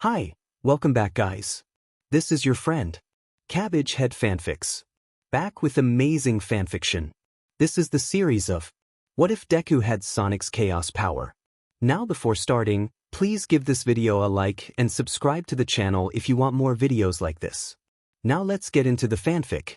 Hi, welcome back guys. This is your friend, Cabbage Head Fanfics. Back with amazing fanfiction. This is the series of What If Deku Had Sonic's Chaos Power? Now before starting, please give this video a like and subscribe to the channel if you want more videos like this. Now let's get into the fanfic.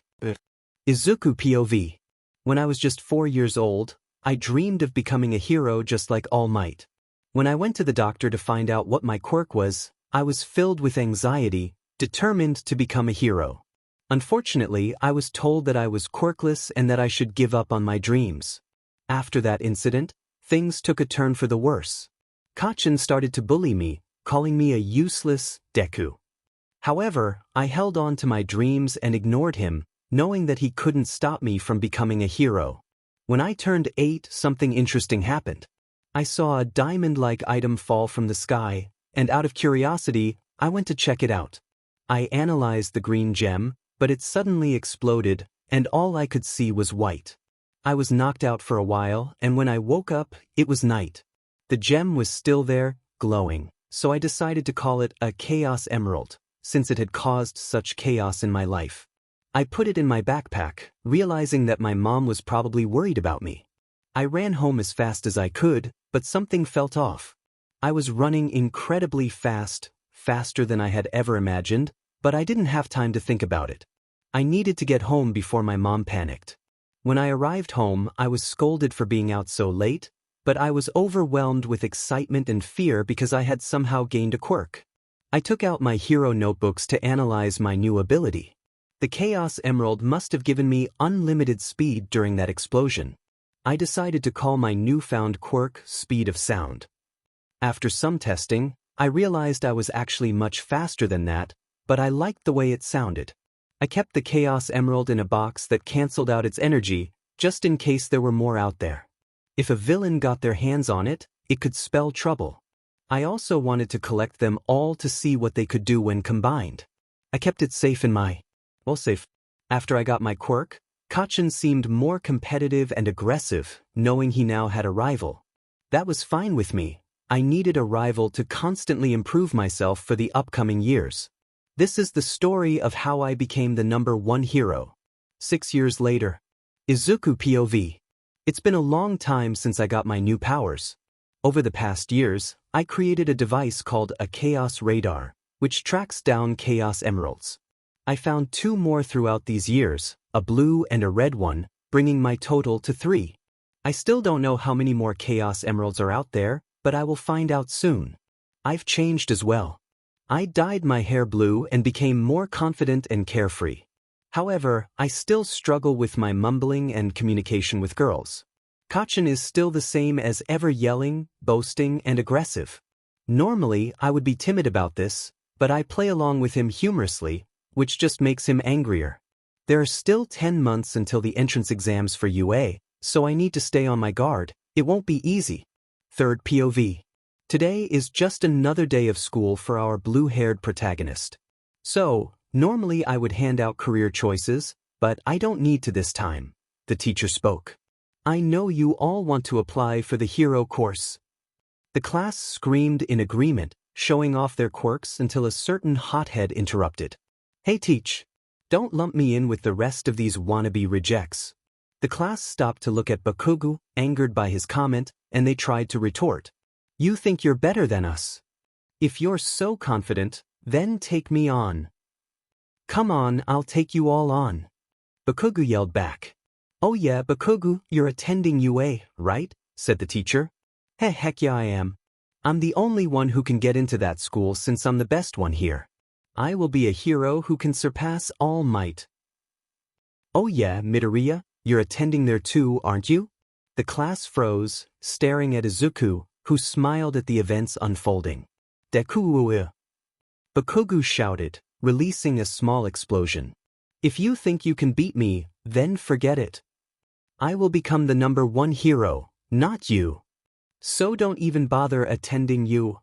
Izuku POV. When I was just 4 years old, I dreamed of becoming a hero just like All Might. When I went to the doctor to find out what my quirk was, I was filled with anxiety, determined to become a hero. Unfortunately, I was told that I was quirkless and that I should give up on my dreams. After that incident, things took a turn for the worse. Kacchan started to bully me, calling me a useless Deku. However, I held on to my dreams and ignored him, knowing that he couldn't stop me from becoming a hero. When I turned 8, something interesting happened. I saw a diamond-like item fall from the sky, and out of curiosity, I went to check it out. I analyzed the green gem, but it suddenly exploded, and all I could see was white. I was knocked out for a while, and when I woke up, it was night. The gem was still there, glowing, so I decided to call it a Chaos Emerald, since it had caused such chaos in my life. I put it in my backpack, realizing that my mom was probably worried about me. I ran home as fast as I could, but something felt off. I was running incredibly fast, faster than I had ever imagined, but I didn't have time to think about it. I needed to get home before my mom panicked. When I arrived home, I was scolded for being out so late, but I was overwhelmed with excitement and fear because I had somehow gained a quirk. I took out my hero notebooks to analyze my new ability. The Chaos Emerald must have given me unlimited speed during that explosion. I decided to call my newfound quirk Speed of Sound. After some testing, I realized I was actually much faster than that, but I liked the way it sounded. I kept the Chaos Emerald in a box that canceled out its energy, just in case there were more out there. If a villain got their hands on it, it could spell trouble. I also wanted to collect them all to see what they could do when combined. I kept it safe in my... safe. After I got my quirk, Kacchan seemed more competitive and aggressive, knowing he now had a rival. That was fine with me. I needed a rival to constantly improve myself for the upcoming years. This is the story of how I became the #1 hero. 6 years later. Izuku POV. It's been a long time since I got my new powers. Over the past years, I created a device called a Chaos Radar, which tracks down Chaos Emeralds. I found 2 more throughout these years, a blue and a red one, bringing my total to 3. I still don't know how many more Chaos Emeralds are out there, but I will find out soon. I've changed as well. I dyed my hair blue and became more confident and carefree. However, I still struggle with my mumbling and communication with girls. Kacchan is still the same as ever, yelling, boasting, and aggressive. Normally, I would be timid about this, but I play along with him humorously, which just makes him angrier. There are still 10 months until the entrance exams for UA, so I need to stay on my guard. It won't be easy. 3rd POV. Today is just another day of school for our blue-haired protagonist. So, normally I would hand out career choices, but I don't need to this time. The teacher spoke. I know you all want to apply for the hero course. The class screamed in agreement, showing off their quirks until a certain hothead interrupted. Hey teach, don't lump me in with the rest of these wannabe rejects. The class stopped to look at Bakugo, angered by his comment, and they tried to retort. You think you're better than us? If you're so confident, then take me on. Come on, I'll take you all on. Bakugo yelled back. Oh yeah, Bakugo, you're attending UA, right? Said the teacher. Heck yeah I am. I'm the only one who can get into that school since I'm the best one here. I will be a hero who can surpass All Might. Oh yeah, Midoriya, you're attending there too, aren't you? The class froze, staring at Izuku, who smiled at the events unfolding. Deku. Bakugo shouted, releasing a small explosion. If you think you can beat me, then forget it. I will become the #1 hero, not you. So don't even bother attending you.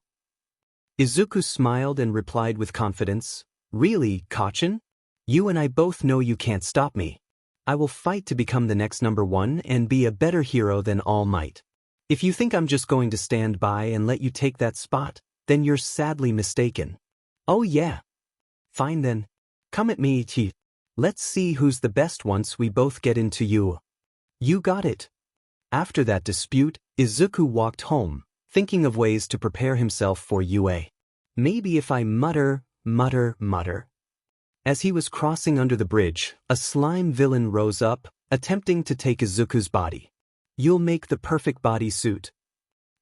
Izuku smiled and replied with confidence, Really, Kacchan? You and I both know you can't stop me. I will fight to become the next #1 and be a better hero than All Might. If you think I'm just going to stand by and let you take that spot, then you're sadly mistaken. Oh yeah. Fine then. Come at me, Chi. Let's see who's the best once we both get into you. You got it. After that dispute, Izuku walked home, thinking of ways to prepare himself for UA. Maybe if I mutter. As he was crossing under the bridge, a slime villain rose up, attempting to take Izuku's body. You'll make the perfect bodysuit.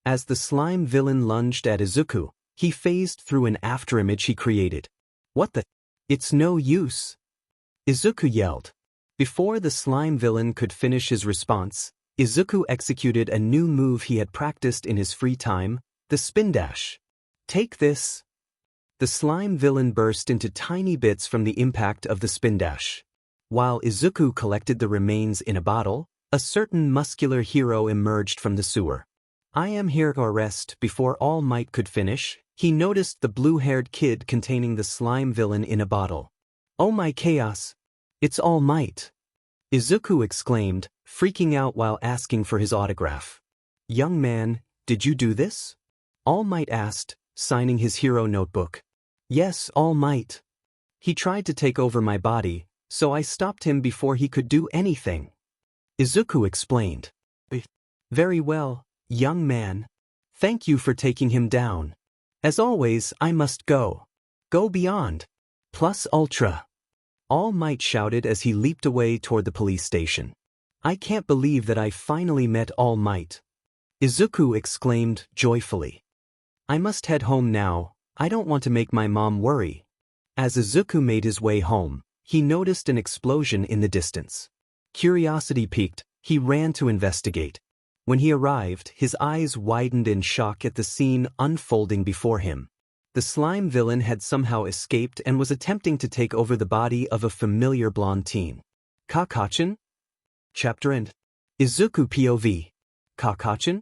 As the slime villain lunged at Izuku, he phased through an afterimage he created. What the? It's no use. Izuku yelled. Before the slime villain could finish his response, Izuku executed a new move he had practiced in his free time, the spin dash. Take this. The slime villain burst into tiny bits from the impact of the spin dash. While Izuku collected the remains in a bottle, a certain muscular hero emerged from the sewer. I am here to arrest. Before All Might could finish, he noticed the blue-haired kid containing the slime villain in a bottle. Oh my chaos! It's All Might! Izuku exclaimed, freaking out while asking for his autograph. Young man, did you do this? All Might asked, signing his hero notebook. Yes, All Might. He tried to take over my body, so I stopped him before he could do anything. Izuku explained. Very well, young man. Thank you for taking him down. As always, I must go. Go beyond. Plus ultra. All Might shouted as he leaped away toward the police station. I can't believe that I finally met All Might. Izuku exclaimed joyfully. I must head home now. I don't want to make my mom worry. As Izuku made his way home, he noticed an explosion in the distance. Curiosity piqued, he ran to investigate. When he arrived, his eyes widened in shock at the scene unfolding before him. The slime villain had somehow escaped and was attempting to take over the body of a familiar blonde teen. Kakachin? Chapter End. Izuku POV. Kakachin?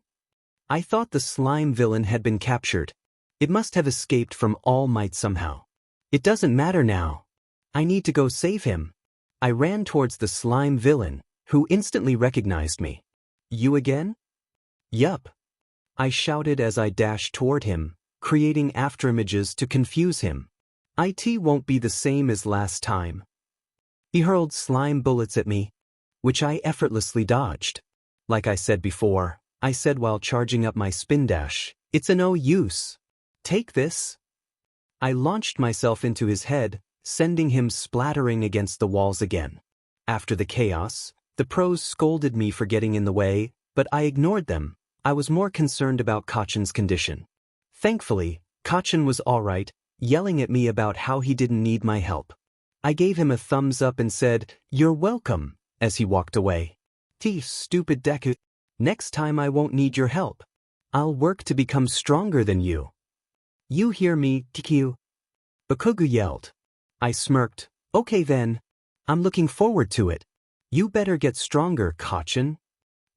I thought the slime villain had been captured. It must have escaped from All Might somehow. It doesn't matter now. I need to go save him. I ran towards the slime villain, who instantly recognized me. You again? Yup. I shouted as I dashed toward him, creating afterimages to confuse him. It won't be the same as last time. He hurled slime bullets at me, which I effortlessly dodged. Like I said before, I said while charging up my spin dash, it's a no use. Take this. I launched myself into his head, sending him splattering against the walls again. After the chaos, the pros scolded me for getting in the way, but I ignored them. I was more concerned about Kachin's condition. Thankfully, Kachin was alright, yelling at me about how he didn't need my help. I gave him a thumbs up and said, "You're welcome," as he walked away. Stupid Deku. Next time I won't need your help. I'll work to become stronger than you. You hear me, Deku? Bakugo yelled. I smirked. Okay then. I'm looking forward to it. You better get stronger, Kachin.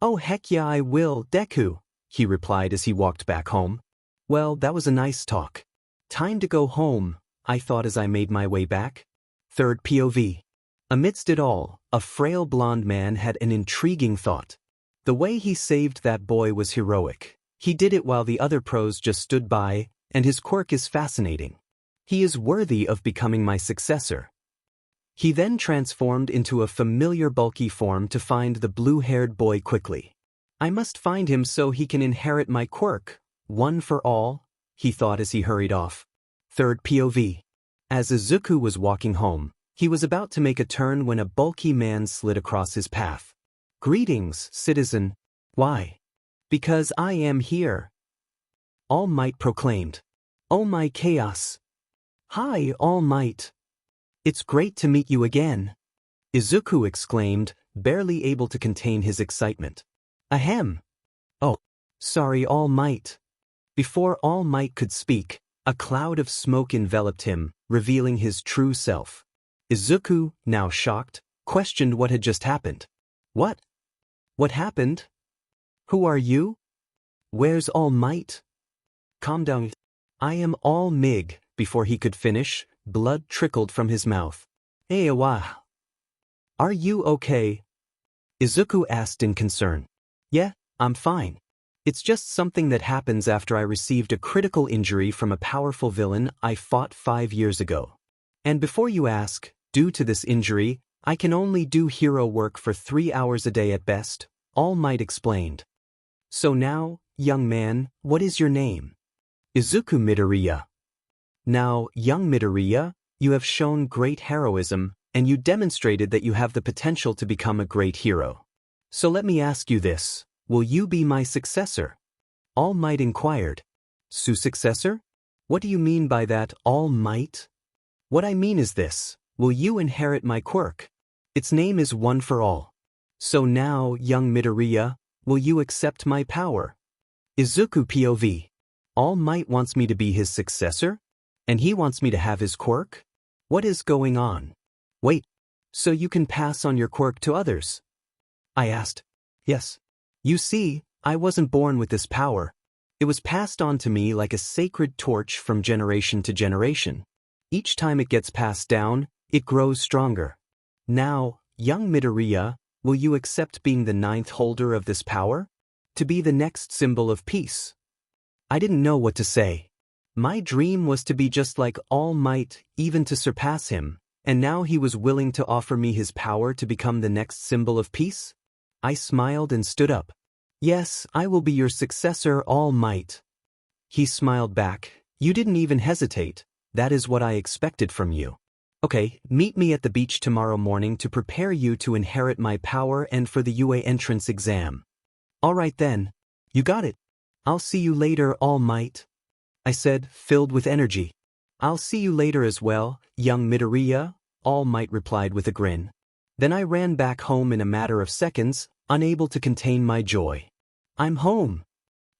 Oh heck yeah I will, Deku, he replied as he walked back home. Well, that was a nice talk. Time to go home, I thought as I made my way back. Third POV. Amidst it all, a frail blonde man had an intriguing thought. The way he saved that boy was heroic. He did it while the other pros just stood by, and his quirk is fascinating. He is worthy of becoming my successor. He then transformed into a familiar bulky form to find the blue-haired boy quickly. I must find him so he can inherit my quirk, one for all, he thought as he hurried off. Third POV. As Izuku was walking home, he was about to make a turn when a bulky man slid across his path. Greetings, citizen. Why? Because I am here. All Might proclaimed. Oh my chaos. Hi, All Might. It's great to meet you again. Izuku exclaimed, barely able to contain his excitement. Ahem. Oh, sorry, All Might. Before All Might could speak, a cloud of smoke enveloped him, revealing his true self. Izuku, now shocked, questioned what had just happened. What? What happened? Who are you? Where's All Might? Calm down. I am All Mig. Before he could finish, blood trickled from his mouth. Ewa. Are you okay? Izuku asked in concern. Yeah, I'm fine. It's just something that happens after I received a critical injury from a powerful villain I fought 5 years ago. And before you ask, due to this injury, I can only do hero work for 3 hours a day at best, All Might explained. So now, young man, what is your name? Izuku Midoriya. Now, young Midoriya, you have shown great heroism, and you demonstrated that you have the potential to become a great hero. So let me ask you this, will you be my successor? All Might inquired. Successor? What do you mean by that, All Might? What I mean is this, will you inherit my quirk? Its name is One for All. So now, young Midoriya, will you accept my power? Izuku POV. All Might wants me to be his successor? And he wants me to have his quirk? What is going on? Wait, so you can pass on your quirk to others? I asked. Yes. You see, I wasn't born with this power. It was passed on to me like a sacred torch from generation to generation. Each time it gets passed down, it grows stronger. Now, young Midoriya, will you accept being the 9th holder of this power? To be the next symbol of peace? I didn't know what to say. My dream was to be just like All Might, even to surpass him, and now he was willing to offer me his power to become the next symbol of peace? I smiled and stood up. Yes, I will be your successor, All Might. He smiled back. You didn't even hesitate. That is what I expected from you. Okay, meet me at the beach tomorrow morning to prepare you to inherit my power and for the UA entrance exam. All right then. You got it. I'll see you later, All Might. I said, filled with energy. I'll see you later as well, young Midoriya, All Might replied with a grin. Then I ran back home in a matter of seconds, unable to contain my joy. I'm home.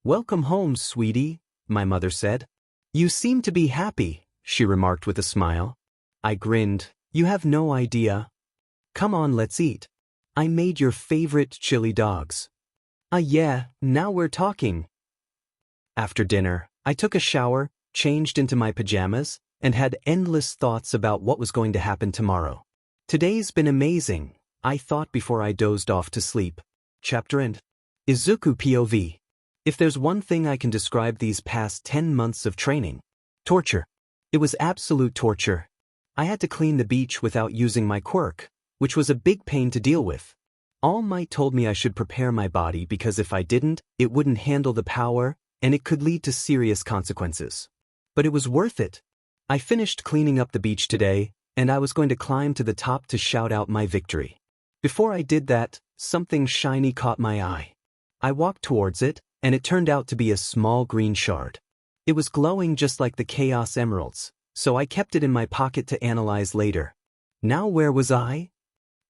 Welcome home, sweetie, my mother said. You seem to be happy, she remarked with a smile. I grinned. You have no idea. Come on, let's eat. I made your favorite chili dogs. Yeah, now we're talking. After dinner, I took a shower, changed into my pajamas, and had endless thoughts about what was going to happen tomorrow. Today's been amazing, I thought before I dozed off to sleep. Chapter End. Izuku POV. If there's one thing I can describe these past 10 months of training, torture. It was absolute torture. I had to clean the beach without using my quirk, which was a big pain to deal with. All Might told me I should prepare my body because if I didn't, it wouldn't handle the power, and it could lead to serious consequences. But it was worth it. I finished cleaning up the beach today, and I was going to climb to the top to shout out my victory. Before I did that, something shiny caught my eye. I walked towards it, and it turned out to be a small green shard. It was glowing just like the Chaos Emeralds, so I kept it in my pocket to analyze later. Now where was I?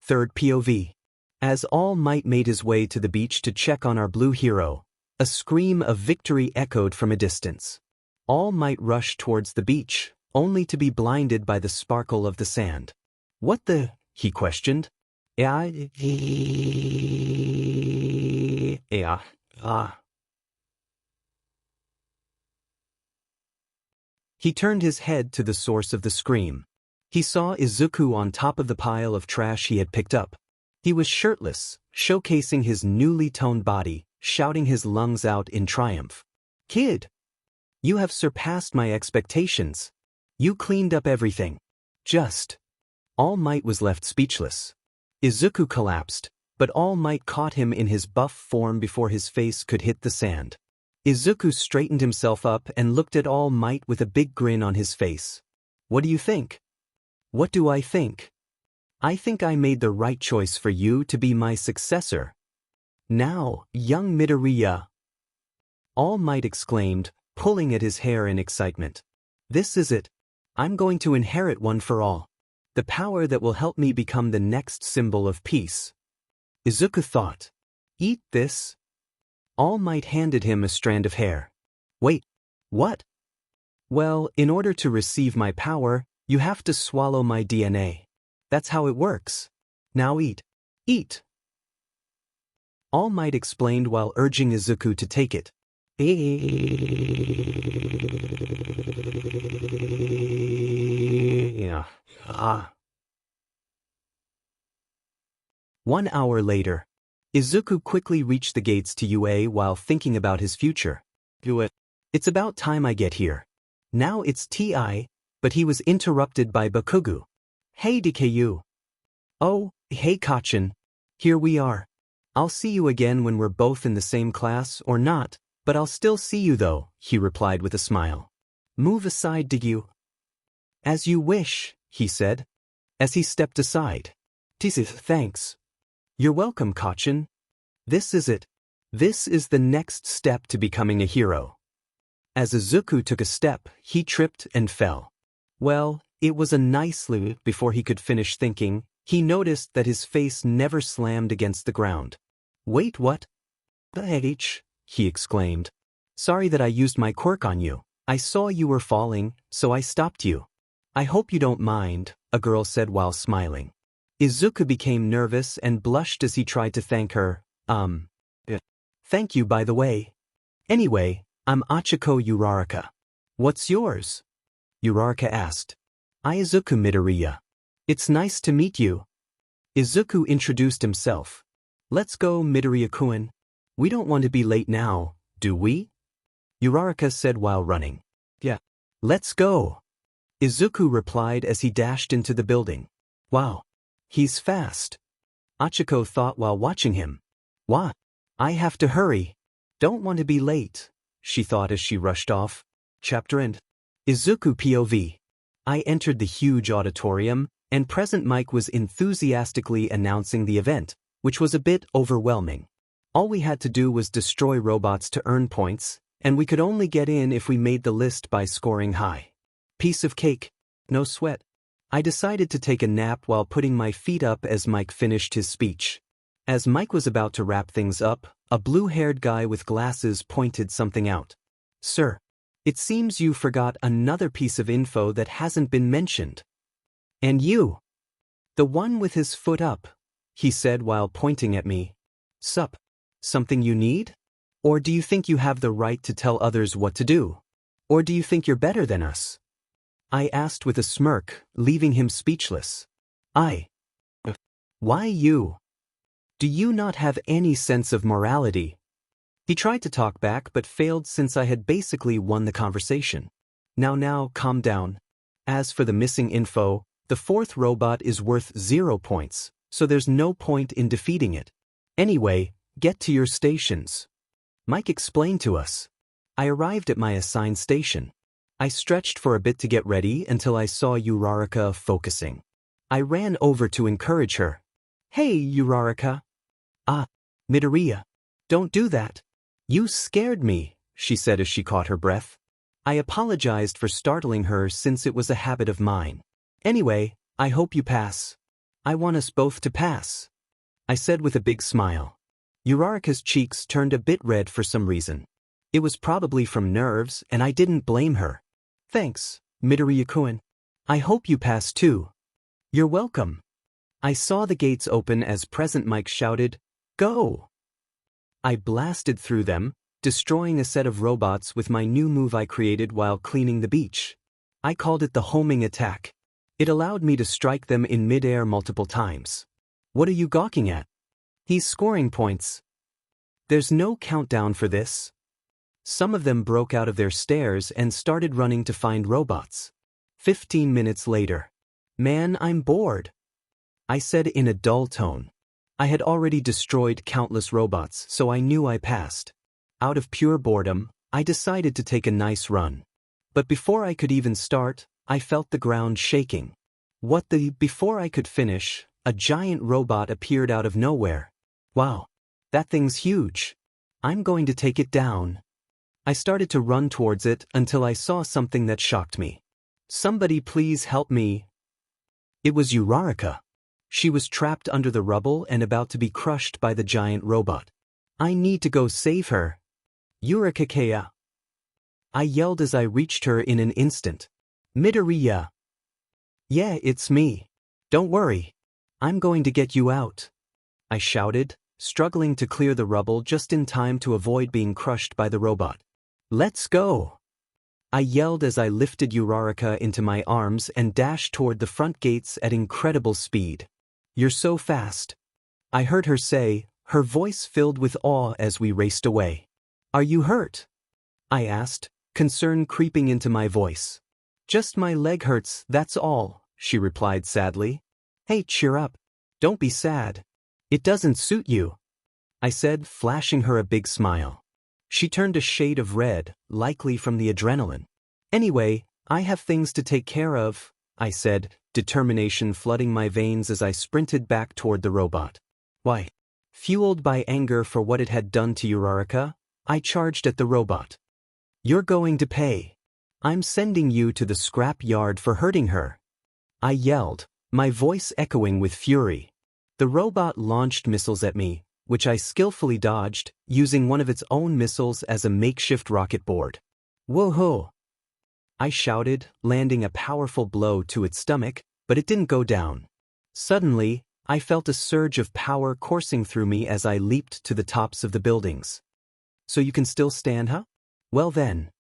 Third POV. As All Might made his way to the beach to check on our blue hero, a scream of victory echoed from a distance. All Might rushed towards the beach, only to be blinded by the sparkle of the sand. What the? He questioned. He turned his head to the source of the scream. He saw Izuku on top of the pile of trash he had picked up. He was shirtless, showcasing his newly toned body, shouting his lungs out in triumph. Kid! You have surpassed my expectations. You cleaned up everything. Just. All Might was left speechless. Izuku collapsed, but All Might caught him in his buff form before his face could hit the sand. Izuku straightened himself up and looked at All Might with a big grin on his face. What do you think? What do I think? I think I made the right choice for you to be my successor. Now, young Midoriya. All Might exclaimed, pulling at his hair in excitement. This is it. I'm going to inherit One for All. The power that will help me become the next symbol of peace. Izuku thought. Eat this. All Might handed him a strand of hair. Wait, what? Well, in order to receive my power, you have to swallow my DNA. That's how it works. Now eat. Eat. All Might explained while urging Izuku to take it. Ah. 1 hour later. Izuku quickly reached the gates to UA while thinking about his future. It's about time I get here. Now it's TI, but he was interrupted by Bakugo. Hey DKU. Oh, hey Kachin. Here we are. I'll see you again when we're both in the same class or not, but I'll still see you though, he replied with a smile. Move aside, Deku. As you wish, he said, as he stepped aside. Thanks. You're welcome, Kachin. This is it. This is the next step to becoming a hero. As Izuku took a step, he tripped and fell. Well, it was a nice loop. Before he could finish thinking, he noticed that his face never slammed against the ground. Wait, what? The H, he exclaimed. Sorry that I used my quirk on you. I saw you were falling, so I stopped you. I hope you don't mind, a girl said while smiling. Izuku became nervous and blushed as he tried to thank her. Thank you, by the way. Anyway, I'm Izuku Uraraka. What's yours? Uraraka asked. Izuku Midoriya. It's nice to meet you. Izuku introduced himself. Let's go, Midoriya-kun. We don't want to be late now, do we? Uraraka said while running. Yeah. Let's go. Izuku replied as he dashed into the building. Wow. He's fast. Izuku thought while watching him. What? I have to hurry. Don't want to be late, she thought as she rushed off. Chapter End. Izuku POV. I entered the huge auditorium, and Present Mike was enthusiastically announcing the event, which was a bit overwhelming. All we had to do was destroy robots to earn points, and we could only get in if we made the list by scoring high. Piece of cake. No sweat. I decided to take a nap while putting my feet up as Mike finished his speech. As Mike was about to wrap things up, a blue-haired guy with glasses pointed something out. Sir, it seems you forgot another piece of info that hasn't been mentioned. And you? The one with his foot up, he said while pointing at me. Sup? Something you need? Or do you think you have the right to tell others what to do? Or do you think you're better than us? I asked with a smirk, leaving him speechless. Why you? Do you not have any sense of morality? He tried to talk back but failed since I had basically won the conversation. Now, calm down. As for the missing info, the fourth robot is worth 0 points, so there's no point in defeating it. Anyway, get to your stations. Mike explained to us. I arrived at my assigned station. I stretched for a bit to get ready until I saw Uraraka focusing. I ran over to encourage her. Hey, Uraraka. Midoriya. Don't do that. You scared me, she said as she caught her breath. I apologized for startling her since it was a habit of mine. Anyway, I hope you pass. I want us both to pass, I said with a big smile. Uraraka's cheeks turned a bit red for some reason. It was probably from nerves, and I didn't blame her. Thanks, Midoriya-kun. I hope you pass too. You're welcome. I saw the gates open as Present Mike shouted, Go! I blasted through them, destroying a set of robots with my new move I created while cleaning the beach. I called it the homing attack. It allowed me to strike them in mid-air multiple times. What are you gawking at? He's scoring points. There's no countdown for this. Some of them broke out of their stares and started running to find robots. 15 minutes later. Man, I'm bored, I said in a dull tone. I had already destroyed countless robots, so I knew I passed. Out of pure boredom, I decided to take a nice run. But before I could even start, I felt the ground shaking. Before I could finish, a giant robot appeared out of nowhere. Wow, that thing's huge. I'm going to take it down. I started to run towards it until I saw something that shocked me. Somebody please help me. It was Uraraka. She was trapped under the rubble and about to be crushed by the giant robot. I need to go save her. Uraraka. I yelled as I reached her in an instant. Midoriya. Yeah, it's me. Don't worry. I'm going to get you out, I shouted, struggling to clear the rubble just in time to avoid being crushed by the robot. Let's go. I yelled as I lifted Uraraka into my arms and dashed toward the front gates at incredible speed. You're so fast, I heard her say, her voice filled with awe as we raced away. "Are you hurt?" I asked, concern creeping into my voice. "Just my leg hurts, that's all," she replied sadly. "Hey, cheer up. Don't be sad. It doesn't suit you," I said, flashing her a big smile. She turned a shade of red, likely from the adrenaline. "Anyway, I have things to take care of," I said, determination flooding my veins as I sprinted back toward the robot. "Why?" Fueled by anger for what it had done to Uraraka, I charged at the robot. "You're going to pay. I'm sending you to the scrap yard for hurting her," I yelled, my voice echoing with fury. The robot launched missiles at me, which I skillfully dodged, using one of its own missiles as a makeshift rocket board. "Whoa-ho!" I shouted, landing a powerful blow to its stomach, but it didn't go down. Suddenly, I felt a surge of power coursing through me as I leaped to the tops of the buildings. "So you can still stand, huh? Well then."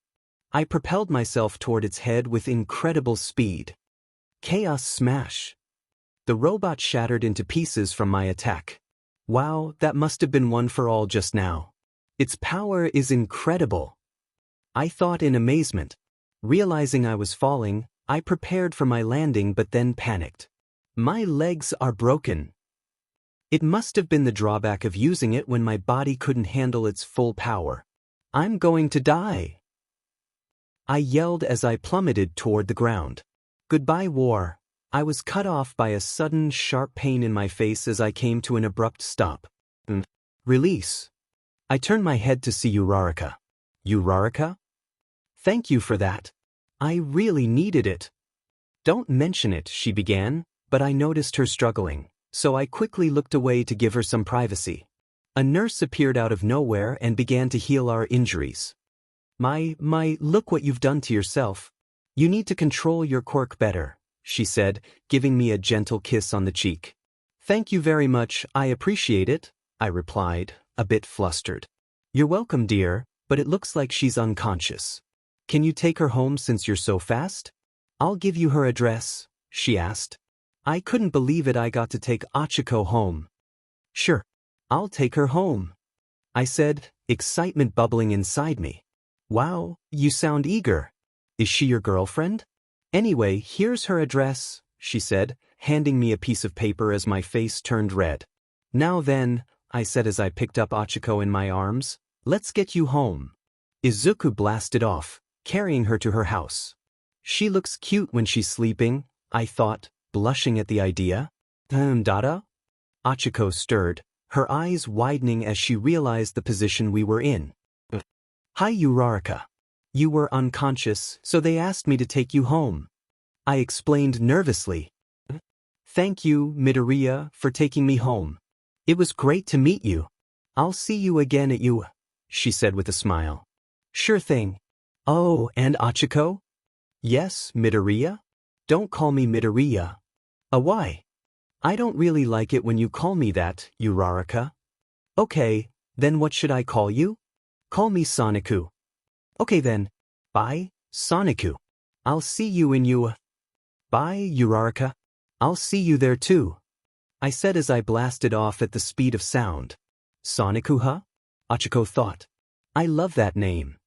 I propelled myself toward its head with incredible speed. Chaos smash. The robot shattered into pieces from my attack. Wow, that must have been one for all just now. Its power is incredible, I thought in amazement. Realizing I was falling, I prepared for my landing but then panicked. My legs are broken. It must have been the drawback of using it when my body couldn't handle its full power. "I'm going to die," I yelled as I plummeted toward the ground. "Goodbye, war." I was cut off by a sudden, sharp pain in my face as I came to an abrupt stop. Release. I turned my head to see Uraraka. "Uraraka? Thank you for that. I really needed it." "Don't mention it," she began, but I noticed her struggling, so I quickly looked away to give her some privacy. A nurse appeared out of nowhere and began to heal our injuries. Look what you've done to yourself. You need to control your quirk better," she said, giving me a gentle kiss on the cheek. "Thank you very much, I appreciate it," I replied, a bit flustered. "You're welcome, dear, but it looks like she's unconscious. Can you take her home since you're so fast?" "I'll give you her address," she asked. I couldn't believe it, I got to take Achiko home. "Sure, I'll take her home," I said, excitement bubbling inside me. "Wow, you sound eager. Is she your girlfriend?" "Anyway, here's her address," she said, handing me a piece of paper as my face turned red. "Now then," I said as I picked up Achiko in my arms, "let's get you home." Izuku blasted off, carrying her to her house. "She looks cute when she's sleeping," I thought, blushing at the idea. Dada?" Achiko stirred, her eyes widening as she realized the position we were in. "Hi, Uraraka. You were unconscious, so they asked me to take you home," I explained nervously. "Thank you, Midoriya, for taking me home. It was great to meet you. I'll see you again at you," she said with a smile. "Sure thing." "Oh, and Achiko?" "Yes, Midoriya? Don't call me Midoriya." Why?" "I don't really like it when you call me that, Uraraka." "Okay, then what should I call you?" "Call me Soniku." "Okay then. Bye, Soniku. I'll see you in you." "Bye, Uraraka. I'll see you there too," I said as I blasted off at the speed of sound. "Soniku, huh?" Achiko thought. I love that name.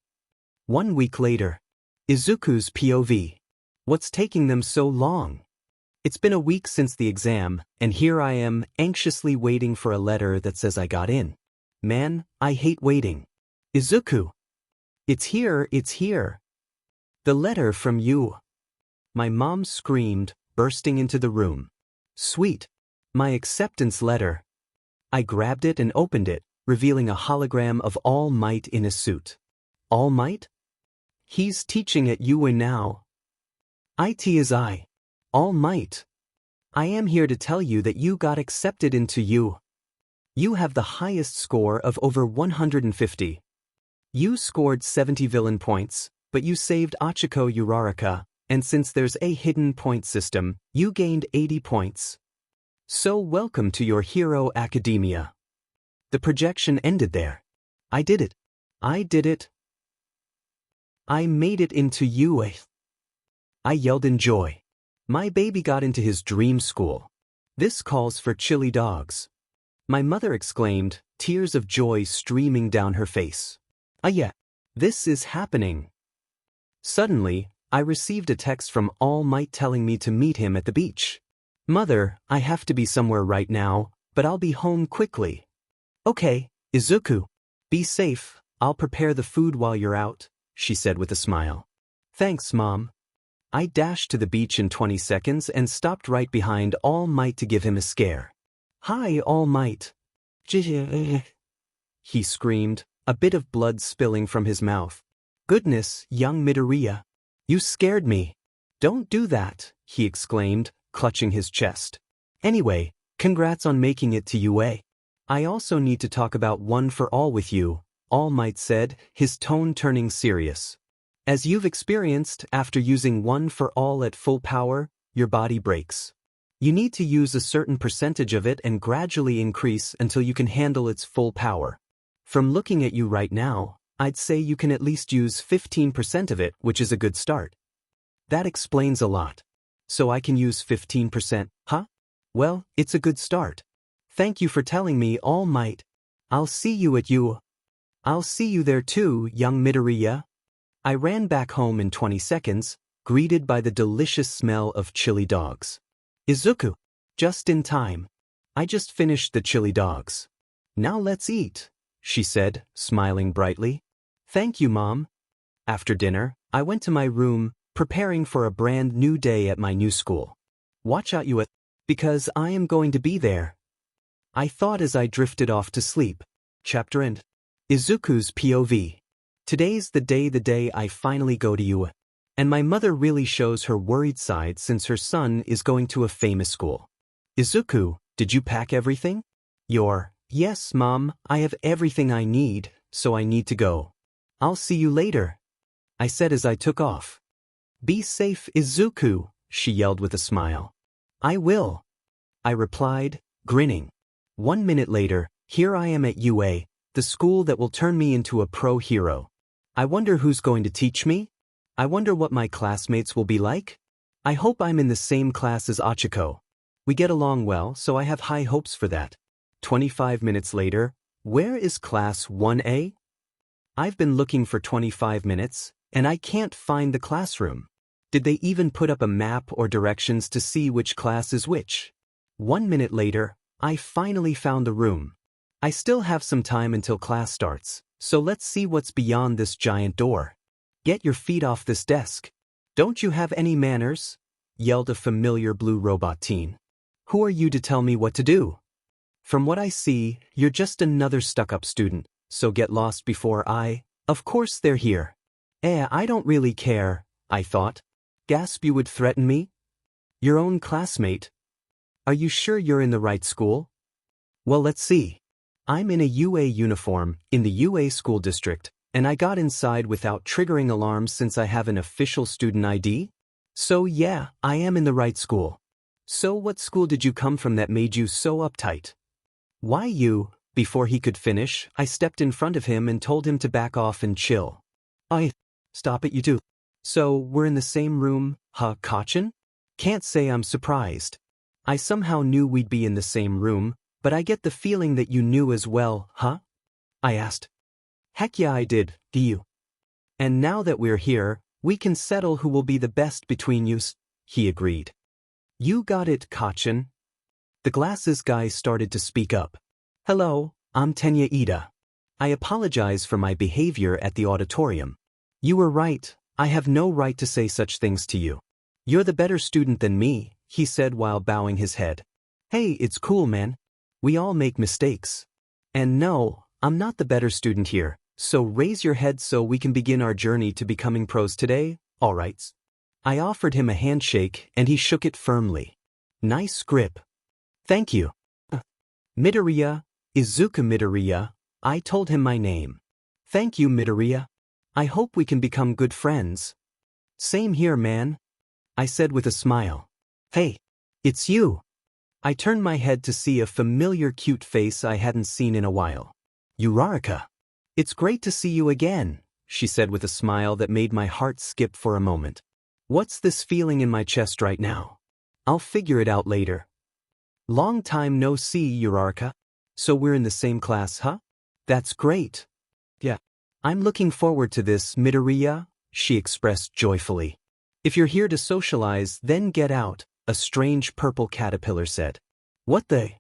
1 week later. Izuku's POV. What's taking them so long? It's been a week since the exam, and here I am, anxiously waiting for a letter that says I got in. Man, I hate waiting. Izuku. It's here, it's here. The letter from you. My mom screamed, bursting into the room. Sweet. My acceptance letter. I grabbed it and opened it, revealing a hologram of All Might in a suit. All Might? He's teaching at UA now. IT is I. All Might. I am here to tell you that you got accepted into U. You have the highest score of over 150. You scored 70 villain points, but you saved Achiko Uraraka, and since there's a hidden point system, you gained 80 points. So welcome to your hero academia. The projection ended there. I did it. I did it. I made it into UA. I yelled in joy. My baby got into his dream school. This calls for chili dogs. My mother exclaimed, tears of joy streaming down her face. Ah yeah, this is happening. Suddenly, I received a text from All Might telling me to meet him at the beach. Mother, I have to be somewhere right now, but I'll be home quickly. Okay, Izuku. Be safe, I'll prepare the food while you're out, she said with a smile. Thanks, Mom. I dashed to the beach in 20 seconds and stopped right behind All Might to give him a scare. Hi, All Might. He screamed, a bit of blood spilling from his mouth. Goodness, young Midoriya. You scared me. Don't do that, he exclaimed, clutching his chest. Anyway, congrats on making it to UA. I also need to talk about One for All with you, All Might said, his tone turning serious. As you've experienced, after using One for All at full power, your body breaks. You need to use a certain percentage of it and gradually increase until you can handle its full power. From looking at you right now, I'd say you can at least use 15% of it, which is a good start. That explains a lot. So I can use 15%, huh? Well, it's a good start. Thank you for telling me, All Might. I'll see you there too, young Midoriya. I ran back home in 20 seconds, greeted by the delicious smell of chili dogs. Izuku. Just in time. I just finished the chili dogs. Now let's eat, she said, smiling brightly. Thank you, Mom. After dinner, I went to my room, preparing for a brand new day at my new school. Watch out, because I am going to be there. I thought as I drifted off to sleep. Chapter End. Izuku's POV. Today's the day I finally go to UA. And my mother really shows her worried side since her son is going to a famous school. Izuku, did you pack everything? Yes, Mom, I have everything I need, so I need to go. I'll see you later, I said as I took off. Be safe, Izuku, she yelled with a smile. I will, I replied, grinning. 1 minute later, here I am at UA, the school that will turn me into a pro hero. I wonder who's going to teach me? I wonder what my classmates will be like? I hope I'm in the same class as Achiko. We get along well, so I have high hopes for that. 25 minutes later, where is class 1A? I've been looking for 25 minutes, and I can't find the classroom. Did they even put up a map or directions to see which class is which? 1 minute later, I finally found the room. I still have some time until class starts, so let's see what's beyond this giant door. Get your feet off this desk. Don't you have any manners? Yelled a familiar blue robot teen. Who are you to tell me what to do? From what I see, you're just another stuck-up student, so get lost before Of course they're here. I don't really care, I thought. Gasp, you would threaten me? Your own classmate? Are you sure you're in the right school? Well, let's see. I'm in a UA uniform, in the UA school district, and I got inside without triggering alarms since I have an official student ID? So yeah, I am in the right school. So what school did you come from that made you so uptight? Why you? Before he could finish, I stepped in front of him and told him to back off and chill. Stop it, you two. So, we're in the same room, huh, Kachin? Can't say I'm surprised. I somehow knew we'd be in the same room, but I get the feeling that you knew as well, huh? I asked. Heck yeah, I did, do you? And now that we're here, we can settle who will be the best between yous, he agreed. You got it, Kachin. The glasses guy started to speak up. Hello, I'm Tenya Ida. I apologize for my behavior at the auditorium. You were right, I have no right to say such things to you. You're the better student than me, he said while bowing his head. Hey, it's cool, man. We all make mistakes. And no, I'm not the better student here, so raise your head so we can begin our journey to becoming pros today, alright? I offered him a handshake and he shook it firmly. Nice grip. Thank you. Midoriya, Izuku Midoriya, I told him my name. Thank you, Midoriya. I hope we can become good friends. Same here, man, I said with a smile. Hey, it's you. I turned my head to see a familiar cute face I hadn't seen in a while. Uraraka. It's great to see you again, she said with a smile that made my heart skip for a moment. What's this feeling in my chest right now? I'll figure it out later. Long time no see, Uraraka. So we're in the same class, huh? That's great. Yeah. I'm looking forward to this, Midoriya, she expressed joyfully. If you're here to socialize, then get out, a strange purple caterpillar said. What the?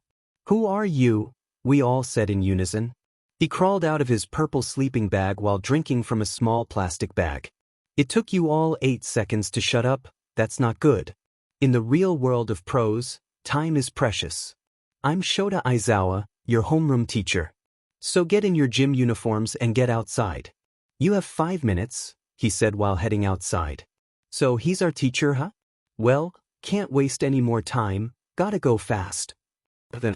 Who are you? We all said in unison. He crawled out of his purple sleeping bag while drinking from a small plastic bag. It took you all 8 seconds to shut up, that's not good. In the real world of prose, time is precious. I'm Shota Aizawa, your homeroom teacher. So get in your gym uniforms and get outside. You have 5 minutes, he said while heading outside. So he's our teacher, huh? Well, can't waste any more time, gotta go fast. Then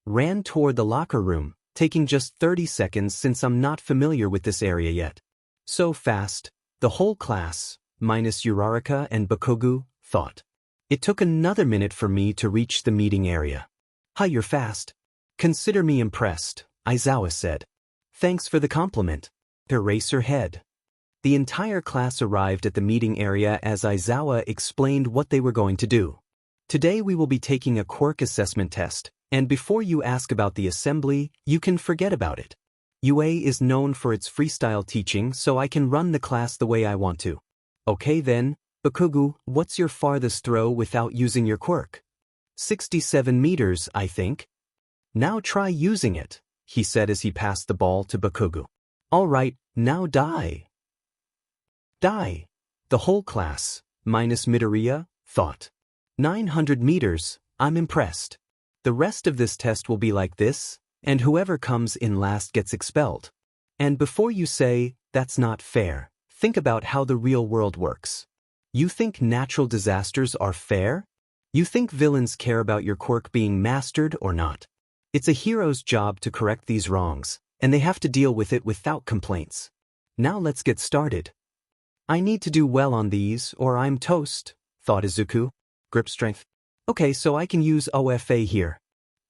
ran toward the locker room, taking just 30 seconds since I'm not familiar with this area yet. So fast, the whole class, minus Uraraka and Bakugo, thought. It took another minute for me to reach the meeting area. Hi, you're fast. Consider me impressed, Aizawa said. Thanks for the compliment. Erase her head. The entire class arrived at the meeting area as Aizawa explained what they were going to do. Today we will be taking a quirk assessment test, and before you ask about the assembly, you can forget about it. UA is known for its freestyle teaching, so I can run the class the way I want to. Okay then, Bakugo, what's your farthest throw without using your quirk? 67 meters, I think. Now try using it, he said as he passed the ball to Bakugo. All right, now die. Die. The whole class, minus Midoriya, thought. 900 meters, I'm impressed. The rest of this test will be like this, and whoever comes in last gets expelled. And before you say, that's not fair, think about how the real world works. You think natural disasters are fair? You think villains care about your quirk being mastered or not? It's a hero's job to correct these wrongs, and they have to deal with it without complaints. Now let's get started. I need to do well on these or I'm toast, thought Izuku. Grip strength. Okay, so I can use OFA here.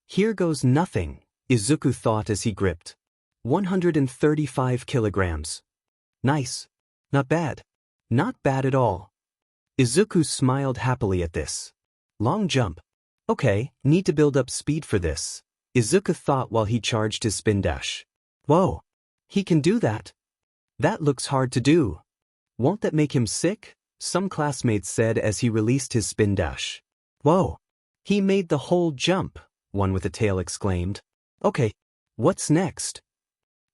Here goes nothing, Izuku thought as he gripped. 135 kilograms. Nice. Not bad. Not bad at all. Izuku smiled happily at this. Long jump. Okay, need to build up speed for this, Izuku thought while he charged his spin dash. Whoa. He can do that. That looks hard to do. Won't that make him sick? Some classmates said as he released his spin dash. Whoa. He made the whole jump, one with a tail exclaimed. Okay, what's next?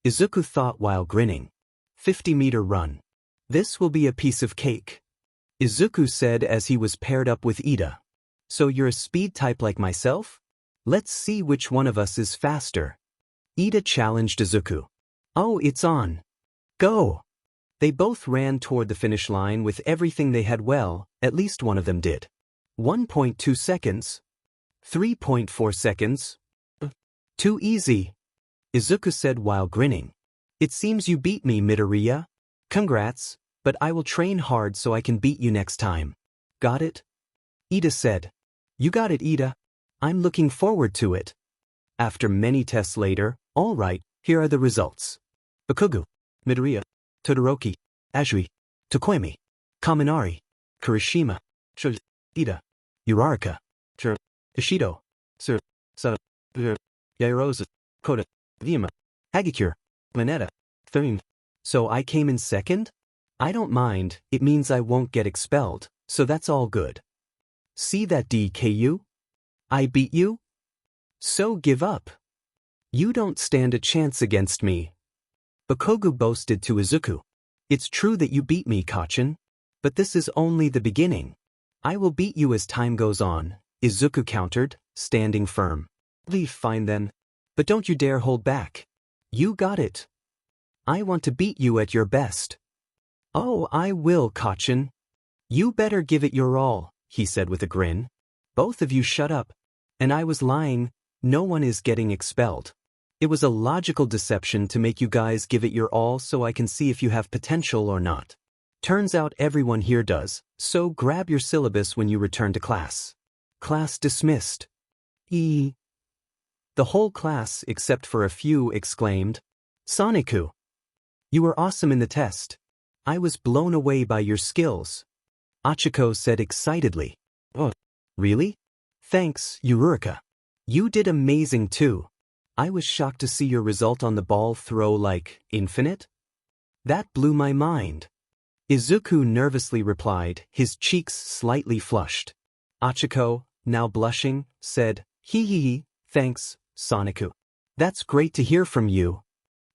Izuku thought while grinning. 50-meter run. This will be a piece of cake, Izuku said as he was paired up with Ida. So you're a speed type like myself? Let's see which one of us is faster. Ida challenged Izuku. Oh, it's on. Go. They both ran toward the finish line with everything they had. Well, at least one of them did. 1.2 seconds. 3.4 seconds. Too easy, Izuku said while grinning. It seems you beat me, Midoriya. Congrats, but I will train hard so I can beat you next time. Got it? Ida said. You got it, Ida. I'm looking forward to it. After many tests later, all right, here are the results. Bakugo, Midoriya, Todoroki, Azui, Tokoemi, Kaminari, Kirishima, Ida, Uraraka, Ishido, Yaoyorozu, Kota, Vima, Hagakure, Mineta, Thune. So I came in second? I don't mind, it means I won't get expelled, so that's all good. See that DKU? I beat you? So give up. You don't stand a chance against me. Bakugo boasted to Izuku. It's true that you beat me, Kacchan. But this is only the beginning. I will beat you as time goes on, Izuku countered, standing firm. Fine then. But don't you dare hold back. You got it. I want to beat you at your best. Oh, I will, Kacchan. You better give it your all, he said with a grin. Both of you shut up. And I was lying, no one is getting expelled. It was a logical deception to make you guys give it your all so I can see if you have potential or not. Turns out everyone here does, so grab your syllabus when you return to class. Class dismissed. The whole class, except for a few, exclaimed, Soniku! You were awesome in the test. I was blown away by your skills. Achiko said excitedly. Oh, really? Thanks, Uraraka. You did amazing too. I was shocked to see your result on the ball throw like infinite. That blew my mind. Izuku nervously replied, his cheeks slightly flushed. Achiko, now blushing, said, hee, thanks, Soniku. That's great to hear from you.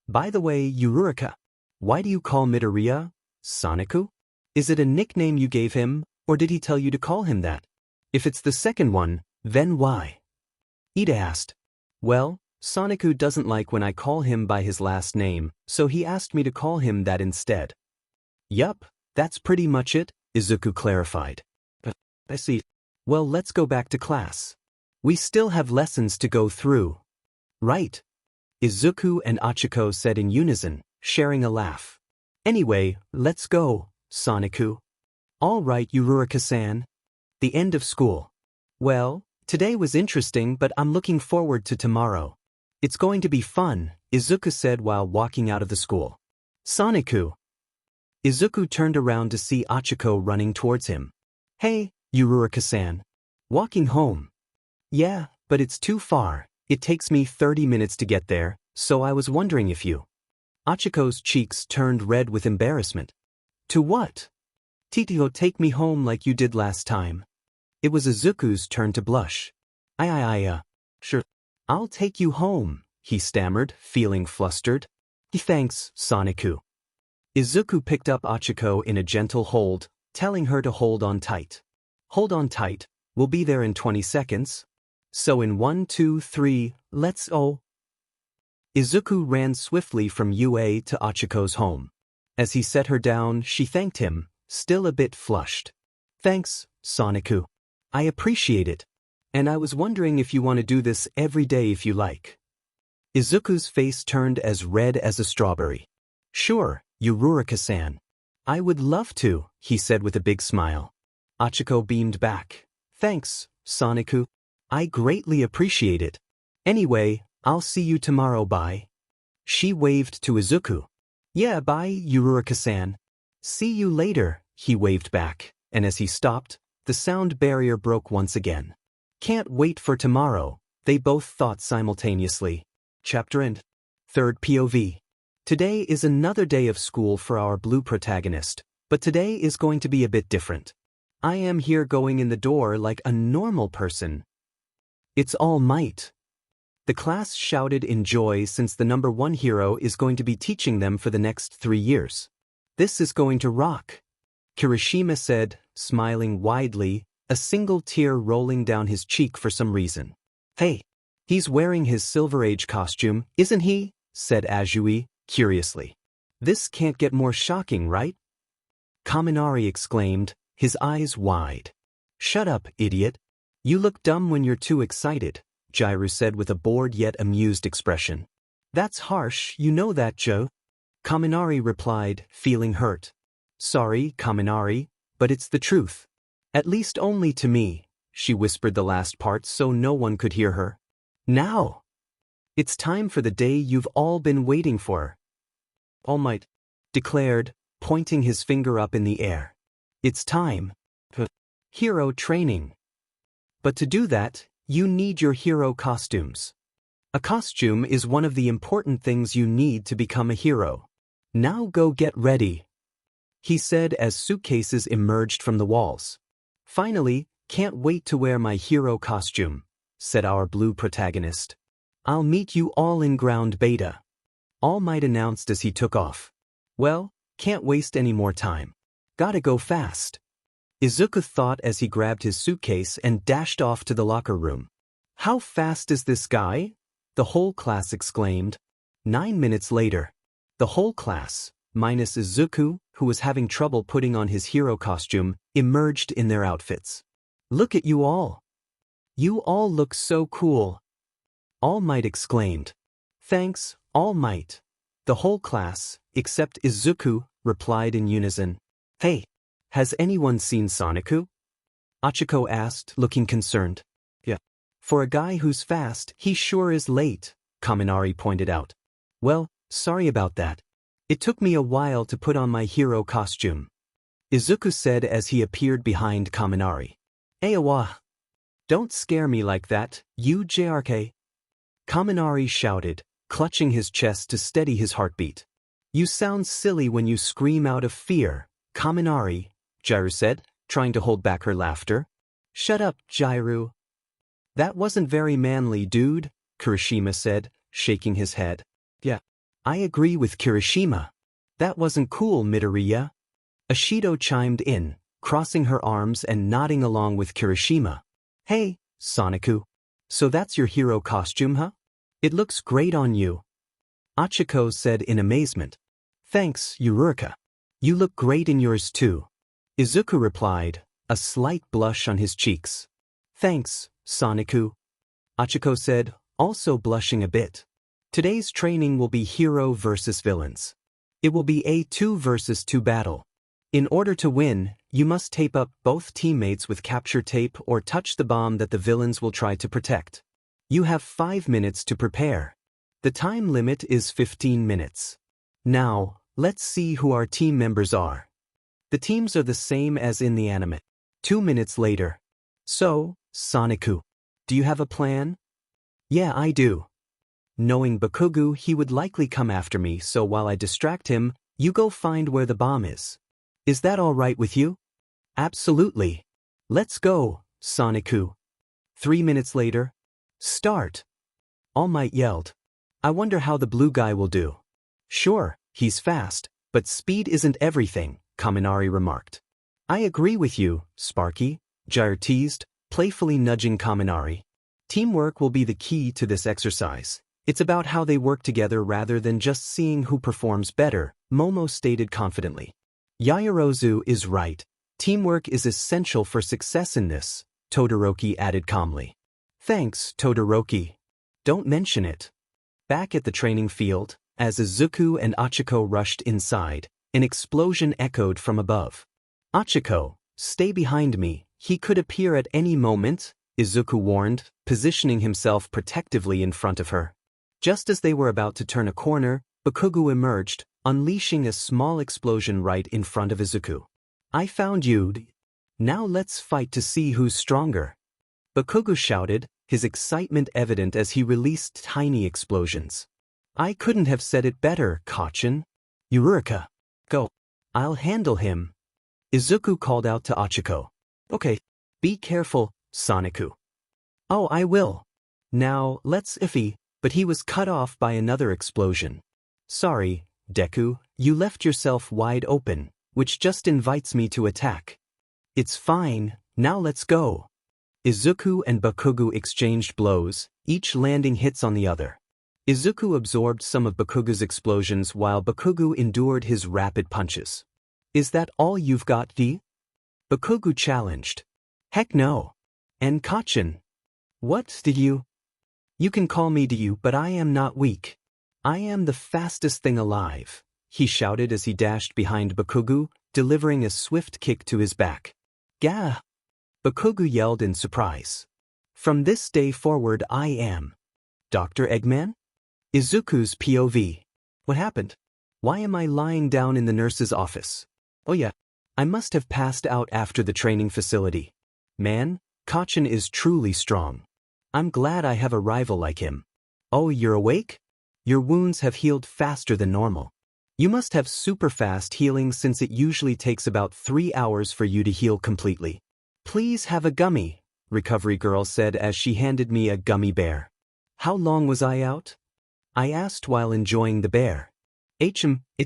By the way, Uraraka, why do you call Midoriya Soniku? Is it a nickname you gave him, or did he tell you to call him that? If it's the second one, then why? Ida asked. Well, Soniku doesn't like when I call him by his last name, so he asked me to call him that instead. Yup, that's pretty much it, Izuku clarified. I see. Well, let's go back to class. We still have lessons to go through. Right. Izuku and Achiko said in unison, sharing a laugh. Anyway, let's go, Soniku. All right, Uraraka-san. The end of school. Well, today was interesting, but I'm looking forward to tomorrow. It's going to be fun, Izuku said while walking out of the school. Soniku. Izuku turned around to see Achiko running towards him. Hey, Uraraka-san. Walking home. Yeah, but it's too far. It takes me 30 minutes to get there, so I was wondering if you... Achiko's cheeks turned red with embarrassment. To what? Titio, take me home like you did last time. It was Izuku's turn to blush. Sure. I'll take you home, he stammered, feeling flustered. Thanks, Soniku. Izuku picked up Achiko in a gentle hold, telling her to hold on tight. Hold on tight, we'll be there in 20 seconds. So in 1, 2, 3, let's go. Izuku ran swiftly from UA to Achiko's home. As he set her down, she thanked him, still a bit flushed. Thanks, Soniku. I appreciate it. And I was wondering if you want to do this every day if you like. Izuku's face turned as red as a strawberry. Sure, Uraraka-san. I would love to, he said with a big smile. Achiko beamed back. Thanks, Soniku. I greatly appreciate it. Anyway, I'll see you tomorrow, bye. She waved to Izuku. Yeah, bye, Uraraka-san. See you later, he waved back, and as he stopped, the sound barrier broke once again. Can't wait for tomorrow, they both thought simultaneously. Chapter end. Third POV. Today is another day of school for our blue protagonist, but today is going to be a bit different. I am here going in the door like a normal person. It's All Might. The class shouted in joy since the number 1 hero is going to be teaching them for the next 3 years. This is going to rock. Kirishima said, smiling widely, a single tear rolling down his cheek for some reason. Hey, he's wearing his Silver Age costume, isn't he? Said Azui, curiously. This can't get more shocking, right? Kaminari exclaimed, his eyes wide. Shut up, idiot. You look dumb when you're too excited, Jiru said with a bored yet amused expression. That's harsh, you know that, Joe. Kaminari replied, feeling hurt. Sorry, Kaminari, but it's the truth. At least only to me, she whispered the last part so no one could hear her. Now! It's time for the day you've all been waiting for. All Might declared, pointing his finger up in the air. It's time for hero training. But to do that, you need your hero costumes. A costume is one of the important things you need to become a hero. Now go get ready, he said as suitcases emerged from the walls. Finally, can't wait to wear my hero costume, said our blue protagonist. I'll meet you all in ground beta. All Might announced as he took off. Well, can't waste any more time. Gotta go fast. Izuku thought as he grabbed his suitcase and dashed off to the locker room. How fast is this guy? The whole class exclaimed. 9 minutes later. The whole class, minus Izuku, who was having trouble putting on his hero costume, emerged in their outfits. Look at you all. You all look so cool. All Might exclaimed. Thanks, All Might. The whole class, except Izuku, replied in unison. Hey, has anyone seen Soniku? Achiko asked, looking concerned. Yeah. For a guy who's fast, he sure is late, Kaminari pointed out. Well, sorry about that. It took me a while to put on my hero costume, Izuku said as he appeared behind Kaminari. Awa. Don't scare me like that, you JRK. Kaminari shouted, clutching his chest to steady his heartbeat. You sound silly when you scream out of fear, Kaminari, Jiru said, trying to hold back her laughter. Shut up, Jiru. That wasn't very manly, dude, Kirishima said, shaking his head. Yeah. I agree with Kirishima. That wasn't cool, Midoriya. Ashido chimed in, crossing her arms and nodding along with Kirishima. Hey, Soniku. So that's your hero costume, huh? It looks great on you. Achiko said in amazement. Thanks, Uraraka. You look great in yours too. Izuku replied, a slight blush on his cheeks. Thanks, Soniku. Achiko said, also blushing a bit. Today's training will be hero versus villains. It will be a 2 versus 2 battle. In order to win, you must tape up both teammates with capture tape or touch the bomb that the villains will try to protect. You have 5 minutes to prepare. The time limit is 15 minutes. Now, let's see who our team members are. The teams are the same as in the anime. 2 minutes later. So, Soniku, do you have a plan? Yeah, I do. Knowing Bakugo, he would likely come after me, so while I distract him, you go find where the bomb is. Is that all right with you? Absolutely. Let's go, Soniku. 3 minutes later. Start. All Might yelled. I wonder how the blue guy will do. Sure, he's fast, but speed isn't everything, Kaminari remarked. I agree with you, Sparky, Jiru teased, playfully nudging Kaminari. Teamwork will be the key to this exercise. It's about how they work together rather than just seeing who performs better, Momo stated confidently. Yaoyorozu is right. Teamwork is essential for success in this, Todoroki added calmly. Thanks, Todoroki. Don't mention it. Back at the training field, as Izuku and Achiko rushed inside, an explosion echoed from above. Achiko, stay behind me, he could appear at any moment, Izuku warned, positioning himself protectively in front of her. Just as they were about to turn a corner, Bakugo emerged, unleashing a small explosion right in front of Izuku. I found you. Now let's fight to see who's stronger. Bakugo shouted, his excitement evident as he released tiny explosions. I couldn't have said it better, Kacchan. Uraraka. Go. I'll handle him. Izuku called out to Achiko. Okay. Be careful, Soniku. Oh, I will. Now, let's iffy, but he was cut off by another explosion. Sorry, Deku, you left yourself wide open, which just invites me to attack. It's fine, now let's go. Izuku and Bakugo exchanged blows, each landing hits on the other. Izuku absorbed some of Bakugo's explosions while Bakugo endured his rapid punches. Is that all you've got, D? Bakugo challenged. Heck no. And Kacchan. What did you? You can call me Ryu, but I am not weak. I am the fastest thing alive, he shouted as he dashed behind Bakugo, delivering a swift kick to his back. Gah! Bakugo yelled in surprise. From this day forward I am Dr. Eggman? Izuku's POV. What happened? Why am I lying down in the nurse's office? Oh yeah, I must have passed out after the training facility. Man, Kacchan is truly strong. I'm glad I have a rival like him. Oh, you're awake? Your wounds have healed faster than normal. You must have super fast healing since it usually takes about 3 hours for you to heal completely. Please have a gummy, Recovery Girl said as she handed me a gummy bear. How long was I out? I asked while enjoying the bear. It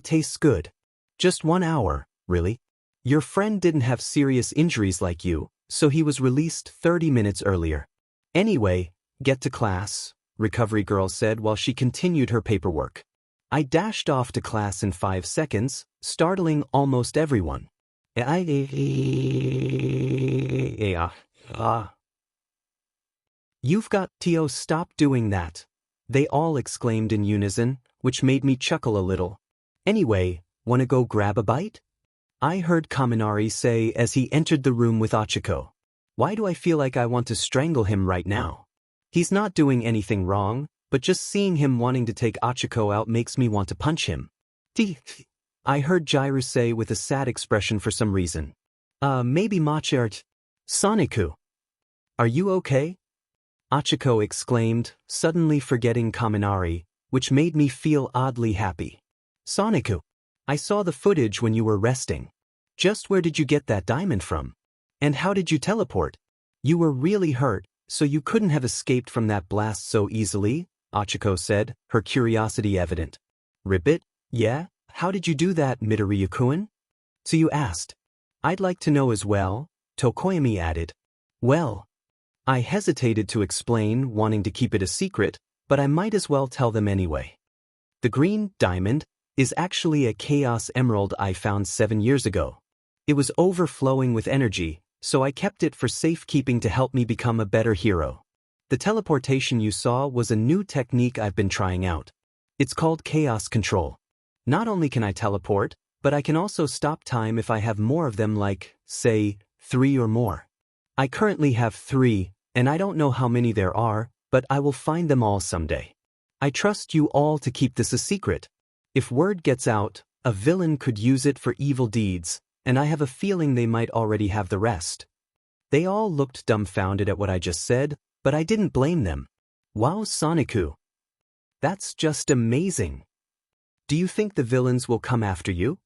tastes good. Just 1 hour, really? Your friend didn't have serious injuries like you, so he was released 30 minutes earlier. Anyway, get to class, Recovery Girl said while she continued her paperwork. I dashed off to class in 5 seconds, startling almost everyone. You've got to stop doing that. They all exclaimed in unison, which made me chuckle a little. Anyway, wanna go grab a bite? I heard Kaminari say as he entered the room with Achiko. Why do I feel like I want to strangle him right now? He's not doing anything wrong, but just seeing him wanting to take Achiko out makes me want to punch him. I heard Jiru say with a sad expression for some reason. Maybe Machart. Soniku. Are you okay? Achiko exclaimed, suddenly forgetting Kaminari, which made me feel oddly happy. Soniku, I saw the footage when you were resting. Just where did you get that diamond from? And how did you teleport? You were really hurt, so you couldn't have escaped from that blast so easily, Achiko said, her curiosity evident. Ribbit, yeah? How did you do that, Midoriya-kun? So you asked. I'd like to know as well, Tokoyami added. Well, I hesitated to explain, wanting to keep it a secret, but I might as well tell them anyway. The green diamond is actually a chaos emerald I found 7 years ago. It was overflowing with energy, so I kept it for safekeeping to help me become a better hero. The teleportation you saw was a new technique I've been trying out. It's called chaos control. Not only can I teleport, but I can also stop time if I have more of them, like, say, 3 or more. I currently have 3, and I don't know how many there are, but I will find them all someday. I trust you all to keep this a secret. If word gets out, a villain could use it for evil deeds, and I have a feeling they might already have the rest. They all looked dumbfounded at what I just said, but I didn't blame them. Wow, Soniku. That's just amazing. Do you think the villains will come after you?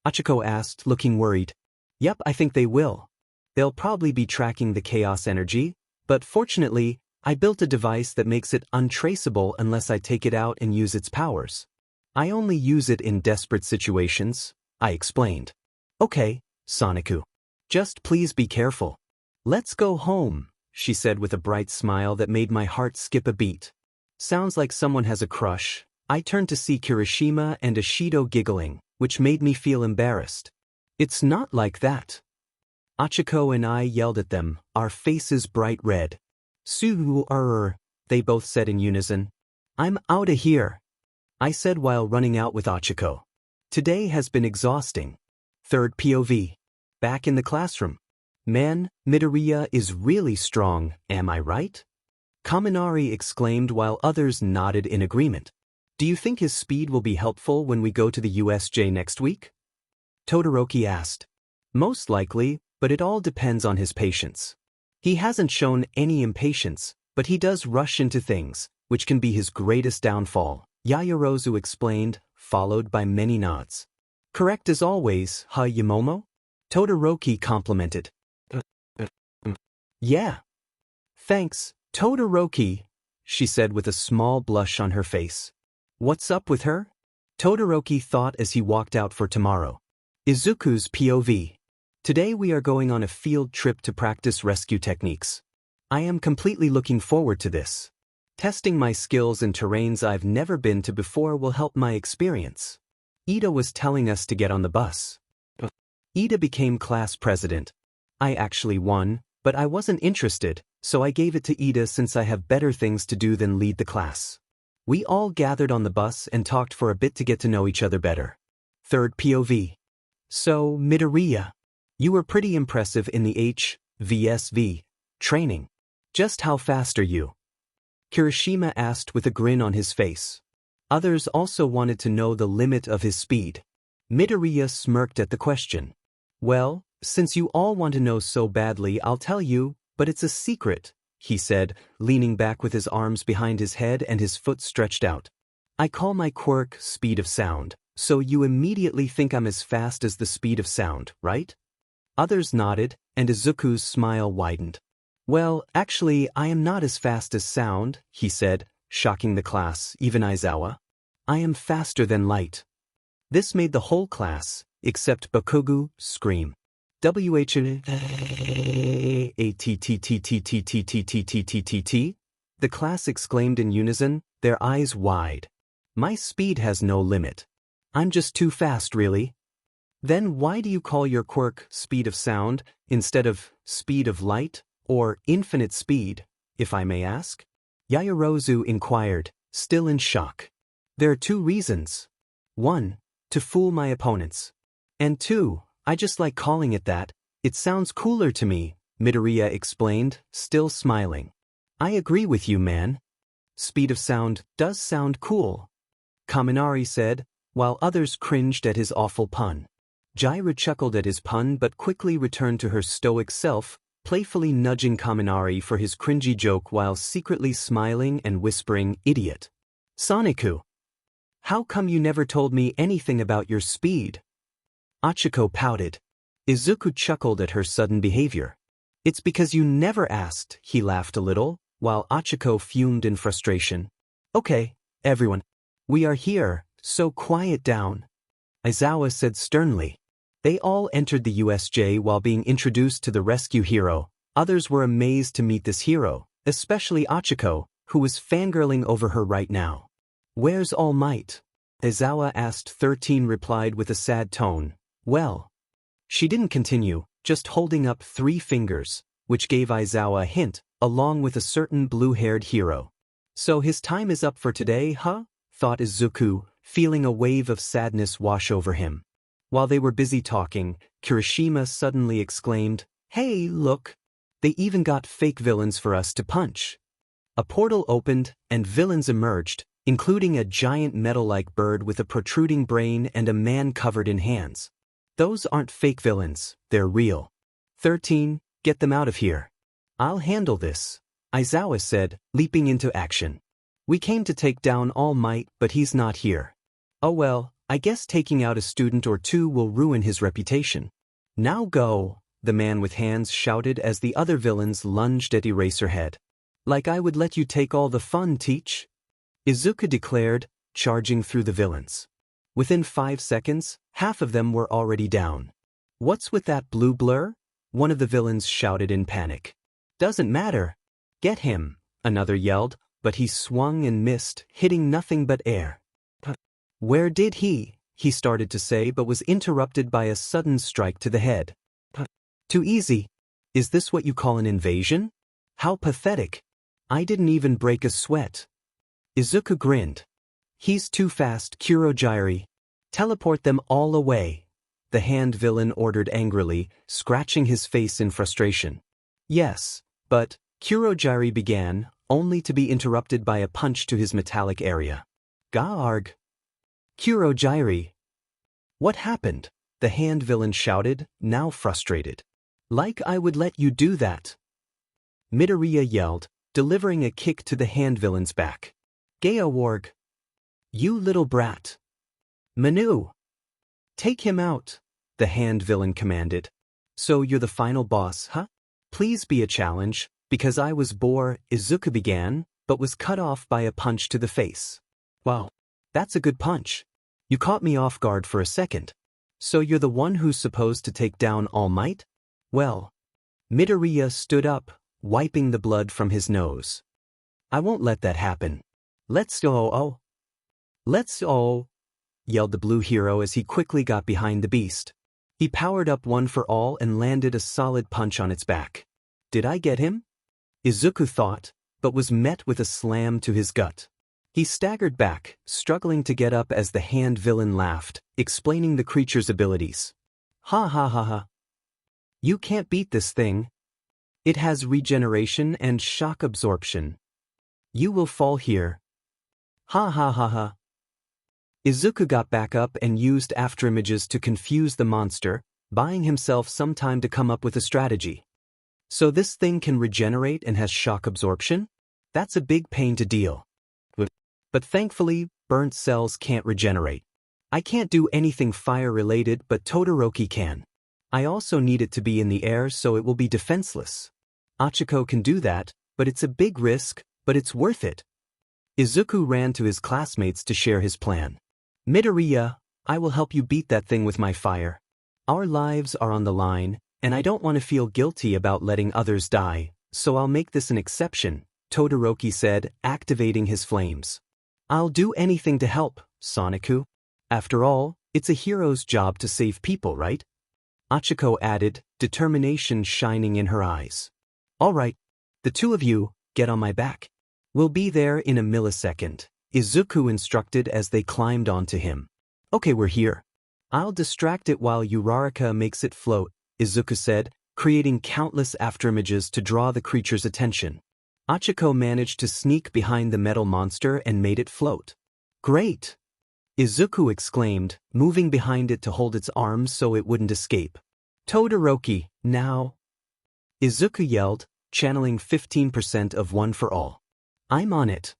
Achiko asked, looking worried. Yep, I think they will. They'll probably be tracking the chaos energy, but fortunately, I built a device that makes it untraceable unless I take it out and use its powers. I only use it in desperate situations, I explained. Okay, Soniku. Just please be careful. Let's go home, she said with a bright smile that made my heart skip a beat. Sounds like someone has a crush. I turned to see Kirishima and Ashido giggling, which made me feel embarrassed. It's not like that. Achiko and I yelled at them, our faces bright red. Su-er, they both said in unison. I'm outta here, I said while running out with Achiko. Today has been exhausting. Third POV. Back in the classroom. Man, Midoriya is really strong, am I right? Kaminari exclaimed while others nodded in agreement. Do you think his speed will be helpful when we go to the USJ next week? Todoroki asked. Most likely, but it all depends on his patience. He hasn't shown any impatience, but he does rush into things, which can be his greatest downfall, Yaoyorozu explained, followed by many nods. Correct as always, ha Yamomo? Todoroki complimented. Yeah. Thanks, Todoroki, she said with a small blush on her face. What's up with her? Todoroki thought as he walked out for tomorrow. Izuku's POV. Today we are going on a field trip to practice rescue techniques. I am completely looking forward to this. Testing my skills in terrains I've never been to before will help my experience. Ida was telling us to get on the bus. Ida became class president. I actually won, but I wasn't interested, so I gave it to Ida since I have better things to do than lead the class. We all gathered on the bus and talked for a bit to get to know each other better. Third POV. So, Midoriya, you were pretty impressive in the HVSV training. Just how fast are you? Kirishima asked with a grin on his face. Others also wanted to know the limit of his speed. Midoriya smirked at the question. Well, since you all want to know so badly, I'll tell you, but it's a secret, he said, leaning back with his arms behind his head and his foot stretched out. I call my quirk speed of sound, so you immediately think I'm as fast as the speed of sound, right? Others nodded, and Izuku's smile widened. Well, actually, I am not as fast as sound, he said, shocking the class, even Aizawa. I am faster than light. This made the whole class, except Bakugo, scream. WHATTTTTTTTTTTTTT? The class exclaimed in unison, their eyes wide. My speed has no limit. I'm just too fast, really. Then why do you call your quirk speed of sound instead of speed of light or infinite speed, if I may ask? Yaoyorozu inquired, still in shock. There are 2 reasons. 1, to fool my opponents. And 2, I just like calling it that. It sounds cooler to me, Midoriya explained, still smiling. I agree with you, man. Speed of sound does sound cool, Kaminari said, while others cringed at his awful pun. Jaira chuckled at his pun but quickly returned to her stoic self, playfully nudging Kaminari for his cringy joke while secretly smiling and whispering, "Idiot. Soniku. How come you never told me anything about your speed?" Achiko pouted. Izuku chuckled at her sudden behavior. "It's because you never asked," he laughed a little, while Achiko fumed in frustration. "Okay, everyone. We are here, so quiet down," Aizawa said sternly. They all entered the USJ while being introduced to the rescue hero. Others were amazed to meet this hero, especially Achiko, who was fangirling over her right now. "Where's All Might?" Aizawa asked. 13 replied with a sad tone. "Well." She didn't continue, just holding up 3 fingers, which gave Aizawa a hint, along with a certain blue-haired hero. "So his time is up for today, huh?" thought Izuku, feeling a wave of sadness wash over him. While they were busy talking, Kirishima suddenly exclaimed, "Hey, look! They even got fake villains for us to punch." A portal opened, and villains emerged, including a giant metal-like bird with a protruding brain and a man covered in hands. "Those aren't fake villains, they're real. 13, get them out of here." "I'll handle this," Aizawa said, leaping into action. "We came to take down All Might, but he's not here." "Oh well, I guess taking out a student or 2 will ruin his reputation." "Now go," the man with hands shouted as the other villains lunged at Eraserhead. "Like I would let you take all the fun, Teach," Izuku declared, charging through the villains. Within 5 seconds, half of them were already down. "What's with that blue blur?" one of the villains shouted in panic. "Doesn't matter. Get him," another yelled, but he swung and missed, hitting nothing but air. "Where did he started to say but was interrupted by a sudden strike to the head. "Too easy. Is this what you call an invasion? How pathetic. I didn't even break a sweat." Izuku grinned. "He's too fast, Kurogiri. Teleport them all away," the hand villain ordered angrily, scratching his face in frustration. "Yes, but," Kurogiri began, only to be interrupted by a punch to his metallic area. "Garg! Kurogiri! What happened?" the hand villain shouted, now frustrated. "Like I would let you do that," Midoriya yelled, delivering a kick to the hand villain's back. "Gaowarg! You little brat! Manu! Take him out," the hand villain commanded. "So you're the final boss, huh? Please be a challenge, because I was Izuku began, but was cut off by a punch to the face. "Wow, that's a good punch. You caught me off guard for a second. So you're the one who's supposed to take down All Might?" "Well." Midoriya stood up, wiping the blood from his nose. "I won't let that happen. Let's go." Yelled the blue hero as he quickly got behind the beast. He powered up One for All and landed a solid punch on its back. "Did I get him?" Izuku thought, but was met with a slam to his gut. He staggered back, struggling to get up as the hand villain laughed, explaining the creature's abilities. "Ha ha ha ha. You can't beat this thing. It has regeneration and shock absorption. You will fall here. Ha ha ha ha." Izuku got back up and used afterimages to confuse the monster, buying himself some time to come up with a strategy. "So this thing can regenerate and has shock absorption? That's a big pain to deal. But thankfully, burnt cells can't regenerate. I can't do anything fire-related, but Todoroki can. I also need it to be in the air so it will be defenseless. Achiko can do that, but it's a big risk, but it's worth it." Izuku ran to his classmates to share his plan. "Midoriya, I will help you beat that thing with my fire. Our lives are on the line, and I don't want to feel guilty about letting others die, so I'll make this an exception," Todoroki said, activating his flames. "I'll do anything to help, Soniku. After all, it's a hero's job to save people, right?" Achiko added, determination shining in her eyes. "All right, the 2 of you, get on my back. We'll be there in a millisecond," Izuku instructed as they climbed onto him. "Okay, we're here. I'll distract it while Uraraka makes it float," Izuku said, creating countless afterimages to draw the creature's attention. Achiko managed to sneak behind the metal monster and made it float. "Great!" Izuku exclaimed, moving behind it to hold its arms so it wouldn't escape. "Todoroki, now!" Izuku yelled, channeling 15% of One for All. I'm on it.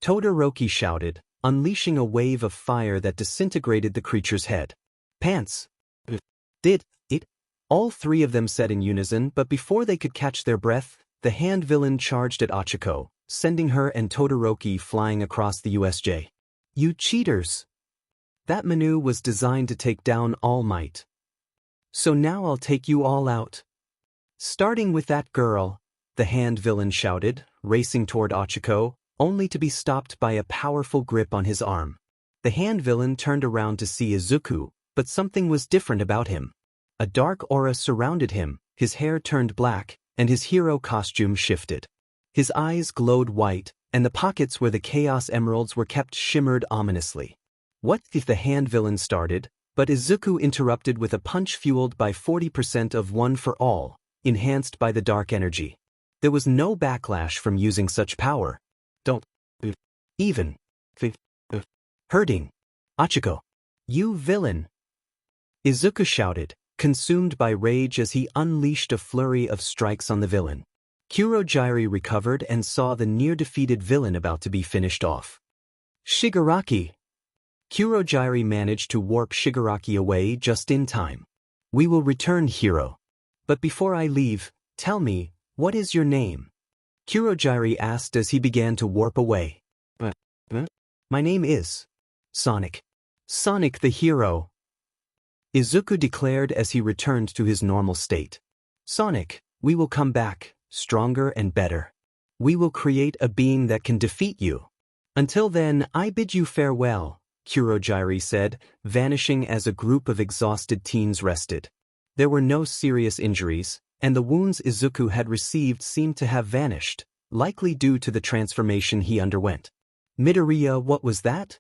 Todoroki shouted, unleashing a wave of fire that disintegrated the creature's head. Pants. Did it? All three of them said in unison, but before they could catch their breath, the hand villain charged at Ochako, sending her and Todoroki flying across the USJ. You cheaters! That Manu was designed to take down All Might. So now I'll take you all out. Starting with that girl, the hand villain shouted, racing toward Ochako, only to be stopped by a powerful grip on his arm. The hand villain turned around to see Izuku, but something was different about him. A dark aura surrounded him, his hair turned black, and his hero costume shifted. His eyes glowed white, and the pockets where the Chaos Emeralds were kept shimmered ominously. What if the hand villain started, but Izuku interrupted with a punch fueled by 40% of One for All, enhanced by the dark energy. There was no backlash from using such power. Don't even hurting. Ochako. You villain. Izuku shouted, consumed by rage as he unleashed a flurry of strikes on the villain. Kurogiri recovered and saw the near-defeated villain about to be finished off. Shigaraki. Kurogiri managed to warp Shigaraki away just in time. We will return, hero. But before I leave, tell me, what is your name? Kurogiri asked as he began to warp away. My name is Sonic. Sonic the hero. Izuku declared as he returned to his normal state. Sonic, we will come back, stronger and better. We will create a being that can defeat you. Until then, I bid you farewell, Kurogiri said, vanishing as a group of exhausted teens rested. There were no serious injuries, and the wounds Izuku had received seemed to have vanished, likely due to the transformation he underwent. Midoriya, what was that?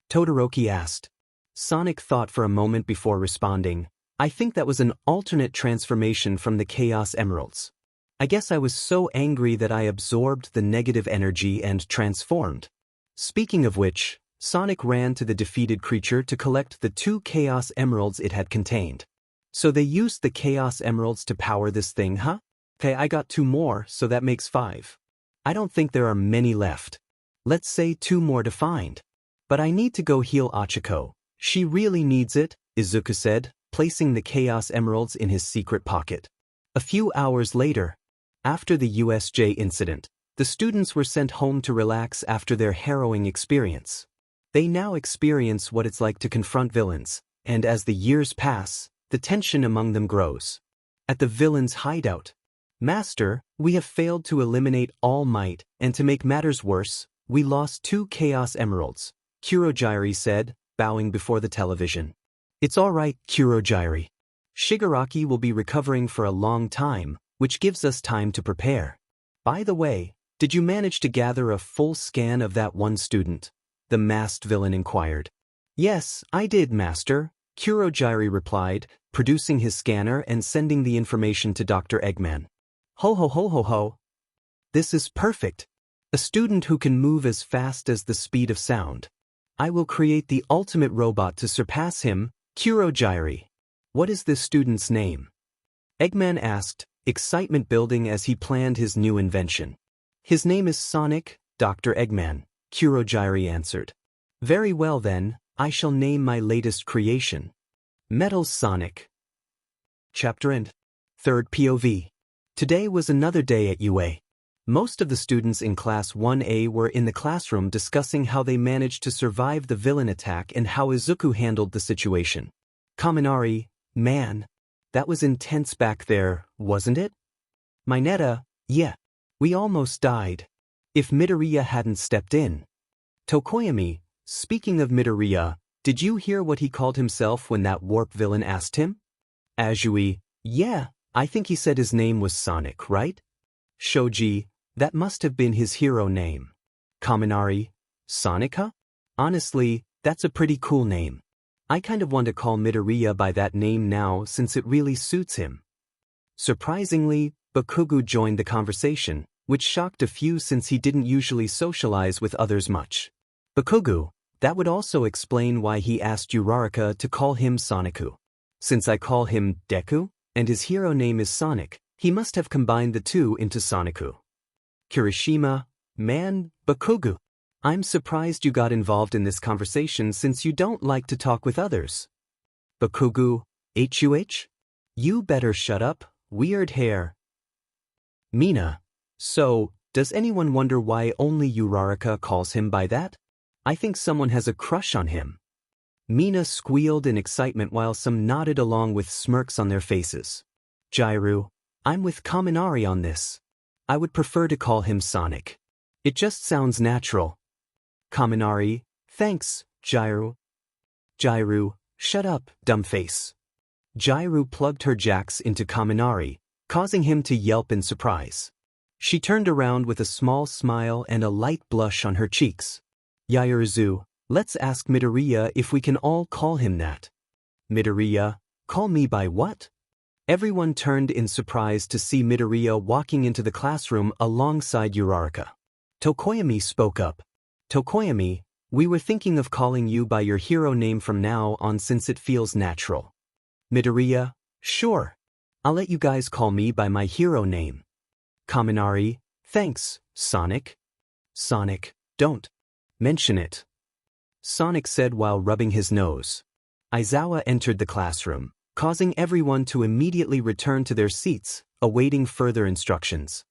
Todoroki asked. Sonic thought for a moment before responding. I think that was an alternate transformation from the Chaos Emeralds. I guess I was so angry that I absorbed the negative energy and transformed. Speaking of which, Sonic ran to the defeated creature to collect the 2 Chaos Emeralds it had contained. So they used the Chaos Emeralds to power this thing, huh? Okay, I got 2 more, so that makes 5. I don't think there are many left. Let's say 2 more to find. But I need to go heal Ochako. She really needs it, Izuku said, placing the Chaos Emeralds in his secret pocket. A few hours later, after the USJ incident, the students were sent home to relax after their harrowing experience. They now experience what it's like to confront villains, and as the years pass, the tension among them grows. At the villain's hideout, Master, we have failed to eliminate All Might, and to make matters worse, we lost 2 Chaos Emeralds, Kurogiri said, bowing before the television. It's all right, Kurogiri. Shigaraki will be recovering for a long time, which gives us time to prepare. By the way, did you manage to gather a full scan of that one student? The masked villain inquired. Yes, I did, Master, Kurogiri replied, producing his scanner and sending the information to Dr. Eggman. Ho ho ho ho ho. This is perfect. A student who can move as fast as the speed of sound. I will create the ultimate robot to surpass him, Kurogiri. What is this student's name? Eggman asked, excitement building as he planned his new invention. His name is Sonic, Dr. Eggman, Kurogiri answered. Very well then, I shall name my latest creation. Metal Sonic. Chapter End. 3rd POV. Today was another day at UA. Most of the students in Class 1A were in the classroom discussing how they managed to survive the villain attack and how Izuku handled the situation. Kaminari, man, that was intense back there, wasn't it? Mineta, yeah, we almost died. If Midoriya hadn't stepped in. Tokoyami, speaking of Midoriya, did you hear what he called himself when that warp villain asked him? Azui, yeah, I think he said his name was Sonic, right? Shoji, that must have been his hero name. Kaminari, Sonica? Honestly, that's a pretty cool name. I kind of want to call Midoriya by that name now since it really suits him. Surprisingly, Bakugo joined the conversation, which shocked a few since he didn't usually socialize with others much. Bakugo, that would also explain why he asked Uraraka to call him Soniku. Since I call him Deku, and his hero name is Sonic, He must have combined the two into Soniku. Kirishima, man, Bakugo. I'm surprised you got involved in this conversation since you don't like to talk with others. Bakugo, HUH? You better shut up, weird hair. Mina, so, does anyone wonder why only Uraraka calls him by that? I think someone has a crush on him. Mina squealed in excitement while some nodded along with smirks on their faces. Jiru, I'm with Kaminari on this. I would prefer to call him Sonic. It just sounds natural. Kaminari, thanks, Jiru. Jiru, shut up, dumbface. Jiru plugged her jacks into Kaminari, causing him to yelp in surprise. She turned around with a small smile and a light blush on her cheeks. Yaoyorozu, let's ask Midoriya if we can all call him that. Midoriya, call me by what? Everyone turned in surprise to see Midoriya walking into the classroom alongside Uraraka. Tokoyami spoke up. Tokoyami, we were thinking of calling you by your hero name from now on since it feels natural. Midoriya, sure. I'll let you guys call me by my hero name. Kaminari, thanks, Sonic. Sonic, don't mention it. Sonic said while rubbing his nose. Aizawa entered the classroom, causing everyone to immediately return to their seats, awaiting further instructions.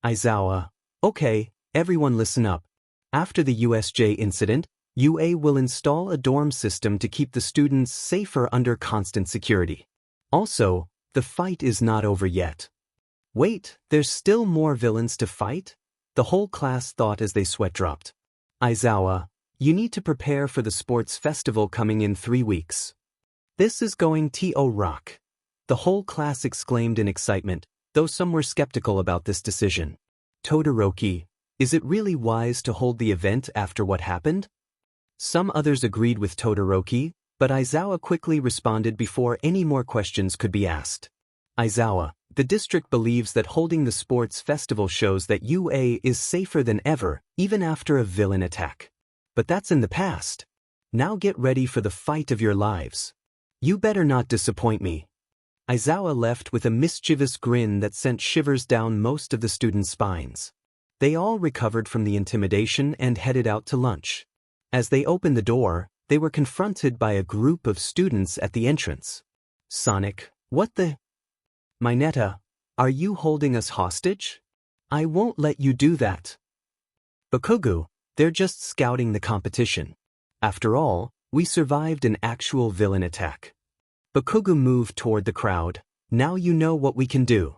Aizawa, okay, everyone listen up. After the USJ incident, UA will install a dorm system to keep the students safer under constant security. Also, the fight is not over yet. Wait, there's still more villains to fight? The whole class thought as they sweat dropped. Aizawa, you need to prepare for the sports festival coming in 3 weeks. This is going to rock. The whole class exclaimed in excitement, though some were skeptical about this decision. Todoroki, is it really wise to hold the event after what happened? Some others agreed with Todoroki, but Aizawa quickly responded before any more questions could be asked. Aizawa, the district believes that holding the sports festival shows that UA is safer than ever, even after a villain attack. But that's in the past. Now get ready for the fight of your lives. You better not disappoint me. Aizawa left with a mischievous grin that sent shivers down most of the students' spines. They all recovered from the intimidation and headed out to lunch. As they opened the door, they were confronted by a group of students at the entrance. Sonic, what the? Mineta, are you holding us hostage? I won't let you do that. Bakugo, they're just scouting the competition. After all, we survived an actual villain attack. Bakugo moved toward the crowd. Now you know what we can do.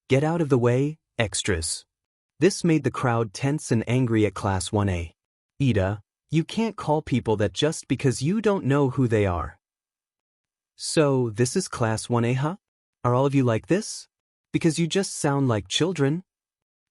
Get out of the way, extras. This made the crowd tense and angry at Class 1A. Ida, you can't call people that just because you don't know who they are. So, this is Class 1A, huh? Are all of you like this? Because you just sound like children?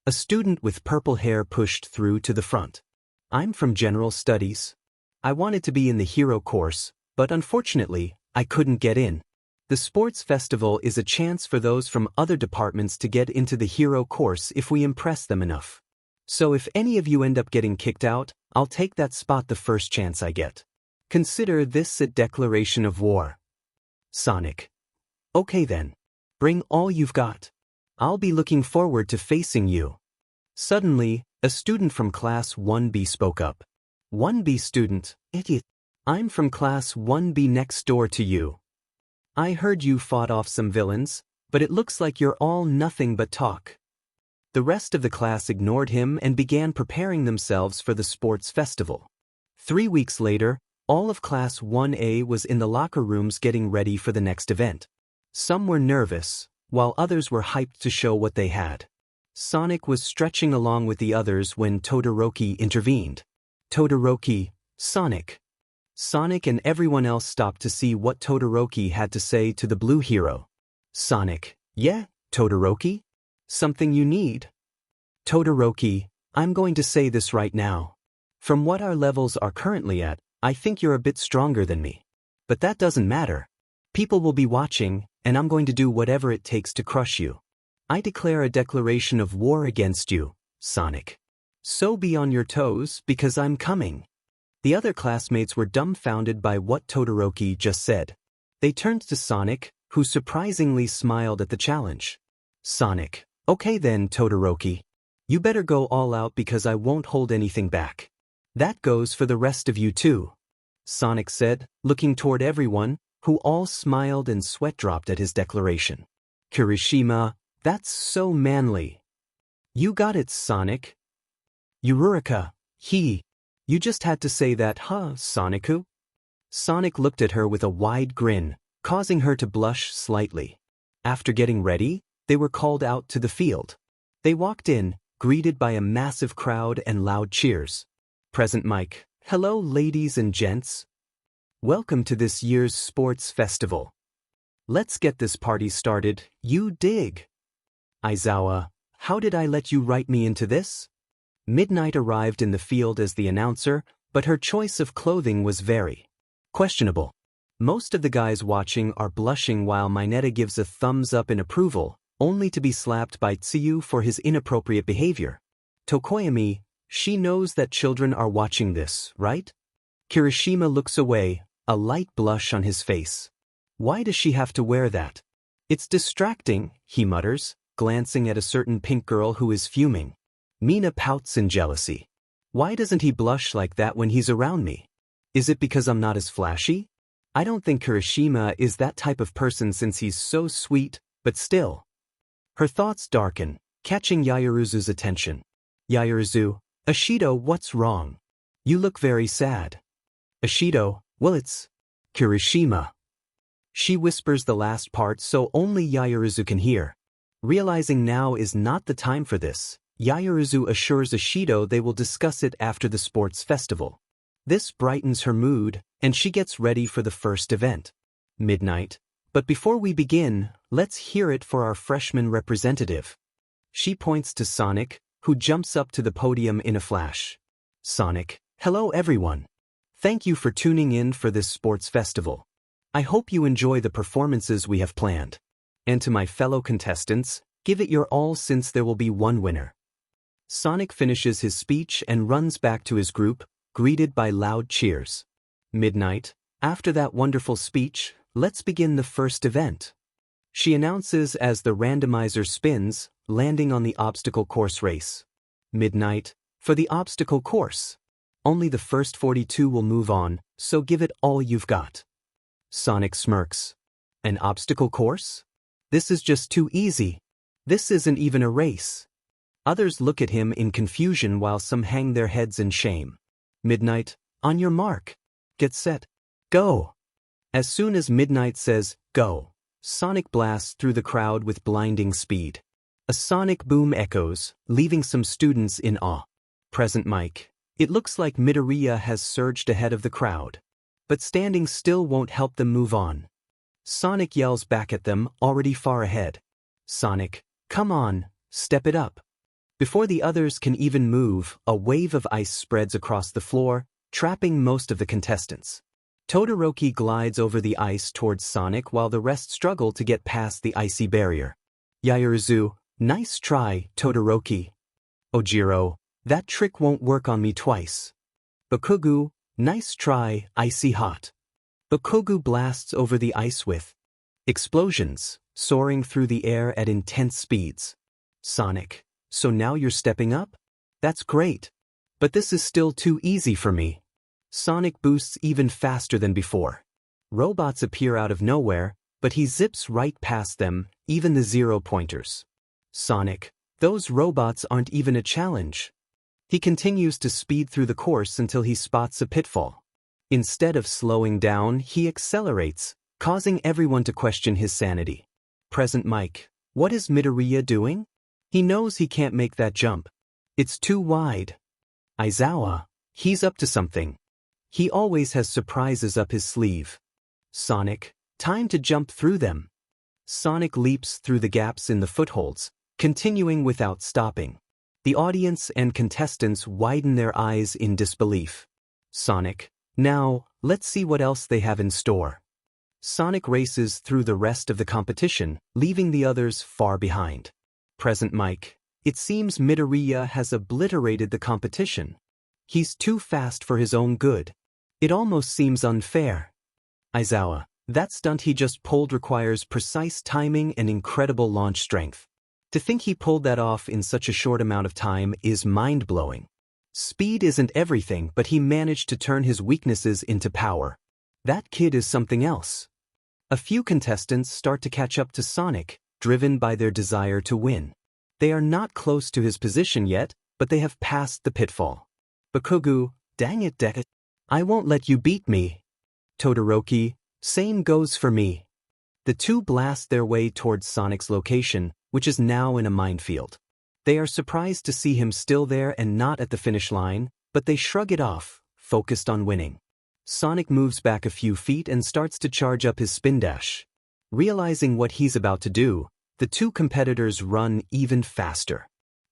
A student with purple hair pushed through to the front. I'm from General Studies. I wanted to be in the hero course, but unfortunately, I couldn't get in. The sports festival is a chance for those from other departments to get into the hero course if we impress them enough. So if any of you end up getting kicked out, I'll take that spot the first chance I get. Consider this a declaration of war. Sonic. Okay then. Bring all you've got. I'll be looking forward to facing you. Suddenly, a student from Class 1B spoke up. 1B student, idiot. I'm from Class 1B next door to you. I heard you fought off some villains, but it looks like you're all nothing but talk. The rest of the class ignored him and began preparing themselves for the sports festival. 3 weeks later, all of Class 1A was in the locker rooms getting ready for the next event. Some were nervous, while others were hyped to show what they had. Sonic was stretching along with the others when Todoroki intervened. Todoroki, Sonic. Sonic and everyone else stopped to see what Todoroki had to say to the blue hero. Sonic, yeah, Todoroki? Something you need? Todoroki, I'm going to say this right now. From what our levels are currently at, I think you're a bit stronger than me. But that doesn't matter. People will be watching, and I'm going to do whatever it takes to crush you. I declare a declaration of war against you, Sonic. So be on your toes, because I'm coming. The other classmates were dumbfounded by what Todoroki just said. They turned to Sonic, who surprisingly smiled at the challenge. Sonic. Okay then, Todoroki. You better go all out because I won't hold anything back. That goes for the rest of you too, Sonic said, looking toward everyone, who all smiled and sweat dropped at his declaration. Kirishima, that's so manly. You got it, Sonic. Uraraka, you just had to say that, huh, Sonicu? Sonic looked at her with a wide grin, causing her to blush slightly. After getting ready, they were called out to the field. They walked in, greeted by a massive crowd and loud cheers. Present mic. Hello ladies and gents. Welcome to this year's sports festival. Let's get this party started, you dig. Aizawa, how did I let you write me into this? Midnight arrived in the field as the announcer, but her choice of clothing was very questionable. Most of the guys watching are blushing while Mineta gives a thumbs up in approval, only to be slapped by Tsuyu for his inappropriate behavior. Tokoyami, she knows that children are watching this, right? Kirishima looks away, a light blush on his face. Why does she have to wear that? It's distracting, he mutters, glancing at a certain pink girl who is fuming. Mina pouts in jealousy. Why doesn't he blush like that when he's around me? Is it because I'm not as flashy? I don't think Kirishima is that type of person since he's so sweet, but still. Her thoughts darken, catching Yaoyorozu's attention. Yaoyorozu, Ashido, what's wrong? You look very sad. Ashido, well it's Kirishima. She whispers the last part so only Yaoyorozu can hear. Realizing now is not the time for this, Yaoyorozu assures Ashido they will discuss it after the sports festival. This brightens her mood, and she gets ready for the first event. Midnight. But before we begin, let's hear it for our freshman representative. She points to Sonic, who jumps up to the podium in a flash. Sonic, hello everyone. Thank you for tuning in for this sports festival. I hope you enjoy the performances we have planned. And to my fellow contestants, give it your all since there will be one winner. Sonic finishes his speech and runs back to his group, greeted by loud cheers. Midnight. After that wonderful speech, let's begin the first event. She announces as the randomizer spins, landing on the obstacle course race. Midnight. For the obstacle course. Only the first 42 will move on, so give it all you've got. Sonic smirks. An obstacle course? This is just too easy. This isn't even a race. Others look at him in confusion while some hang their heads in shame. Midnight, on your mark. Get set. Go. As soon as Midnight says, go, Sonic blasts through the crowd with blinding speed. A sonic boom echoes, leaving some students in awe. Present mic. It looks like Midoriya has surged ahead of the crowd. But standing still won't help them move on. Sonic yells back at them, already far ahead. Sonic, come on, step it up. Before the others can even move, a wave of ice spreads across the floor, trapping most of the contestants. Todoroki glides over the ice towards Sonic while the rest struggle to get past the icy barrier. Yaoyorozu, nice try, Todoroki. Ojiro, that trick won't work on me twice. Bakugo, nice try, icy hot. Bakugo blasts over the ice with explosions, soaring through the air at intense speeds. Sonic, so now you're stepping up? That's great. But this is still too easy for me. Sonic boosts even faster than before. Robots appear out of nowhere, but he zips right past them, even the 0-pointers. Sonic, those robots aren't even a challenge. He continues to speed through the course until he spots a pitfall. Instead of slowing down, he accelerates, causing everyone to question his sanity. Present mic. What is Midoriya doing? He knows he can't make that jump. It's too wide. Aizawa, he's up to something. He always has surprises up his sleeve. Sonic, time to jump through them. Sonic leaps through the gaps in the footholds, continuing without stopping. The audience and contestants widen their eyes in disbelief. Sonic, now, let's see what else they have in store. Sonic races through the rest of the competition, leaving the others far behind. Present mic. It seems Midoriya has obliterated the competition. He's too fast for his own good. It almost seems unfair. Aizawa, that stunt he just pulled requires precise timing and incredible launch strength. To think he pulled that off in such a short amount of time is mind-blowing. Speed isn't everything, but he managed to turn his weaknesses into power. That kid is something else. A few contestants start to catch up to Sonic, driven by their desire to win. They are not close to his position yet, but they have passed the pitfall. Bakugo, dang it Deku. I won't let you beat me. Todoroki, same goes for me. The two blast their way towards Sonic's location, which is now in a minefield. They are surprised to see him still there and not at the finish line, but they shrug it off, focused on winning. Sonic moves back a few feet and starts to charge up his spin dash. Realizing what he's about to do, the two competitors run even faster.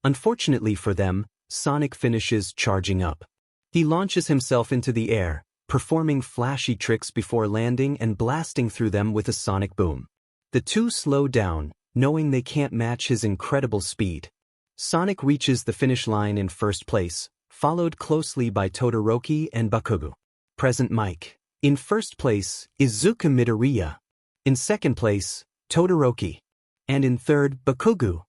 Unfortunately for them, Sonic finishes charging up. He launches himself into the air, performing flashy tricks before landing and blasting through them with a sonic boom. The two slow down, knowing they can't match his incredible speed. Sonic reaches the finish line in first place, followed closely by Todoroki and Bakugo. Present mic. In first place, Izuku Midoriya. In second place, Todoroki. And in third, Bakugo.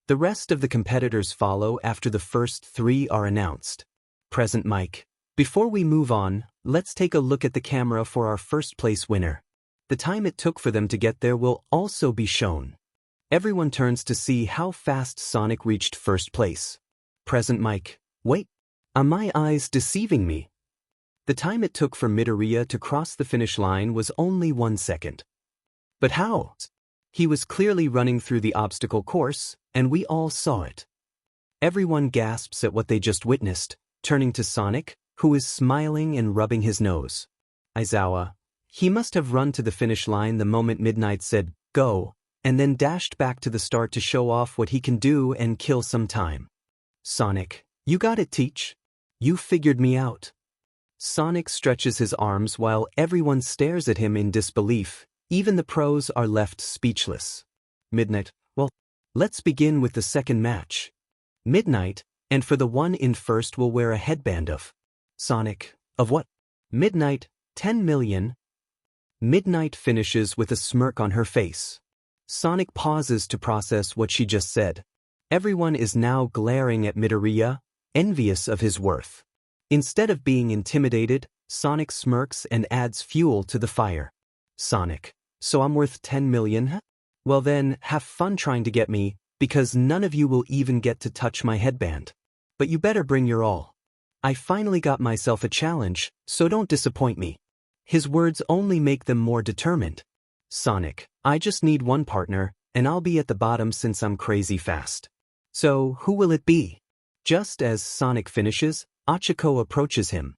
The rest of the competitors follow after the first three are announced. Present mic. Before we move on, let's take a look at the camera for our first place winner. The time it took for them to get there will also be shown. Everyone turns to see how fast Sonic reached first place. Present mic. Wait, are my eyes deceiving me? The time it took for Midoriya to cross the finish line was only 1 second. But how? He was clearly running through the obstacle course, and we all saw it. Everyone gasps at what they just witnessed, turning to Sonic, who is smiling and rubbing his nose. Aizawa, he must have run to the finish line the moment Midnight said, go, and then dashed back to the start to show off what he can do and kill some time. Sonic, you got it, Teach. You figured me out. Sonic stretches his arms while everyone stares at him in disbelief. Even the pros are left speechless. Midnight, well, let's begin with the second match. Midnight, and for the one in first will wear a headband of. Sonic, of what? Midnight, 10 million. Midnight finishes with a smirk on her face. Sonic pauses to process what she just said. Everyone is now glaring at Midoriya, envious of his worth. Instead of being intimidated, Sonic smirks and adds fuel to the fire. Sonic, so I'm worth 10 million, huh? Well then, have fun trying to get me, because none of you will even get to touch my headband. But you better bring your all. I finally got myself a challenge, so don't disappoint me. His words only make them more determined. Sonic, I just need one partner, and I'll be at the bottom since I'm crazy fast. So, who will it be? Just as Sonic finishes, Achiko approaches him.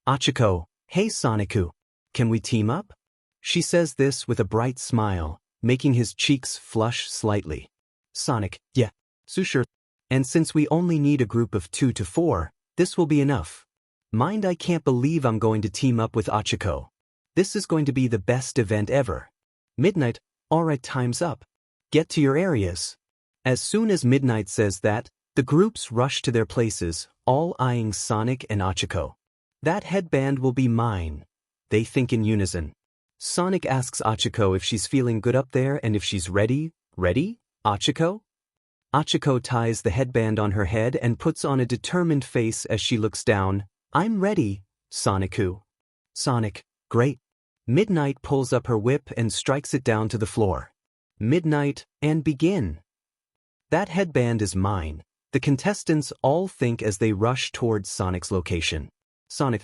Achiko, hey Sonicu, can we team up? She says this with a bright smile, making his cheeks flush slightly. Sonic, yeah, so sure. And since we only need a group of 2 to 4, this will be enough. Mind, I can't believe I'm going to team up with Achiko. This is going to be the best event ever. Midnight, alright, time's up. Get to your areas. As soon as Midnight says that, the groups rush to their places, all eyeing Sonic and Achiko. That headband will be mine, they think in unison. Sonic asks Achiko if she's feeling good up there and if she's ready. Ready, Achiko? Achiko ties the headband on her head and puts on a determined face as she looks down. I'm ready, Sonicu. Sonic, great. Midnight pulls up her whip and strikes it down to the floor. Midnight, and begin. That headband is mine, the contestants all think as they rush towards Sonic's location. Sonic,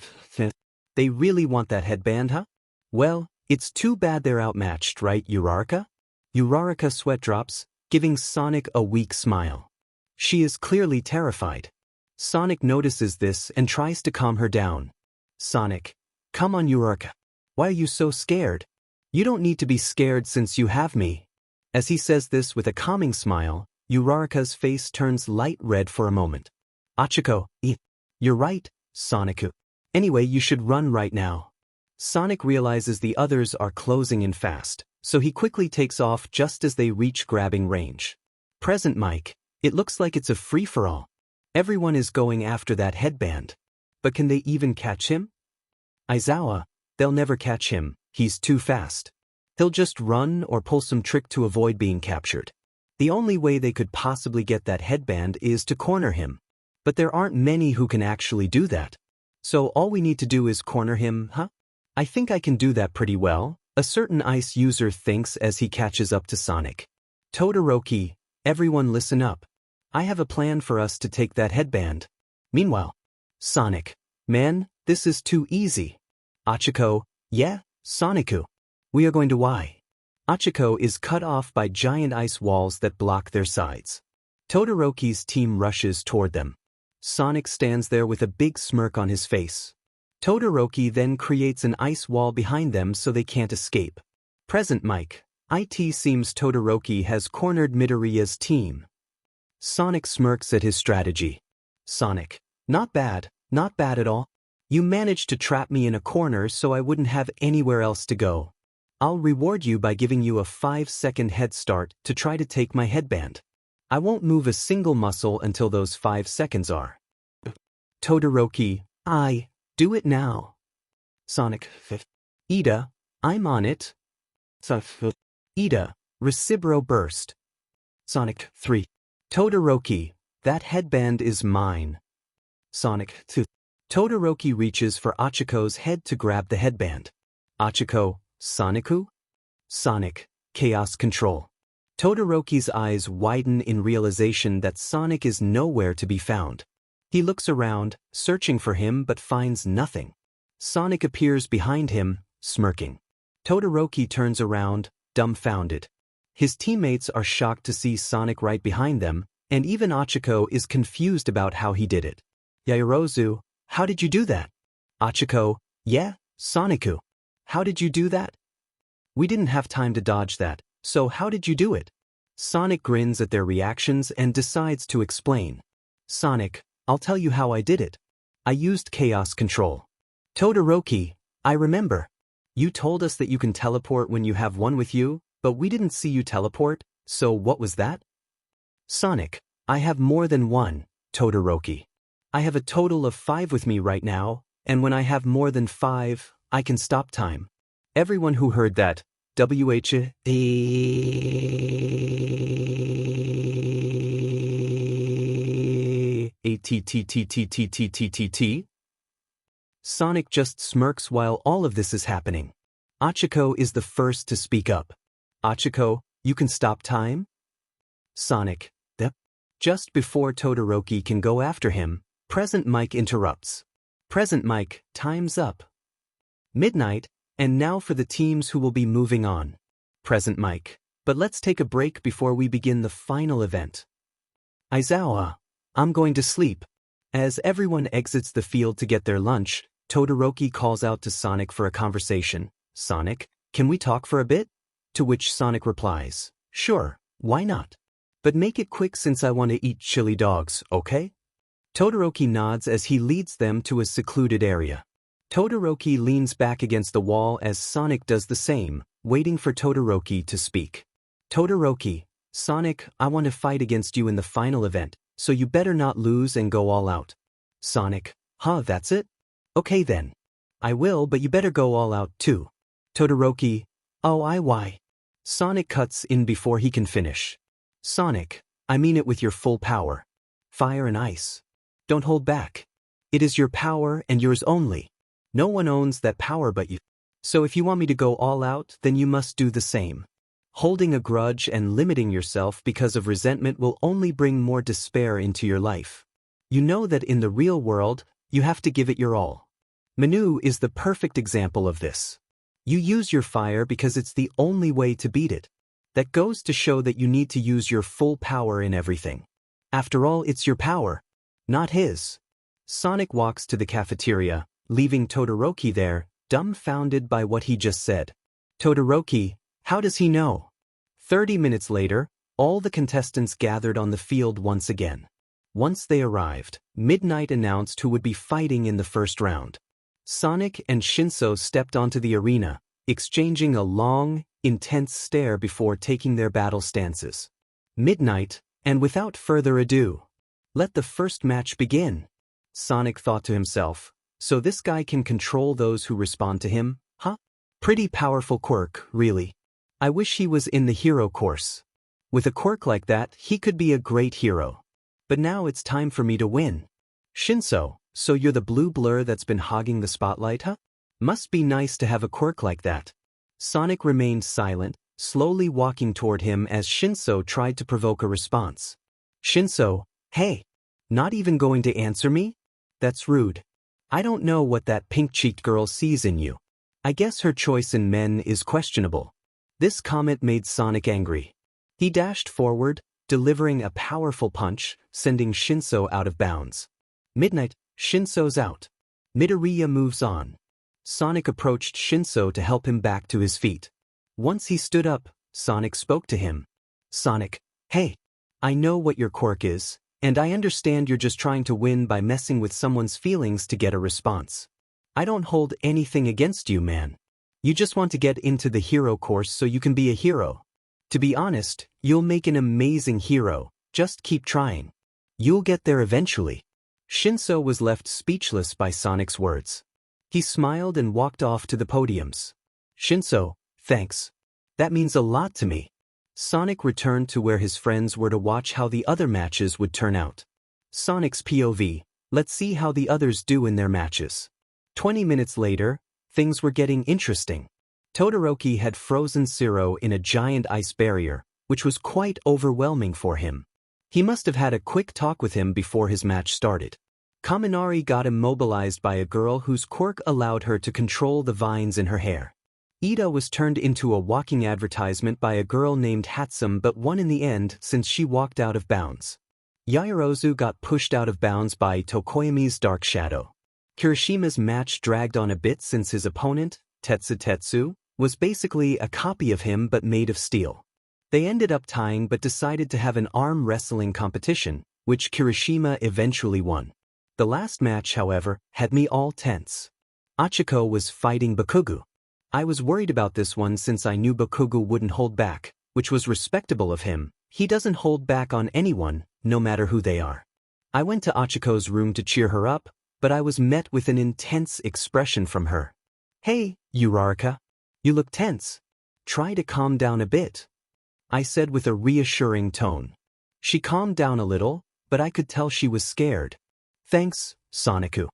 they really want that headband, huh? Well, it's too bad they're outmatched, right, Uraraka? Uraraka sweat drops, giving Sonic a weak smile. She is clearly terrified. Sonic notices this and tries to calm her down. Sonic, come on Uraraka. Why are you so scared? You don't need to be scared since you have me. As he says this with a calming smile, Uraraka's face turns light red for a moment. Achiko, you're right, Sonicu. Anyway, you should run right now. Sonic realizes the others are closing in fast, so he quickly takes off just as they reach grabbing range. Present mic, it looks like it's a free-for-all. Everyone is going after that headband. But can they even catch him? Aizawa, they'll never catch him, he's too fast. He'll just run or pull some trick to avoid being captured. The only way they could possibly get that headband is to corner him. But there aren't many who can actually do that. So all we need to do is corner him, huh? I think I can do that pretty well, a certain ice user thinks as he catches up to Sonic. Todoroki, everyone listen up. I have a plan for us to take that headband. Meanwhile, Sonic, man, this is too easy. Achiko, yeah, Sonicu. We are going to why. Achiko is cut off by giant ice walls that block their sides. Todoroki's team rushes toward them. Sonic stands there with a big smirk on his face. Todoroki then creates an ice wall behind them so they can't escape. Present Mike, it seems Todoroki has cornered Midoriya's team. Sonic smirks at his strategy. Sonic, not bad at all. You managed to trap me in a corner so I wouldn't have anywhere else to go. I'll reward you by giving you a 5-second head start to try to take my headband. I won't move a single muscle until those 5 seconds are. Todoroki, do it now. Sonic, Ida, I'm on it. Ida, Recibro burst. Sonic, 3. Todoroki, that headband is mine. Sonic, 2. Todoroki reaches for Achiko's head to grab the headband. Achiko, Sonicu? Sonic, Chaos Control. Todoroki's eyes widen in realization that Sonic is nowhere to be found. He looks around, searching for him but finds nothing. Sonic appears behind him, smirking. Todoroki turns around, dumbfounded. His teammates are shocked to see Sonic right behind them, and even Achiko is confused about how he did it. Yaoyorozu, how did you do that? Achiko, yeah, Sonicu. How did you do that? We didn't have time to dodge that, so how did you do it? Sonic grins at their reactions and decides to explain. Sonic, I'll tell you how I did it. I used Chaos Control. Todoroki, I remember. You told us that you can teleport when you have one with you, but we didn't see you teleport, so what was that? Sonic, I have more than one, Todoroki. I have a total of 5 with me right now, and when I have more than 5, I can stop time. Everyone who heard that, WH ATTTTTTTTT. Sonic just smirks while all of this is happening. Achiko is the first to speak up. Achiko, you can stop time? Sonic, yep. Just before Todoroki can go after him, Present Mike interrupts. Present Mike, time's up. Midnight, and now for the teams who will be moving on. Present Mike, but let's take a break before we begin the final event. Aizawa, I'm going to sleep. As everyone exits the field to get their lunch, Todoroki calls out to Sonic for a conversation. Sonic, can we talk for a bit? To which Sonic replies, sure, why not? But make it quick since I want to eat chili dogs, okay? Todoroki nods as he leads them to a secluded area. Todoroki leans back against the wall as Sonic does the same, waiting for Todoroki to speak. Todoroki, Sonic, I want to fight against you in the final event, so you better not lose and go all out. Sonic, huh, that's it? Okay then. I will, but you better go all out too. Todoroki, oh why? Sonic cuts in before he can finish. Sonic, I mean it with your full power. Fire and ice. Don't hold back. It is your power and yours only. No one owns that power but you. So if you want me to go all out, then you must do the same. Holding a grudge and limiting yourself because of resentment will only bring more despair into your life. You know that in the real world, you have to give it your all. Manu is the perfect example of this. You use your fire because it's the only way to beat it. That goes to show that you need to use your full power in everything. After all, it's your power, not his. Sonic walks to the cafeteria, leaving Todoroki there, dumbfounded by what he just said. Todoroki, how does he know? 30 minutes later, all the contestants gathered on the field once again. Once they arrived, Midnight announced who would be fighting in the first round. Sonic and Shinso stepped onto the arena, exchanging a long, intense stare before taking their battle stances. Midnight, and without further ado, let the first match begin. Sonic thought to himself, so this guy can control those who respond to him, huh? Pretty powerful quirk, really. I wish he was in the hero course. With a quirk like that, he could be a great hero. But now it's time for me to win. Shinso, so you're the blue blur that's been hogging the spotlight, huh? Must be nice to have a quirk like that. Sonic remained silent, slowly walking toward him as Shinso tried to provoke a response. Shinso, hey, not even going to answer me? That's rude. I don't know what that pink-cheeked girl sees in you. I guess her choice in men is questionable. This comment made Sonic angry. He dashed forward, delivering a powerful punch, sending Shinso out of bounds. Midnight, Shinso's out. Midoriya moves on. Sonic approached Shinso to help him back to his feet. Once he stood up, Sonic spoke to him. Sonic, hey, I know what your quirk is, and I understand you're just trying to win by messing with someone's feelings to get a response. I don't hold anything against you, man. You just want to get into the hero course so you can be a hero. To be honest, you'll make an amazing hero, just keep trying. You'll get there eventually. Shinso was left speechless by Sonic's words. He smiled and walked off to the podiums. Shinso, thanks. That means a lot to me. Sonic returned to where his friends were to watch how the other matches would turn out. Sonic's POV, let's see how the others do in their matches. 20 minutes later, things were getting interesting. Todoroki had frozen Zero in a giant ice barrier, which was quite overwhelming for him. He must have had a quick talk with him before his match started. Kaminari got immobilized by a girl whose quirk allowed her to control the vines in her hair. Ida was turned into a walking advertisement by a girl named Hatsum but won in the end since she walked out of bounds. Yaoyorozu got pushed out of bounds by Tokoyami's Dark Shadow. Kirishima's match dragged on a bit since his opponent, Tetsu, was basically a copy of him but made of steel. They ended up tying but decided to have an arm wrestling competition, which Kirishima eventually won. The last match, however, had me all tense. Achiko was fighting Bakugo. I was worried about this one since I knew Bakugo wouldn't hold back, which was respectable of him. He doesn't hold back on anyone, no matter who they are. I went to Achiko's room to cheer her up, but I was met with an intense expression from her. Hey, Uraraka. You look tense. Try to calm down a bit, I said with a reassuring tone. She calmed down a little, but I could tell she was scared. Thanks, Soniku.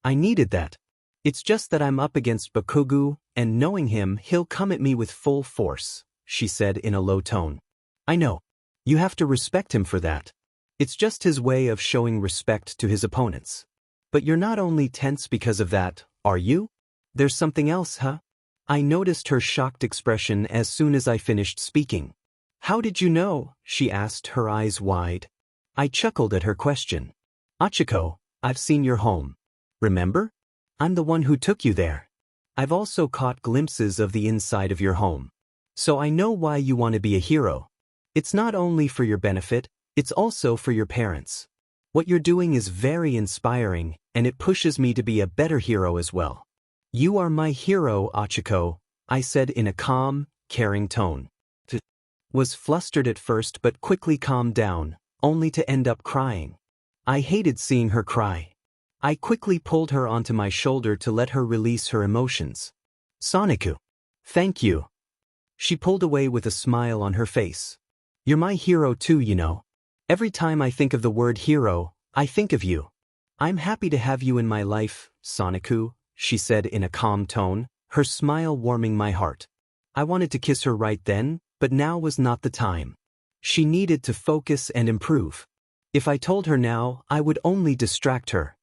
I needed that. It's just that I'm up against Bakugo, and knowing him, he'll come at me with full force, she said in a low tone. I know. You have to respect him for that. It's just his way of showing respect to his opponents. But you're not only tense because of that, are you? There's something else, huh? I noticed her shocked expression as soon as I finished speaking. How did you know? She asked, her eyes wide. I chuckled at her question. Achiko, I've seen your home. Remember? I'm the one who took you there. I've also caught glimpses of the inside of your home. So I know why you want to be a hero. It's not only for your benefit, it's also for your parents. What you're doing is very inspiring, and it pushes me to be a better hero as well. You are my hero, Achiko, I said in a calm, caring tone. Was flustered at first but quickly calmed down, only to end up crying. I hated seeing her cry. I quickly pulled her onto my shoulder to let her release her emotions. Soniku. Thank you. She pulled away with a smile on her face. You're my hero too, you know. Every time I think of the word hero, I think of you. I'm happy to have you in my life, Soniku, she said in a calm tone, her smile warming my heart. I wanted to kiss her right then, but now was not the time. She needed to focus and improve. If I told her now, I would only distract her.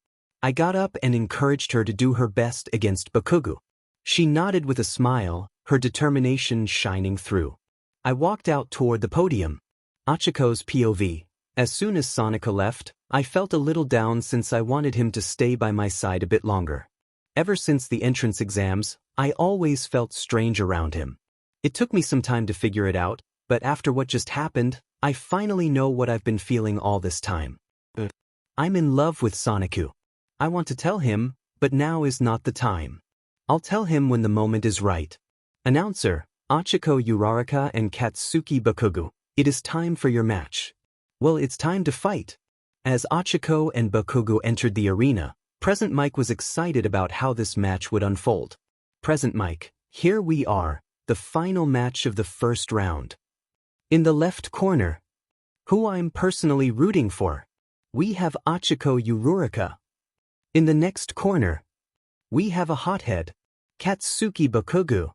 I got up and encouraged her to do her best against Bakugo. She nodded with a smile, her determination shining through. I walked out toward the podium. Achiko's POV. As soon as Sonika left, I felt a little down since I wanted him to stay by my side a bit longer. Ever since the entrance exams, I always felt strange around him. It took me some time to figure it out, but after what just happened, I finally know what I've been feeling all this time. I'm in love with Soniku. I want to tell him, but now is not the time. I'll tell him when the moment is right. Announcer, Achiko Uraraka and Katsuki Bakugo, it is time for your match. Well, it's time to fight. As Achiko and Bakugo entered the arena, Present Mike was excited about how this match would unfold. Present Mike, here we are, the final match of the first round. In the left corner, who I'm personally rooting for, we have Achiko Uraraka. In the next corner, we have a hothead, Katsuki Bakugo.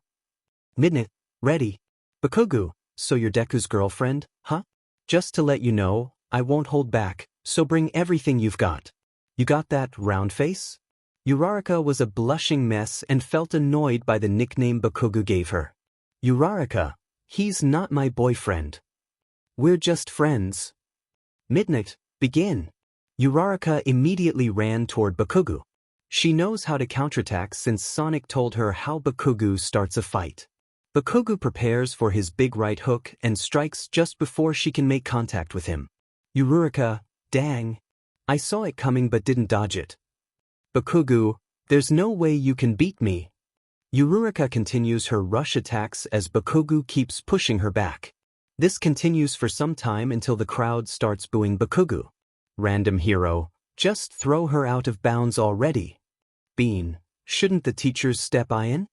Midnight, ready. Bakugo, so you're Deku's girlfriend, huh? Just to let you know, I won't hold back, so bring everything you've got. You got that round face? Uraraka was a blushing mess and felt annoyed by the nickname Bakugo gave her. Uraraka, he's not my boyfriend. We're just friends. Midnight, begin. Uraraka immediately ran toward Bakugo. She knows how to counterattack since Sonic told her how Bakugo starts a fight. Bakugo prepares for his big right hook and strikes just before she can make contact with him. Uraraka, dang. I saw it coming but didn't dodge it. Bakugo, there's no way you can beat me. Uraraka continues her rush attacks as Bakugo keeps pushing her back. This continues for some time until the crowd starts booing Bakugo. Random hero, just throw her out of bounds already. Bean, shouldn't the teachers step in?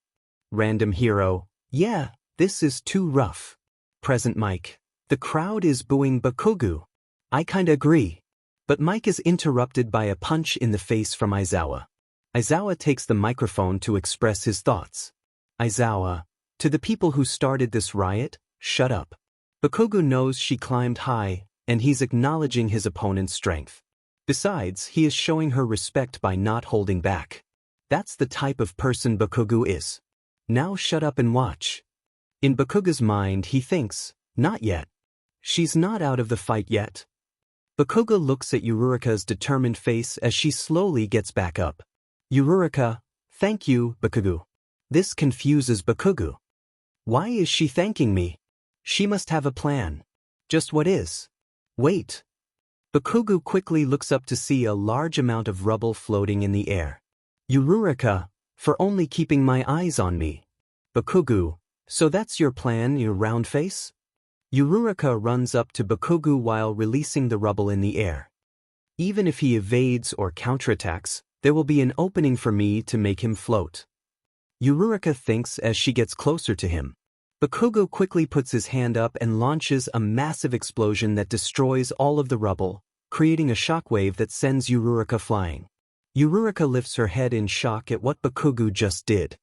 Random hero, yeah, this is too rough. Present Mike, the crowd is booing Bakugo. I kinda agree. But Mike is interrupted by a punch in the face from Aizawa. Aizawa takes the microphone to express his thoughts. Aizawa, to the people who started this riot, shut up. Bakugo knows she climbed high, and he's acknowledging his opponent's strength. Besides, he is showing her respect by not holding back. That's the type of person Bakugo is. Now shut up and watch. In Bakugo's mind he thinks, not yet. She's not out of the fight yet. Bakugo looks at Uraraka's determined face as she slowly gets back up. Uraraka, thank you, Bakugo. This confuses Bakugo. Why is she thanking me? She must have a plan. Just what is? Wait. Bakugo quickly looks up to see a large amount of rubble floating in the air. Uraraka, for only keeping my eyes on me. Bakugo, so that's your plan, your round face? Uraraka runs up to Bakugo while releasing the rubble in the air. Even if he evades or counterattacks, there will be an opening for me to make him float. Uraraka thinks as she gets closer to him. Bakugo quickly puts his hand up and launches a massive explosion that destroys all of the rubble, creating a shockwave that sends Uraraka flying. Uraraka lifts her head in shock at what Bakugo just did.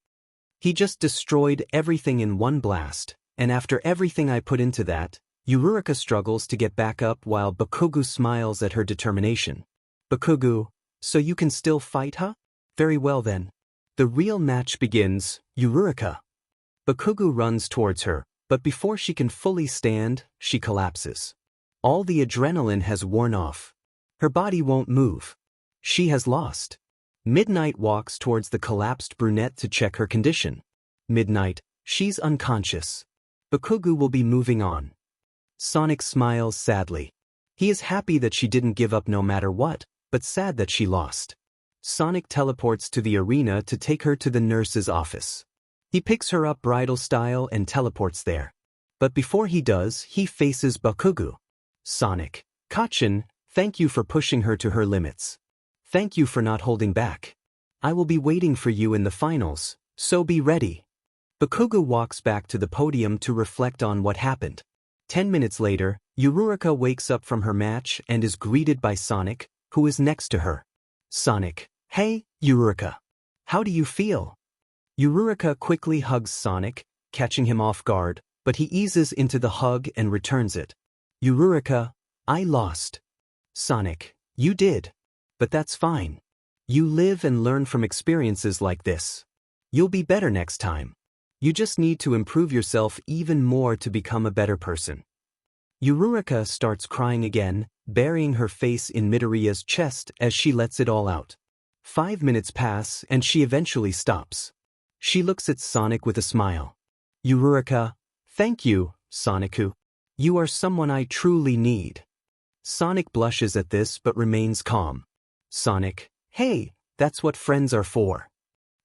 He just destroyed everything in one blast, and after everything I put into that, Uraraka struggles to get back up while Bakugo smiles at her determination. Bakugo, so you can still fight, huh? Very well then. The real match begins, Uraraka. Bakugo runs towards her, but before she can fully stand, she collapses. All the adrenaline has worn off. Her body won't move. She has lost. Midnight walks towards the collapsed brunette to check her condition. Midnight, she's unconscious. Bakugo will be moving on. Sonic smiles sadly. He is happy that she didn't give up no matter what, but sad that she lost. Sonic teleports to the arena to take her to the nurse's office. He picks her up bridal style and teleports there. But before he does, he faces Bakugo. Sonic, Kachin, thank you for pushing her to her limits. Thank you for not holding back. I will be waiting for you in the finals, so be ready. Bakugo walks back to the podium to reflect on what happened. 10 minutes later, Uraraka wakes up from her match and is greeted by Sonic, who is next to her. Sonic, hey, Uraraka. How do you feel? Uraraka quickly hugs Sonic, catching him off guard, but he eases into the hug and returns it. Uraraka, I lost. Sonic, you did. But that's fine. You live and learn from experiences like this. You'll be better next time. You just need to improve yourself even more to become a better person. Uraraka starts crying again, burying her face in Midoriya's chest as she lets it all out. 5 minutes pass and she eventually stops. She looks at Sonic with a smile. Uraraka, thank you, Sonic-ku. You are someone I truly need. Sonic blushes at this but remains calm. Sonic, hey, that's what friends are for.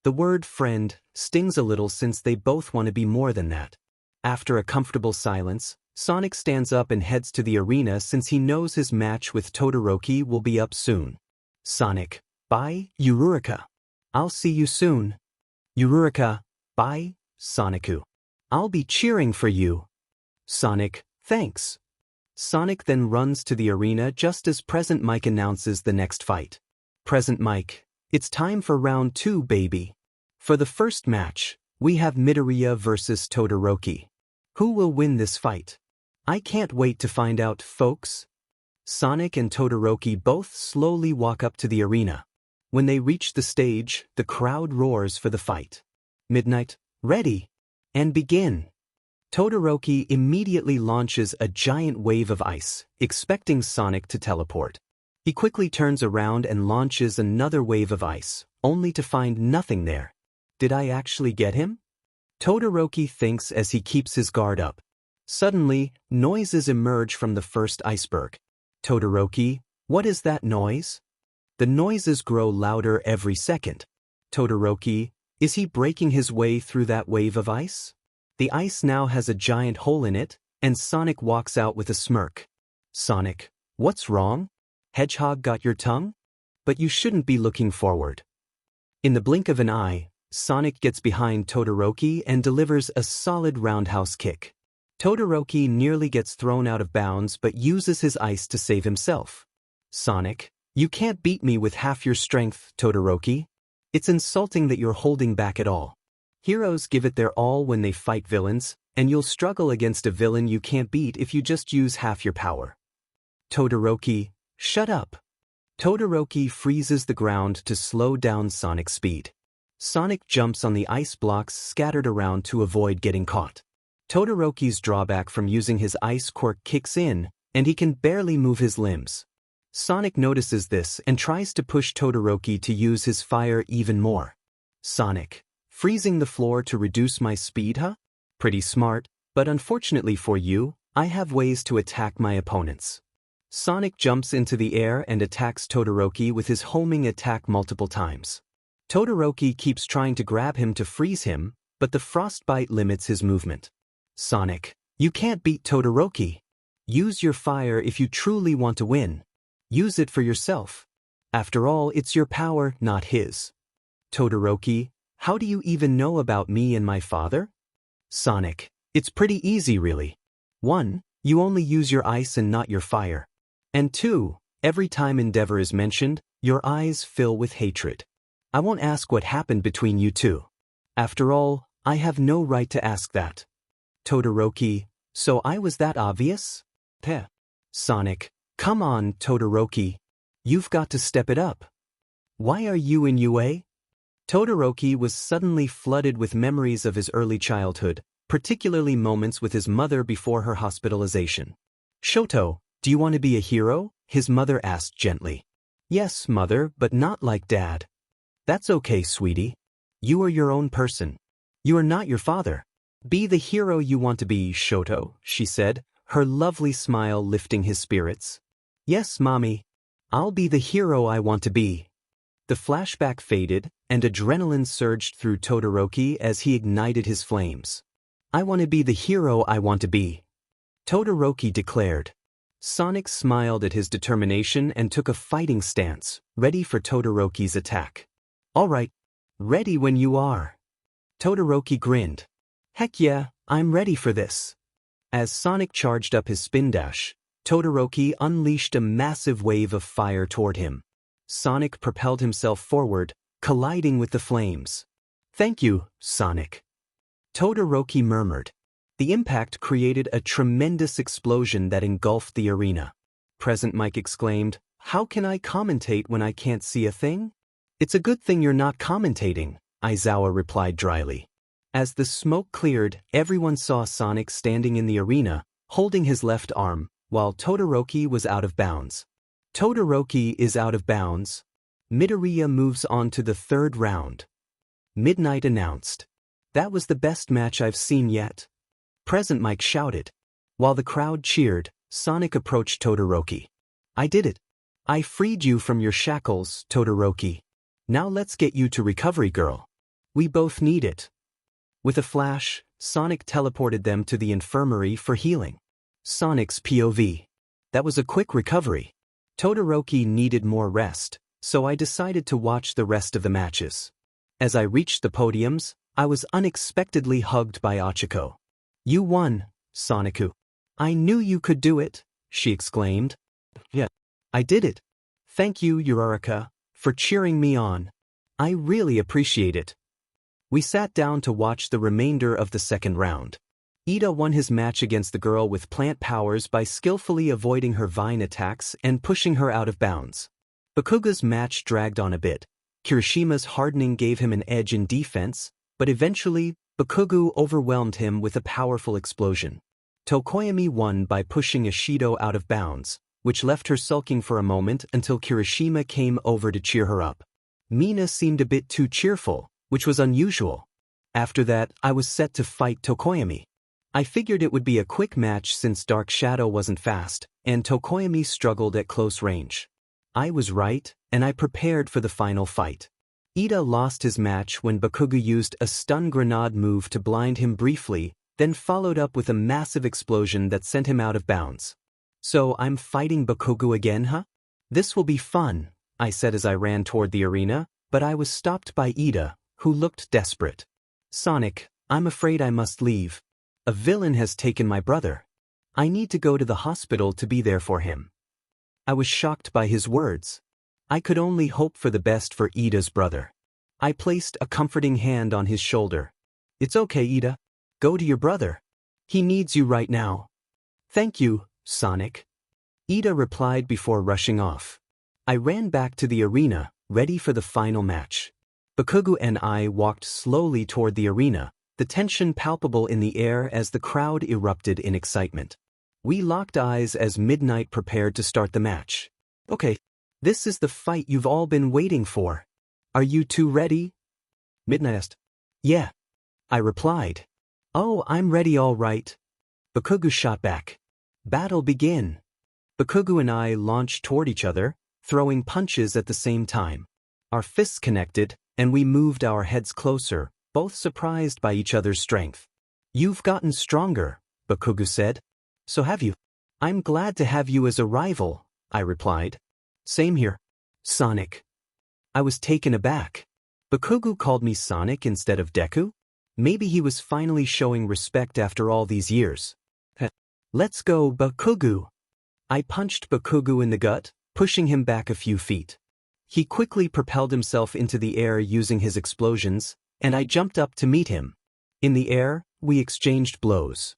The word friend stings a little since they both want to be more than that. After a comfortable silence, Sonic stands up and heads to the arena since he knows his match with Todoroki will be up soon. Sonic, bye, Uraraka. I'll see you soon. Uraraka, bye, Sonic-ku. I'll be cheering for you. Sonic, Thanks. Sonic then runs to the arena just as Present Mike announces the next fight. Present Mike, it's time for round 2, baby. For the first match, we have Midoriya versus Todoroki. Who will win this fight? I can't wait to find out, folks. Sonic and Todoroki both slowly walk up to the arena. When they reach the stage, the crowd roars for the fight. Midnight, ready, and begin. Todoroki immediately launches a giant wave of ice, expecting Sonic to teleport. He quickly turns around and launches another wave of ice, only to find nothing there. Did I actually get him? Todoroki thinks as he keeps his guard up. Suddenly, noises emerge from the first iceberg. Todoroki, what is that noise? The noises grow louder every second. Todoroki, is he breaking his way through that wave of ice? The ice now has a giant hole in it, and Sonic walks out with a smirk. Sonic, what's wrong? Hedgehog got your tongue? But you shouldn't be looking forward. In the blink of an eye, Sonic gets behind Todoroki and delivers a solid roundhouse kick. Todoroki nearly gets thrown out of bounds but uses his ice to save himself. Sonic, you can't beat me with half your strength, Todoroki. It's insulting that you're holding back at all. Heroes give it their all when they fight villains, and you'll struggle against a villain you can't beat if you just use half your power. Todoroki, shut up. Todoroki freezes the ground to slow down Sonic's speed. Sonic jumps on the ice blocks scattered around to avoid getting caught. Todoroki's drawback from using his ice quirk kicks in, and he can barely move his limbs. Sonic notices this and tries to push Todoroki to use his fire even more. Sonic, freezing the floor to reduce my speed, huh? Pretty smart, but unfortunately for you, I have ways to attack my opponents. Sonic jumps into the air and attacks Todoroki with his homing attack multiple times. Todoroki keeps trying to grab him to freeze him, but the frostbite limits his movement. Sonic, you can't beat Todoroki. Use your fire if you truly want to win. Use it for yourself. After all, it's your power, not his. Todoroki, how do you even know about me and my father? Sonic, it's pretty easy really. 1. You only use your ice and not your fire. And 2. Every time Endeavor is mentioned, your eyes fill with hatred. I won't ask what happened between you two. After all, I have no right to ask that. Todoroki, so I was that obvious? Peh. Sonic, come on, Todoroki. You've got to step it up. Why are you in UA? Todoroki was suddenly flooded with memories of his early childhood, particularly moments with his mother before her hospitalization. Shoto, do you want to be a hero? His mother asked gently. Yes, mother, but not like dad. That's okay, sweetie. You are your own person. You are not your father. Be the hero you want to be, Shoto, she said, her lovely smile lifting his spirits. Yes, mommy. I'll be the hero I want to be. The flashback faded, and adrenaline surged through Todoroki as he ignited his flames. I want to be the hero I want to be. Todoroki declared. Sonic smiled at his determination and took a fighting stance, ready for Todoroki's attack. All right, ready when you are. Todoroki grinned. Heck yeah, I'm ready for this. As Sonic charged up his spin dash, Todoroki unleashed a massive wave of fire toward him. Sonic propelled himself forward, colliding with the flames. Thank you, Sonic. Todoroki murmured. The impact created a tremendous explosion that engulfed the arena. Present Mike exclaimed, How can I commentate when I can't see a thing? It's a good thing you're not commentating, Aizawa replied dryly. As the smoke cleared, everyone saw Sonic standing in the arena, holding his left arm, while Todoroki was out of bounds. Todoroki is out of bounds. Midoriya moves on to the third round. Midnight announced. That was the best match I've seen yet. Present Mike shouted. While the crowd cheered, Sonic approached Todoroki. I did it. I freed you from your shackles, Todoroki. Now let's get you to recovery, girl. We both need it. With a flash, Sonic teleported them to the infirmary for healing. Sonic's POV. That was a quick recovery. Todoroki needed more rest, so I decided to watch the rest of the matches. As I reached the podiums, I was unexpectedly hugged by Ochako. You won, Sonicu. I knew you could do it, she exclaimed. Yeah, I did it. Thank you, Uraraka, for cheering me on. I really appreciate it. We sat down to watch the remainder of the second round. Ida won his match against the girl with plant powers by skillfully avoiding her vine attacks and pushing her out of bounds. Bakugo's match dragged on a bit. Kirishima's hardening gave him an edge in defense, but eventually, Bakugo overwhelmed him with a powerful explosion. Tokoyami won by pushing Ishido out of bounds, which left her sulking for a moment until Kirishima came over to cheer her up. Mina seemed a bit too cheerful, which was unusual. After that, I was set to fight Tokoyami. I figured it would be a quick match since Dark Shadow wasn't fast, and Tokoyami struggled at close range. I was right, and I prepared for the final fight. Ida lost his match when Bakugo used a stun grenade move to blind him briefly, then followed up with a massive explosion that sent him out of bounds. So I'm fighting Bakugo again, huh? This will be fun, I said as I ran toward the arena, but I was stopped by Ida, who looked desperate. Sonic, I'm afraid I must leave. A villain has taken my brother. I need to go to the hospital to be there for him. I was shocked by his words. I could only hope for the best for Ida's brother. I placed a comforting hand on his shoulder. It's okay, Ida. Go to your brother. He needs you right now. Thank you, Sonic. Ida replied before rushing off. I ran back to the arena, ready for the final match. Bakugo and I walked slowly toward the arena, the tension palpable in the air as the crowd erupted in excitement. We locked eyes as Midnight prepared to start the match. Okay, this is the fight you've all been waiting for. Are you two ready? Midnight asked. Yeah, I replied. Oh, I'm ready all right. Bakugo shot back. Battle begin. Bakugo and I launched toward each other, throwing punches at the same time. Our fists connected, and we moved our heads closer, both surprised by each other's strength. You've gotten stronger, Bakugo said. So have you. I'm glad to have you as a rival, I replied. Same here. Sonic. I was taken aback. Bakugo called me Sonic instead of Deku? Maybe he was finally showing respect after all these years. Let's go, Bakugo. I punched Bakugo in the gut, pushing him back a few feet. He quickly propelled himself into the air using his explosions, and I jumped up to meet him. In the air, we exchanged blows.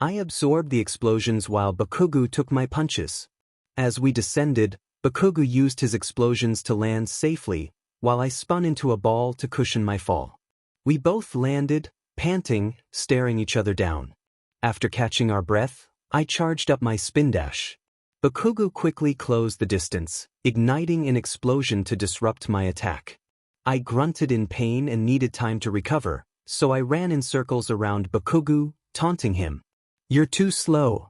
I absorbed the explosions while Bakugo took my punches. As we descended, Bakugo used his explosions to land safely, while I spun into a ball to cushion my fall. We both landed, panting, staring each other down. After catching our breath, I charged up my spin dash. Bakugo quickly closed the distance, igniting an explosion to disrupt my attack. I grunted in pain and needed time to recover, so I ran in circles around Bakugo, taunting him. You're too slow.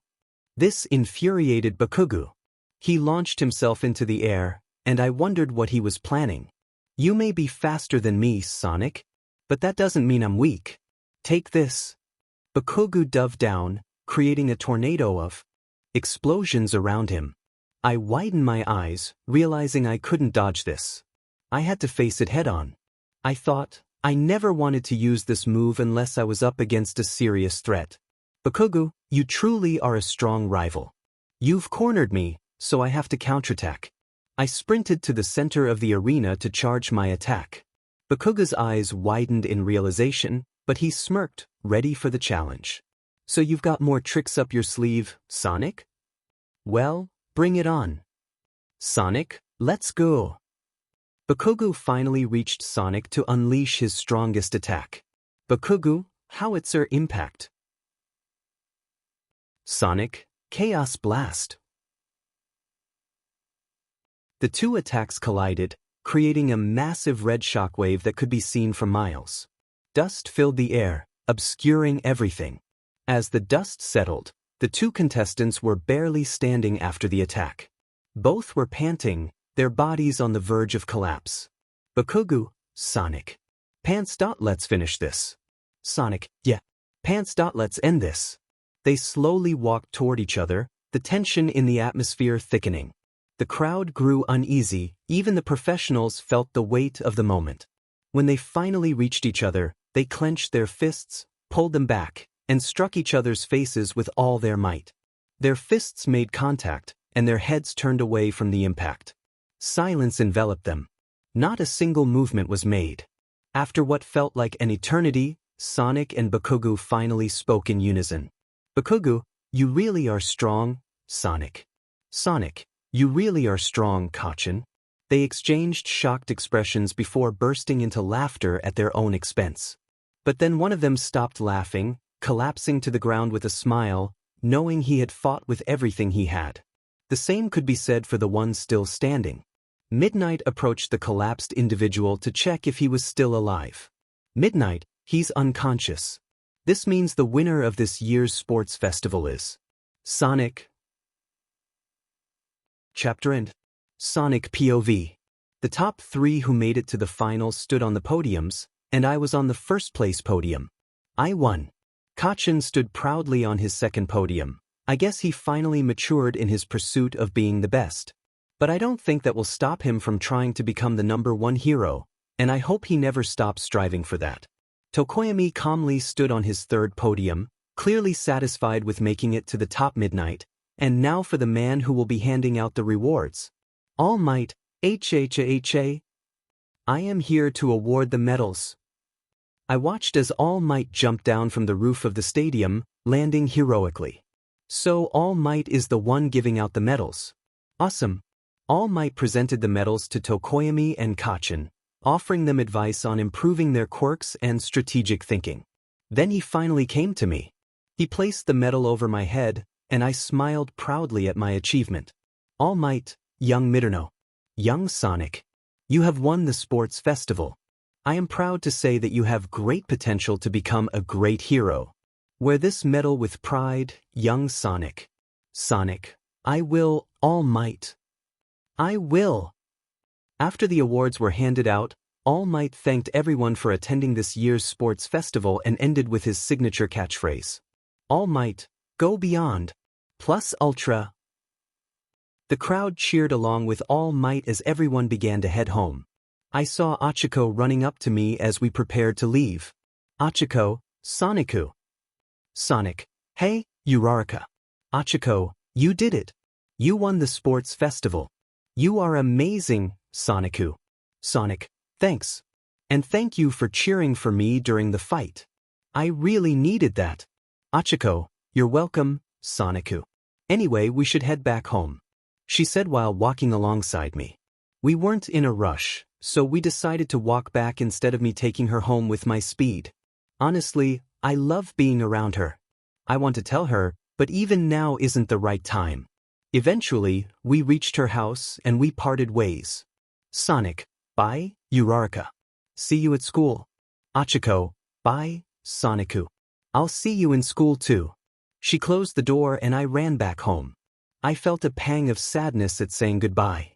This infuriated Bakugo. He launched himself into the air, and I wondered what he was planning. You may be faster than me, Sonic, but that doesn't mean I'm weak. Take this. Bakugo dove down, creating a tornado of explosions around him. I widened my eyes, realizing I couldn't dodge this. I had to face it head-on. I thought, I never wanted to use this move unless I was up against a serious threat. Bakugo, you truly are a strong rival. You've cornered me, so I have to counterattack. I sprinted to the center of the arena to charge my attack. Bakugo's eyes widened in realization, but he smirked, ready for the challenge. So you've got more tricks up your sleeve, Sonic? Well, bring it on. Sonic, let's go. Bakugo finally reached Sonic to unleash his strongest attack. Bakugo, Howitzer Impact. Sonic, Chaos Blast. The two attacks collided, creating a massive red shockwave that could be seen for miles. Dust filled the air, obscuring everything. As the dust settled, the two contestants were barely standing after the attack. Both were panting, their bodies on the verge of collapse. Bakugo, Sonic. Pants. Let's finish this. Sonic, yeah. Pants. Let's end this. They slowly walked toward each other, the tension in the atmosphere thickening. The crowd grew uneasy, even the professionals felt the weight of the moment. When they finally reached each other, they clenched their fists, pulled them back, and struck each other's faces with all their might. Their fists made contact, and their heads turned away from the impact. Silence enveloped them. Not a single movement was made. After what felt like an eternity, Sonic and Bakugo finally spoke in unison. Bakugo, you really are strong, Sonic. Sonic, you really are strong, Kacchan. They exchanged shocked expressions before bursting into laughter at their own expense. But then one of them stopped laughing, collapsing to the ground with a smile, knowing he had fought with everything he had. The same could be said for the one still standing. Midnight approached the collapsed individual to check if he was still alive. Midnight, he's unconscious. This means the winner of this year's sports festival is Sonic. Chapter End. Sonic POV. The top 3 who made it to the finals stood on the podiums, and I was on the first place podium. I won. Kacchan stood proudly on his second podium. I guess he finally matured in his pursuit of being the best. But I don't think that will stop him from trying to become the #1 hero, and I hope he never stops striving for that. Tokoyami calmly stood on his third podium, clearly satisfied with making it to the top. Midnight, and now for the man who will be handing out the rewards. All Might, HHHA. I am here to award the medals. I watched as All Might jumped down from the roof of the stadium, landing heroically. So All Might is the one giving out the medals. Awesome. All Might presented the medals to Tokoyami and Kacchan, offering them advice on improving their quirks and strategic thinking. Then he finally came to me. He placed the medal over my head, and I smiled proudly at my achievement. All Might, young Midorino. Young Sonic. You have won the sports festival. I am proud to say that you have great potential to become a great hero. Wear this medal with pride, young Sonic. Sonic, I will, All Might. I will. After the awards were handed out, All Might thanked everyone for attending this year's sports festival and ended with his signature catchphrase. All Might, go beyond. Plus ultra. The crowd cheered along with All Might as everyone began to head home. I saw Achiko running up to me as we prepared to leave. Achiko, Soniku. Sonic, hey, Uraraka. Achiko, you did it. You won the sports festival. You are amazing, Soniku. Sonic, thanks. And thank you for cheering for me during the fight. I really needed that. Achiko, you're welcome, Soniku. Anyway, we should head back home, she said while walking alongside me. We weren't in a rush, so we decided to walk back instead of me taking her home with my speed. Honestly, I love being around her. I want to tell her, but even now isn't the right time. Eventually, we reached her house and we parted ways. Sonic, bye, Uraraka. See you at school. Achiko, bye, Soniku. I'll see you in school too. She closed the door and I ran back home. I felt a pang of sadness at saying goodbye.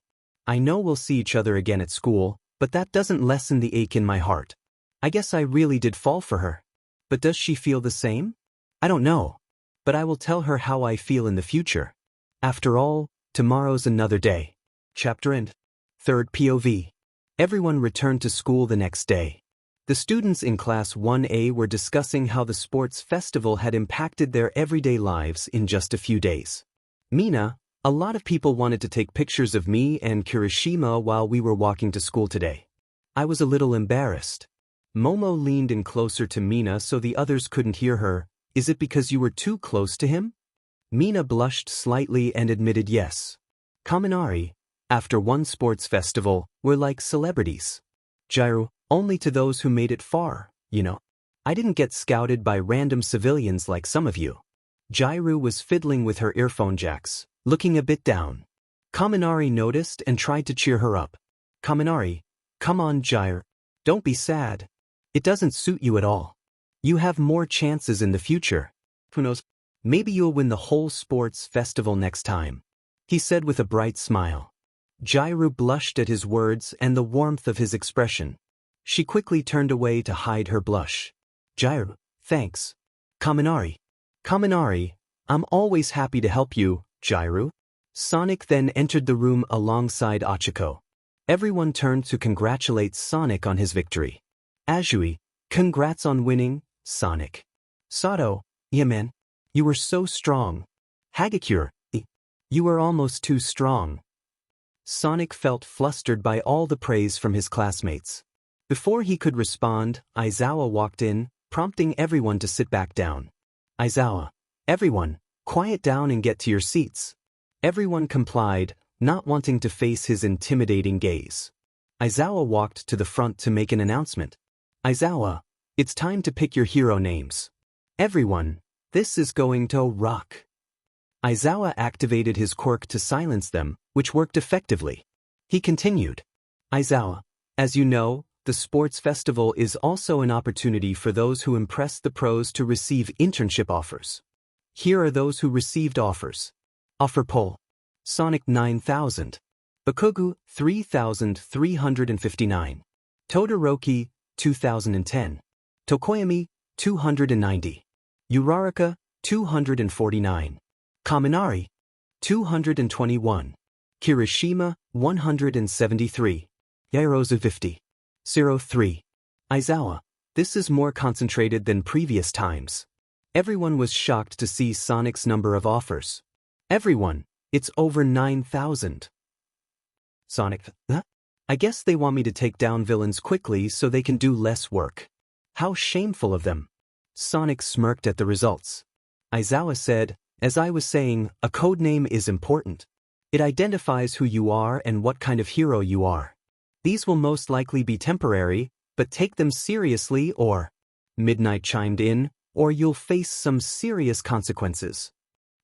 I know we'll see each other again at school, but that doesn't lessen the ache in my heart. I guess I really did fall for her. But does she feel the same? I don't know. But I will tell her how I feel in the future. After all, tomorrow's another day. Chapter End. Third POV. Everyone returned to school the next day. The students in Class 1A were discussing how the sports festival had impacted their everyday lives in just a few days. Mina, a lot of people wanted to take pictures of me and Kirishima while we were walking to school today. I was a little embarrassed. Momo leaned in closer to Mina so the others couldn't hear her. Is it because you were too close to him? Mina blushed slightly and admitted yes. Kaminari, after one sports festival, were like celebrities. Jairu, only to those who made it far, you know. I didn't get scouted by random civilians like some of you. Jairu was fiddling with her earphone jacks, looking a bit down. Kaminari noticed and tried to cheer her up. Kaminari, come on Jairu. Don't be sad. It doesn't suit you at all. You have more chances in the future. Who knows? Maybe you'll win the whole sports festival next time, he said with a bright smile. Jairu blushed at his words and the warmth of his expression. She quickly turned away to hide her blush. Jairu, thanks. Kaminari. Kaminari, I'm always happy to help you, Jairu. Sonic then entered the room alongside Achiko. Everyone turned to congratulate Sonic on his victory. Azui, congrats on winning, Sonic. Sato, yeah man. You were so strong. Hagakure, you are almost too strong. Sonic felt flustered by all the praise from his classmates. Before he could respond, Aizawa walked in, prompting everyone to sit back down. Aizawa, everyone, quiet down and get to your seats. Everyone complied, not wanting to face his intimidating gaze. Aizawa walked to the front to make an announcement. Aizawa, it's time to pick your hero names. Everyone, this is going to rock. Aizawa activated his quirk to silence them, which worked effectively. He continued. Aizawa, as you know, the sports festival is also an opportunity for those who impress the pros to receive internship offers. Here are those who received offers. Offer poll. Sonic 9000. Bakugo 3359. Todoroki 2010. Tokoyami 290. Uraraka 249. Kaminari 221. Kirishima 173. Yairozu 50. 03. Aizawa, this is more concentrated than previous times. Everyone was shocked to see Sonic's number of offers. Everyone, it's over 9,000. Sonic, huh? I guess they want me to take down villains quickly so they can do less work. How shameful of them. Sonic smirked at the results. Aizawa said, as I was saying, a codename is important. It identifies who you are and what kind of hero you are. These will most likely be temporary, but take them seriously or... Midnight chimed in, or you'll face some serious consequences.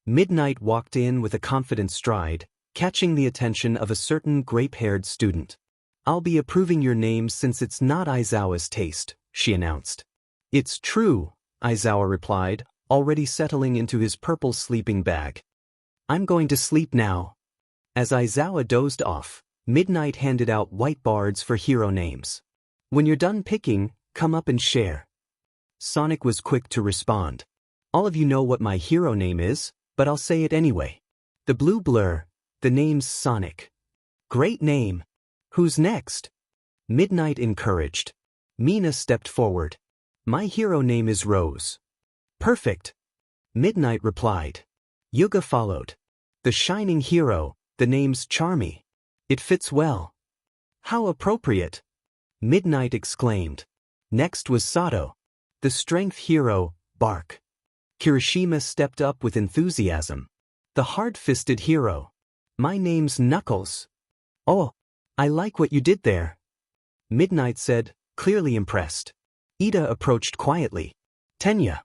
Midnight walked in with a confident stride, catching the attention of a certain grape-haired student. I'll be approving your name since it's not Aizawa's taste, she announced. It's true, Aizawa replied, already settling into his purple sleeping bag. I'm going to sleep now. As Aizawa dozed off, Midnight handed out whiteboards for hero names. When you're done picking, come up and share. Sonic was quick to respond. All of you know what my hero name is, but I'll say it anyway. The blue blur, the name's Sonic. Great name. Who's next? Midnight encouraged. Mina stepped forward. My hero name is Rose. Perfect. Midnight replied. Yuga followed. The shining hero, the name's Charmy. It fits well. How appropriate. Midnight exclaimed. Next was Sato. The strength hero, Bark. Kirishima stepped up with enthusiasm. The hard-fisted hero. My name's Knuckles. Oh, I like what you did there. Midnight said, clearly impressed. Ida approached quietly. Tenya.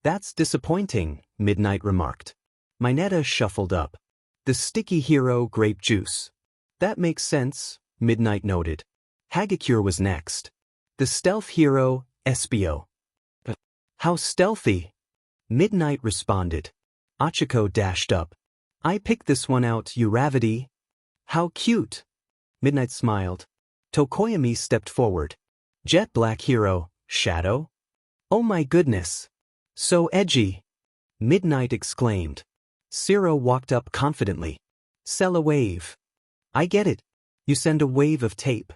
That's disappointing, Midnight remarked. Mineta shuffled up. The sticky hero, Grape Juice. That makes sense, Midnight noted. Hagakure was next. The stealth hero, Espio. How stealthy? Midnight responded. Achiko dashed up. I picked this one out, Uravity. How cute. Midnight smiled. Tokoyami stepped forward. Jet black hero, Shadow. Oh my goodness. So edgy. Midnight exclaimed. Zero walked up confidently. Sell a wave. I get it. You send a wave of tape.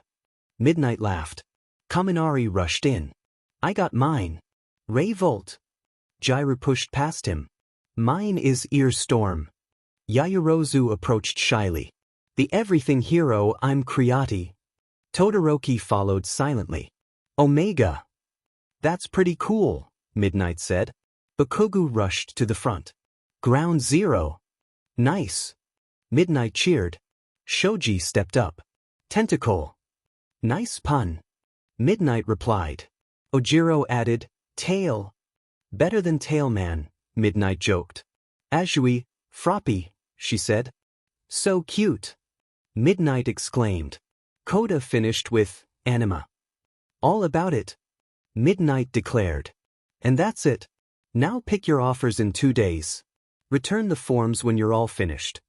Midnight laughed. Kaminari rushed in. I got mine. Ray Volt. Jairu pushed past him. Mine is Ear Storm. Yayorozu approached shyly. The everything hero, I'm Kriati. Todoroki followed silently. Omega. That's pretty cool, Midnight said. Bakugo rushed to the front. Ground Zero. Nice. Midnight cheered. Shoji stepped up. Tentacle. Nice pun. Midnight replied. Ojiro added, Tail. Better than Tailman, Midnight joked. Azui, Froppy, she said. So cute. Midnight exclaimed. Koda finished with, Anima. All about it. Midnight declared. And that's it. Now pick your offers in 2 days. Return the forms when you're all finished.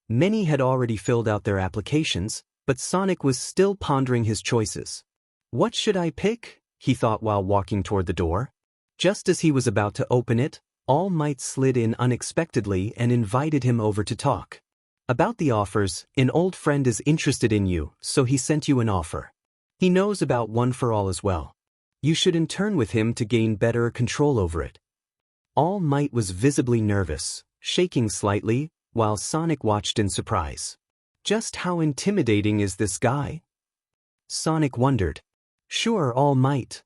Many had already filled out their applications, but Sonic was still pondering his choices. What should I pick? He thought while walking toward the door. Just as he was about to open it, All Might slid in unexpectedly and invited him over to talk. About the offers, an old friend is interested in you, so he sent you an offer. He knows about One for All as well. You should intern with him to gain better control over it. All Might was visibly nervous. shaking slightly, while Sonic watched in surprise. Just how intimidating is this guy? Sonic wondered. Sure, All Might,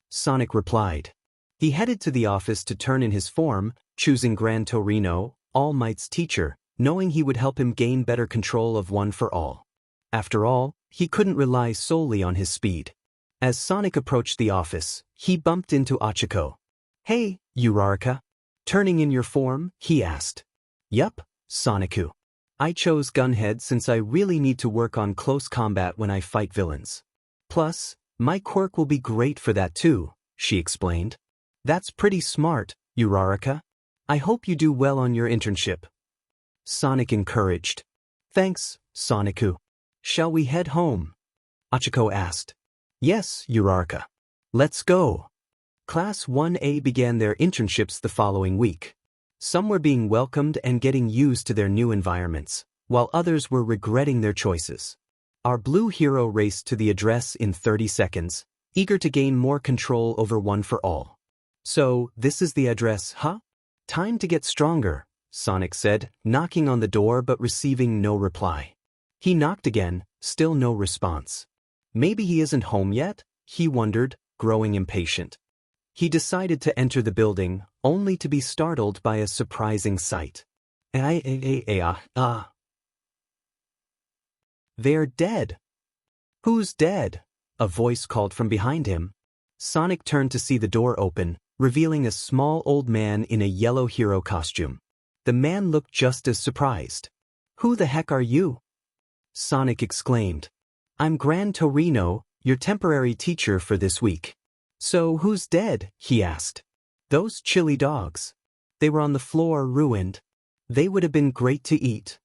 Sonic replied. He headed to the office to turn in his form, choosing Gran Torino, All Might's teacher, knowing he would help him gain better control of One for All. After all, he couldn't rely solely on his speed. As Sonic approached the office, he bumped into Ochako. Hey, Uraraka. Turning in your form? He asked. Yup, Sonicu. I chose Gunhead since I really need to work on close combat when I fight villains. Plus, my quirk will be great for that too, she explained. That's pretty smart, Uraraka. I hope you do well on your internship. Sonic encouraged. Thanks, Sonicu. Shall we head home? Ochako asked. Yes, Uraraka. Let's go. Class 1A began their internships the following week. Some were being welcomed and getting used to their new environments, while others were regretting their choices. Our blue hero raced to the address in 30 seconds, eager to gain more control over One for All. So, this is the address, huh? Time to get stronger, Sonic said, knocking on the door but receiving no reply. He knocked again, still no response. Maybe he isn't home yet, he wondered, growing impatient. He decided to enter the building, only to be startled by a surprising sight. They're dead. Who's dead? A voice called from behind him. Sonic turned to see the door open, revealing a small old man in a yellow hero costume. The man looked just as surprised. Who the heck are you? Sonic exclaimed. I'm Gran Torino, your temporary teacher for this week. So who's dead? He asked. Those chili dogs. They were on the floor ruined. They would have been great to eat.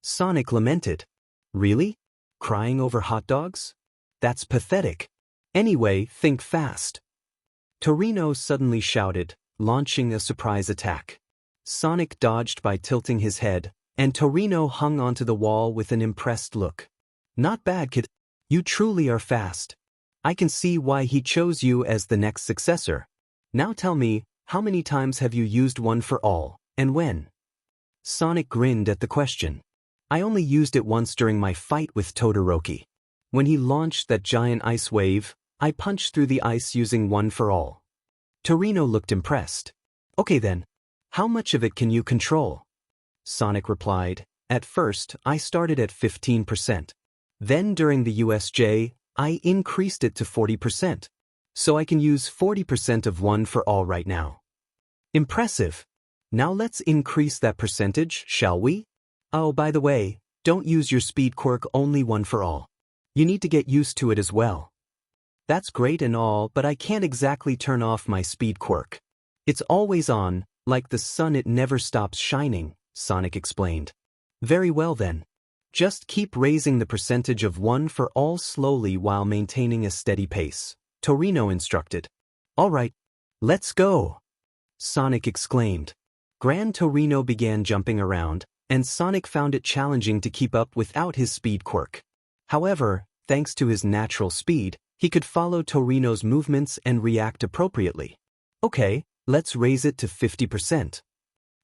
Sonic lamented. Really? Crying over hot dogs? That's pathetic. Anyway, think fast. Torino suddenly shouted, launching a surprise attack. Sonic dodged by tilting his head, and Torino hung onto the wall with an impressed look. Not bad, kid. You truly are fast. I can see why he chose you as the next successor. Now tell me, how many times have you used One for All, and when? Sonic grinned at the question. I only used it once during my fight with Todoroki. When he launched that giant ice wave, I punched through the ice using One for All. Torino looked impressed. Okay then, how much of it can you control? Sonic replied, at first I started at 15%. Then during the USJ, I increased it to 40%. So I can use 40% of One for All right now. Impressive. Now let's increase that percentage, shall we? Oh, by the way, don't use your speed quirk only One for All. You need to get used to it as well. That's great and all, but I can't exactly turn off my speed quirk. It's always on, like the sun, it never stops shining, Sonic explained. Very well then. Just keep raising the percentage of One for All slowly while maintaining a steady pace, Torino instructed. All right, let's go, Sonic exclaimed. Gran Torino began jumping around, and Sonic found it challenging to keep up without his speed quirk. However, thanks to his natural speed, he could follow Torino's movements and react appropriately. Okay, let's raise it to 50%.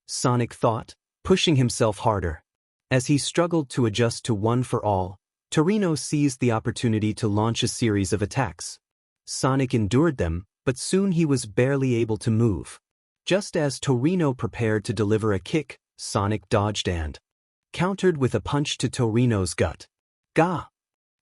Sonic thought, pushing himself harder. As he struggled to adjust to One for All, Torino seized the opportunity to launch a series of attacks. Sonic endured them, but soon he was barely able to move. Just as Torino prepared to deliver a kick, Sonic dodged and countered with a punch to Torino's gut. Gah!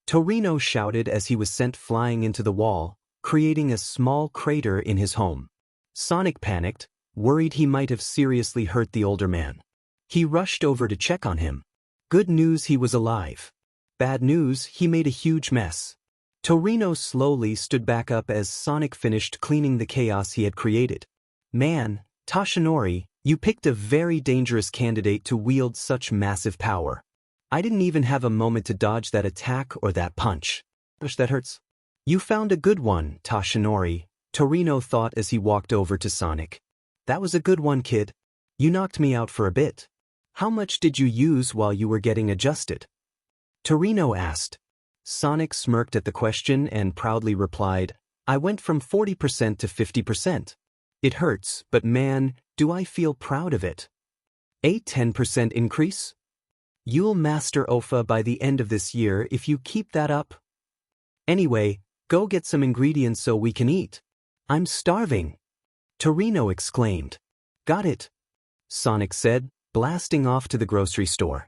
Torino shouted as he was sent flying into the wall, creating a small crater in his home. Sonic panicked, worried he might have seriously hurt the older man. He rushed over to check on him. Good news, he was alive. Bad news, he made a huge mess. Torino slowly stood back up as Sonic finished cleaning the chaos he had created. Man, Toshinori, you picked a very dangerous candidate to wield such massive power. I didn't even have a moment to dodge that attack or that punch. Gosh, that hurts. You found a good one, Toshinori, Torino thought as he walked over to Sonic. That was a good one, kid. You knocked me out for a bit. How much did you use while you were getting adjusted? Torino asked. Sonic smirked at the question and proudly replied, I went from 40% to 50%. It hurts, but man, do I feel proud of it. A 10% increase? You'll master OFA by the end of this year if you keep that up. Anyway, go get some ingredients so we can eat. I'm starving. Torino exclaimed. Got it, Sonic said, blasting off to the grocery store.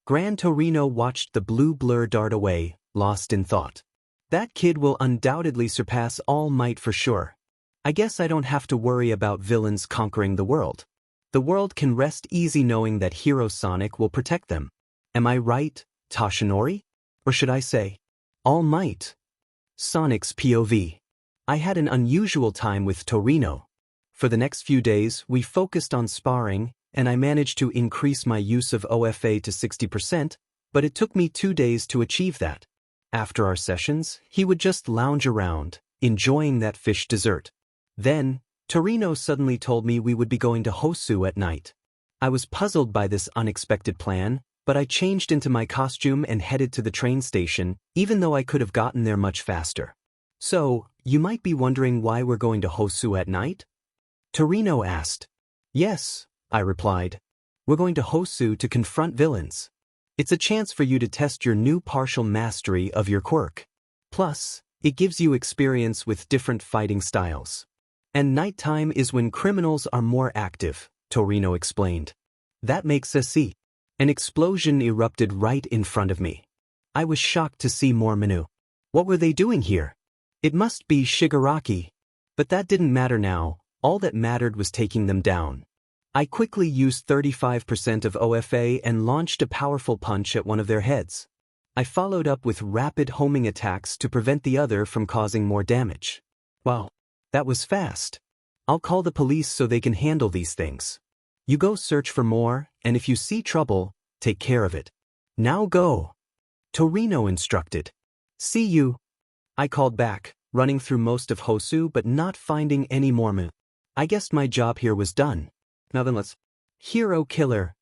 Gran Torino watched the blue blur dart away, lost in thought. That kid will undoubtedly surpass All Might for sure. I guess I don't have to worry about villains conquering the world. The world can rest easy knowing that Hero Sonic will protect them. Am I right, Toshinori? Or should I say, All Might? Sonic's POV. I had an unusual time with Torino. For the next few days, we focused on sparring, and I managed to increase my use of OFA to 60%, but it took me 2 days to achieve that. After our sessions, he would just lounge around, enjoying that fish dessert. Then, Torino suddenly told me we would be going to Hosu at night. I was puzzled by this unexpected plan, but I changed into my costume and headed to the train station, even though I could have gotten there much faster. So, you might be wondering why we're going to Hosu at night? Torino asked. Yes, I replied. We're going to Hosu to confront villains. It's a chance for you to test your new partial mastery of your quirk. Plus, it gives you experience with different fighting styles. And nighttime is when criminals are more active, Torino explained. That makes us see. An explosion erupted right in front of me. I was shocked to see more menu. What were they doing here? It must be Shigaraki. But that didn't matter now, all that mattered was taking them down. I quickly used 35% of OFA and launched a powerful punch at one of their heads. I followed up with rapid homing attacks to prevent the other from causing more damage. Wow, that was fast. I'll call the police so they can handle these things. You go search for more, and if you see trouble, take care of it. Now go. Torino instructed. See you. I called back, running through most of Hosu but not finding any more mu. I guessed my job here was done. Now then let's... Hero Killer.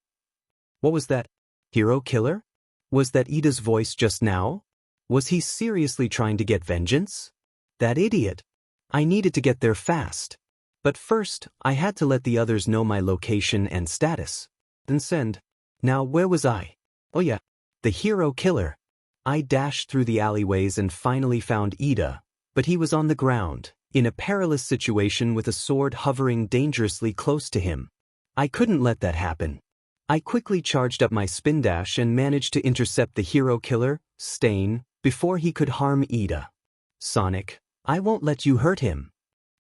What was that? Hero Killer? Was that Ida's voice just now? Was he seriously trying to get vengeance? That idiot. I needed to get there fast. But first, I had to let the others know my location and status. Then send. Now where was I? Oh yeah, the Hero Killer. I dashed through the alleyways and finally found Ida, but he was on the ground, in a perilous situation with a sword hovering dangerously close to him. I couldn't let that happen. I quickly charged up my spin dash and managed to intercept the Hero Killer, Stain, before he could harm Ida. Sonic, I won't let you hurt him.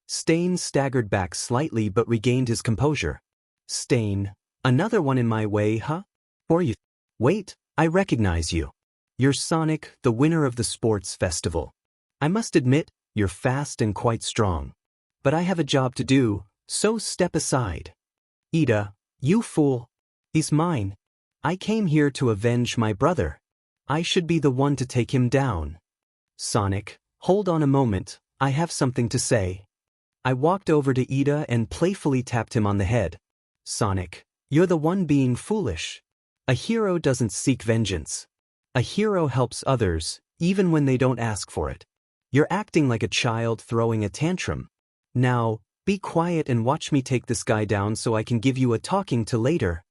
Stain staggered back slightly but regained his composure. Stain, another one in my way, huh? Or you? Wait, I recognize you. You're Sonic, the winner of the sports festival. I must admit, you're fast and quite strong. But I have a job to do, so step aside. Ida, you fool. He's mine. I came here to avenge my brother. I should be the one to take him down. Sonic, hold on a moment, I have something to say. I walked over to Ida and playfully tapped him on the head. Sonic, you're the one being foolish. A hero doesn't seek vengeance. A hero helps others, even when they don't ask for it. You're acting like a child throwing a tantrum. Now, be quiet and watch me take this guy down so I can give you a talking to later.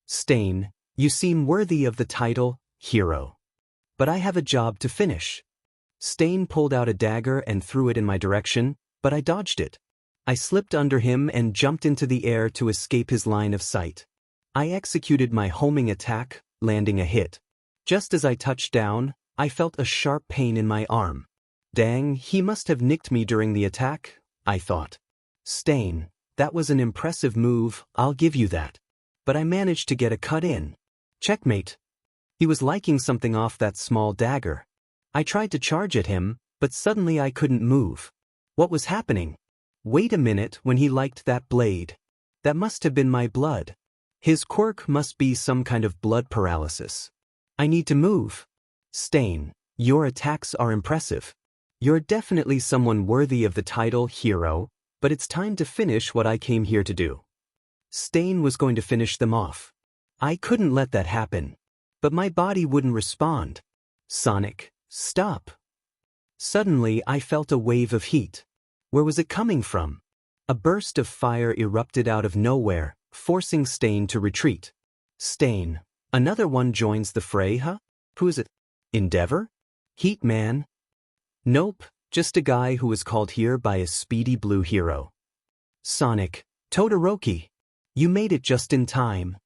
Stain, you seem worthy of the title, hero. But I have a job to finish. Stain pulled out a dagger and threw it in my direction, but I dodged it. I slipped under him and jumped into the air to escape his line of sight. I executed my homing attack, landing a hit. Just as I touched down, I felt a sharp pain in my arm. Dang, he must have nicked me during the attack, I thought. Stain, that was an impressive move, I'll give you that. But I managed to get a cut in. Checkmate. He was liking something off that small dagger. I tried to charge at him, but suddenly I couldn't move. What was happening? Wait a minute, when he liked that blade. That must have been my blood. His quirk must be some kind of blood paralysis. I need to move. Stain, your attacks are impressive. You're definitely someone worthy of the title hero, but it's time to finish what I came here to do. Stain was going to finish them off. I couldn't let that happen. But my body wouldn't respond. Sonic, stop. Suddenly I felt a wave of heat. Where was it coming from? A burst of fire erupted out of nowhere, forcing Stain to retreat. Stain. Another one joins the fray, huh? Who is it? Endeavor? Heat Man? Nope, just a guy who was called here by a speedy blue hero. Sonic. Todoroki. You made it just in time.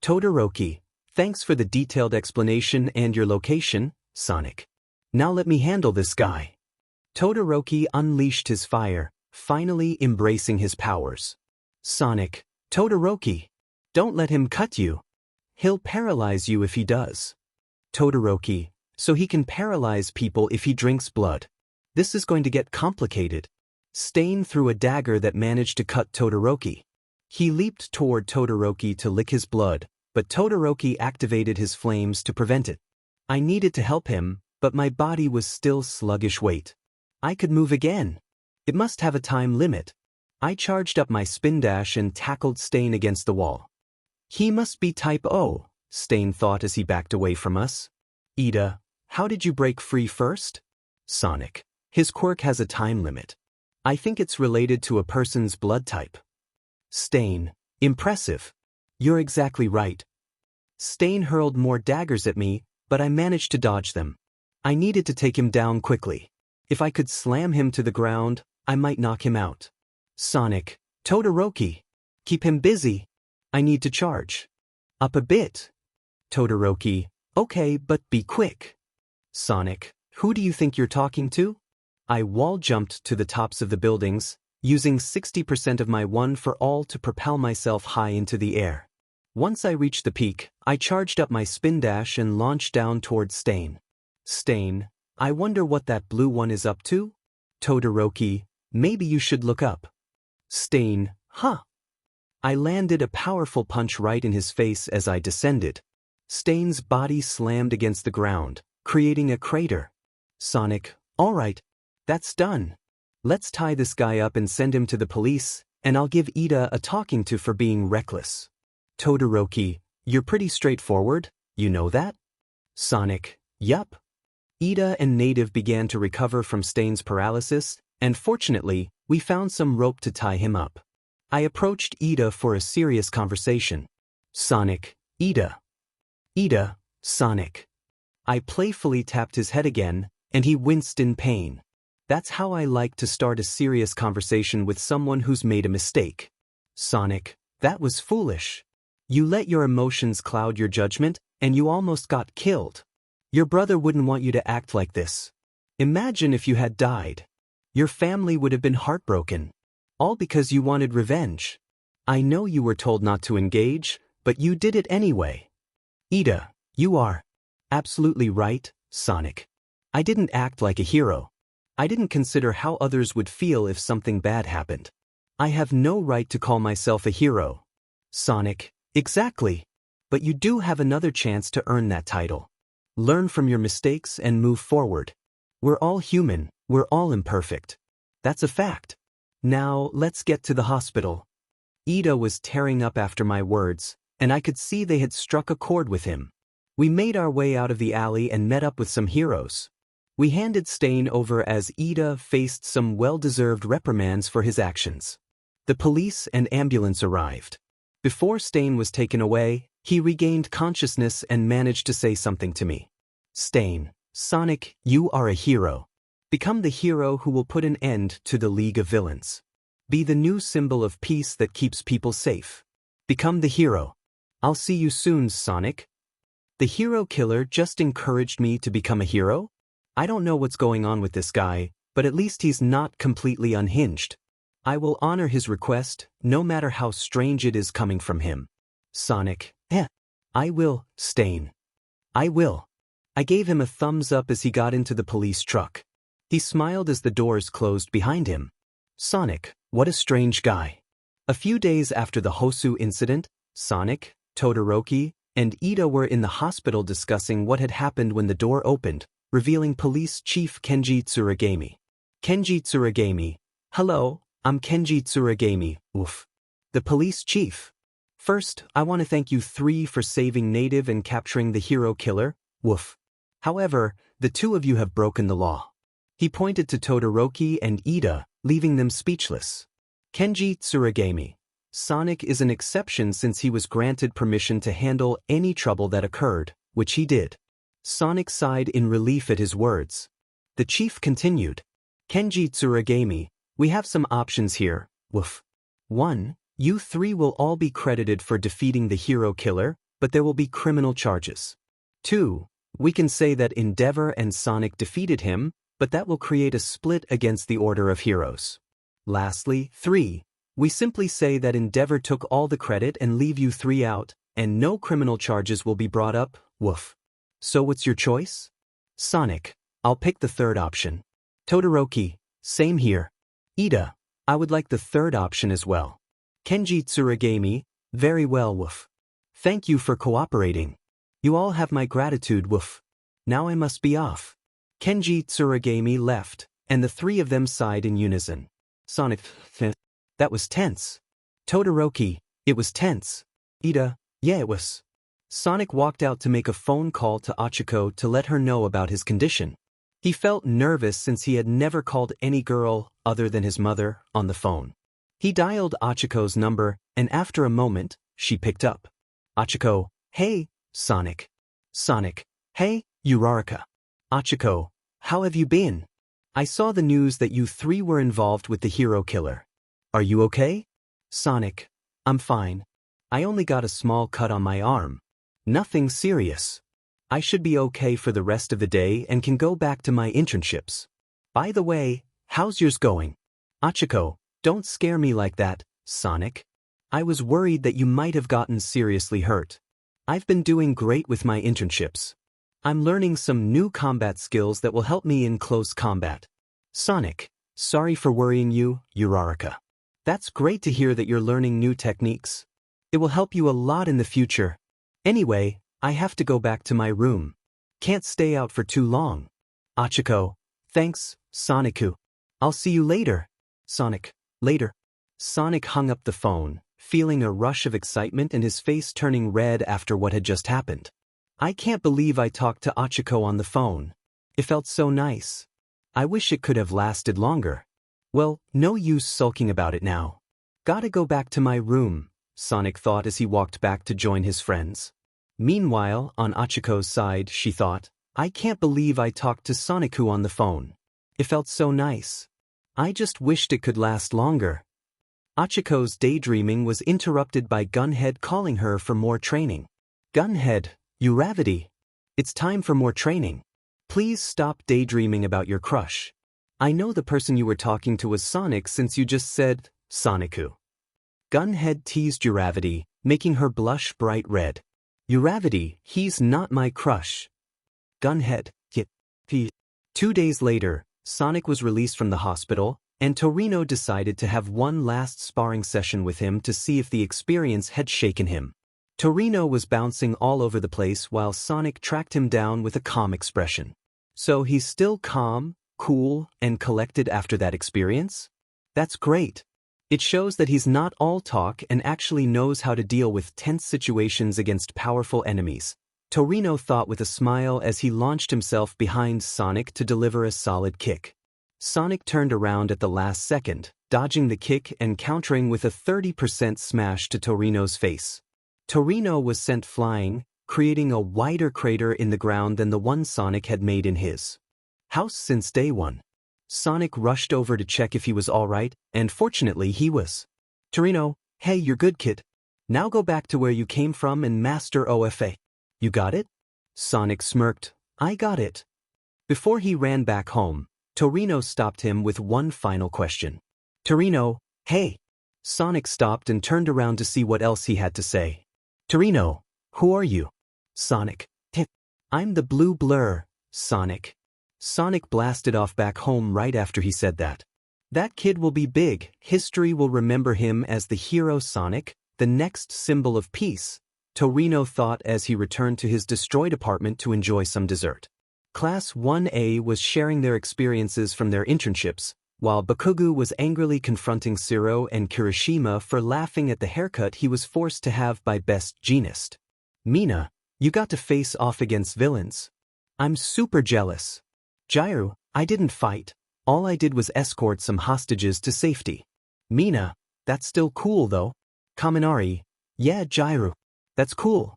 Todoroki. Thanks for the detailed explanation and your location, Sonic. Now let me handle this guy. Todoroki unleashed his fire, finally embracing his powers. Sonic. Todoroki. Don't let him cut you. He'll paralyze you if he does. Todoroki. So he can paralyze people if he drinks blood. This is going to get complicated. Stain threw a dagger that managed to cut Todoroki. He leaped toward Todoroki to lick his blood, but Todoroki activated his flames to prevent it. I needed to help him, but my body was still sluggish. Wait. I could move again. It must have a time limit. I charged up my spin dash and tackled Stain against the wall. He must be type O, Stain thought as he backed away from us. Ida, how did you break free first? Sonic. His quirk has a time limit. I think it's related to a person's blood type. Stain. Impressive. You're exactly right. Stain hurled more daggers at me, but I managed to dodge them. I needed to take him down quickly. If I could slam him to the ground, I might knock him out. Sonic. Todoroki. Keep him busy. I need to charge. Up a bit. Todoroki. Okay, but be quick. Sonic. Who do you think you're talking to? I wall jumped to the tops of the buildings, using 60% of my one for all to propel myself high into the air. Once I reached the peak, I charged up my spin dash and launched down towards Stain. Stain. I wonder what that blue one is up to? Todoroki. Maybe you should look up. Stain. Huh. I landed a powerful punch right in his face as I descended. Stain's body slammed against the ground, creating a crater. Sonic. All right. That's done. Let's tie this guy up and send him to the police, and I'll give Ida a talking to for being reckless. Todoroki. You're pretty straightforward, you know that? Sonic. Yup. Ida and Native began to recover from Stain's paralysis, and fortunately, we found some rope to tie him up. I approached Ida for a serious conversation. Sonic. Ida. Ida. Sonic. I playfully tapped his head again, and he winced in pain. That's how I like to start a serious conversation with someone who's made a mistake. Sonic. That was foolish. You let your emotions cloud your judgment, and you almost got killed. Your brother wouldn't want you to act like this. Imagine if you had died. Your family would have been heartbroken. All because you wanted revenge. I know you were told not to engage, but you did it anyway. Ida, you are absolutely right, Sonic. I didn't act like a hero. I didn't consider how others would feel if something bad happened. I have no right to call myself a hero. Sonic. Exactly. But you do have another chance to earn that title. Learn from your mistakes and move forward. We're all human, we're all imperfect. That's a fact. Now, let's get to the hospital. Ida was tearing up after my words, and I could see they had struck a chord with him. We made our way out of the alley and met up with some heroes. We handed Stain over as Ida faced some well-deserved reprimands for his actions. The police and ambulance arrived. Before Stain was taken away, he regained consciousness and managed to say something to me. Stain. Sonic, you are a hero. Become the hero who will put an end to the League of Villains. Be the new symbol of peace that keeps people safe. Become the hero. I'll see you soon, Sonic. The hero killer just encouraged me to become a hero? I don't know what's going on with this guy, but at least he's not completely unhinged. I will honor his request, no matter how strange it is coming from him. Sonic. I will, Stain. I will. I gave him a thumbs up as he got into the police truck. He smiled as the doors closed behind him. Sonic, what a strange guy. A few days after the Hosu incident, Sonic, Todoroki, and Ida were in the hospital discussing what had happened when the door opened, revealing Police Chief Kenji Tsuragami. Kenji Tsuragami. Hello, I'm Kenji Tsuragami, oof. The police chief. First, I want to thank you three for saving Native and capturing the hero killer, woof. However, the two of you have broken the law. He pointed to Todoroki and Ida, leaving them speechless. Kenji Tsuragami. Sonic is an exception since he was granted permission to handle any trouble that occurred, which he did. Sonic sighed in relief at his words. The chief continued. Kenji Tsuragami, we have some options here, woof. 1. You three will all be credited for defeating the hero killer, but there will be criminal charges. 2. We can say that Endeavor and Sonic defeated him, but that will create a split against the Order of Heroes. Lastly, 3. We simply say that Endeavor took all the credit and leave you three out, and no criminal charges will be brought up, woof. So what's your choice? Sonic, I'll pick the third option. Todoroki, same here. Ida, I would like the third option as well. Kenji Tsuragami, very well, woof. Thank you for cooperating. You all have my gratitude, woof. Now I must be off. Kenji Tsuragami left, and the three of them sighed in unison. Sonic, that was tense. Todoroki, it was tense. Ida, yeah it was. Sonic walked out to make a phone call to Achiko to let her know about his condition. He felt nervous since he had never called any girl, other than his mother, on the phone. He dialed Achiko's number, and after a moment, she picked up. Achiko, hey, Sonic. Sonic, hey, Uraraka. Achiko, how have you been? I saw the news that you three were involved with the hero killer. Are you okay? Sonic, I'm fine. I only got a small cut on my arm. Nothing serious. I should be okay for the rest of the day and can go back to my internships. By the way, how's yours going? Achiko, don't scare me like that, Sonic. I was worried that you might have gotten seriously hurt. I've been doing great with my internships. I'm learning some new combat skills that will help me in close combat. Sonic, sorry for worrying you, Uraraka. That's great to hear that you're learning new techniques. It will help you a lot in the future. Anyway, I have to go back to my room. Can't stay out for too long. Achiko, thanks, Sonic-ku. I'll see you later. Sonic, later. Sonic hung up the phone, feeling a rush of excitement and his face turning red after what had just happened. I can't believe I talked to Achiko on the phone. It felt so nice. I wish it could have lasted longer. Well, no use sulking about it now. Gotta go back to my room, Sonic thought as he walked back to join his friends. Meanwhile, on Achiko's side, she thought, I can't believe I talked to Sonic-ku on the phone. It felt so nice. I just wished it could last longer. Achiko's daydreaming was interrupted by Gunhead calling her for more training. Gunhead, Uraraka. It's time for more training. Please stop daydreaming about your crush. I know the person you were talking to was Sonic since you just said, Sonic-ku. Gunhead teased Uraraka, making her blush bright red. Uraraka, he's not my crush. Gunhead, he. 2 days later, Sonic was released from the hospital, and Torino decided to have one last sparring session with him to see if the experience had shaken him. Torino was bouncing all over the place while Sonic tracked him down with a calm expression. So he's still calm, cool, and collected after that experience? That's great. It shows that he's not all talk and actually knows how to deal with tense situations against powerful enemies. Torino thought with a smile as he launched himself behind Sonic to deliver a solid kick. Sonic turned around at the last second, dodging the kick and countering with a 30% smash to Torino's face. Torino was sent flying, creating a wider crater in the ground than the one Sonic had made in his house since day one. Sonic rushed over to check if he was alright, and fortunately he was. Torino, hey, you're good, kid. Now go back to where you came from and master OFA. You got it? Sonic smirked. I got it. Before he ran back home, Torino stopped him with one final question. Torino, hey. Sonic stopped and turned around to see what else he had to say. Torino, who are you? Sonic, I'm the blue blur, Sonic. Sonic blasted off back home right after he said that. That kid will be big. History will remember him as the hero Sonic, the next symbol of peace, Torino thought as he returned to his destroyed apartment to enjoy some dessert. Class 1A was sharing their experiences from their internships, while Bakugo was angrily confronting Siro and Kirishima for laughing at the haircut he was forced to have by Best Jeanist. Mina, you got to face off against villains. I'm super jealous. Jiru, I didn't fight. All I did was escort some hostages to safety. Mina, that's still cool though. Kaminari, yeah, Jiraiya. That's cool.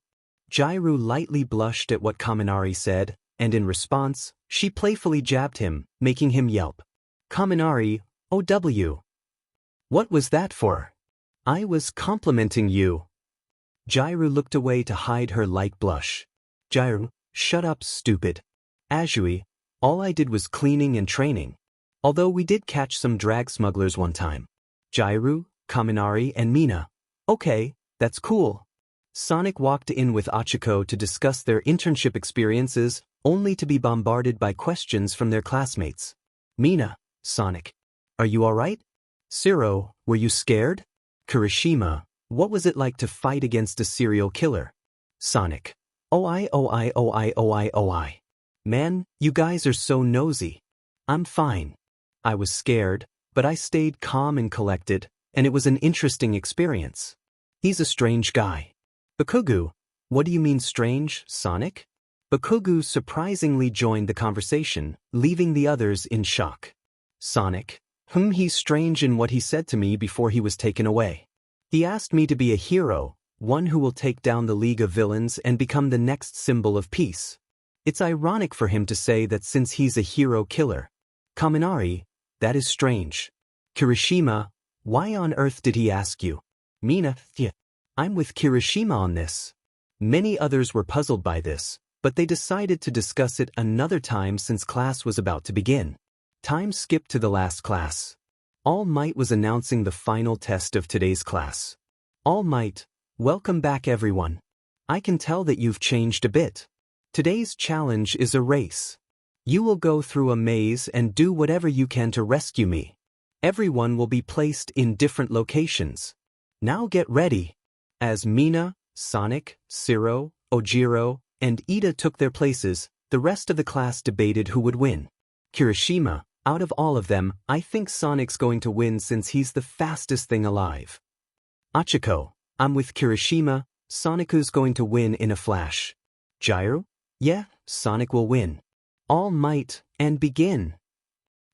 Jiraiya lightly blushed at what Kaminari said, and in response, she playfully jabbed him, making him yelp. Kaminari, OW. What was that for? I was complimenting you. Jiraiya looked away to hide her light blush. Jiraiya, shut up, stupid. Azui, all I did was cleaning and training. Although we did catch some drag smugglers one time. Jiraiya, Kaminari, and Mina. Okay, that's cool. Sonic walked in with Achiko to discuss their internship experiences, only to be bombarded by questions from their classmates. Mina, Sonic, are you alright? Siro, were you scared? Kirishima, what was it like to fight against a serial killer? Sonic, oh I. Man, you guys are so nosy. I'm fine. I was scared, but I stayed calm and collected, and it was an interesting experience. He's a strange guy. Bakugo, what do you mean strange, Sonic? Bakugo surprisingly joined the conversation, leaving the others in shock. Sonic, he's strange in what he said to me before he was taken away. He asked me to be a hero, one who will take down the League of Villains and become the next symbol of peace. It's ironic for him to say that since he's a hero killer. Kaminari, that is strange. Kirishima, why on earth did he ask you? Mina, I'm with Kirishima on this. Many others were puzzled by this, but they decided to discuss it another time since class was about to begin. Time skipped to the last class. All Might was announcing the final test of today's class. All Might, welcome back everyone. I can tell that you've changed a bit. Today's challenge is a race. You will go through a maze and do whatever you can to rescue me. Everyone will be placed in different locations. Now get ready. As Mina, Sonic, Siro, Ojiro, and Ida took their places, the rest of the class debated who would win. Kirishima, out of all of them, I think Sonic's going to win since he's the fastest thing alive. Achiko, I'm with Kirishima, Sonicu's going to win in a flash. Jiraiya, yeah, Sonic will win. All Might, and begin.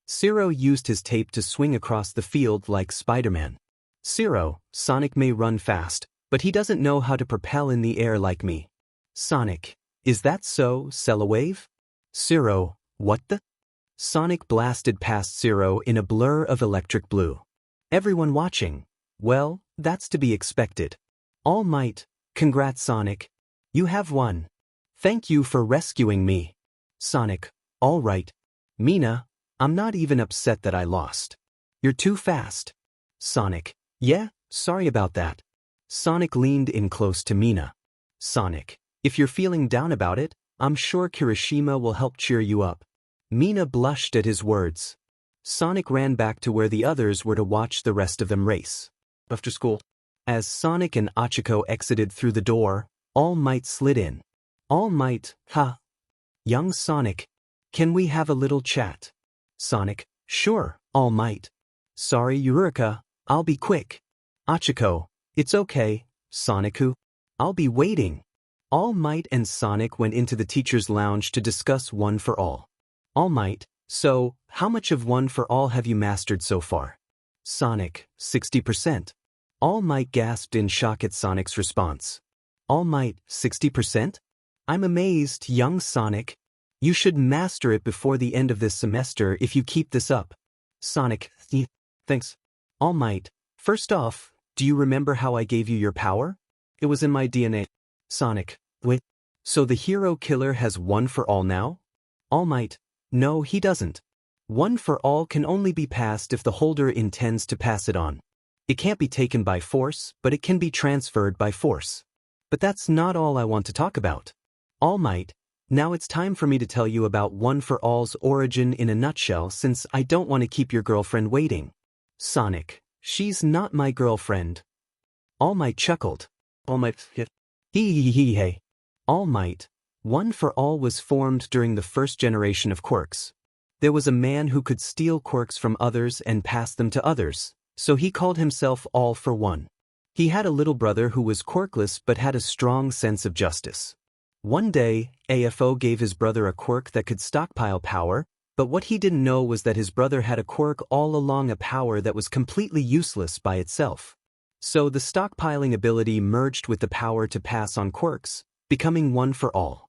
Siro used his tape to swing across the field like Spider-Man. Siro, Sonic may run fast, but he doesn't know how to propel in the air like me. Sonic, is that so, Cellawave? Siro, what the? Sonic blasted past Siro in a blur of electric blue. Everyone watching, well, that's to be expected. All Might, congrats Sonic. You have won. Thank you for rescuing me. Sonic, all right. Mina, I'm not even upset that I lost. You're too fast. Sonic, yeah, sorry about that. Sonic leaned in close to Mina. Sonic, if you're feeling down about it, I'm sure Kirishima will help cheer you up. Mina blushed at his words. Sonic ran back to where the others were to watch the rest of them race. After school. As Sonic and Achiko exited through the door, All Might slid in. All Might, Young Sonic, can we have a little chat? Sonic, sure, All Might. Sorry Uraraka, I'll be quick. Achiko, it's okay, Sonic-ku. I'll be waiting. All Might and Sonic went into the teacher's lounge to discuss One for All. All Might, so, how much of One for All have you mastered so far? Sonic, 60%. All Might gasped in shock at Sonic's response. All Might, 60%? I'm amazed, young Sonic. You should master it before the end of this semester if you keep this up. Sonic, thanks. All Might, first off, do you remember how I gave you your power? It was in my DNA. Sonic, wait. So the hero killer has One for All now? All Might, no, he doesn't. One for All can only be passed if the holder intends to pass it on. It can't be taken by force, but it can be transferred by force. But that's not all I want to talk about. All Might, now it's time for me to tell you about One for All's origin in a nutshell since I don't want to keep your girlfriend waiting. Sonic, she's not my girlfriend. All Might chuckled. All Might, hey. All Might, One for All was formed during the first generation of quirks. There was a man who could steal quirks from others and pass them to others, so he called himself All for One. He had a little brother who was quirkless but had a strong sense of justice. One day, AFO gave his brother a quirk that could stockpile power, but what he didn't know was that his brother had a quirk all along, a power that was completely useless by itself. So the stockpiling ability merged with the power to pass on quirks, becoming one for all.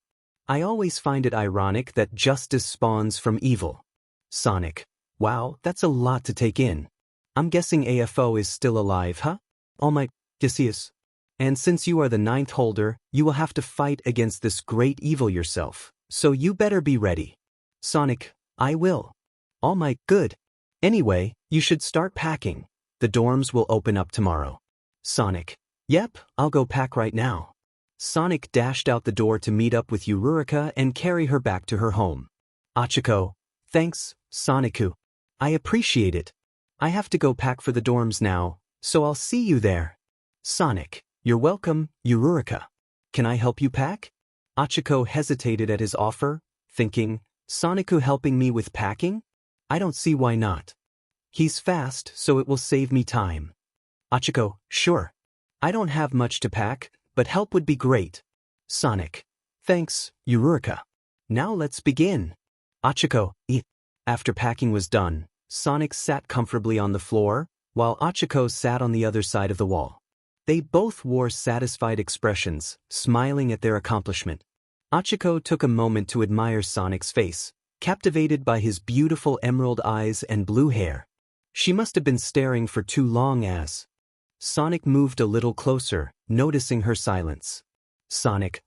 I always find it ironic that justice spawns from evil. Sonic. Wow, that's a lot to take in. I'm guessing AFO is still alive, huh? All my Odysseus. And since you are the 9th holder, you will have to fight against this great evil yourself, so you better be ready. Sonic, I will. All Might, good. Anyway, you should start packing. The dorms will open up tomorrow. Sonic, yep, I'll go pack right now. Sonic dashed out the door to meet up with Uraraka and carry her back to her home. Achiko, thanks, Sonicu. I appreciate it. I have to go pack for the dorms now, so I'll see you there. Sonic, you're welcome, Uraraka. Can I help you pack? Achiko hesitated at his offer, thinking, Sonicu helping me with packing? I don't see why not. He's fast, so it will save me time. Achiko, sure. I don't have much to pack, but help would be great. Sonic, thanks, Uraraka. Now let's begin. Achiko, After packing was done, Sonic sat comfortably on the floor, while Achiko sat on the other side of the wall. They both wore satisfied expressions, smiling at their accomplishment. Achiko took a moment to admire Sonic's face, captivated by his beautiful emerald eyes and blue hair. She must have been staring for too long as Sonic moved a little closer, noticing her silence. Sonic,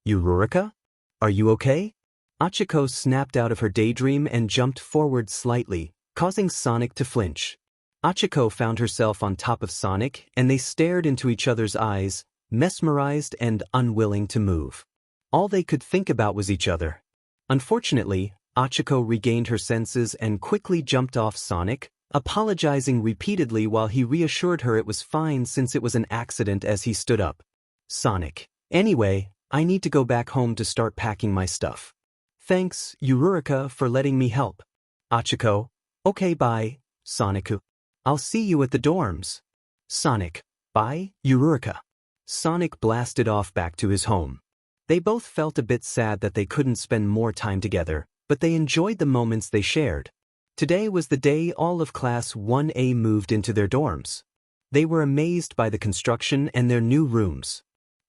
Uraraka? Are you okay? Achiko snapped out of her daydream and jumped forward slightly, causing Sonic to flinch. Achiko found herself on top of Sonic and they stared into each other's eyes, mesmerized and unwilling to move. All they could think about was each other. Unfortunately, Achiko regained her senses and quickly jumped off Sonic, apologizing repeatedly while he reassured her it was fine since it was an accident as he stood up. Sonic, anyway, I need to go back home to start packing my stuff. Thanks, Uraraka, for letting me help. Achiko, okay, bye, Sonicu. I'll see you at the dorms. Sonic, bye, Uraraka. Sonic blasted off back to his home. They both felt a bit sad that they couldn't spend more time together, but they enjoyed the moments they shared. Today was the day all of Class 1A moved into their dorms. They were amazed by the construction and their new rooms.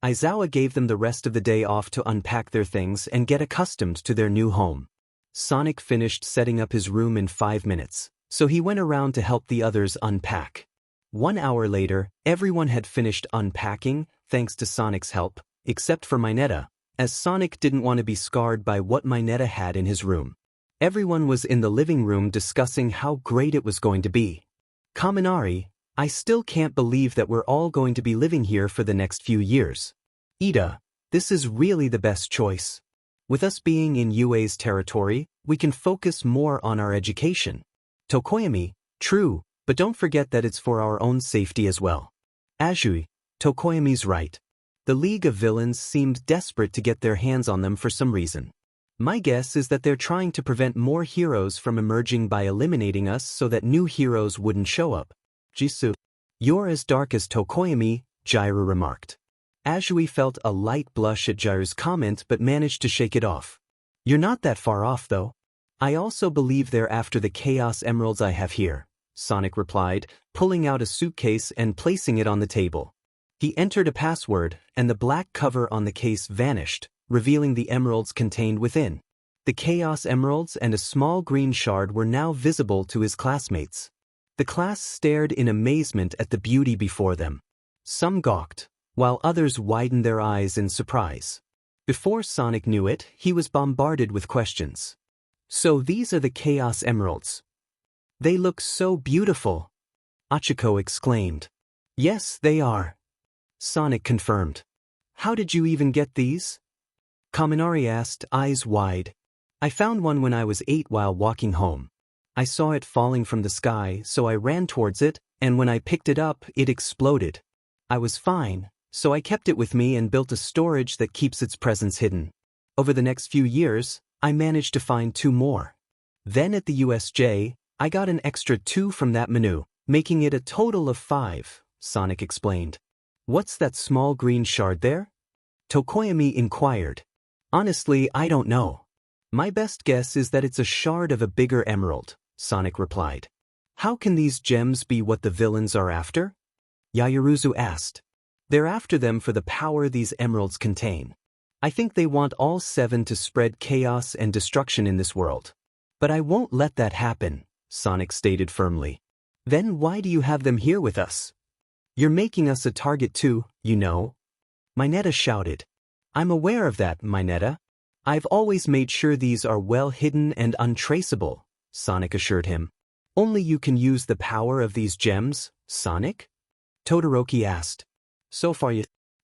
Aizawa gave them the rest of the day off to unpack their things and get accustomed to their new home. Sonic finished setting up his room in 5 minutes, so he went around to help the others unpack. 1 hour later, everyone had finished unpacking, thanks to Sonic's help, except for Mineta, as Sonic didn't want to be scarred by what Mineta had in his room. Everyone was in the living room discussing how great it was going to be. Kaminari, I still can't believe that we're all going to be living here for the next few years. Ida, this is really the best choice. With us being in UA's territory, we can focus more on our education. Tokoyami, true, but don't forget that it's for our own safety as well. Azui, Tokoyami's right. The League of Villains seemed desperate to get their hands on them for some reason. My guess is that they're trying to prevent more heroes from emerging by eliminating us so that new heroes wouldn't show up. Jisoo, you're as dark as Tokoyami, Jiraiya remarked. Azui felt a light blush at Jiraiya's comment but managed to shake it off. You're not that far off though. I also believe they're after the Chaos Emeralds I have here, Sonic replied, pulling out a suitcase and placing it on the table. He entered a password, and the black cover on the case vanished, revealing the emeralds contained within. The Chaos Emeralds and a small green shard were now visible to his classmates. The class stared in amazement at the beauty before them. Some gawked, while others widened their eyes in surprise. Before Sonic knew it, he was bombarded with questions. So these are the Chaos Emeralds. They look so beautiful, Achiko exclaimed. Yes, they are. Sonic confirmed. How did you even get these? Kaminari asked, eyes wide. I found one when I was 8 while walking home. I saw it falling from the sky, so I ran towards it, and when I picked it up, it exploded. I was fine, so I kept it with me and built a storage that keeps its presence hidden. Over the next few years, I managed to find 2 more. Then at the USJ, I got an extra 2 from that menu, making it a total of 5, Sonic explained. What's that small green shard there? Tokoyami inquired. Honestly, I don't know. My best guess is that it's a shard of a bigger emerald, Sonic replied. How can these gems be what the villains are after? Yaoyorozu asked. They're after them for the power these emeralds contain. I think they want all 7 to spread chaos and destruction in this world. But I won't let that happen, Sonic stated firmly. Then why do you have them here with us? You're making us a target too, you know. Mineta shouted. I'm aware of that, Mineta. I've always made sure these are well hidden and untraceable, Sonic assured him. Only you can use the power of these gems, Sonic? Todoroki asked. So far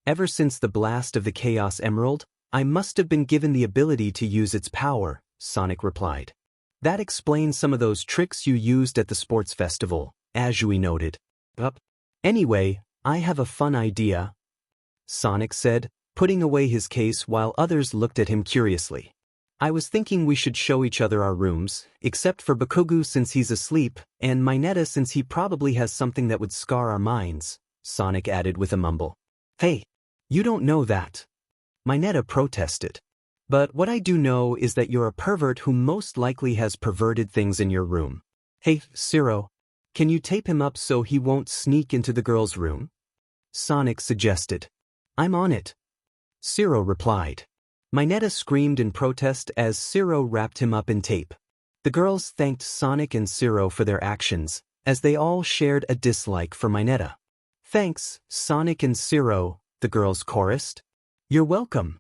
ever since the blast of the Chaos Emerald, I must have been given the ability to use its power, Sonic replied. That explains some of those tricks you used at the sports festival, Azui noted. Anyway, I have a fun idea, Sonic said, putting away his case while others looked at him curiously. I was thinking we should show each other our rooms, except for Bakugo since he's asleep, and Mineta since he probably has something that would scar our minds, Sonic added with a mumble. Hey, you don't know that. Mineta protested. But what I do know is that you're a pervert who most likely has perverted things in your room. Hey, Zero, can you tape him up so he won't sneak into the girl's room? Sonic suggested. I'm on it. Zero replied. Mineta screamed in protest as Zero wrapped him up in tape. The girls thanked Sonic and Zero for their actions, as they all shared a dislike for Mineta. Thanks, Sonic and Zero, the girls chorused. You're welcome.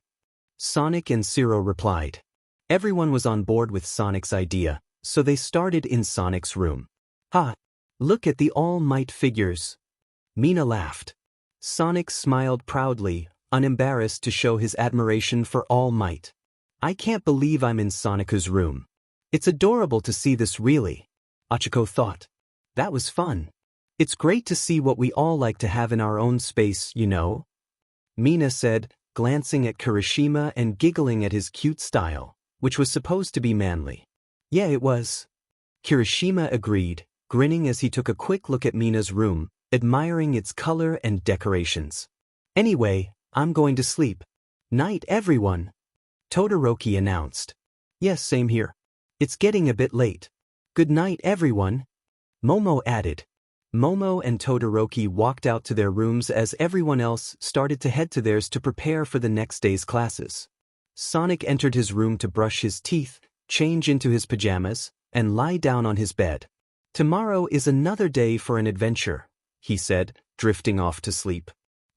Sonic and Zero replied. Everyone was on board with Sonic's idea, so they started in Sonic's room. Ha! Look at the All Might figures. Mina laughed. Sonic smiled proudly, unembarrassed to show his admiration for All Might. I can't believe I'm in Sonicu's room. It's adorable to see this really, Achiko thought. That was fun. It's great to see what we all like to have in our own space, you know? Mina said, glancing at Kirishima and giggling at his cute style, which was supposed to be manly. Yeah, it was. Kirishima agreed, grinning as he took a quick look at Mina's room, admiring its color and decorations. Anyway, I'm going to sleep. Night, everyone. Todoroki announced. Yes, same here. It's getting a bit late. Good night, everyone. Momo added. Momo and Todoroki walked out to their rooms as everyone else started to head to theirs to prepare for the next day's classes. Sonic entered his room to brush his teeth, change into his pajamas, and lie down on his bed. Tomorrow is another day for an adventure, he said, drifting off to sleep.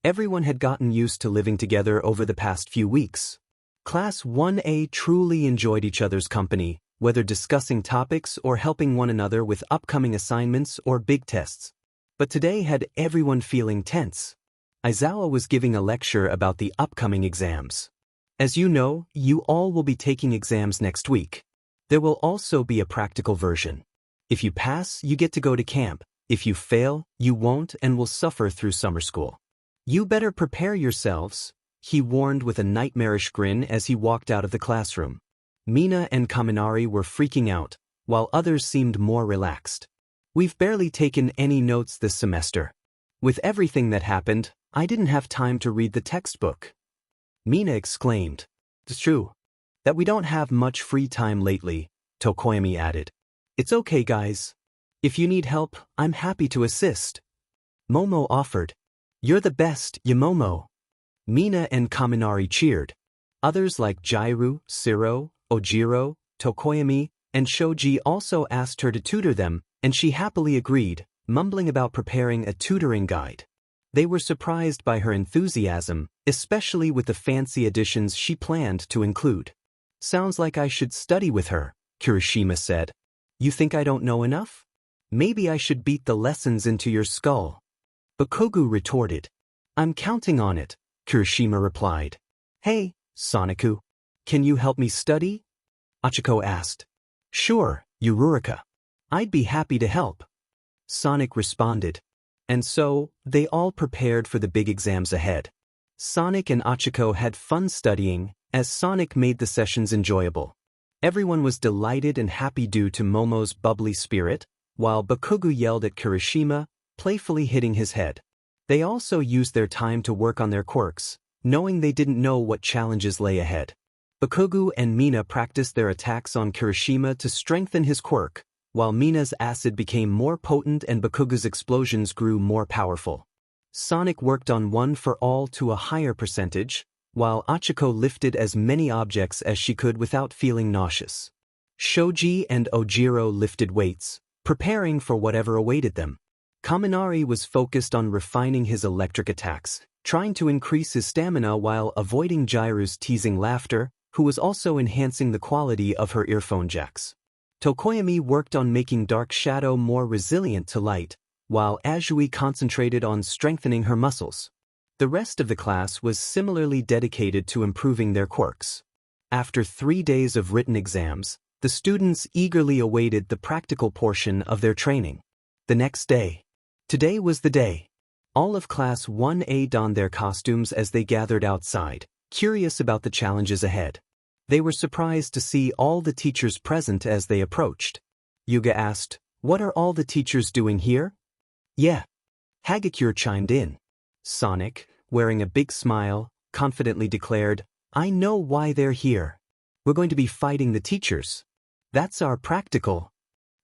Everyone had gotten used to living together over the past few weeks. Class 1A truly enjoyed each other's company, whether discussing topics or helping one another with upcoming assignments or big tests. But today had everyone feeling tense. Aizawa was giving a lecture about the upcoming exams. As you know, you all will be taking exams next week. There will also be a practical version. If you pass, you get to go to camp. If you fail, you won't and will suffer through summer school. You better prepare yourselves, he warned with a nightmarish grin as he walked out of the classroom. Mina and Kaminari were freaking out, while others seemed more relaxed. We've barely taken any notes this semester. With everything that happened, I didn't have time to read the textbook. Mina exclaimed. It's true. That we don't have much free time lately, Tokoyami added. It's okay, guys. If you need help, I'm happy to assist. Momo offered. You're the best, Yamomo. Mina and Kaminari cheered. Others like Jairu, Siro, Ojiro, Tokoyami, and Shoji also asked her to tutor them, and she happily agreed, mumbling about preparing a tutoring guide. They were surprised by her enthusiasm, especially with the fancy additions she planned to include. Sounds like I should study with her, Kirishima said. You think I don't know enough? Maybe I should beat the lessons into your skull. Bakugo retorted. I'm counting on it, Kirishima replied. Hey, Sonicu. Can you help me study? Achiko asked. Sure, Uraraka. I'd be happy to help. Sonic responded. And so, they all prepared for the big exams ahead. Sonic and Achiko had fun studying, as Sonic made the sessions enjoyable. Everyone was delighted and happy due to Momo's bubbly spirit, while Bakugo yelled at Kirishima, playfully hitting his head. They also used their time to work on their quirks, knowing they didn't know what challenges lay ahead. Bakugo and Mina practiced their attacks on Kirishima to strengthen his quirk, while Mina's acid became more potent and Bakugo's explosions grew more powerful. Sonic worked on one for all to a higher percentage, while Ochako lifted as many objects as she could without feeling nauseous. Shoji and Ojiro lifted weights, preparing for whatever awaited them. Kaminari was focused on refining his electric attacks, trying to increase his stamina while avoiding Jiru's teasing laughter, who was also enhancing the quality of her earphone jacks. Tokoyami worked on making Dark Shadow more resilient to light, while Azui concentrated on strengthening her muscles. The rest of the class was similarly dedicated to improving their quirks. After 3 days of written exams, the students eagerly awaited the practical portion of their training. The next day. Today was the day. All of Class 1A donned their costumes as they gathered outside, curious about the challenges ahead. They were surprised to see all the teachers present as they approached. Yuga asked, "What are all the teachers doing here?" "Yeah." Hagakure chimed in. Sonic, wearing a big smile, confidently declared, "I know why they're here. We're going to be fighting the teachers. That's our practical."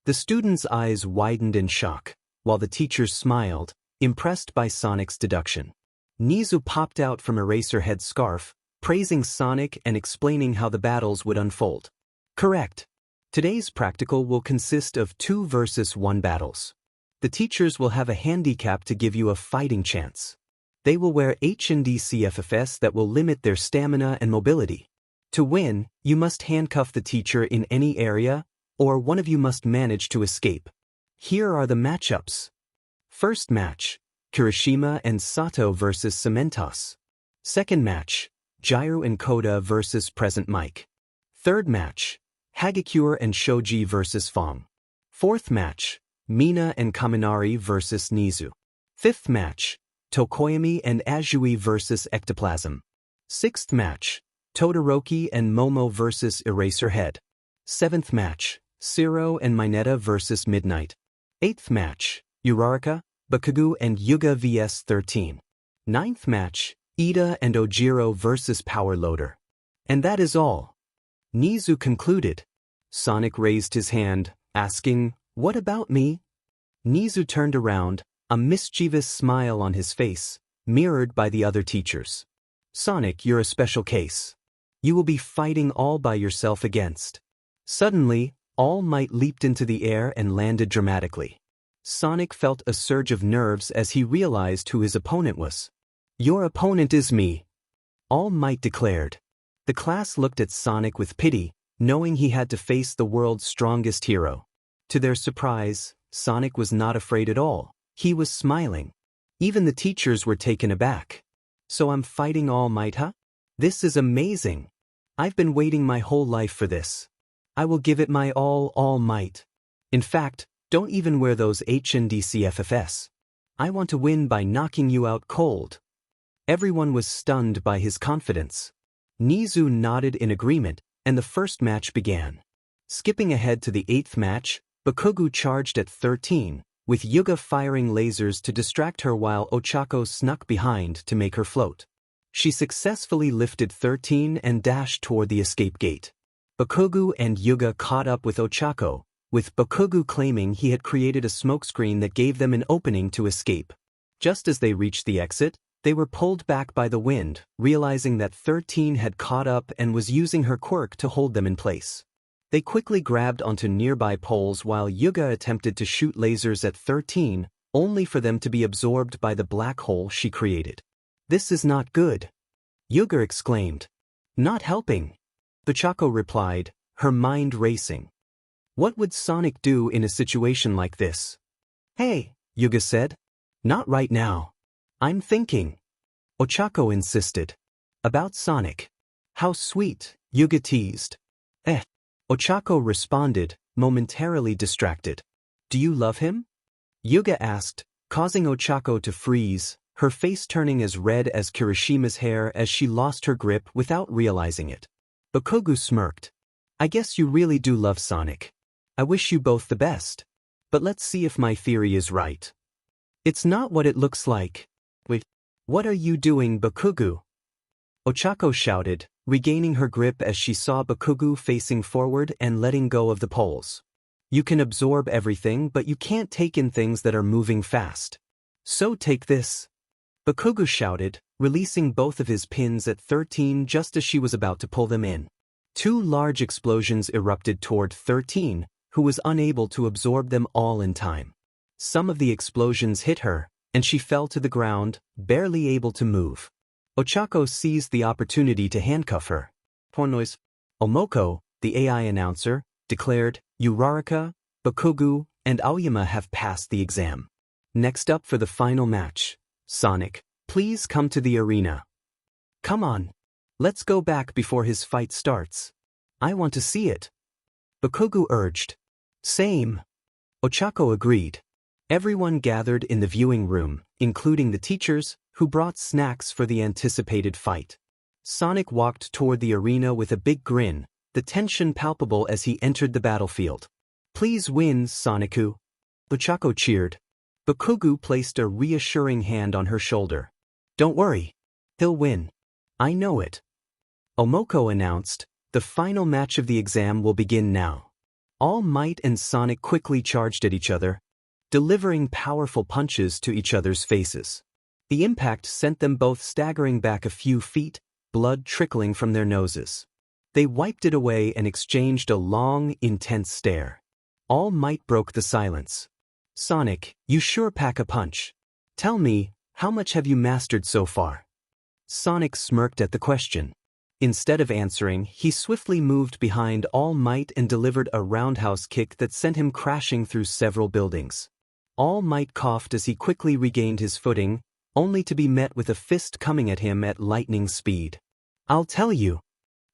The students' eyes widened in shock, while the teachers smiled, impressed by Sonic's deduction. Nizu popped out from Eraserhead's scarf, praising Sonic and explaining how the battles would unfold. "Correct. Today's practical will consist of 2 versus 1 battles. The teachers will have a handicap to give you a fighting chance. They will wear H&D CFFS that will limit their stamina and mobility. To win, you must handcuff the teacher in any area, or one of you must manage to escape. Here are the matchups. First match, Kirishima and Sato versus Cementos. Second match, Jiru and Koda versus Present Mike. Third match, Hagakure and Shoji versus Fong. Fourth match, Mina and Kaminari versus Nizu. Fifth match, Tokoyami and Azui versus Ectoplasm. Sixth match, Todoroki and Momo versus Eraserhead. Seventh match, Zero and Mineta versus Midnight. Eighth match, Uraraka, Bakugo and Yuga vs 13. Ninth match, Ida and Ojiro versus Power Loader. And that is all. Nizu concluded. Sonic raised his hand, asking, "What about me?" Nizu turned around, a mischievous smile on his face, mirrored by the other teachers. "Sonic, you're a special case. You will be fighting all by yourself against." Suddenly, All Might leaped into the air and landed dramatically. Sonic felt a surge of nerves as he realized who his opponent was. "Your opponent is me," All Might declared. The class looked at Sonic with pity, knowing he had to face the world's strongest hero. To their surprise, Sonic was not afraid at all. He was smiling. Even the teachers were taken aback. "So I'm fighting All Might, huh? This is amazing. I've been waiting my whole life for this. I will give it my All Might. In fact, don't even wear those H&D CFFS. I want to win by knocking you out cold." Everyone was stunned by his confidence. Nizu nodded in agreement, and the first match began. Skipping ahead to the 8th match, Bakugo charged at 13, with Yuga firing lasers to distract her while Ochako snuck behind to make her float. She successfully lifted 13 and dashed toward the escape gate. Bakugo and Yuga caught up with Ochako, with Bakugo claiming he had created a smokescreen that gave them an opening to escape. Just as they reached the exit, they were pulled back by the wind, realizing that 13 had caught up and was using her quirk to hold them in place. They quickly grabbed onto nearby poles while Yuga attempted to shoot lasers at 13, only for them to be absorbed by the black hole she created. "This is not good," Yuga exclaimed. "Not helping," Ochako replied, her mind racing. What would Sonic do in a situation like this? "Hey," Yuga said. "Not right now. I'm thinking," Ochako insisted. "About Sonic." "How sweet," Yuga teased. Ochako responded, momentarily distracted. "Do you love him?" Yuga asked, causing Ochako to freeze, her face turning as red as Kirishima's hair as she lost her grip without realizing it. Bakugo smirked. "I guess you really do love Sonic. I wish you both the best. But let's see if my theory is right." "It's not what it looks like." "Wait, what are you doing, Bakugo?" Ochako shouted, regaining her grip as she saw Bakugo facing forward and letting go of the poles. "You can absorb everything, but you can't take in things that are moving fast. So take this." Bakugo shouted, releasing both of his pins at 13 just as she was about to pull them in. Two large explosions erupted toward 13, who was unable to absorb them all in time. Some of the explosions hit her, and she fell to the ground, barely able to move. Ochako seized the opportunity to handcuff her. Noise. Omoko, the AI announcer, declared, Uraraka, Bakugo, and Aoyama have passed the exam. Next up for the final match. Sonic, please come to the arena. Come on. Let's go back before his fight starts. I want to see it. Bakugo urged. Same. Ochako agreed. Everyone gathered in the viewing room, including the teachers, who brought snacks for the anticipated fight. Sonic walked toward the arena with a big grin, the tension palpable as he entered the battlefield. Please win, Sonicu. Ochako cheered. Bakugo placed a reassuring hand on her shoulder. Don't worry. He'll win. I know it. Omoko announced, the final match of the exam will begin now. All Might and Sonic quickly charged at each other, delivering powerful punches to each other's faces. The impact sent them both staggering back a few feet, blood trickling from their noses. They wiped it away and exchanged a long, intense stare. All Might broke the silence. Sonic, you sure pack a punch. Tell me, how much have you mastered so far? Sonic smirked at the question. Instead of answering, he swiftly moved behind All Might and delivered a roundhouse kick that sent him crashing through several buildings. All Might coughed as he quickly regained his footing, only to be met with a fist coming at him at lightning speed. I'll tell you.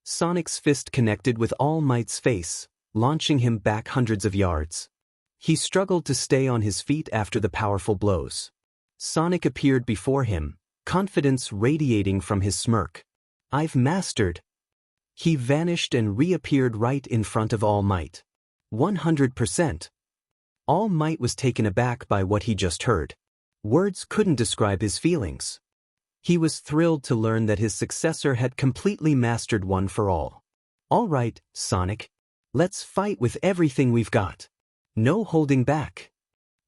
Sonic's fist connected with All Might's face, launching him back hundreds of yards. He struggled to stay on his feet after the powerful blows. Sonic appeared before him, confidence radiating from his smirk. I've mastered. He vanished and reappeared right in front of All Might. 100%. All Might was taken aback by what he just heard. Words couldn't describe his feelings. He was thrilled to learn that his successor had completely mastered one for all. All right, Sonic. Let's fight with everything we've got. No holding back.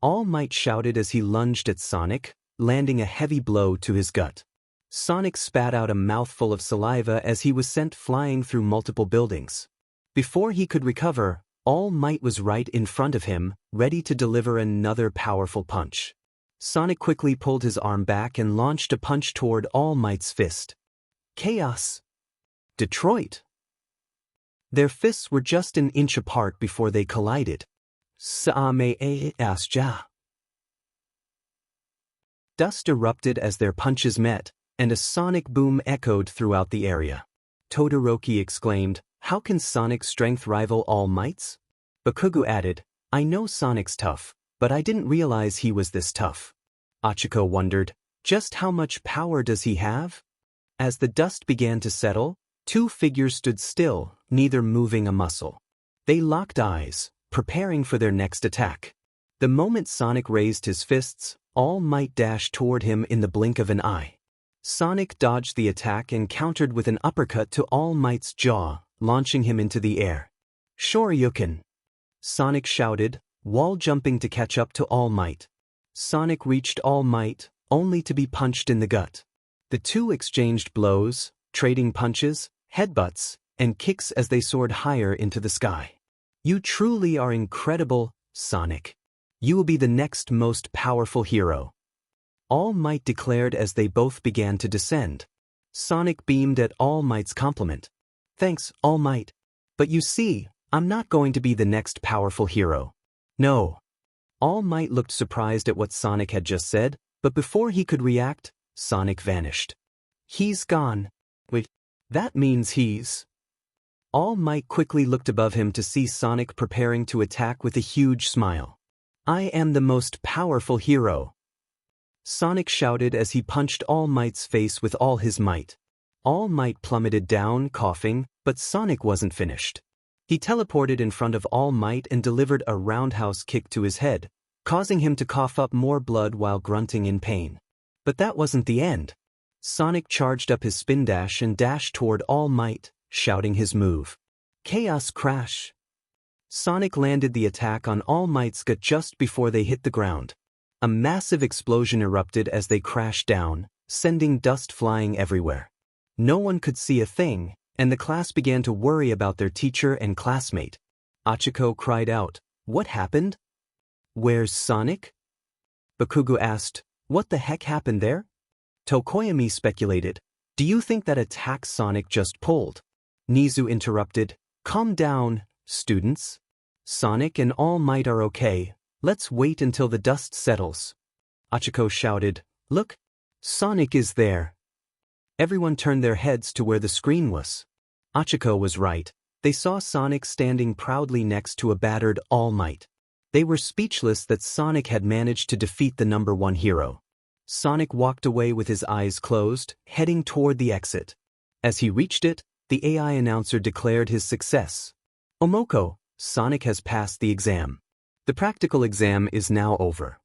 All Might shouted as he lunged at Sonic, landing a heavy blow to his gut. Sonic spat out a mouthful of saliva as he was sent flying through multiple buildings. Before he could recover, All Might was right in front of him, ready to deliver another powerful punch. Sonic quickly pulled his arm back and launched a punch toward All Might's fist. Chaos. Detroit. Their fists were just an inch apart before they collided. Sa-me-e-as-ja. Dust erupted as their punches met, and a sonic boom echoed throughout the area. Todoroki exclaimed, how can Sonic's strength rival All Might's? Bakugo added, I know Sonic's tough, but I didn't realize he was this tough. Ochako wondered, just how much power does he have? As the dust began to settle, two figures stood still, neither moving a muscle. They locked eyes, preparing for their next attack. The moment Sonic raised his fists, All Might dashed toward him in the blink of an eye. Sonic dodged the attack and countered with an uppercut to All Might's jaw, launching him into the air. Shoryuken! Sonic shouted, wall jumping to catch up to All Might. Sonic reached All Might, only to be punched in the gut. The two exchanged blows, trading punches, headbutts, and kicks as they soared higher into the sky. You truly are incredible, Sonic. You will be the next most powerful hero. All Might declared as they both began to descend. Sonic beamed at All Might's compliment. Thanks, All Might. But you see, I'm not going to be the next powerful hero. No. All Might looked surprised at what Sonic had just said, but before he could react, Sonic vanished. He's gone. Wait, that means he's... All Might quickly looked above him to see Sonic preparing to attack with a huge smile. I am the most powerful hero. Sonic shouted as he punched All Might's face with all his might. All Might plummeted down, coughing, but Sonic wasn't finished. He teleported in front of All Might and delivered a roundhouse kick to his head, causing him to cough up more blood while grunting in pain. But that wasn't the end. Sonic charged up his spin dash and dashed toward All Might, shouting his move. Chaos Crash. Sonic landed the attack on All Might's gut just before they hit the ground. A massive explosion erupted as they crashed down, sending dust flying everywhere. No one could see a thing, and the class began to worry about their teacher and classmate. Achiko cried out, "What happened? Where's Sonic?" Bakugo asked, "What the heck happened there?" Tokoyami speculated, "Do you think that attack Sonic just pulled?" Nizu interrupted, "Calm down, students. Sonic and All Might are okay. Let's wait until the dust settles." Achiko shouted, "Look! Sonic is there!" Everyone turned their heads to where the screen was. Achiko was right. They saw Sonic standing proudly next to a battered All Might. They were speechless that Sonic had managed to defeat the #1 hero. Sonic walked away with his eyes closed, heading toward the exit. As he reached it, the AI announcer declared his success. "Omoko, Sonic has passed the exam. The practical exam is now over."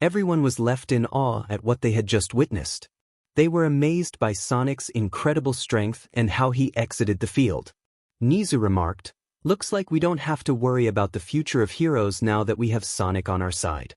Everyone was left in awe at what they had just witnessed. They were amazed by Sonic's incredible strength and how he exited the field. Nizu remarked, "Looks like we don't have to worry about the future of heroes now that we have Sonic on our side."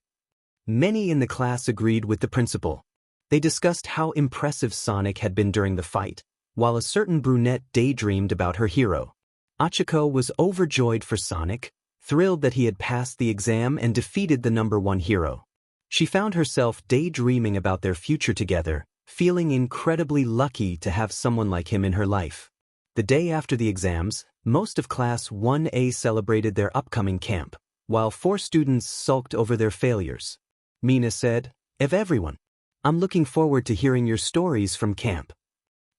Many in the class agreed with the principal. They discussed how impressive Sonic had been during the fight, while a certain brunette daydreamed about her hero. Achiko was overjoyed for Sonic, thrilled that he had passed the exam and defeated the #1 hero. She found herself daydreaming about their future together, feeling incredibly lucky to have someone like him in her life. The day after the exams, most of Class 1A celebrated their upcoming camp, while 4 students sulked over their failures. Mina said, "Of everyone, I'm looking forward to hearing your stories from camp."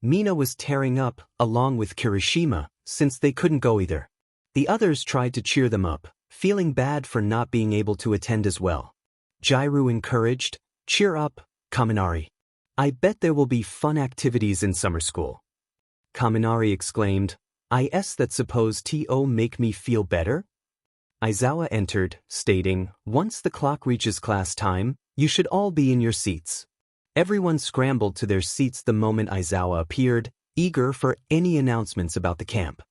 Mina was tearing up, along with Kirishima, since they couldn't go either. The others tried to cheer them up, feeling bad for not being able to attend as well. Jairu encouraged, "Cheer up, Kaminari. I bet there will be fun activities in summer school." Kaminari exclaimed, "That suppose to make me feel better?" Aizawa entered, stating, "Once the clock reaches class time, you should all be in your seats." Everyone scrambled to their seats the moment Aizawa appeared, eager for any announcements about the camp.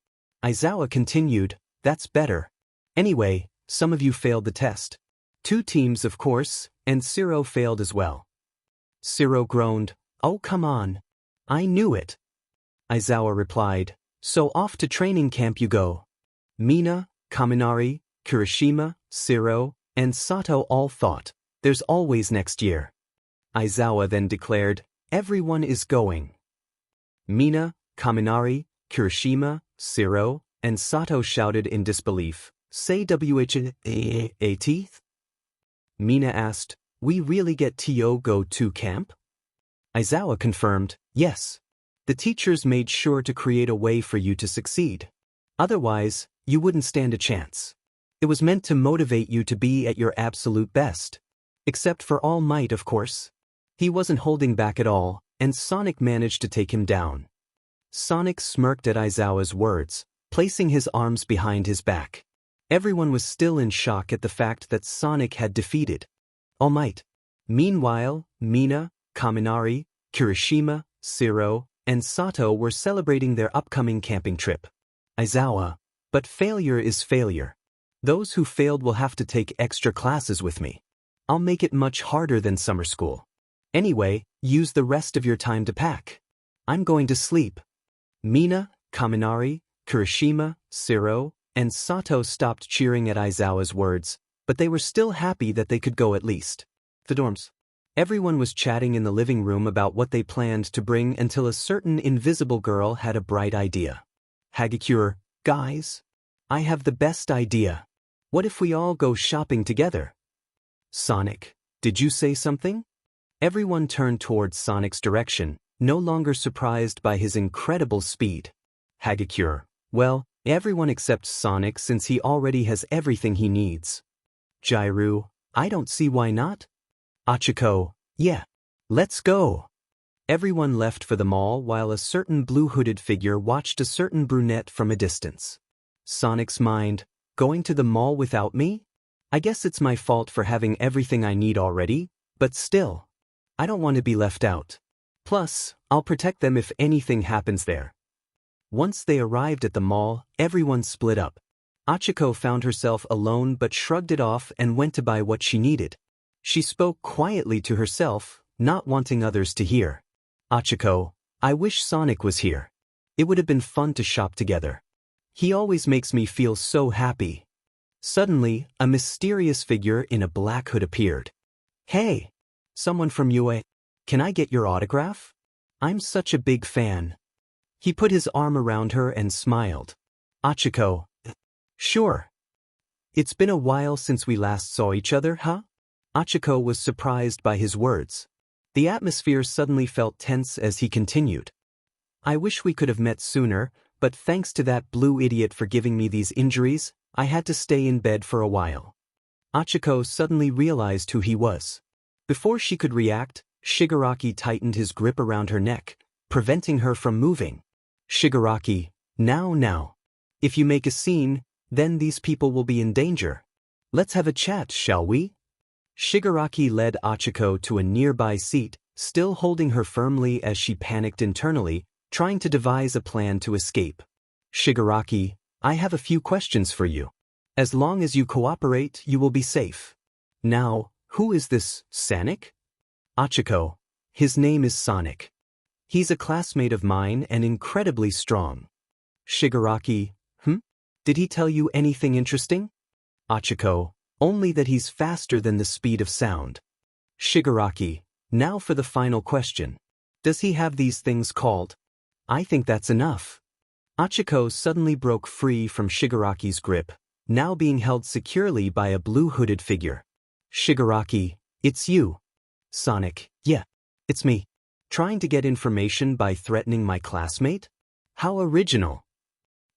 Aizawa continued, "That's better. Anyway, some of you failed the test. 2 teams, of course, and Siro failed as well." Siro groaned, "Oh, come on. I knew it." Aizawa replied, "So off to training camp you go." Mina, Kaminari, Kirishima, Siro, and Sato all thought, "There's always next year." Aizawa then declared, "Everyone is going." Mina, Kaminari, Kirishima, Siro, and Sato shouted in disbelief, "Say WH18th?" Mina asked, "We really get to go to camp?" Aizawa confirmed, "Yes. The teachers made sure to create a way for you to succeed. Otherwise, you wouldn't stand a chance. It was meant to motivate you to be at your absolute best. Except for All Might, of course. He wasn't holding back at all, and Sonic managed to take him down." Sonic smirked at Aizawa's words, placing his arms behind his back. Everyone was still in shock at the fact that Sonic had defeated All Might. Meanwhile, Mina, Kaminari, Kirishima, Siro, and Sato were celebrating their upcoming camping trip. Aizawa, "But failure is failure. Those who failed will have to take extra classes with me. I'll make it much harder than summer school. Anyway, use the rest of your time to pack. I'm going to sleep." Mina, Kaminari, Kirishima, Siro, and Sato stopped cheering at Aizawa's words, but they were still happy that they could go at least. The dorms. Everyone was chatting in the living room about what they planned to bring until a certain invisible girl had a bright idea. "Hagakure, guys, I have the best idea. What if we all go shopping together?" "Sonic, did you say something?" Everyone turned towards Sonic's direction, no longer surprised by his incredible speed. Hagakure, "Well, everyone except Sonic since he already has everything he needs." Jairu, "I don't see why not." Achiko, "Yeah. Let's go." Everyone left for the mall while a certain blue-hooded figure watched a certain brunette from a distance. Sonic's mind, "Going to the mall without me? I guess it's my fault for having everything I need already, but still. I don't want to be left out. Plus, I'll protect them if anything happens there." Once they arrived at the mall, everyone split up. Achiko found herself alone but shrugged it off and went to buy what she needed. She spoke quietly to herself, not wanting others to hear. Achiko, I wish Sonic was here. It would have been fun to shop together. He always makes me feel so happy. Suddenly, a mysterious figure in a black hood appeared. Hey! Someone from UA. Can I get your autograph? I'm such a big fan. He put his arm around her and smiled. Achiko. Sure. It's been a while since we last saw each other, huh? Achiko was surprised by his words. The atmosphere suddenly felt tense as he continued. I wish we could have met sooner, but thanks to that blue idiot for giving me these injuries, I had to stay in bed for a while. Achiko suddenly realized who he was. Before she could react, Shigaraki tightened his grip around her neck, preventing her from moving. Shigaraki, now. If you make a scene, then these people will be in danger. Let's have a chat, shall we? Shigaraki led Achiko to a nearby seat, still holding her firmly as she panicked internally, trying to devise a plan to escape. Shigaraki, I have a few questions for you. As long as you cooperate, you will be safe. Now, who is this, Sonic? Achiko, his name is Sonic. He's a classmate of mine and incredibly strong. Shigaraki, Did he tell you anything interesting? Achiko, only that he's faster than the speed of sound. Shigaraki, now for the final question. Does he have these things called? I think that's enough. Achiko suddenly broke free from Shigaraki's grip, now being held securely by a blue-hooded figure. Shigaraki, it's you. Sonic, yeah, it's me. Trying to get information by threatening my classmate? How original.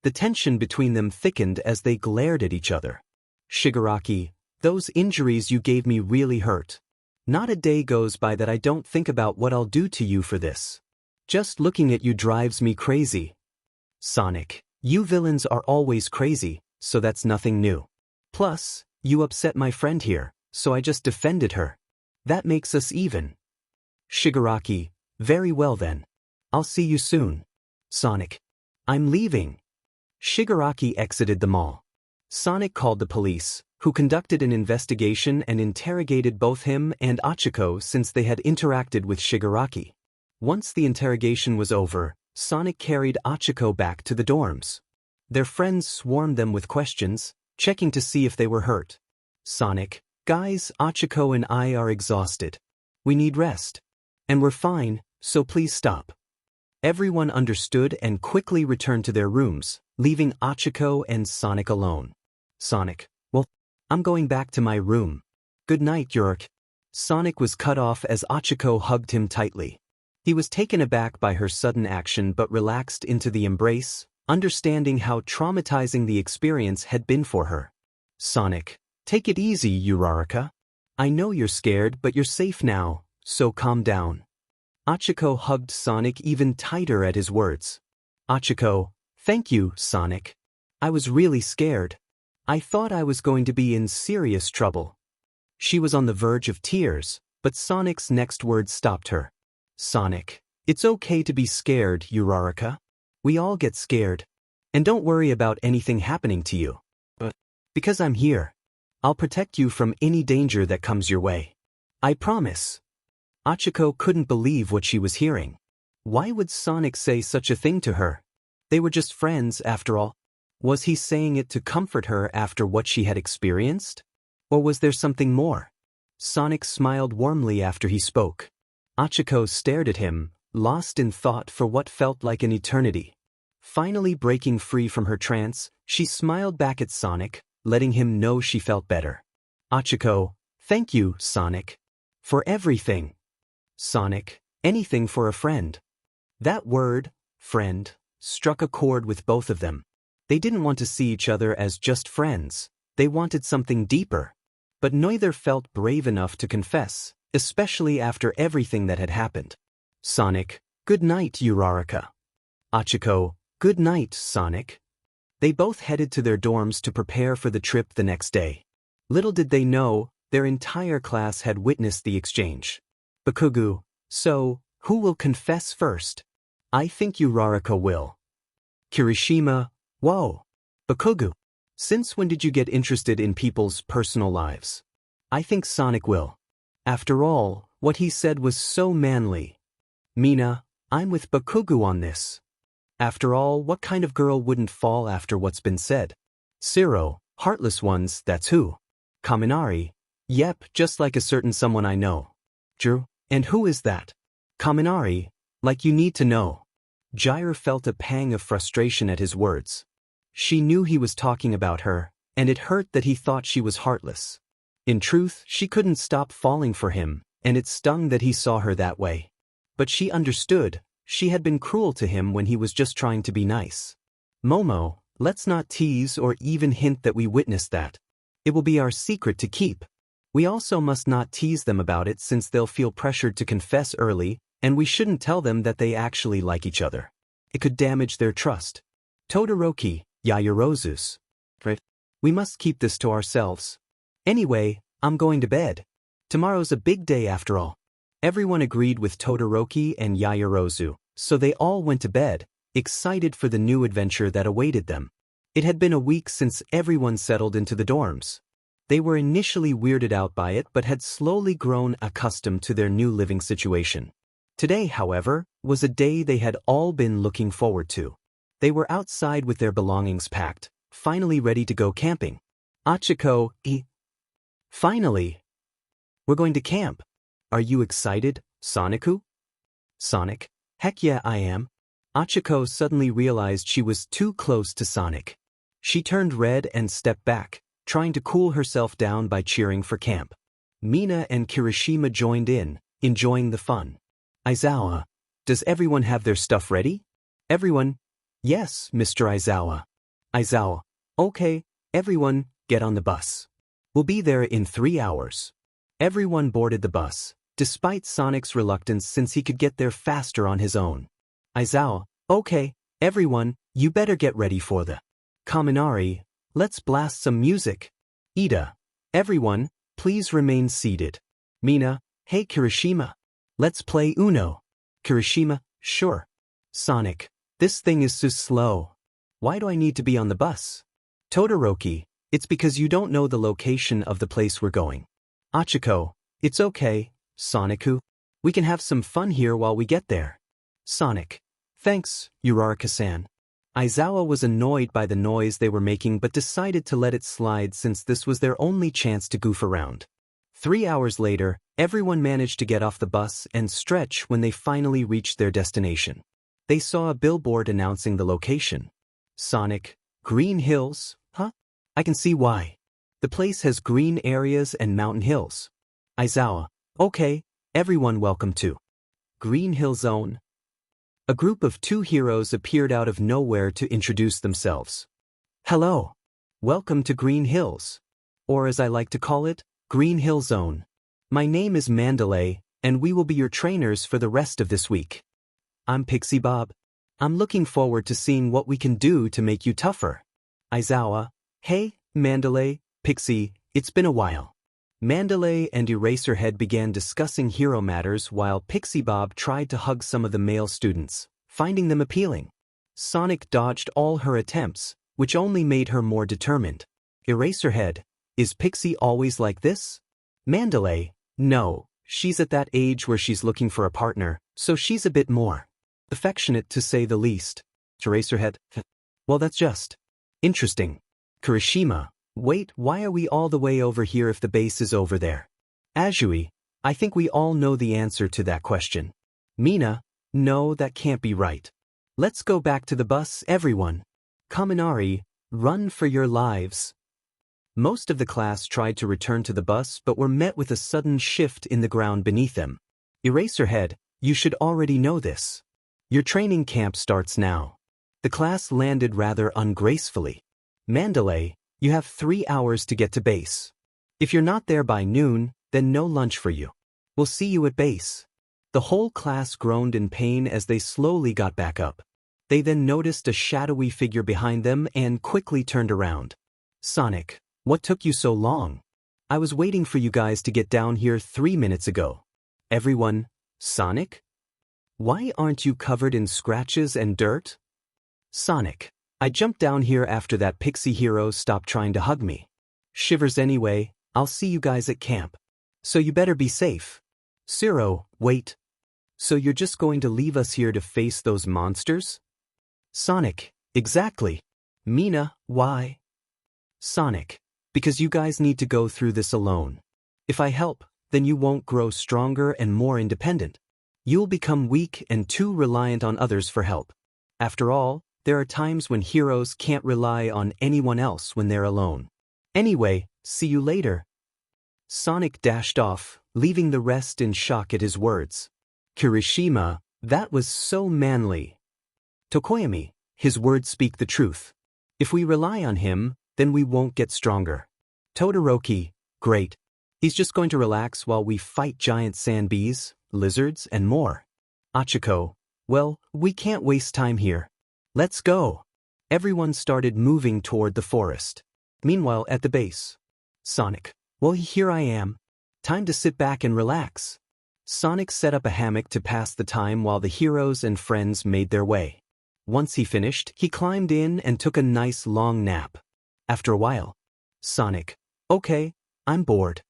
The tension between them thickened as they glared at each other. Shigaraki, those injuries you gave me really hurt. Not a day goes by that I don't think about what I'll do to you for this. Just looking at you drives me crazy. Sonic, you villains are always crazy, so that's nothing new. Plus, you upset my friend here, so I just defended her. That makes us even. Shigaraki, very well then. I'll see you soon. Sonic, I'm leaving. Shigaraki exited the mall. Sonic called the police, who conducted an investigation and interrogated both him and Achiko since they had interacted with Shigaraki. Once the interrogation was over, Sonic carried Achiko back to the dorms. Their friends swarmed them with questions, checking to see if they were hurt. Sonic, guys, Achiko and I are exhausted. We need rest. And we're fine, so please stop. Everyone understood and quickly returned to their rooms, leaving Achiko and Sonic alone. Sonic, well, I'm going back to my room. Good night, Quirk. Sonic was cut off as Achiko hugged him tightly. He was taken aback by her sudden action but relaxed into the embrace, understanding how traumatizing the experience had been for her. Sonic, take it easy, Uraraka. I know you're scared, but you're safe now, so calm down. Achiko hugged Sonic even tighter at his words. Achiko, thank you, Sonic. I was really scared. I thought I was going to be in serious trouble. She was on the verge of tears, but Sonic's next words stopped her. Sonic, it's okay to be scared, Uraraka. We all get scared. And don't worry about anything happening to you. But because I'm here, I'll protect you from any danger that comes your way. I promise. Achiko couldn't believe what she was hearing. Why would Sonic say such a thing to her? They were just friends, after all. Was he saying it to comfort her after what she had experienced? Or was there something more? Sonic smiled warmly after he spoke. Achiko stared at him, lost in thought for what felt like an eternity. Finally breaking free from her trance, she smiled back at Sonic, letting him know she felt better. Achiko, thank you, Sonic. For everything. Sonic, anything for a friend. That word, friend, struck a chord with both of them. They didn't want to see each other as just friends. They wanted something deeper. But neither felt brave enough to confess, especially after everything that had happened. Sonic, good night, Uraraka. Achiko, good night, Sonic. They both headed to their dorms to prepare for the trip the next day. Little did they know, their entire class had witnessed the exchange. Bakugo, so, who will confess first? I think Uraraka will. Kirishima, whoa. Bakugo, since when did you get interested in people's personal lives? I think Sonic will. After all, what he said was so manly. Mina, I'm with Bakugo on this. After all, what kind of girl wouldn't fall after what's been said? Zero, heartless ones, that's who. Kaminari, yep, just like a certain someone I know. Drew, and who is that? Kaminari, like you need to know. Jair felt a pang of frustration at his words. She knew he was talking about her, and it hurt that he thought she was heartless. In truth, she couldn't stop falling for him, and it stung that he saw her that way. But she understood, she had been cruel to him when he was just trying to be nice. Momo, let's not tease or even hint that we witnessed that. It will be our secret to keep. We also must not tease them about it since they'll feel pressured to confess early, and we shouldn't tell them that they actually like each other. It could damage their trust. Todoroki, Yaoyorozu's. We must keep this to ourselves. Anyway, I'm going to bed. Tomorrow's a big day after all. Everyone agreed with Todoroki and Yaoyorozu, so they all went to bed, excited for the new adventure that awaited them. It had been a week since everyone settled into the dorms. They were initially weirded out by it but had slowly grown accustomed to their new living situation. Today, however, was a day they had all been looking forward to. They were outside with their belongings packed, finally ready to go camping. Achiko, Finally! We're going to camp. Are you excited, Soniku? Sonic, heck yeah I am. Achiko suddenly realized she was too close to Sonic. She turned red and stepped back, trying to cool herself down by cheering for camp. Mina and Kirishima joined in, enjoying the fun. Aizawa, does everyone have their stuff ready? Everyone? Yes, Mr. Aizawa. Aizawa, okay, everyone, get on the bus. We'll be there in 3 hours. Everyone boarded the bus, despite Sonic's reluctance since he could get there faster on his own. Aizawa, okay, everyone, you better get ready for the Kaminari, let's blast some music. Ida, everyone, please remain seated. Mina, hey Kirishima. Let's play Uno. Kirishima, sure. Sonic, this thing is so slow. Why do I need to be on the bus? Todoroki, it's because you don't know the location of the place we're going. Achiko, it's okay, Soniku. We can have some fun here while we get there. Sonic, thanks, Uraraka-san. Aizawa was annoyed by the noise they were making but decided to let it slide since this was their only chance to goof around. 3 hours later, everyone managed to get off the bus and stretch when they finally reached their destination. They saw a billboard announcing the location. Sonic, Green Hills, huh? I can see why. The place has green areas and mountain hills. Aizawa, okay, everyone welcome to Green Hill Zone. A group of 2 heroes appeared out of nowhere to introduce themselves. Hello. Welcome to Green Hills. Or as I like to call it, Green Hill Zone. My name is Mandalay, and we will be your trainers for the rest of this week. I'm Pixie Bob. I'm looking forward to seeing what we can do to make you tougher. Aizawa, hey, Mandalay, Pixie, it's been a while. Mandalay and Eraserhead began discussing hero matters while Pixie Bob tried to hug some of the male students, finding them appealing. Sonic dodged all her attempts, which only made her more determined. Eraserhead, is Pixie always like this? Mandalay, no, she's at that age where she's looking for a partner, so she's a bit more affectionate to say the least. Eraserhead, well that's just interesting. Kirishima, wait, why are we all the way over here if the base is over there? Azui, I think we all know the answer to that question. Mina, no, that can't be right. Let's go back to the bus, everyone. Kaminari, run for your lives. Most of the class tried to return to the bus but were met with a sudden shift in the ground beneath them. Eraserhead, you should already know this. Your training camp starts now. The class landed rather ungracefully. Mandalay, you have 3 hours to get to base. If you're not there by noon, then no lunch for you. We'll see you at base. The whole class groaned in pain as they slowly got back up. They then noticed a shadowy figure behind them and quickly turned around. Sonic, what took you so long? I was waiting for you guys to get down here 3 minutes ago. Everyone, Sonic? Why aren't you covered in scratches and dirt? Sonic, I jumped down here after that pixie hero stopped trying to hug me. Shivers anyway, I'll see you guys at camp. So you better be safe. Zero, wait. So you're just going to leave us here to face those monsters? Sonic, exactly. Mina, why? Sonic, because you guys need to go through this alone. If I help, then you won't grow stronger and more independent. You'll become weak and too reliant on others for help. After all, there are times when heroes can't rely on anyone else when they're alone. Anyway, see you later. Sonic dashed off, leaving the rest in shock at his words. Kirishima, that was so manly. Tokoyami, his words speak the truth. If we rely on him, then we won't get stronger. Todoroki, great. He's just going to relax while we fight giant sand bees, lizards, and more. Achiko, well, we can't waste time here. Let's go. Everyone started moving toward the forest. Meanwhile, at the base. Sonic, well, here I am. Time to sit back and relax. Sonic set up a hammock to pass the time while the heroes and friends made their way. Once he finished, he climbed in and took a nice long nap. After a while, Sonic, okay, I'm bored.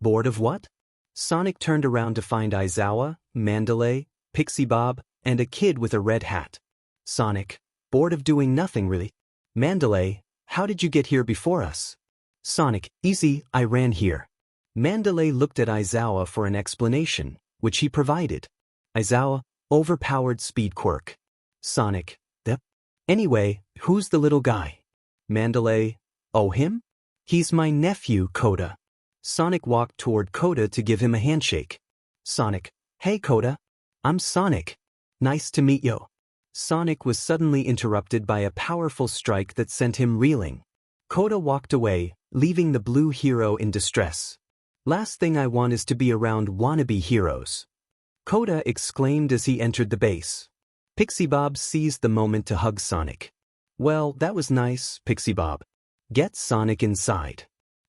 Bored of what? Sonic turned around to find Aizawa, Mandalay, Pixie Bob, and a kid with a red hat. Sonic, bored of doing nothing really. Mandalay, how did you get here before us? Sonic, easy, I ran here. Mandalay looked at Aizawa for an explanation, which he provided. Aizawa, overpowered speed quirk. Sonic, anyway, who's the little guy? Mandalay, oh him? He's my nephew, Koda. Sonic walked toward Koda to give him a handshake. Sonic, hey Koda. I'm Sonic. Nice to meet you. Sonic was suddenly interrupted by a powerful strike that sent him reeling. Koda walked away, leaving the blue hero in distress. Last thing I want is to be around wannabe heroes. Koda exclaimed as he entered the base. Pixie Bob seized the moment to hug Sonic. Well, that was nice, Pixie Bob. Get Sonic inside.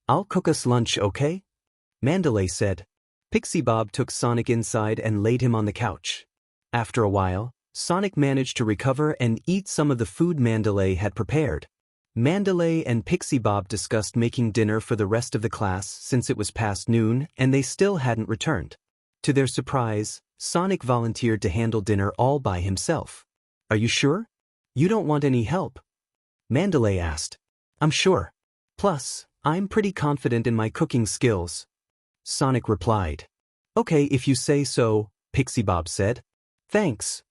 I'll cook us lunch, okay? Mandalay said. Pixie Bob took Sonic inside and laid him on the couch. After a while, Sonic managed to recover and eat some of the food Mandalay had prepared. Mandalay and Pixie Bob discussed making dinner for the rest of the class since it was past noon and they still hadn't returned. To their surprise, Sonic volunteered to handle dinner all by himself. Are you sure? You don't want any help? Mandalay asked. I'm sure. Plus, I'm pretty confident in my cooking skills. Sonic replied. Okay, if you say so, Pixie Bob said. Thanks.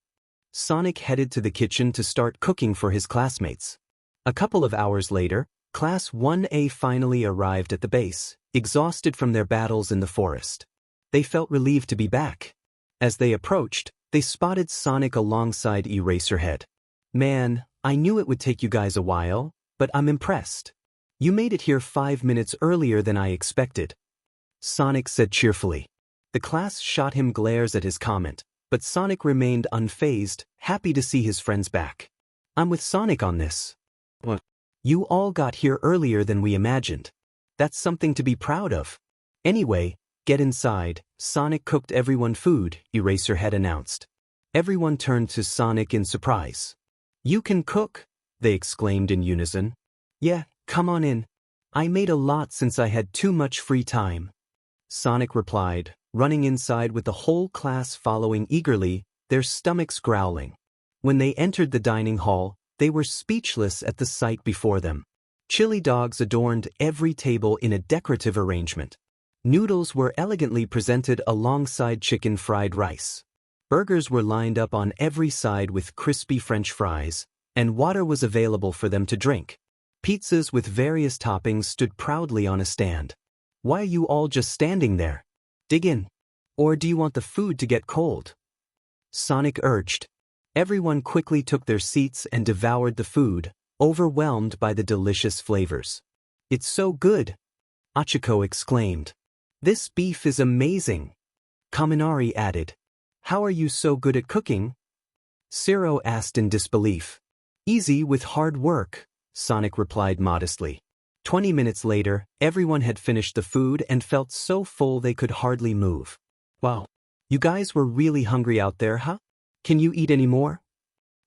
Sonic headed to the kitchen to start cooking for his classmates. A couple of hours later, Class 1A finally arrived at the base, exhausted from their battles in the forest. They felt relieved to be back. As they approached, they spotted Sonic alongside Eraserhead. Man, I knew it would take you guys a while, but I'm impressed. You made it here 5 minutes earlier than I expected. Sonic said cheerfully. The class shot him glares at his comment, but Sonic remained unfazed, happy to see his friends back. I'm with Sonic on this. What? You all got here earlier than we imagined. That's something to be proud of. Anyway, get inside. Sonic cooked everyone food, Eraserhead announced. Everyone turned to Sonic in surprise. You can cook? They exclaimed in unison. Yeah, come on in. I made a lot since I had too much free time. Sonic replied, running inside with the whole class following eagerly, their stomachs growling. When they entered the dining hall, they were speechless at the sight before them. Chili dogs adorned every table in a decorative arrangement. Noodles were elegantly presented alongside chicken fried rice. Burgers were lined up on every side with crispy French fries, and water was available for them to drink. Pizzas with various toppings stood proudly on a stand. Why are you all just standing there? Dig in. Or do you want the food to get cold? Sonic urged. Everyone quickly took their seats and devoured the food, overwhelmed by the delicious flavors. It's so good! Achiko exclaimed. This beef is amazing! Kaminari added. How are you so good at cooking? Zero asked in disbelief. Easy with hard work, Sonic replied modestly. 20 minutes later, everyone had finished the food and felt so full they could hardly move. Wow, you guys were really hungry out there, huh? Can you eat any more?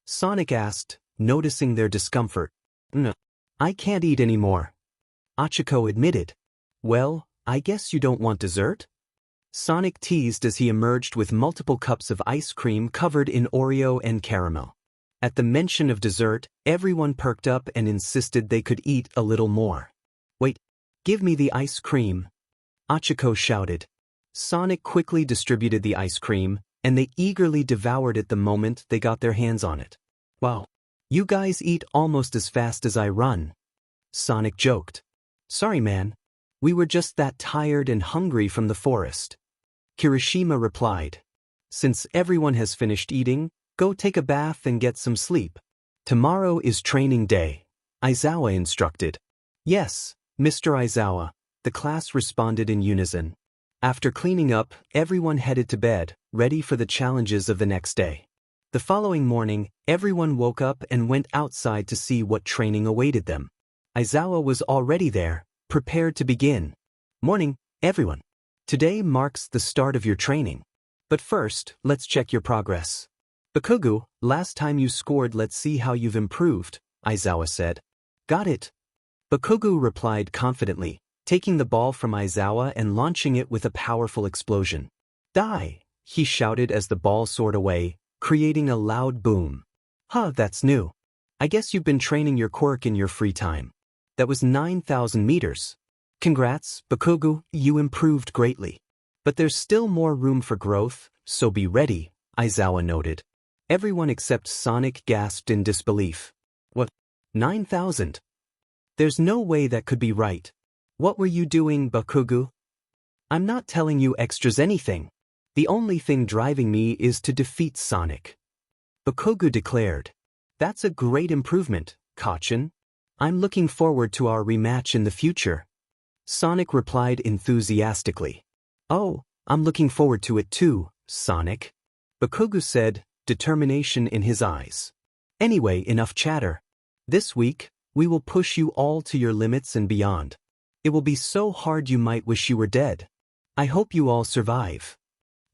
Sonic asked, noticing their discomfort. No, I can't eat any more. Achiko admitted. Well, I guess you don't want dessert? Sonic teased as he emerged with multiple cups of ice cream covered in Oreo and caramel. At the mention of dessert, everyone perked up and insisted they could eat a little more. Wait, give me the ice cream, Hachiko shouted. Sonic quickly distributed the ice cream, and they eagerly devoured it the moment they got their hands on it. Wow, you guys eat almost as fast as I run, Sonic joked. Sorry man, we were just that tired and hungry from the forest, Kirishima replied. Since everyone has finished eating, go take a bath and get some sleep. Tomorrow is training day, Aizawa instructed. Yes, Mr. Aizawa, the class responded in unison. After cleaning up, everyone headed to bed, ready for the challenges of the next day. The following morning, everyone woke up and went outside to see what training awaited them. Aizawa was already there, prepared to begin. Morning, everyone. Today marks the start of your training. But first, let's check your progress. Bakugo, last time you scored, let's see how you've improved, Aizawa said. Got it. Bakugo replied confidently, taking the ball from Aizawa and launching it with a powerful explosion. Die, he shouted as the ball soared away, creating a loud boom. Huh, that's new. I guess you've been training your quirk in your free time. That was 9,000 meters. Congrats, Bakugo, you improved greatly. But there's still more room for growth, so be ready, Aizawa noted. Everyone except Sonic gasped in disbelief. What? 9,000? There's no way that could be right. What were you doing, Bakugo? I'm not telling you extras anything. The only thing driving me is to defeat Sonic. Bakugo declared. That's a great improvement, Kachin. I'm looking forward to our rematch in the future. Sonic replied enthusiastically. Oh, I'm looking forward to it too, Sonic. Bakugo said, determination in his eyes. Anyway, enough chatter. This week, we will push you all to your limits and beyond. It will be so hard you might wish you were dead. I hope you all survive,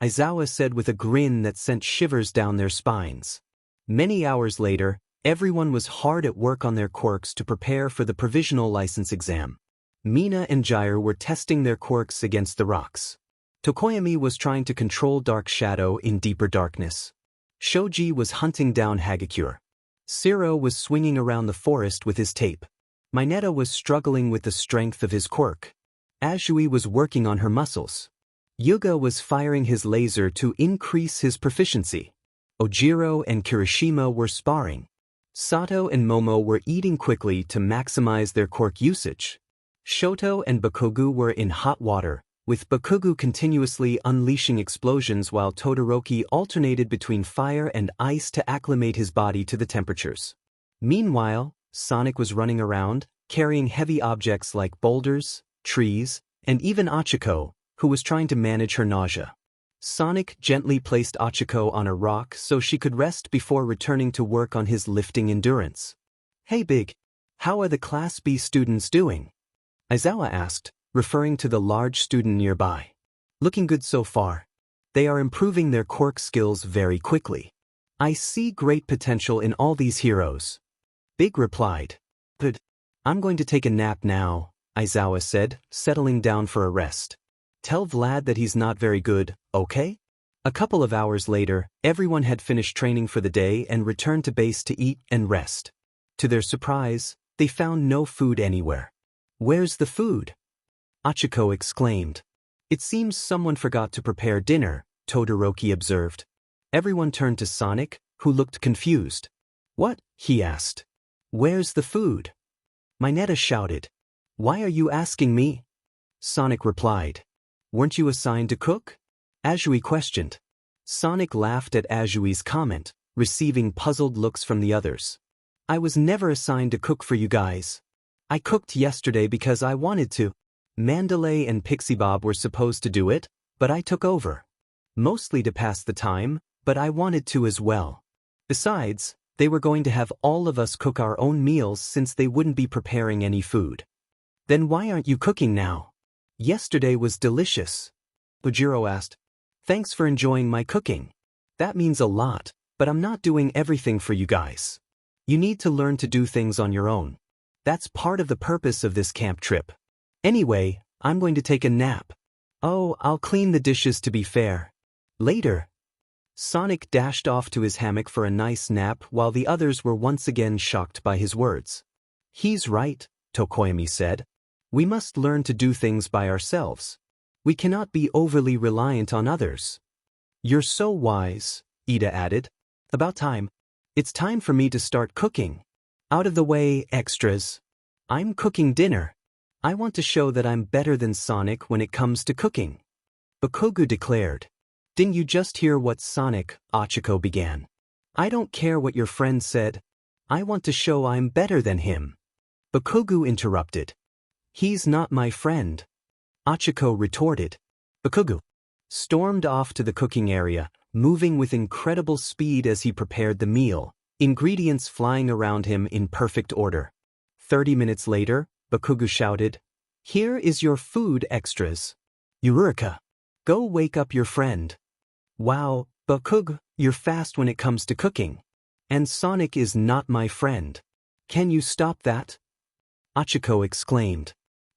Aizawa said with a grin that sent shivers down their spines. Many hours later, everyone was hard at work on their quirks to prepare for the provisional license exam. Mina and Jair were testing their quirks against the rocks. Tokoyami was trying to control Dark Shadow in deeper darkness. Shoji was hunting down Hagakure. Siro was swinging around the forest with his tape. Mineta was struggling with the strength of his quirk. Azui was working on her muscles. Yuga was firing his laser to increase his proficiency. Ojiro and Kirishima were sparring. Sato and Momo were eating quickly to maximize their quirk usage. Shoto and Bakugo were in hot water, with Bakugo continuously unleashing explosions while Todoroki alternated between fire and ice to acclimate his body to the temperatures. Meanwhile, Sonic was running around, carrying heavy objects like boulders, trees, and even Hachiko, who was trying to manage her nausea. Sonic gently placed Hachiko on a rock so she could rest before returning to work on his lifting endurance. Hey Big, how are the Class B students doing? Aizawa asked, referring to the large student nearby. Looking good so far. They are improving their quirk skills very quickly. I see great potential in all these heroes. Big replied. Good. I'm going to take a nap now, Aizawa said, settling down for a rest. Tell Vlad that he's not very good, okay? A couple of hours later, everyone had finished training for the day and returned to base to eat and rest. To their surprise, they found no food anywhere. Where's the food? Hachiko exclaimed. It seems someone forgot to prepare dinner, Todoroki observed. Everyone turned to Sonic, who looked confused. What? He asked. Where's the food? Mineta shouted. Why are you asking me? Sonic replied. Weren't you assigned to cook? Azui questioned. Sonic laughed at Azui's comment, receiving puzzled looks from the others. I was never assigned to cook for you guys. I cooked yesterday because I wanted to. Mandalay and Pixie Bob were supposed to do it, but I took over. Mostly to pass the time, but I wanted to as well. Besides, they were going to have all of us cook our own meals since they wouldn't be preparing any food. Then why aren't you cooking now? Yesterday was delicious. Ojiro asked. Thanks for enjoying my cooking. That means a lot, but I'm not doing everything for you guys. You need to learn to do things on your own. That's part of the purpose of this camp trip. Anyway, I'm going to take a nap. Oh, I'll clean the dishes to be fair. Later. Sonic dashed off to his hammock for a nice nap while the others were once again shocked by his words. He's right, Tokoyami said. We must learn to do things by ourselves. We cannot be overly reliant on others. You're so wise, Ida added. About time. It's time for me to start cooking. Out of the way, extras. I'm cooking dinner. I want to show that I'm better than Sonic when it comes to cooking. Bakugo declared. Didn't you just hear what Sonic, Ochako began? I don't care what your friend said. I want to show I'm better than him. Bakugo interrupted. He's not my friend. Ochako retorted. Bakugo stormed off to the cooking area, moving with incredible speed as he prepared the meal, ingredients flying around him in perfect order. 30 minutes later, Bakugo shouted, Here is your food, extras. Uraraka, go wake up your friend. Wow, Bakugo, you're fast when it comes to cooking. And Sonic is not my friend. Can you stop that? Ochako exclaimed.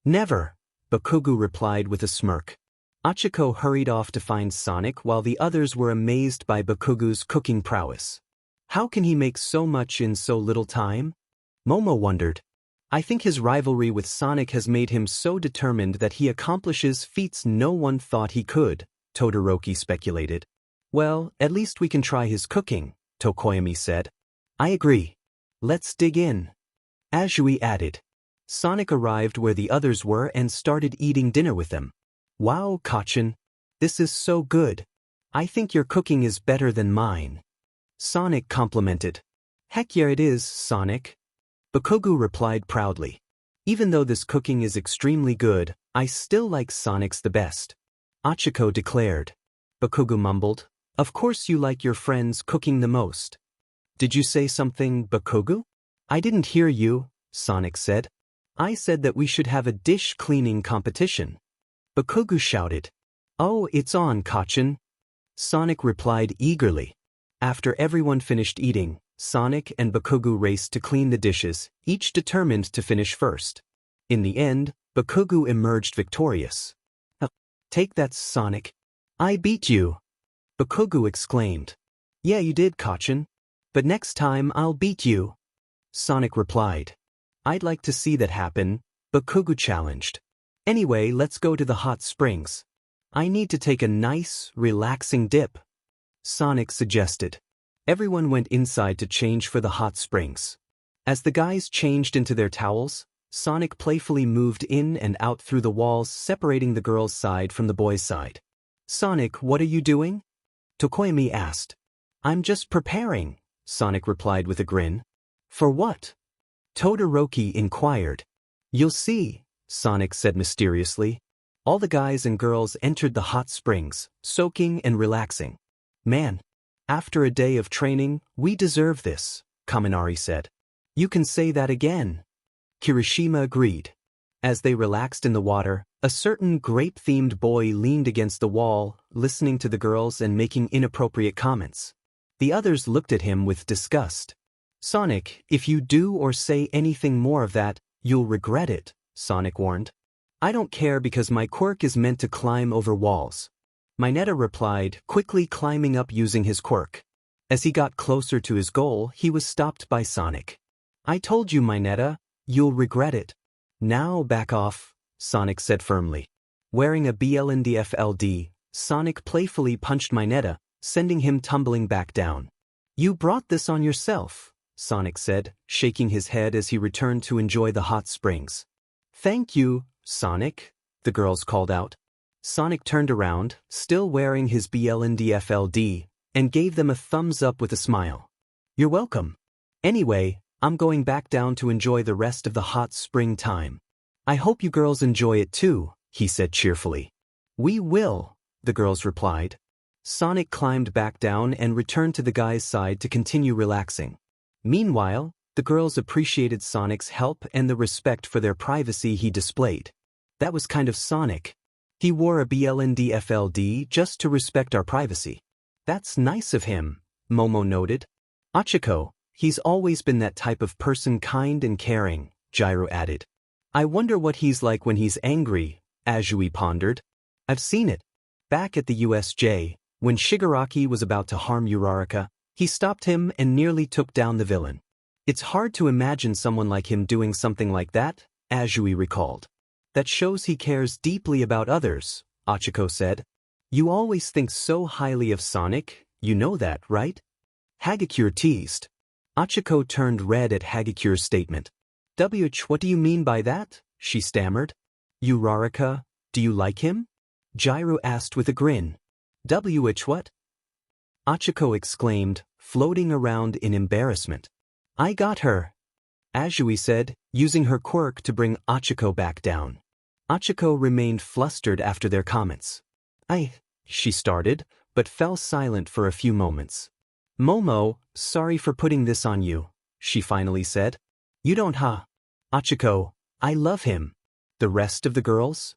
Never, Bakugo replied with a smirk. Ochako hurried off to find Sonic while the others were amazed by Bakugo's cooking prowess. How can he make so much in so little time? Momo wondered. I think his rivalry with Sonic has made him so determined that he accomplishes feats no one thought he could, Todoroki speculated. Well, at least we can try his cooking, Tokoyami said. I agree. Let's dig in. Azui added. Sonic arrived where the others were and started eating dinner with them. Wow, Kachin. This is so good. I think your cooking is better than mine. Sonic complimented. Heck yeah it is, Sonic. Bakugo replied proudly. Even though this cooking is extremely good, I still like Sonic's the best. Ochako declared. Bakugo mumbled. Of course you like your friend's cooking the most. Did you say something, Bakugo? I didn't hear you, Sonic said. I said that we should have a dish cleaning competition. Bakugo shouted. Oh, it's on, Kachin. Sonic replied eagerly. After everyone finished eating, Sonic and Bakugo raced to clean the dishes, each determined to finish first. In the end, Bakugo emerged victorious. Take that, Sonic. I beat you. Bakugo exclaimed. Yeah, you did, Kachin. But next time I'll beat you. Sonic replied. I'd like to see that happen, Bakugo challenged. Anyway, let's go to the hot springs. I need to take a nice, relaxing dip. Sonic suggested. Everyone went inside to change for the hot springs. As the guys changed into their towels, Sonic playfully moved in and out through the walls, separating the girls' side from the boys' side. Sonic, what are you doing? Tokoyami asked. I'm just preparing, Sonic replied with a grin. For what? Todoroki inquired. You'll see, Sonic said mysteriously. All the guys and girls entered the hot springs, soaking and relaxing. Man, after a day of training, we deserve this, Kaminari said. You can say that again. Kirishima agreed. As they relaxed in the water, a certain grape-themed boy leaned against the wall, listening to the girls and making inappropriate comments. The others looked at him with disgust. Sonic, if you do or say anything more of that, you'll regret it, Sonic warned. I don't care because my quirk is meant to climb over walls. Mineta replied, quickly climbing up using his quirk. As he got closer to his goal, he was stopped by Sonic. I told you, Mineta, you'll regret it. Now back off, Sonic said firmly. Wearing a BLNDFLD, Sonic playfully punched Mineta, sending him tumbling back down. You brought this on yourself, Sonic said, shaking his head as he returned to enjoy the hot springs. Thank you, Sonic, the girls called out. Sonic turned around, still wearing his BLNDFLD, and gave them a thumbs up with a smile. You're welcome. Anyway, I'm going back down to enjoy the rest of the hot spring time. I hope you girls enjoy it too, he said cheerfully. We will, the girls replied. Sonic climbed back down and returned to the guys' side to continue relaxing. Meanwhile, the girls appreciated Sonic's help and the respect for their privacy he displayed. That was kind of Sonic. He wore a BLNDFLD just to respect our privacy. That's nice of him, Momo noted. Ochako, he's always been that type of person, kind and caring, Gyro added. I wonder what he's like when he's angry, Azui pondered. I've seen it. Back at the USJ, when Shigaraki was about to harm Uraraka, he stopped him and nearly took down the villain. It's hard to imagine someone like him doing something like that, Azui recalled. That shows he cares deeply about others, Achiko said. You always think so highly of Sonic, you know that, right? Hagakure teased. Achiko turned red at Hagakure's statement. What do you mean by that? She stammered. Uraraka, do you like him? Jiro asked with a grin. What? Achiko exclaimed, floating around in embarrassment. I got her, Azui said, using her quirk to bring Achiko back down. Achiko remained flustered after their comments. She started, but fell silent for a few moments. Momo, sorry for putting this on you, she finally said. You don't, huh? Achiko, I love him. The rest of the girls?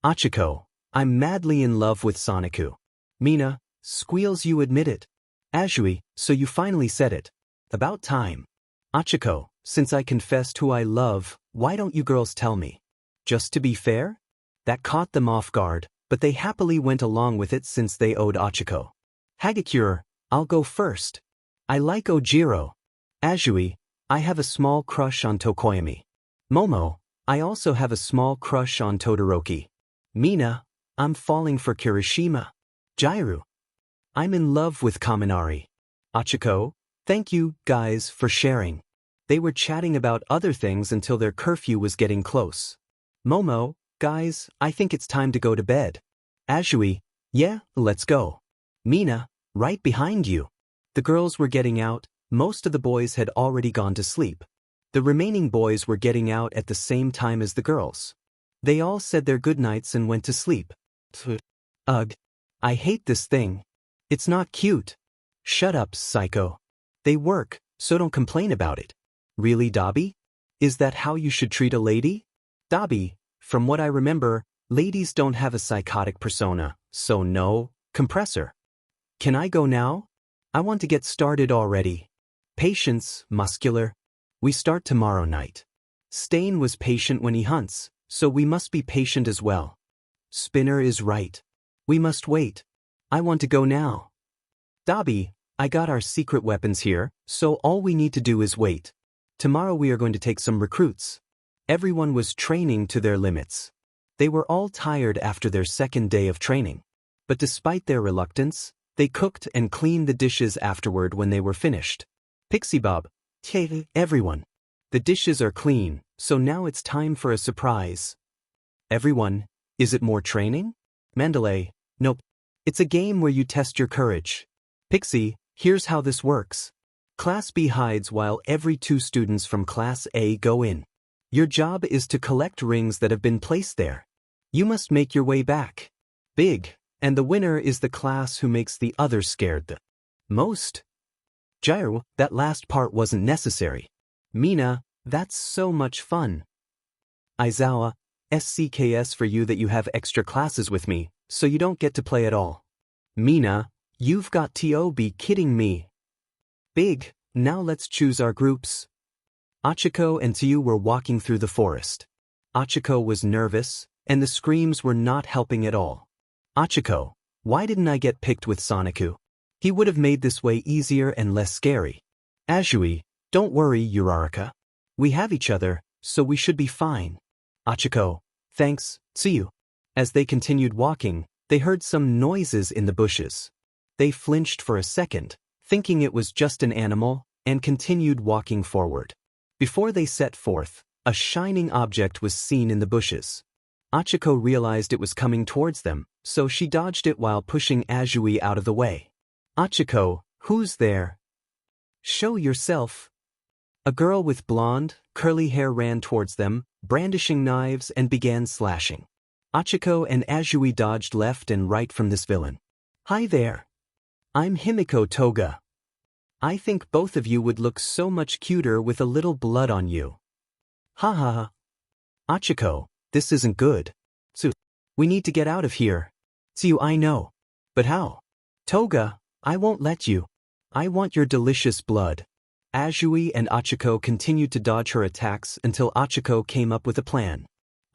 Achiko, I'm madly in love with Soniku. Mina, squeals you admit it. Azui, so you finally said it. About time. Achiko, since I confessed who I love, why don't you girls tell me? Just to be fair? That caught them off guard, but they happily went along with it since they owed Achiko. Hagakure, I'll go first. I like Ojiro. Azui, I have a small crush on Tokoyami. Momo, I also have a small crush on Todoroki. Mina, I'm falling for Kirishima. Jiro, I'm in love with Kaminari. Achiko, thank you, guys, for sharing. They were chatting about other things until their curfew was getting close. Momo, guys, I think it's time to go to bed. Azui, yeah, let's go. Mina, right behind you. The girls were getting out, most of the boys had already gone to sleep. The remaining boys were getting out at the same time as the girls. They all said their goodnights and went to sleep. Ugh. I hate this thing. It's not cute. Shut up, psycho. They work, so don't complain about it. Really, Dobby? Is that how you should treat a lady? Dobby, from what I remember, ladies don't have a psychotic persona, so no, compressor. Can I go now? I want to get started already. Patience, muscular. We start tomorrow night. Stain was patient when he hunts, so we must be patient as well. Spinner is right. We must wait. I want to go now. Dobby, I got our secret weapons here, so all we need to do is wait. Tomorrow we are going to take some recruits. Everyone was training to their limits. They were all tired after their second day of training. But despite their reluctance, they cooked and cleaned the dishes afterward when they were finished. Pixie Bob, everyone. The dishes are clean, so now it's time for a surprise. Everyone, is it more training? Mandalay, nope. It's a game where you test your courage. Pixie, here's how this works. Class B hides while every 2 students from Class A go in. Your job is to collect rings that have been placed there. You must make your way back. Big, and the winner is the class who makes the others scared the most. Jiro, that last part wasn't necessary. Mina, that's so much fun. Aizawa, SCKS for you that you have extra classes with me, so you don't get to play at all. Mina, you've got to be kidding me. Big, now let's choose our groups. Achiko and Tsu were walking through the forest. Achiko was nervous, and the screams were not helping at all. Achiko, why didn't I get picked with Soniku? He would have made this way easier and less scary. Azui, don't worry, Uraraka. We have each other, so we should be fine. Achiko, thanks, Tsu. As they continued walking, they heard some noises in the bushes. They flinched for a second, thinking it was just an animal, and continued walking forward. Before they set forth, a shining object was seen in the bushes. Achiko realized it was coming towards them, so she dodged it while pushing Azui out of the way. Achiko, who's there? Show yourself. A girl with blonde, curly hair ran towards them, brandishing knives and began slashing. Achiko and Azui dodged left and right from this villain. Hi there. I'm Himiko Toga. I think both of you would look so much cuter with a little blood on you. Ha ha ha. Achiko, this isn't good. Tsu, we need to get out of here. Tsu, I know. But how? Toga, I won't let you. I want your delicious blood. Azui and Achiko continued to dodge her attacks until Achiko came up with a plan.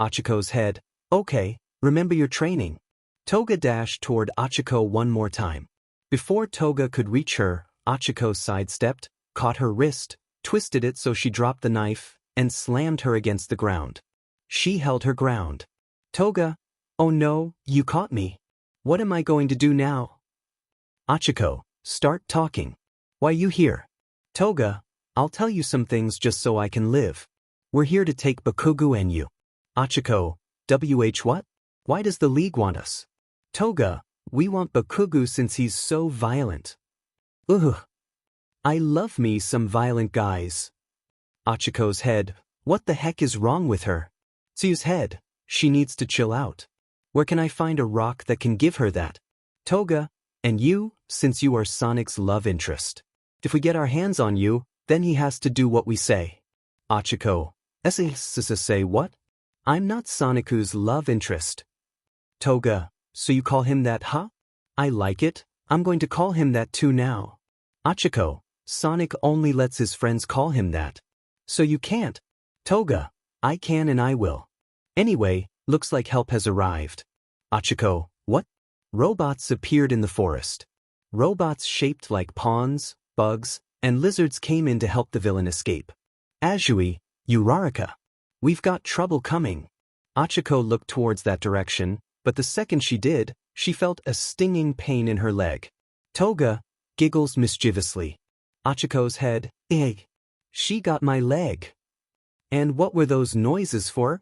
Achiko's head, okay, Remember your training. Toga dashed toward Achiko one more time. Before Toga could reach her, Achiko sidestepped, caught her wrist, twisted it so she dropped the knife, and slammed her against the ground. She held her ground. Toga, oh no, you caught me. What am I going to do now? Achiko, start talking. Why you here? Toga, I'll tell you some things just so I can live. We're here to take Bakugo and you. Achiko, what? Why does the League want us? Toga, we want Bakugo since he's so violent. Ugh. I love me some violent guys. Achiko's head, what the heck is wrong with her? Tsuyu's head, she needs to chill out. Where can I find a rock that can give her that? Toga, and you, since you are Sonic's love interest. If we get our hands on you, then he has to do what we say. Achiko, say what? I'm not Sonicu's love interest. Toga, so you call him that, huh? I like it, I'm going to call him that too now. Achiko, Sonic only lets his friends call him that. So you can't. Toga, I can and I will. Anyway, looks like help has arrived. Achiko, what? Robots appeared in the forest. Robots shaped like pawns, bugs, and lizards came in to help the villain escape. Azui, Uraraka. We've got trouble coming. Achiko looked towards that direction, but the second she did, she felt a stinging pain in her leg. Toga giggles mischievously. Achiko's head, egg. She got my leg. And what were those noises for?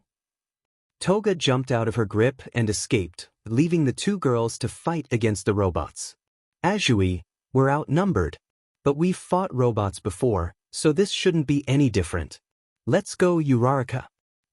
Toga jumped out of her grip and escaped, leaving the two girls to fight against the robots. Azui, we're outnumbered. But we've fought robots before, so this shouldn't be any different. Let's go, Uraraka.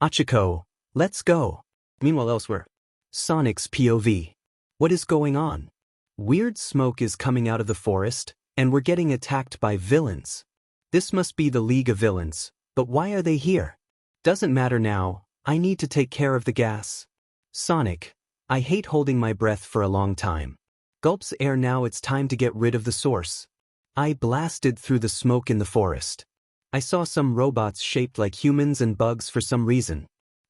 Achiko, let's go. Meanwhile elsewhere. Sonic's POV. What is going on? Weird smoke is coming out of the forest, and we're getting attacked by villains. This must be the League of Villains, but why are they here? Doesn't matter now, I need to take care of the gas. Sonic, I hate holding my breath for a long time. Gulps air now, it's time to get rid of the source. I blasted through the smoke in the forest. I saw some robots shaped like humans and bugs for some reason.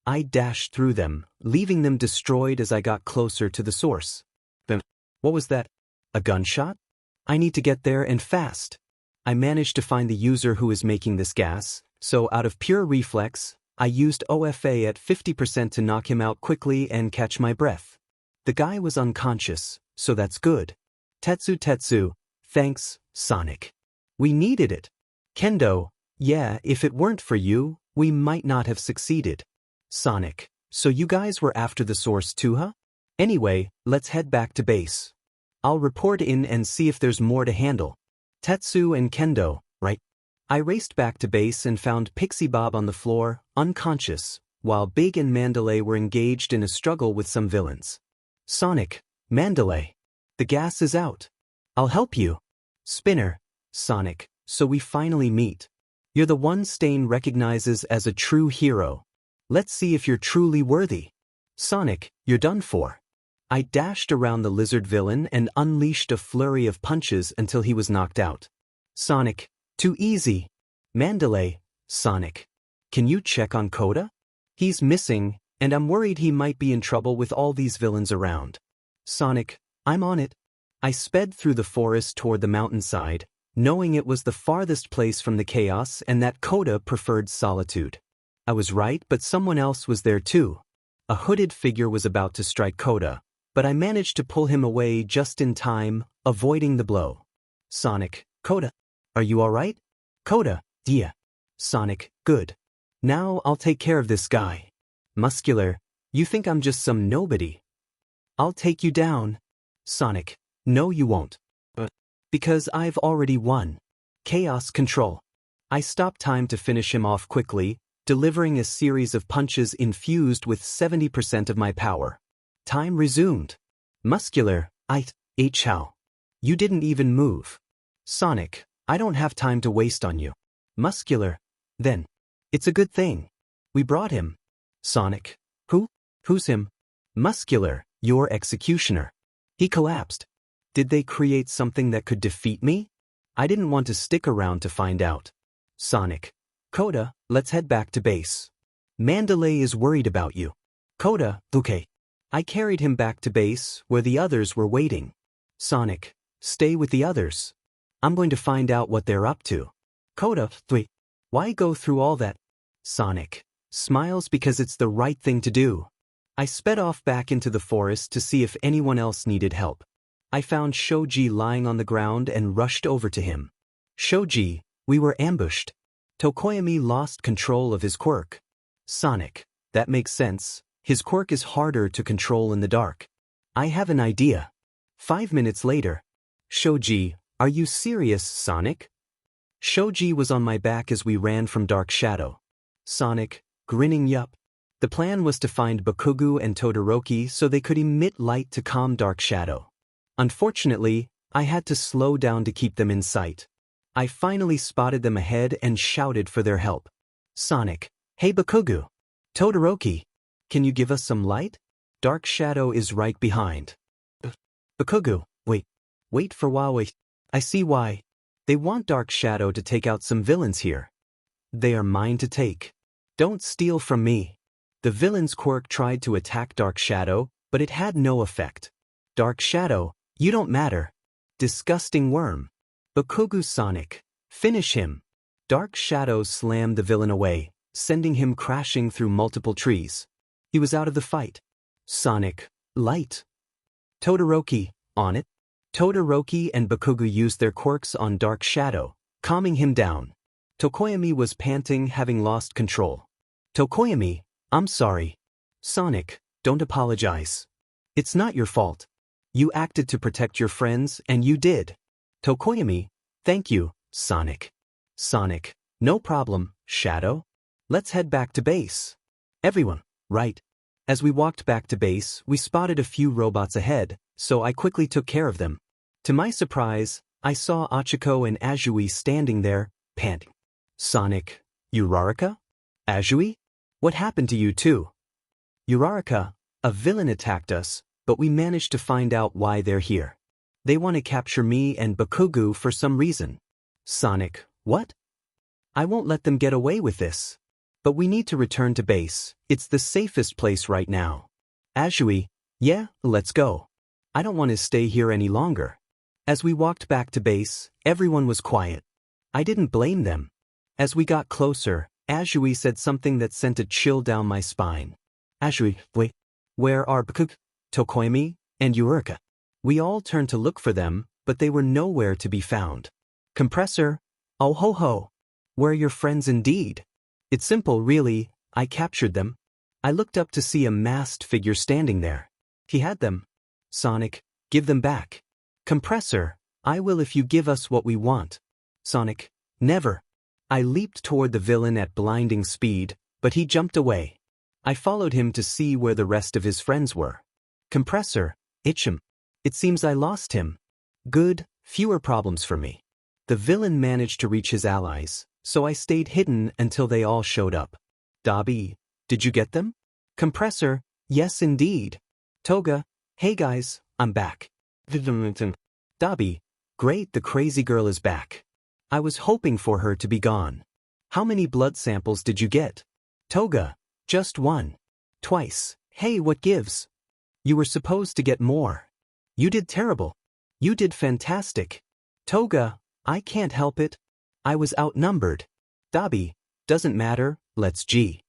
I dashed through them, leaving them destroyed as I got closer to the source. Then, what was that? A gunshot? I need to get there and fast. I managed to find the user who is making this gas, so out of pure reflex, I used OFA at 50% to knock him out quickly and catch my breath. The guy was unconscious, so that's good. Tetsu, thanks, Sonic. We needed it. Kendo, yeah, if it weren't for you, we might not have succeeded. Sonic, so you guys were after the source too, huh? Anyway, let's head back to base. I'll report in and see if there's more to handle. Tetsu and Kendo, right? I raced back to base and found Pixie Bob on the floor, unconscious, while Big and Mandalay were engaged in a struggle with some villains. Sonic, Mandalay. The gas is out. I'll help you. Spinner, Sonic, so we finally meet. You're the one Stain recognizes as a true hero. Let's see if you're truly worthy. Sonic, you're done for. I dashed around the lizard villain and unleashed a flurry of punches until he was knocked out. Sonic, too easy. Mandalay, Sonic, can you check on Koda? He's missing, and I'm worried he might be in trouble with all these villains around. Sonic, I'm on it. I sped through the forest toward the mountainside, knowing it was the farthest place from the chaos and that Koda preferred solitude. I was right, but someone else was there too. A hooded figure was about to strike Koda, but I managed to pull him away just in time, avoiding the blow. Sonic, Koda, are you all right? Koda, yeah. Sonic, good. Now I'll take care of this guy. Muscular, you think I'm just some nobody. I'll take you down. Sonic, no you won't. Because I've already won. Chaos control. I stopped time to finish him off quickly, delivering a series of punches infused with 70% of my power. Time resumed. Muscular, how? You didn't even move. Sonic, I don't have time to waste on you. Muscular, then. It's a good thing. We brought him. Sonic, who? Who's him? Muscular, your executioner. He collapsed. Did they create something that could defeat me? I didn't want to stick around to find out. Sonic, Koda, let's head back to base. Mandalay is worried about you. Koda, okay. I carried him back to base, where the others were waiting. Sonic, stay with the others. I'm going to find out what they're up to. Koda, why go through all that? Sonic smiles because it's the right thing to do. I sped off back into the forest to see if anyone else needed help. I found Shoji lying on the ground and rushed over to him. Shoji, we were ambushed. Tokoyami lost control of his quirk. Sonic, that makes sense. His quirk is harder to control in the dark. I have an idea. 5 minutes later. Shoji, are you serious, Sonic? Shoji was on my back as we ran from Dark Shadow. Sonic, grinning yup. The plan was to find Bakugo and Todoroki so they could emit light to calm Dark Shadow. Unfortunately, I had to slow down to keep them in sight. I finally spotted them ahead and shouted for their help. Sonic, hey Bakugo. Todoroki, can you give us some light? Dark Shadow is right behind. Bakugo, wait for why. I see why. They want Dark Shadow to take out some villains here. They are mine to take. Don't steal from me. The villain's quirk tried to attack Dark Shadow, but it had no effect. Dark Shadow, you don't matter. Disgusting worm. Bakugo Sonic, finish him. Dark Shadow slammed the villain away, sending him crashing through multiple trees. He was out of the fight. Sonic, light. Todoroki, on it. Todoroki and Bakugo used their quirks on Dark Shadow, calming him down. Tokoyami was panting, having lost control. Tokoyami, I'm sorry. Sonic, don't apologize. It's not your fault. You acted to protect your friends, and you did. Tokoyami, thank you, Sonic. Sonic, no problem, Shadow. Let's head back to base. Everyone, right. As we walked back to base, we spotted a few robots ahead, so I quickly took care of them. To my surprise, I saw Achiko and Azui standing there, panting. Sonic, Uraraka? Azui? What happened to you two? Uraraka, a villain attacked us, but we managed to find out why they're here. They want to capture me and Bakugo for some reason. Sonic, what? I won't let them get away with this. But we need to return to base. It's the safest place right now. Azui, yeah, let's go. I don't want to stay here any longer. As we walked back to base, everyone was quiet. I didn't blame them. As we got closer, Azui said something that sent a chill down my spine. Azui, wait, where are Bakugo, Tokoyami, and Uraraka? We all turned to look for them, but they were nowhere to be found. Compressor, oh ho ho. We're your friends indeed. It's simple, really. I captured them. I looked up to see a masked figure standing there. He had them. Sonic, give them back. Compressor, I will if you give us what we want. Sonic, never. I leaped toward the villain at blinding speed, but he jumped away. I followed him to see where the rest of his friends were. Compressor, Itchum. It seems I lost him. Good, fewer problems for me. The villain managed to reach his allies, so I stayed hidden until they all showed up. Dabi, did you get them? Compressor, yes indeed. Toga, hey guys, I'm back. Dabi, great, the crazy girl is back. I was hoping for her to be gone. How many blood samples did you get? Toga, just one. Twice. Hey, what gives? You were supposed to get more. You did terrible. You did fantastic. Toga, I can't help it. I was outnumbered. Dabi, doesn't matter, let's G.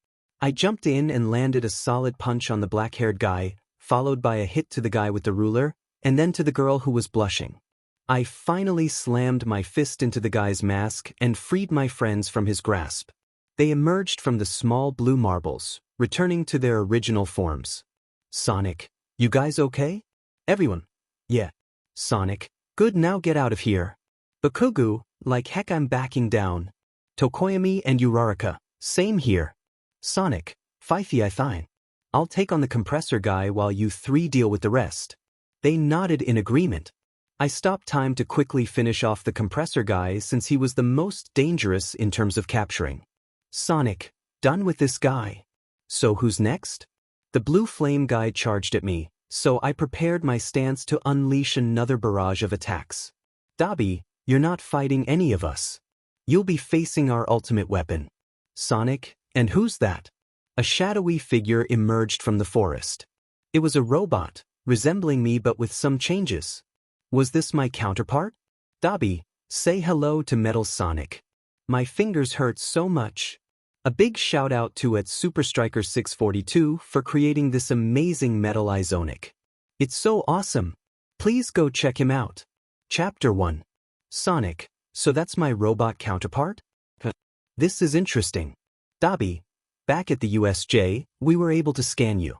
I jumped in and landed a solid punch on the black-haired guy, followed by a hit to the guy with the ruler, and then to the girl who was blushing. I finally slammed my fist into the guy's mask and freed my friends from his grasp. They emerged from the small blue marbles, returning to their original forms. Sonic, you guys okay? Everyone, yeah. Sonic, good, now get out of here. Bakugo, like heck, I'm backing down. Tokoyami and Uraraka, same here. Sonic, Fifi I fine. I'll take on the compressor guy while you three deal with the rest. They nodded in agreement. I stopped time to quickly finish off the compressor guy since he was the most dangerous in terms of capturing. Sonic, done with this guy. So who's next? The blue flame guy charged at me, so I prepared my stance to unleash another barrage of attacks. Dabi, you're not fighting any of us. You'll be facing our ultimate weapon. Sonic, and who's that? A shadowy figure emerged from the forest. It was a robot, resembling me but with some changes. Was this my counterpart? Dabi, say hello to Metal Sonic. My fingers hurt so much. A big shout out to Super Striker 642 for creating this amazing Metal Izonic. It's so awesome. Please go check him out. Chapter 1. Sonic, so that's my robot counterpart? This is interesting. Dabi, back at the USJ, we were able to scan you.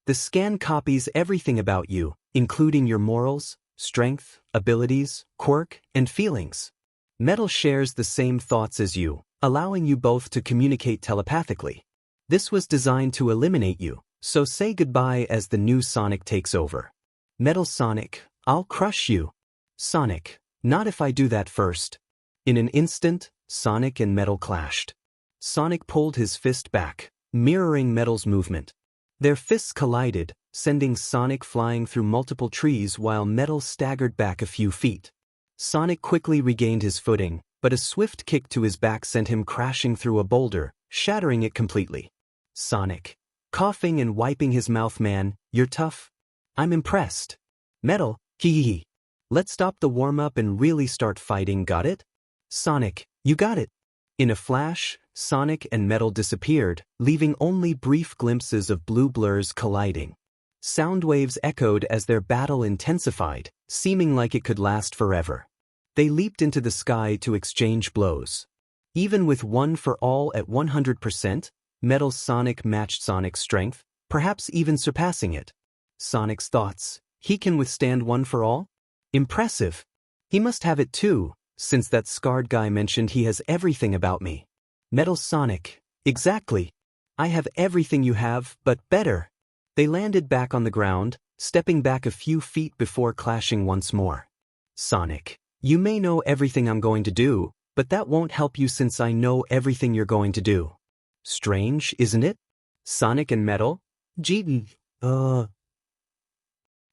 The scan copies everything about you, including your morals, strength, abilities, quirk, and feelings. Metal shares the same thoughts as you, allowing you both to communicate telepathically. This was designed to eliminate you, so say goodbye as the new Sonic takes over. Metal Sonic, I'll crush you. Sonic, not if I do that first. In an instant, Sonic and Metal clashed. Sonic pulled his fist back, mirroring Metal's movement. Their fists collided, sending Sonic flying through multiple trees while Metal staggered back a few feet. Sonic quickly regained his footing, but a swift kick to his back sent him crashing through a boulder, shattering it completely. Sonic, coughing and wiping his mouth. Man, you're tough. I'm impressed. Metal, hee. Let's stop the warm-up and really start fighting, got it? Sonic, you got it. In a flash, Sonic and Metal disappeared, leaving only brief glimpses of blue blurs colliding. Sound waves echoed as their battle intensified, seeming like it could last forever. They leaped into the sky to exchange blows. Even with one for all at 100%, Metal Sonic matched Sonic's strength, perhaps even surpassing it. Sonic's thoughts, he can withstand one for all? Impressive. He must have it too, since that scarred guy mentioned he has everything about me. Metal Sonic, exactly. I have everything you have, but better. They landed back on the ground, stepping back a few feet before clashing once more. Sonic, you may know everything I'm going to do, but that won't help you since I know everything you're going to do. Strange, isn't it? Sonic and Metal? The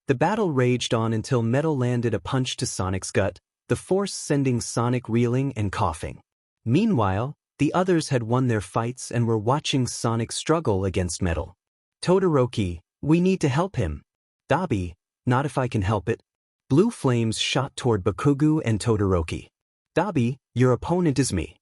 battle raged on until Metal landed a punch to Sonic's gut, the force sending Sonic reeling and coughing. Meanwhile, the others had won their fights and were watching Sonic struggle against Metal. Todoroki, we need to help him. Dabi, not if I can help it. Blue flames shot toward Bakugo and Todoroki. Dabi, your opponent is me.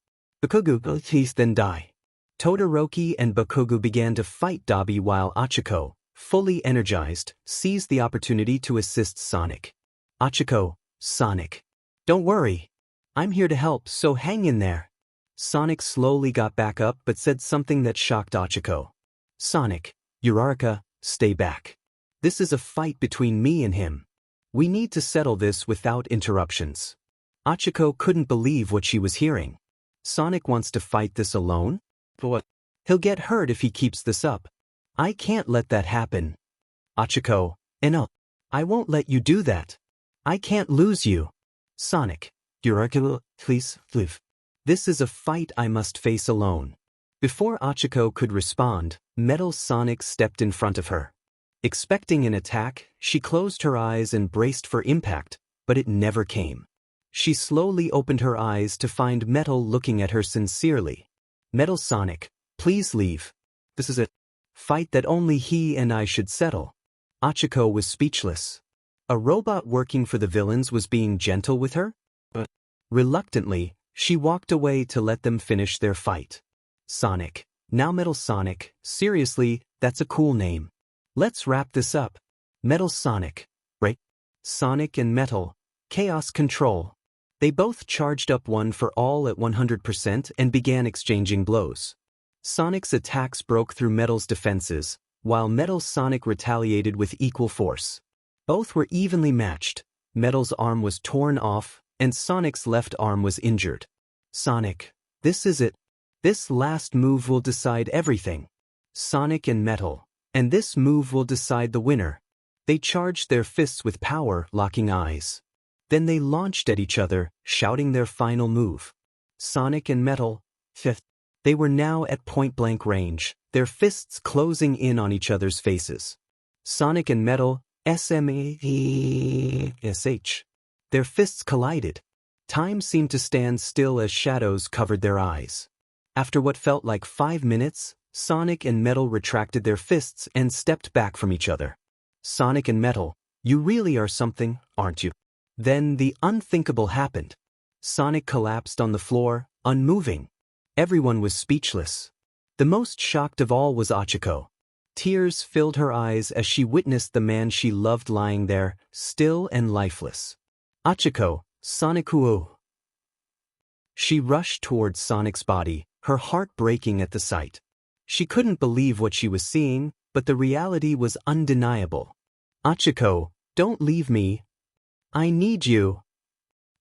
Bakugo, please then die. Todoroki and Bakugo began to fight Dabi while Achiko, fully energized, seized the opportunity to assist Sonic. Achiko, Sonic. Don't worry. I'm here to help, so hang in there. Sonic slowly got back up but said something that shocked Achiko. Sonic, Uraraka, stay back. This is a fight between me and him. We need to settle this without interruptions. Achiko couldn't believe what she was hearing. Sonic wants to fight this alone? For what? He'll get hurt if he keeps this up. I can't let that happen. Achiko, enough. I won't let you do that. I can't lose you. Sonic, Uraraka, please, live. This is a fight I must face alone. Before Achiko could respond, Metal Sonic stepped in front of her. Expecting an attack, she closed her eyes and braced for impact, but it never came. She slowly opened her eyes to find Metal looking at her sincerely. Metal Sonic, please leave. This is a fight that only he and I should settle. Achiko was speechless. A robot working for the villains was being gentle with her? But reluctantly, she walked away to let them finish their fight. Sonic, now Metal Sonic, seriously, that's a cool name. Let's wrap this up. Metal Sonic, right? Sonic and Metal, Chaos Control. They both charged up one for all at 100% and began exchanging blows. Sonic's attacks broke through Metal's defenses, while Metal Sonic retaliated with equal force. Both were evenly matched. Metal's arm was torn off, and Sonic's left arm was injured. Sonic, this is it. This last move will decide everything. Sonic and Metal, and this move will decide the winner. They charged their fists with power, locking eyes. Then they launched at each other, shouting their final move. Sonic and Metal, fifth. They were now at point-blank range, their fists closing in on each other's faces. Sonic and Metal, SMASH. Their fists collided. Time seemed to stand still as shadows covered their eyes. After what felt like 5 minutes, Sonic and Metal retracted their fists and stepped back from each other. Sonic and Metal, you really are something, aren't you? Then the unthinkable happened. Sonic collapsed on the floor, unmoving. Everyone was speechless. The most shocked of all was Achiko. Tears filled her eyes as she witnessed the man she loved lying there, still and lifeless. Achiko, Sonic-uo. She rushed towards Sonic's body, her heart breaking at the sight. She couldn't believe what she was seeing, but the reality was undeniable. Achiko, don't leave me. I need you.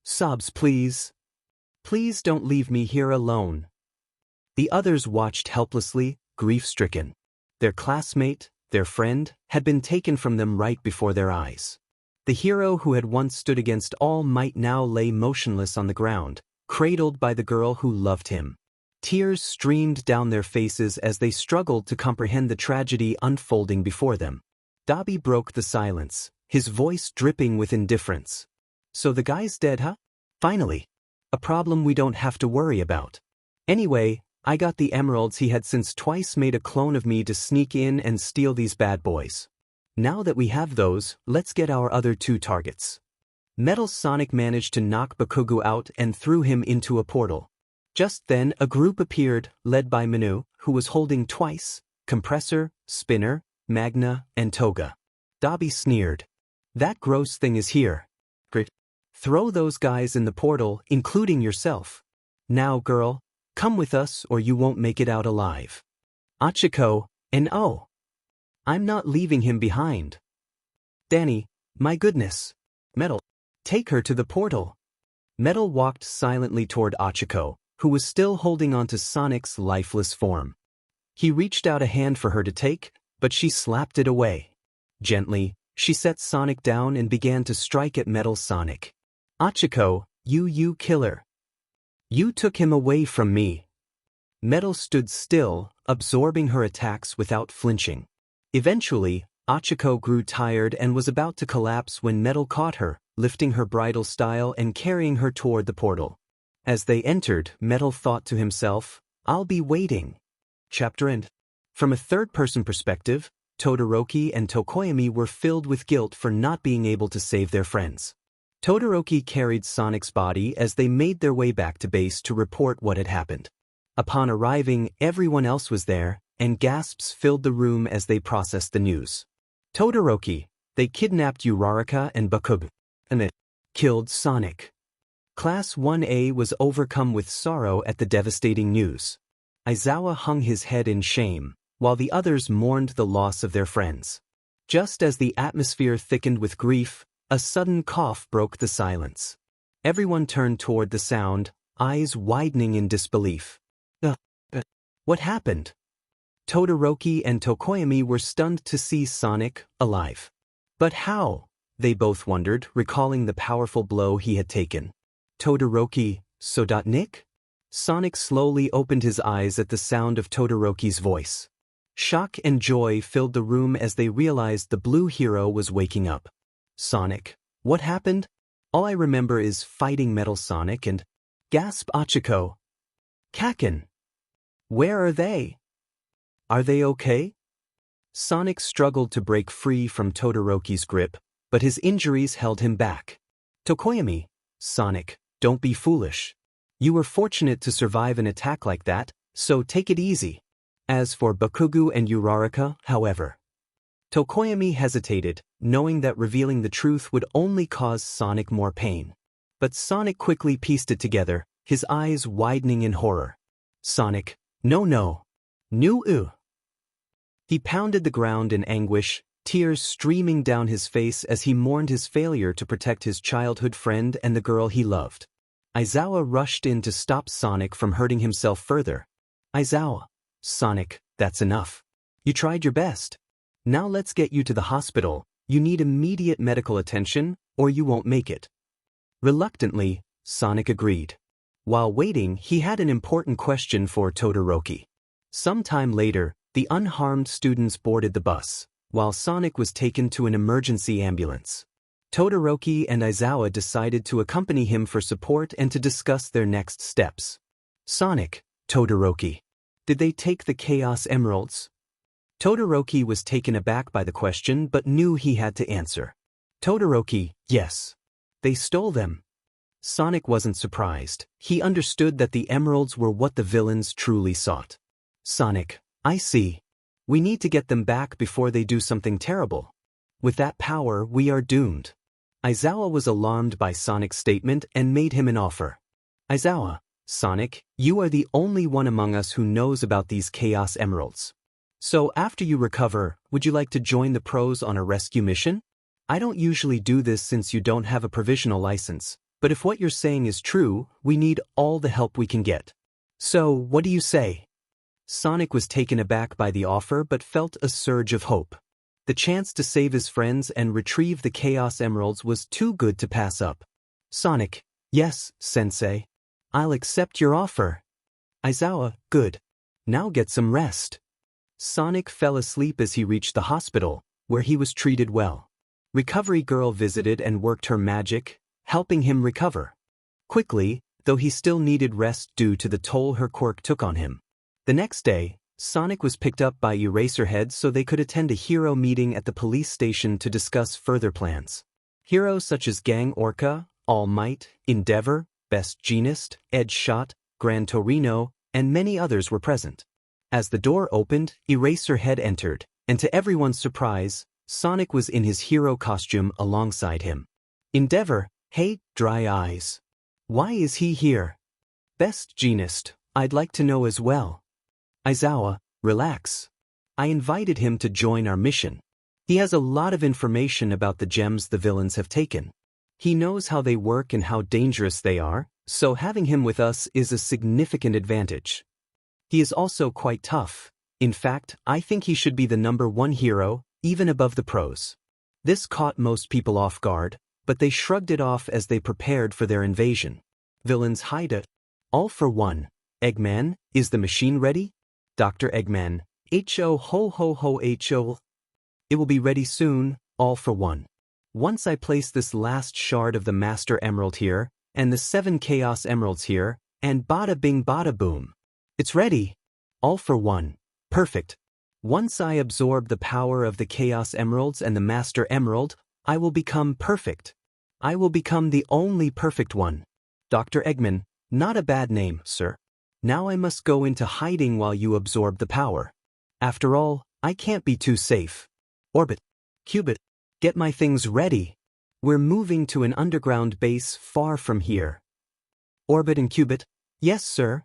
Sobs, please. Please don't leave me here alone. The others watched helplessly, grief-stricken. Their classmate, their friend, had been taken from them right before their eyes. The hero who had once stood against all might now lay motionless on the ground, cradled by the girl who loved him. Tears streamed down their faces as they struggled to comprehend the tragedy unfolding before them. Dabi broke the silence, his voice dripping with indifference. So the guy's dead, huh? Finally. A problem we don't have to worry about. Anyway, I got the emeralds. He had since twice made a clone of me to sneak in and steal these bad boys. Now that we have those, let's get our other two targets. Metal Sonic managed to knock Bakugo out and threw him into a portal. Just then a group appeared, led by Manu, who was holding twice, Compressor, Spinner, Magna, and Toga. Dabi sneered. That gross thing is here. Great. Throw those guys in the portal, including yourself. Now girl, come with us or you won't make it out alive. Achiko, and oh. I'm not leaving him behind. Danny, my goodness. Metal, take her to the portal. Metal walked silently toward Achiko, who was still holding onto Sonic's lifeless form. He reached out a hand for her to take, but she slapped it away. Gently, she set Sonic down and began to strike at Metal Sonic. Achiko, you killer. You took him away from me. Metal stood still, absorbing her attacks without flinching. Eventually, Achiko grew tired and was about to collapse when Metal caught her, lifting her bridal style and carrying her toward the portal. As they entered, Metal thought to himself, I'll be waiting. Chapter end. From a third-person perspective, Todoroki and Tokoyami were filled with guilt for not being able to save their friends. Todoroki carried Sonic's body as they made their way back to base to report what had happened. Upon arriving, everyone else was there, and gasps filled the room as they processed the news. Todoroki, they kidnapped Uraraka and Bakugo, and they killed Sonic. Class 1A was overcome with sorrow at the devastating news. Aizawa hung his head in shame, while the others mourned the loss of their friends. Just as the atmosphere thickened with grief, a sudden cough broke the silence. Everyone turned toward the sound, eyes widening in disbelief. What happened? Todoroki and Tokoyami were stunned to see Sonic alive. But how? They both wondered, recalling the powerful blow he had taken. Todoroki, Nick? Sonic slowly opened his eyes at the sound of Todoroki's voice. Shock and joy filled the room as they realized the blue hero was waking up. Sonic, what happened? All I remember is fighting Metal Sonic and... Gasp Achiko. Kaken. Where are they? Are they okay? Sonic struggled to break free from Todoroki's grip, but his injuries held him back. Tokoyami, Sonic, don't be foolish. You were fortunate to survive an attack like that, so take it easy. As for Bakugo and Uraraka, however. Tokoyami hesitated, knowing that revealing the truth would only cause Sonic more pain. But Sonic quickly pieced it together, his eyes widening in horror. Sonic, no. Nu-u. He pounded the ground in anguish, tears streaming down his face as he mourned his failure to protect his childhood friend and the girl he loved. Aizawa rushed in to stop Sonic from hurting himself further. Aizawa, Sonic, that's enough. You tried your best. Now let's get you to the hospital. You need immediate medical attention, or you won't make it. Reluctantly, Sonic agreed. While waiting, he had an important question for Todoroki. Sometime later, the unharmed students boarded the bus, while Sonic was taken to an emergency ambulance. Todoroki and Aizawa decided to accompany him for support and to discuss their next steps. Sonic, Todoroki. Did they take the Chaos Emeralds? Todoroki was taken aback by the question but knew he had to answer. Todoroki, yes. They stole them. Sonic wasn't surprised. He understood that the emeralds were what the villains truly sought. Sonic, I see. We need to get them back before they do something terrible. With that power, we are doomed. Aizawa was alarmed by Sonic's statement and made him an offer. Aizawa, Sonic, you are the only one among us who knows about these Chaos Emeralds. So after you recover, would you like to join the pros on a rescue mission? I don't usually do this since you don't have a provisional license, but if what you're saying is true, we need all the help we can get. So, what do you say? Sonic was taken aback by the offer but felt a surge of hope. The chance to save his friends and retrieve the Chaos Emeralds was too good to pass up. Sonic, yes, Sensei. I'll accept your offer. Aizawa, good. Now get some rest. Sonic fell asleep as he reached the hospital, where he was treated well. Recovery Girl visited and worked her magic, helping him recover. Quickly, though he still needed rest due to the toll her quirk took on him. The next day, Sonic was picked up by Eraserhead so they could attend a hero meeting at the police station to discuss further plans. Heroes such as Gang Orca, All Might, Endeavor, Best Jeanist, Edge Shot, Gran Torino, and many others were present. As the door opened, Eraserhead entered, and to everyone's surprise, Sonic was in his hero costume alongside him. Endeavor, hey, dry eyes. Why is he here? Best Jeanist, I'd like to know as well. Aizawa, relax. I invited him to join our mission. He has a lot of information about the gems the villains have taken. He knows how they work and how dangerous they are, so having him with us is a significant advantage. He is also quite tough. In fact, I think he should be the #1 hero, even above the pros. This caught most people off guard, but they shrugged it off as they prepared for their invasion. Villains hide it. All for one. Eggman, is the machine ready? Dr. Eggman, Ho ho ho ho. It will be ready soon, all for one. Once I place this last shard of the Master Emerald here, and the 7 Chaos Emeralds here, and bada bing bada boom. It's ready. All for one. Perfect. Once I absorb the power of the Chaos Emeralds and the Master Emerald, I will become perfect. I will become the only perfect one. Dr. Eggman, not a bad name, sir. Now I must go into hiding while you absorb the power. After all, I can't be too safe. Orbit. Cubit. Get my things ready. We're moving to an underground base far from here. Orbit and Cubit. Yes, sir.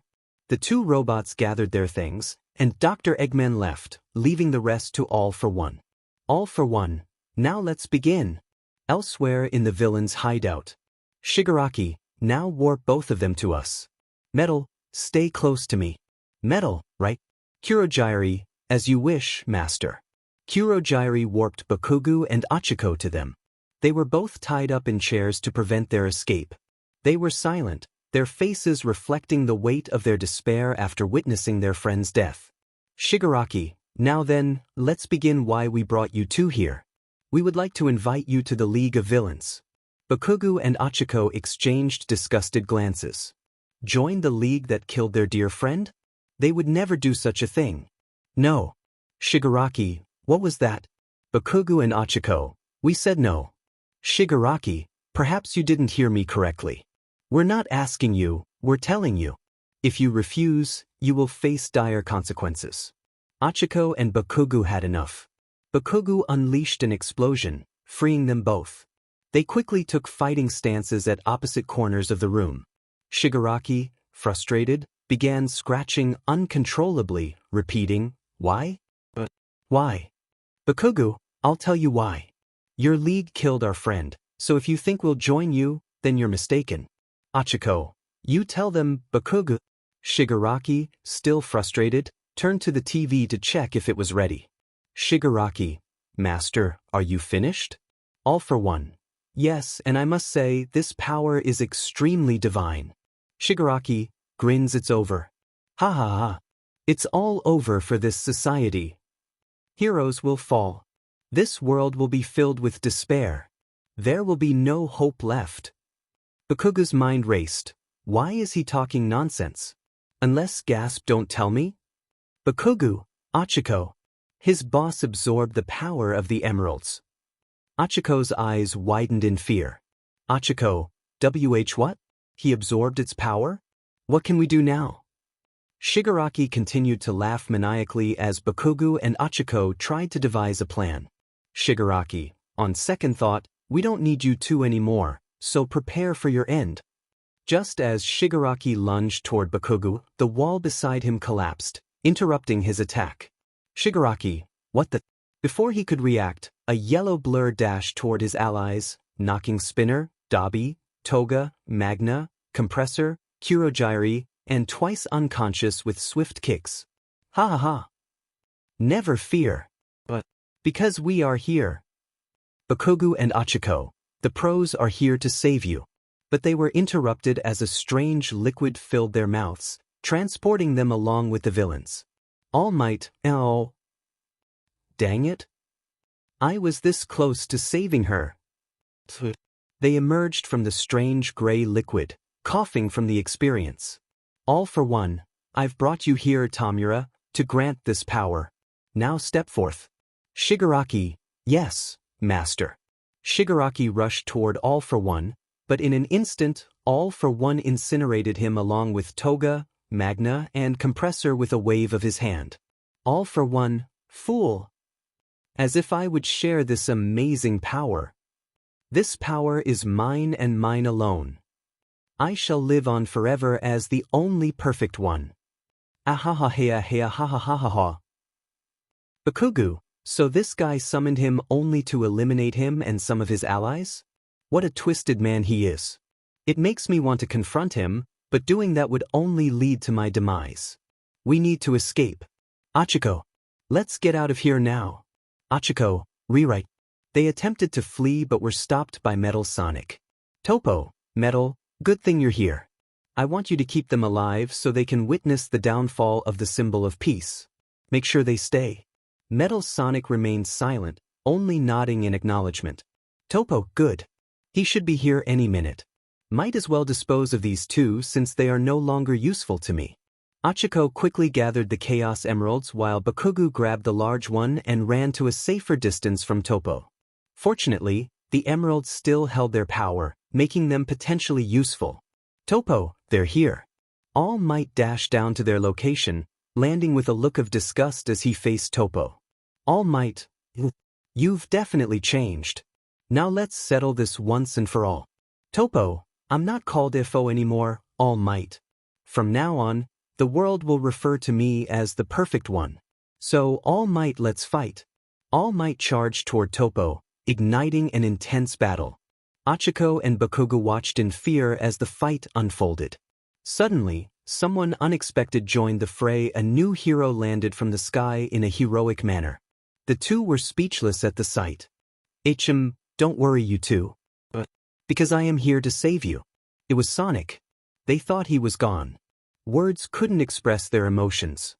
The two robots gathered their things, and Dr. Eggman left, leaving the rest to All for One. All for One. Now let's begin. Elsewhere in the villain's hideout. Shigaraki, now warp both of them to us. Metal, stay close to me. Metal, right? Kurogiri, as you wish, master. Kurogiri warped Bakugo and Achiko to them. They were both tied up in chairs to prevent their escape. They were silent, their faces reflecting the weight of their despair after witnessing their friend's death. Shigaraki, now then, let's begin why we brought you two here. We would like to invite you to the League of Villains. Bakugo and Achiko exchanged disgusted glances. Join the league that killed their dear friend? They would never do such a thing. No. Shigaraki, what was that? Bakugo and Achiko, we said no. Shigaraki, perhaps you didn't hear me correctly. We're not asking you, we're telling you. If you refuse, you will face dire consequences. Achiko and Bakugo had enough. Bakugo unleashed an explosion, freeing them both. They quickly took fighting stances at opposite corners of the room. Shigaraki, frustrated, began scratching uncontrollably, repeating, why? But why? Bakugo, I'll tell you why. Your league killed our friend, so if you think we'll join you, then you're mistaken. Achiko, you tell them, Bakugo. Shigaraki, still frustrated, turned to the TV to check if it was ready. Shigaraki, Master, are you finished? All for one. Yes, and I must say, this power is extremely divine. Shigaraki, grins, it's over. Ha ha ha. It's all over for this society. Heroes will fall. This world will be filled with despair. There will be no hope left. Bakugo's mind raced. Why is he talking nonsense? Unless gasp, don't tell me? Bakugo, Achiko. His boss absorbed the power of the emeralds. Achiko's eyes widened in fear. Achiko, what? He absorbed its power? What can we do now? Shigaraki continued to laugh maniacally as Bakugo and Achiko tried to devise a plan. Shigaraki, on second thought, we don't need you two anymore, so prepare for your end. Just as Shigaraki lunged toward Bakugo, the wall beside him collapsed, interrupting his attack. Shigaraki, what the? Before he could react, a yellow blur dashed toward his allies, knocking Spinner, Dabi, Toga, Magna, Compressor, Kurogiri, and twice unconscious with swift kicks. Ha ha ha. Never fear. But, because we are here. Bakugo and Achiko, the pros are here to save you. But they were interrupted as a strange liquid filled their mouths, transporting them along with the villains. All Might, oh. Dang it. I was this close to saving her. They emerged from the strange gray liquid, coughing from the experience. All for one, I've brought you here, Tamura, to grant this power. Now step forth. Shigaraki, yes, master. Shigaraki rushed toward All for One, but in an instant, All for One incinerated him along with Toga, Magna, and Compressor with a wave of his hand. All for One, fool. As if I would share this amazing power. This power is mine and mine alone. I shall live on forever as the only perfect one. Ahaha. Bakugo, so this guy summoned him only to eliminate him and some of his allies? What a twisted man he is. It makes me want to confront him, but doing that would only lead to my demise. We need to escape. Achiko, let's get out of here now. Achiko, rewrite. They attempted to flee but were stopped by Metal Sonic. Topo, Metal, good thing you're here. I want you to keep them alive so they can witness the downfall of the symbol of peace. Make sure they stay. Metal Sonic remained silent, only nodding in acknowledgement. Topo, good. He should be here any minute. Might as well dispose of these two since they are no longer useful to me. Achiko quickly gathered the Chaos Emeralds while Bakugo grabbed the large one and ran to a safer distance from Topo. Fortunately, the emeralds still held their power, making them potentially useful. Topo, they're here. All Might dashed down to their location, landing with a look of disgust as he faced Topo. All Might, you've definitely changed. Now let's settle this once and for all. Topo, I'm not called FO anymore, All Might. From now on, the world will refer to me as the perfect one. So All Might, let's fight. All Might charged toward Topo, igniting an intense battle. Achiko and Bakugo watched in fear as the fight unfolded. Suddenly, someone unexpected joined the fray. A new hero landed from the sky in a heroic manner. The two were speechless at the sight. Don't worry you two. But because I am here to save you. It was Sonic. They thought he was gone. Words couldn't express their emotions.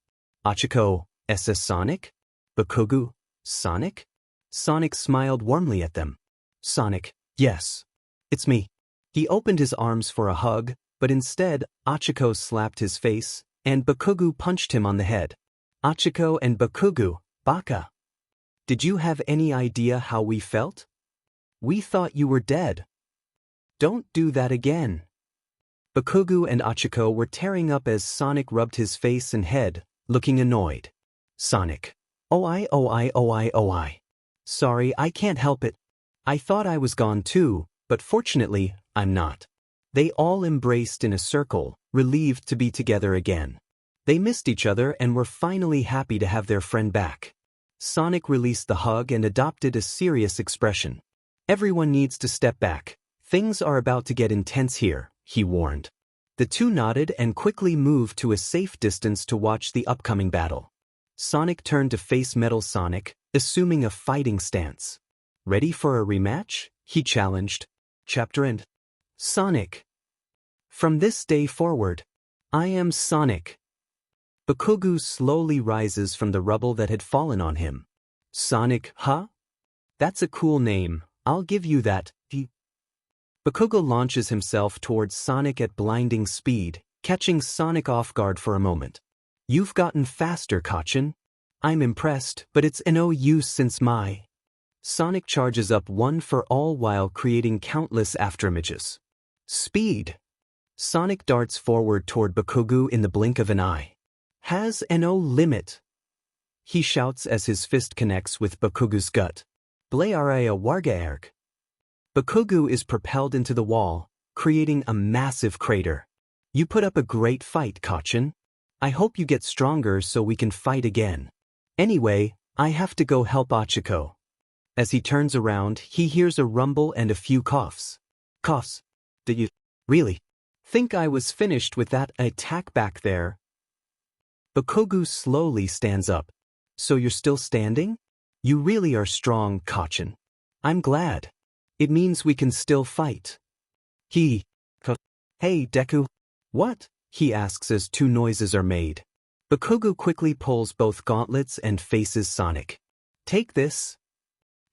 Achiko, SS Sonic? Bakugo, Sonic? Sonic smiled warmly at them. Sonic, yes. It's me. He opened his arms for a hug, but instead, Achiko slapped his face, and Bakugo punched him on the head. Achiko and Bakugo, Baka. Did you have any idea how we felt? We thought you were dead. Don't do that again. Bakugo and Achiko were tearing up as Sonic rubbed his face and head, looking annoyed. Sonic. Oh I. Sorry, I can't help it. I thought I was gone too, but fortunately, I'm not. They all embraced in a circle, relieved to be together again. They missed each other and were finally happy to have their friend back. Sonic released the hug and adopted a serious expression. Everyone needs to step back. Things are about to get intense here, he warned. The two nodded and quickly moved to a safe distance to watch the upcoming battle. Sonic turned to face Metal Sonic, assuming a fighting stance. Ready for a rematch? He challenged. Chapter End. Sonic. From this day forward, I am Sonic. Bakugo slowly rises from the rubble that had fallen on him. Sonic, huh? That's a cool name, I'll give you that. Bakugo launches himself towards Sonic at blinding speed, catching Sonic off guard for a moment. You've gotten faster, Kachin. I'm impressed, but it's no use since my... Sonic charges up one for all while creating countless afterimages. Speed. Sonic darts forward toward Bakugo in the blink of an eye. Has no limit. He shouts as his fist connects with Bakugo's gut. Blaarea wargaerg. Bakugo is propelled into the wall, creating a massive crater. You put up a great fight, Kachin. I hope you get stronger so we can fight again. Anyway, I have to go help Ochako. As he turns around, he hears a rumble and a few coughs. Coughs? Did you really think I was finished with that attack back there? Bakugo slowly stands up. So you're still standing? You really are strong, Kachin. I'm glad. It means we can still fight. Hey, Deku. What? He asks as two noises are made. Bakugo quickly pulls both gauntlets and faces Sonic. Take this.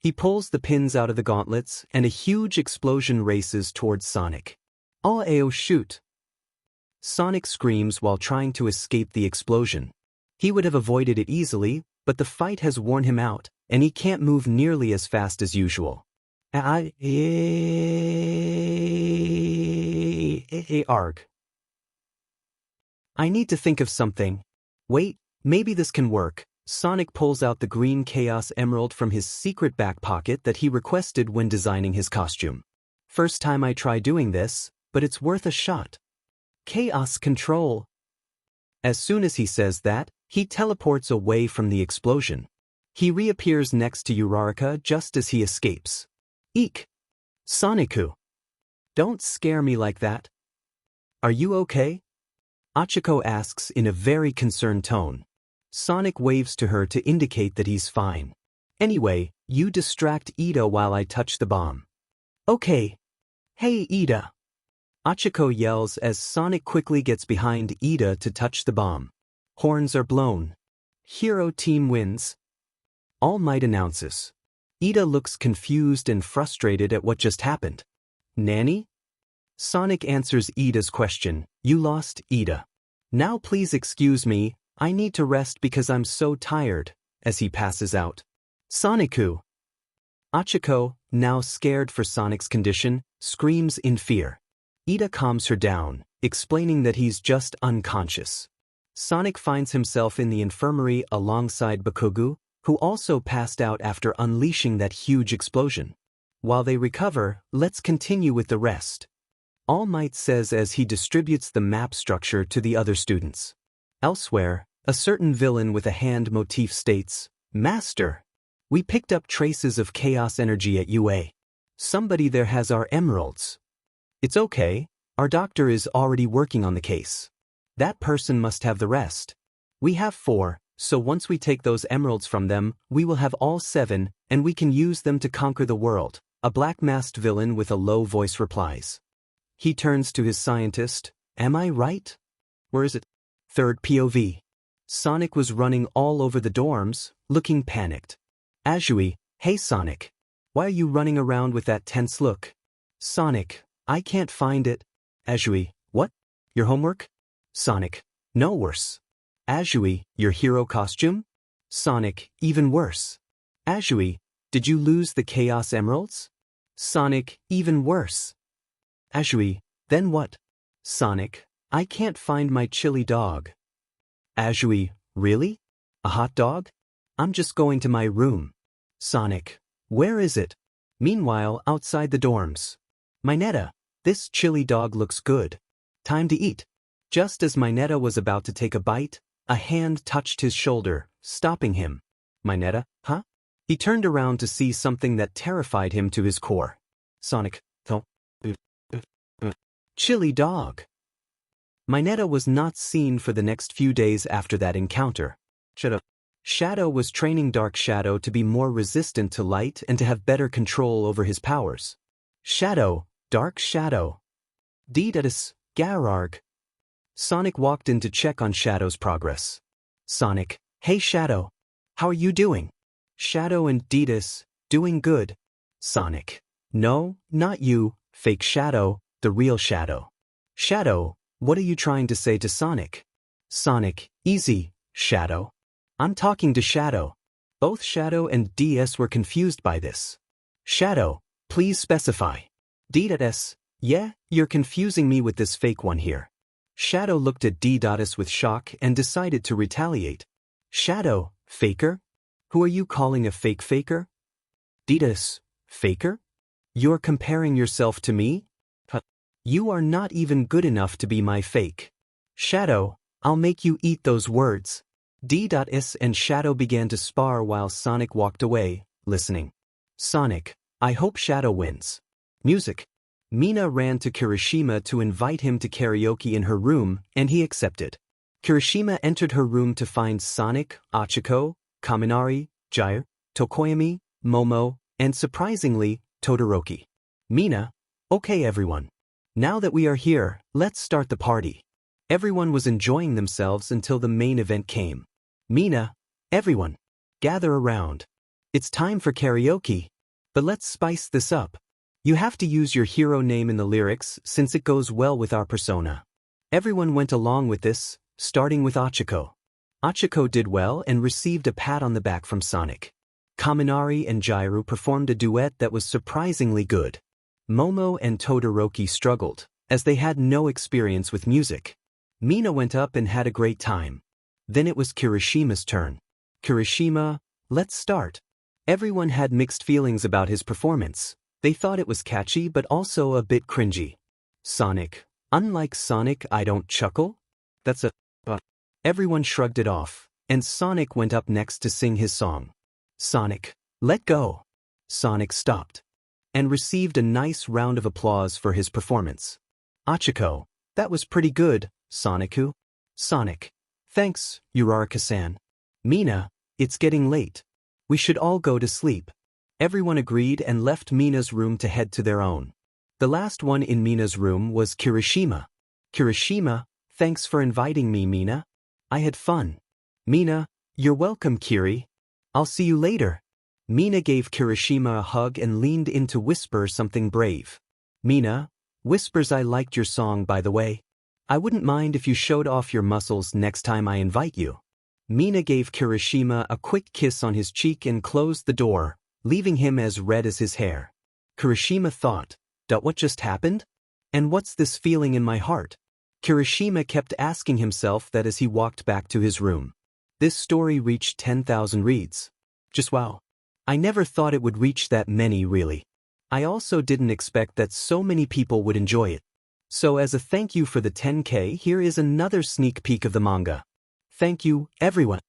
He pulls the pins out of the gauntlets and a huge explosion races towards Sonic. Oh, shoot. Sonic screams while trying to escape the explosion. He would have avoided it easily, but the fight has worn him out, and he can't move nearly as fast as usual. Arg. I need to think of something. Wait, maybe this can work. Sonic pulls out the green Chaos Emerald from his secret back pocket that he requested when designing his costume. First time I try doing this, but it's worth a shot. Chaos Control. As soon as he says that, he teleports away from the explosion. He reappears next to Uraraka just as he escapes. Eek! Sonicu! Don't scare me like that. Are you okay? Ochako asks in a very concerned tone. Sonic waves to her to indicate that he's fine. Anyway, you distract Ida while I touch the bomb. Okay. Hey, Ida! Ochako yells as Sonic quickly gets behind Ida to touch the bomb. Horns are blown. Hero team wins. All Might announces. Ida looks confused and frustrated at what just happened. Nanny? Sonic answers Ida's question. You lost, Ida. Now please excuse me, I need to rest because I'm so tired, as he passes out. Sonicu! Ochako, now scared for Sonic's condition, screams in fear. Ida calms her down, explaining that he's just unconscious. Sonic finds himself in the infirmary alongside Bakugo, who also passed out after unleashing that huge explosion. While they recover, let's continue with the rest. All Might says as he distributes the map structure to the other students. Elsewhere, a certain villain with a hand motif states, Master, we picked up traces of chaos energy at UA. Somebody there has our emeralds. It's okay, our doctor is already working on the case. That person must have the rest. We have 4, so once we take those emeralds from them, we will have all 7, and we can use them to conquer the world, a black-masked villain with a low voice replies. He turns to his scientist, am I right? Where is it? Third POV. Sonic was running all over the dorms, looking panicked. Azui, hey Sonic. Why are you running around with that tense look? Sonic, I can't find it. Azui, what? Your homework? Sonic, no worse. Azui, your hero costume? Sonic, even worse. Azui, did you lose the Chaos Emeralds? Sonic, even worse. Azui, then what? Sonic, I can't find my chili dog. Azui, really? A hot dog? I'm just going to my room. Sonic, where is it? Meanwhile, outside the dorms. Mineta, this chili dog looks good. Time to eat. Just as Mineta was about to take a bite, a hand touched his shoulder, stopping him. Mineta, huh? He turned around to see something that terrified him to his core. Sonic, oh. Chili dog. Mineta was not seen for the next few days after that encounter. Shadow was training Dark Shadow to be more resistant to light and to have better control over his powers. Shadow, Dark Shadow. Didatus, Gararg. Sonic walked in to check on Shadow's progress. Sonic, hey Shadow. How are you doing? Shadow and Didatus, doing good. Sonic, no, not you, fake Shadow, the real Shadow. Shadow, what are you trying to say to Sonic? Sonic, easy, Shadow. I'm talking to Shadow. Both Shadow and DS were confused by this. Shadow, please specify. D.S. Yeah, you're confusing me with this fake one here. Shadow looked at D.S with shock and decided to retaliate. Shadow, faker? Who are you calling a fake faker? D.S. Faker? You're comparing yourself to me? You are not even good enough to be my fake. Shadow, I'll make you eat those words. D.S and Shadow began to spar while Sonic walked away, listening. Sonic, I hope Shadow wins. Music. Mina ran to Kirishima to invite him to karaoke in her room, and he accepted. Kirishima entered her room to find Sonic, Ochako, Kaminari, Jair, Tokoyami, Momo, and surprisingly, Todoroki. Mina, okay everyone. Now that we are here, let's start the party. Everyone was enjoying themselves until the main event came. Mina, everyone, gather around. It's time for karaoke. But let's spice this up. You have to use your hero name in the lyrics since it goes well with our persona. Everyone went along with this, starting with Ochako. Ochako did well and received a pat on the back from Sonic. Kaminari and Jairu performed a duet that was surprisingly good. Momo and Todoroki struggled, as they had no experience with music. Mina went up and had a great time. Then it was Kirishima's turn. Kirishima, let's start. Everyone had mixed feelings about his performance. They thought it was catchy but also a bit cringy. Sonic, unlike Sonic I don't chuckle? That's a but. Everyone shrugged it off, and Sonic went up next to sing his song. Sonic, let go. Sonic stopped, and received a nice round of applause for his performance. Ochako, that was pretty good, Sonicu. Sonic, thanks, Uraraka-san. Mina, it's getting late. We should all go to sleep. Everyone agreed and left Mina's room to head to their own. The last one in Mina's room was Kirishima. Kirishima, thanks for inviting me, Mina. I had fun. Mina, you're welcome, Kiri. I'll see you later. Mina gave Kirishima a hug and leaned in to whisper something brave. Mina, whispers I liked your song by the way. I wouldn't mind if you showed off your muscles next time I invite you. Mina gave Kirishima a quick kiss on his cheek and closed the door, leaving him as red as his hair. Kirishima thought, what just happened? And what's this feeling in my heart? Kirishima kept asking himself that as he walked back to his room. This story reached 10,000 reads. Just wow. I never thought it would reach that many really. I also didn't expect that so many people would enjoy it. So as a thank you for the 10K, here is another sneak peek of the manga. Thank you, everyone.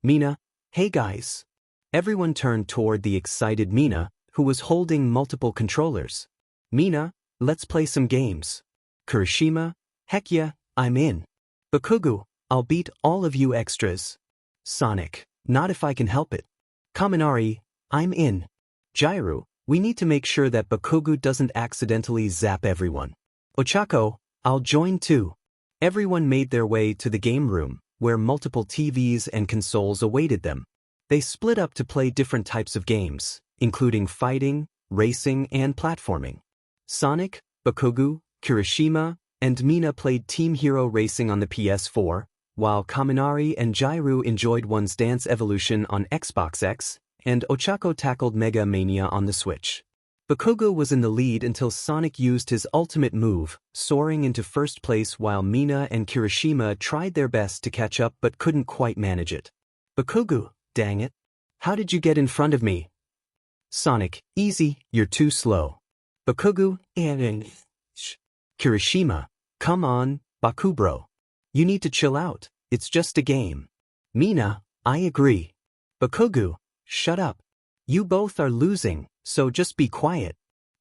Mina, hey guys. Everyone turned toward the excited Mina, who was holding multiple controllers. Mina, let's play some games. Kirishima, heck yeah, I'm in. Bakugo, I'll beat all of you extras. Sonic, not if I can help it. Kaminari, I'm in. Jairu, we need to make sure that Bakugo doesn't accidentally zap everyone. Ochako, I'll join too. Everyone made their way to the game room, where multiple TVs and consoles awaited them. They split up to play different types of games, including fighting, racing, and platforming. Sonic, Bakugo, Kirishima, and Mina played Team Hero Racing on the PS4, while Kaminari and Jairu enjoyed One's Dance Evolution on Xbox X, and Ochako tackled Mega Mania on the Switch. Bakugo was in the lead until Sonic used his ultimate move, soaring into first place while Mina and Kirishima tried their best to catch up but couldn't quite manage it. Bakugo, dang it. How did you get in front of me? Sonic, easy, you're too slow. Bakugo, Kirishima, come on, Bakubro. You need to chill out, it's just a game. Mina, I agree. Bakugo, shut up. You both are losing, so just be quiet.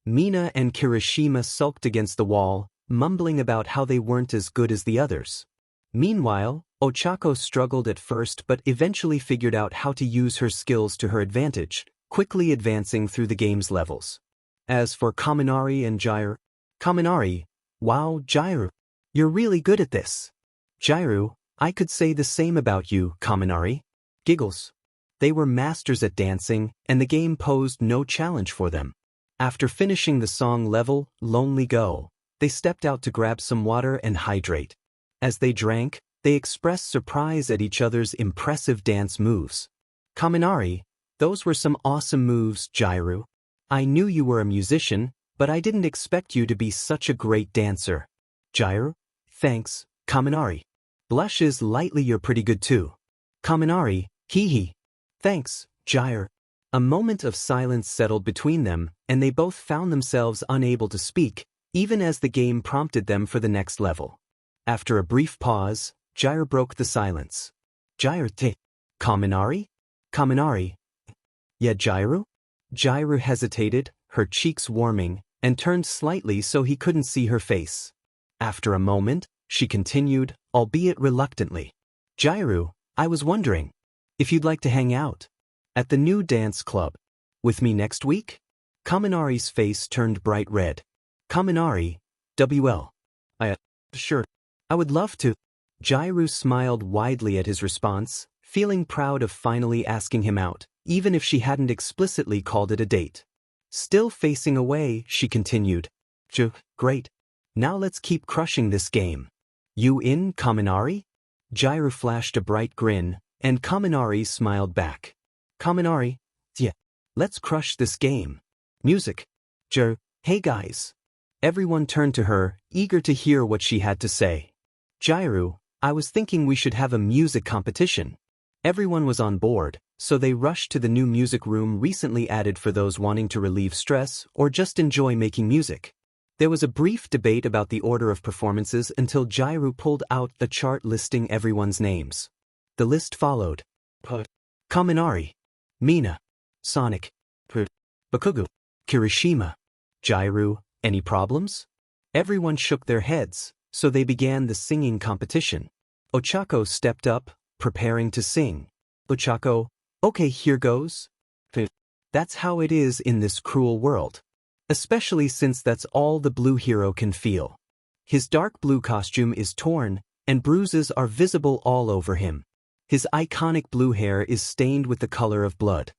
Mina and Kirishima sulked against the wall, mumbling about how they weren't as good as the others. Meanwhile, Ochako struggled at first but eventually figured out how to use her skills to her advantage, quickly advancing through the game's levels. As for Kaminari and Jairu, Kaminari, wow, Jairu, you're really good at this. Jairu, I could say the same about you, Kaminari. Giggles. They were masters at dancing, and the game posed no challenge for them. After finishing the song level, Lonely Go, they stepped out to grab some water and hydrate. As they drank, They expressed surprise at each other's impressive dance moves. Kaminari, those were some awesome moves, Jiraiya. I knew you were a musician, but I didn't expect you to be such a great dancer. Jiraiya, thanks, Kaminari. Blushes lightly, you're pretty good too. Kaminari, hee hee. Thanks, Jiraiya. A moment of silence settled between them, and they both found themselves unable to speak, even as the game prompted them for the next level. After a brief pause, Jiraiya broke the silence. Jiraiya, Kaminari? Kaminari? Yeah, Jiraiya? Jiraiya hesitated, her cheeks warming, and turned slightly so he couldn't see her face. After a moment, she continued, albeit reluctantly. Jiraiya, I was wondering if you'd like to hang out at the new dance club with me next week? Kaminari's face turned bright red. Kaminari, WL. Sure. I would love to. Jiraiya smiled widely at his response, feeling proud of finally asking him out, even if she hadn't explicitly called it a date. Still facing away, she continued. Great. Now let's keep crushing this game. You in, Kaminari? Jiraiya flashed a bright grin, and Kaminari smiled back. Kaminari, yeah. Let's crush this game. Music. Hey guys. Everyone turned to her, eager to hear what she had to say. Jiraiya, I was thinking we should have a music competition. Everyone was on board, so they rushed to the new music room recently added for those wanting to relieve stress or just enjoy making music. There was a brief debate about the order of performances until Jiraiya pulled out the chart listing everyone's names. The list followed. Kaminari, Mina, Sonic, Bakugo, Kirishima. Jiraiya, any problems? Everyone shook their heads, so they began the singing competition. Ochako stepped up, preparing to sing. Ochako, okay, here goes. That's how it is in this cruel world. Especially since that's all the blue hero can feel. His dark blue costume is torn, and bruises are visible all over him. His iconic blue hair is stained with the color of blood.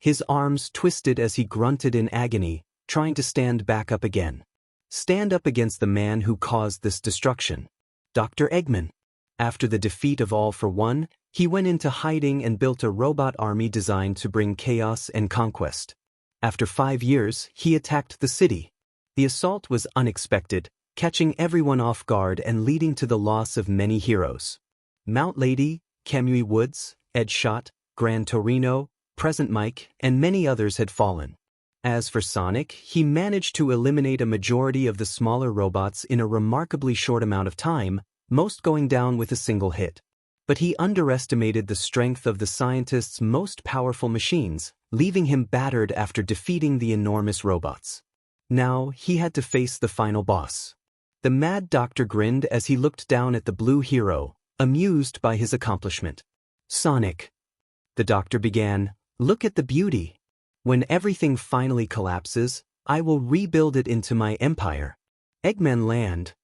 His arms twisted as he grunted in agony, trying to stand back up again. Stand up against the man who caused this destruction. Dr. Eggman. After the defeat of All for One, he went into hiding and built a robot army designed to bring chaos and conquest. After 5 years, he attacked the city. The assault was unexpected, catching everyone off guard and leading to the loss of many heroes. Mount Lady, Kamui Woods, Edshot, Gran Torino, Present Mike, and many others had fallen. As for Sonic, he managed to eliminate a majority of the smaller robots in a remarkably short amount of time, most going down with a single hit. But he underestimated the strength of the scientist's most powerful machines, leaving him battered after defeating the enormous robots. Now, he had to face the final boss. The Mad Doctor grinned as he looked down at the blue hero, amused by his accomplishment. Sonic. The Doctor began, look at the beauty. When everything finally collapses, I will rebuild it into my empire. Eggman land.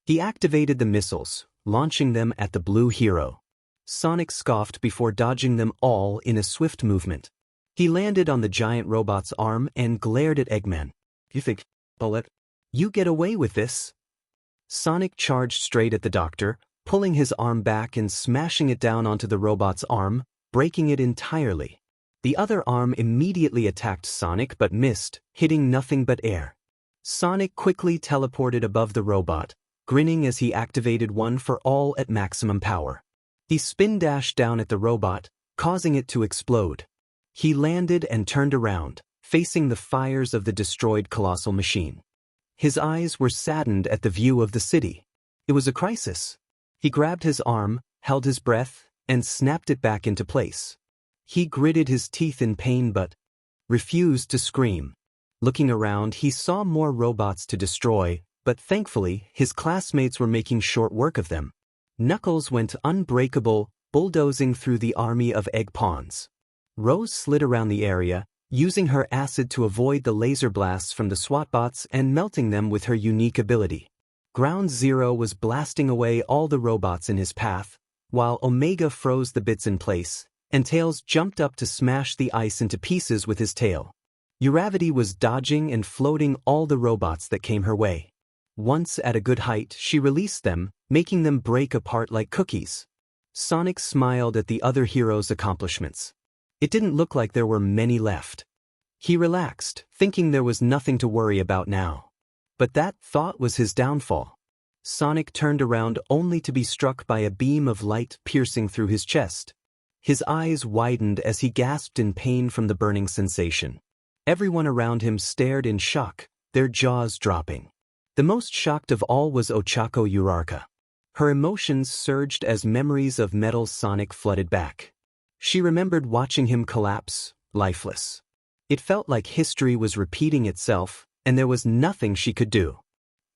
He activated the missiles, launching them at the blue hero. Sonic scoffed before dodging them all in a swift movement. He landed on the giant robot's arm and glared at Eggman. You think, Bullet, you get away with this? Sonic charged straight at the Doctor, pulling his arm back and smashing it down onto the robot's arm, breaking it entirely. The other arm immediately attacked Sonic but missed, hitting nothing but air. Sonic quickly teleported above the robot, grinning as he activated One for All at maximum power. He spin-dashed down at the robot, causing it to explode. He landed and turned around, facing the fires of the destroyed colossal machine. His eyes were saddened at the view of the city. It was a crisis. He grabbed his arm, held his breath, and snapped it back into place. He gritted his teeth in pain but refused to scream. Looking around, he saw more robots to destroy, but thankfully, his classmates were making short work of them. Knuckles went unbreakable, bulldozing through the army of egg pawns. Rose slid around the area, using her acid to avoid the laser blasts from the SWAT bots and melting them with her unique ability. Ground Zero was blasting away all the robots in his path, while Omega froze the bits in place, and Tails jumped up to smash the ice into pieces with his tail. Uravity was dodging and floating all the robots that came her way. Once at a good height, she released them, making them break apart like cookies. Sonic smiled at the other heroes' accomplishments. It didn't look like there were many left. He relaxed, thinking there was nothing to worry about now. But that thought was his downfall. Sonic turned around only to be struck by a beam of light piercing through his chest. His eyes widened as he gasped in pain from the burning sensation. Everyone around him stared in shock, their jaws dropping. The most shocked of all was Ochako Uraraka. Her emotions surged as memories of Metal Sonic flooded back. She remembered watching him collapse, lifeless. It felt like history was repeating itself, and there was nothing she could do.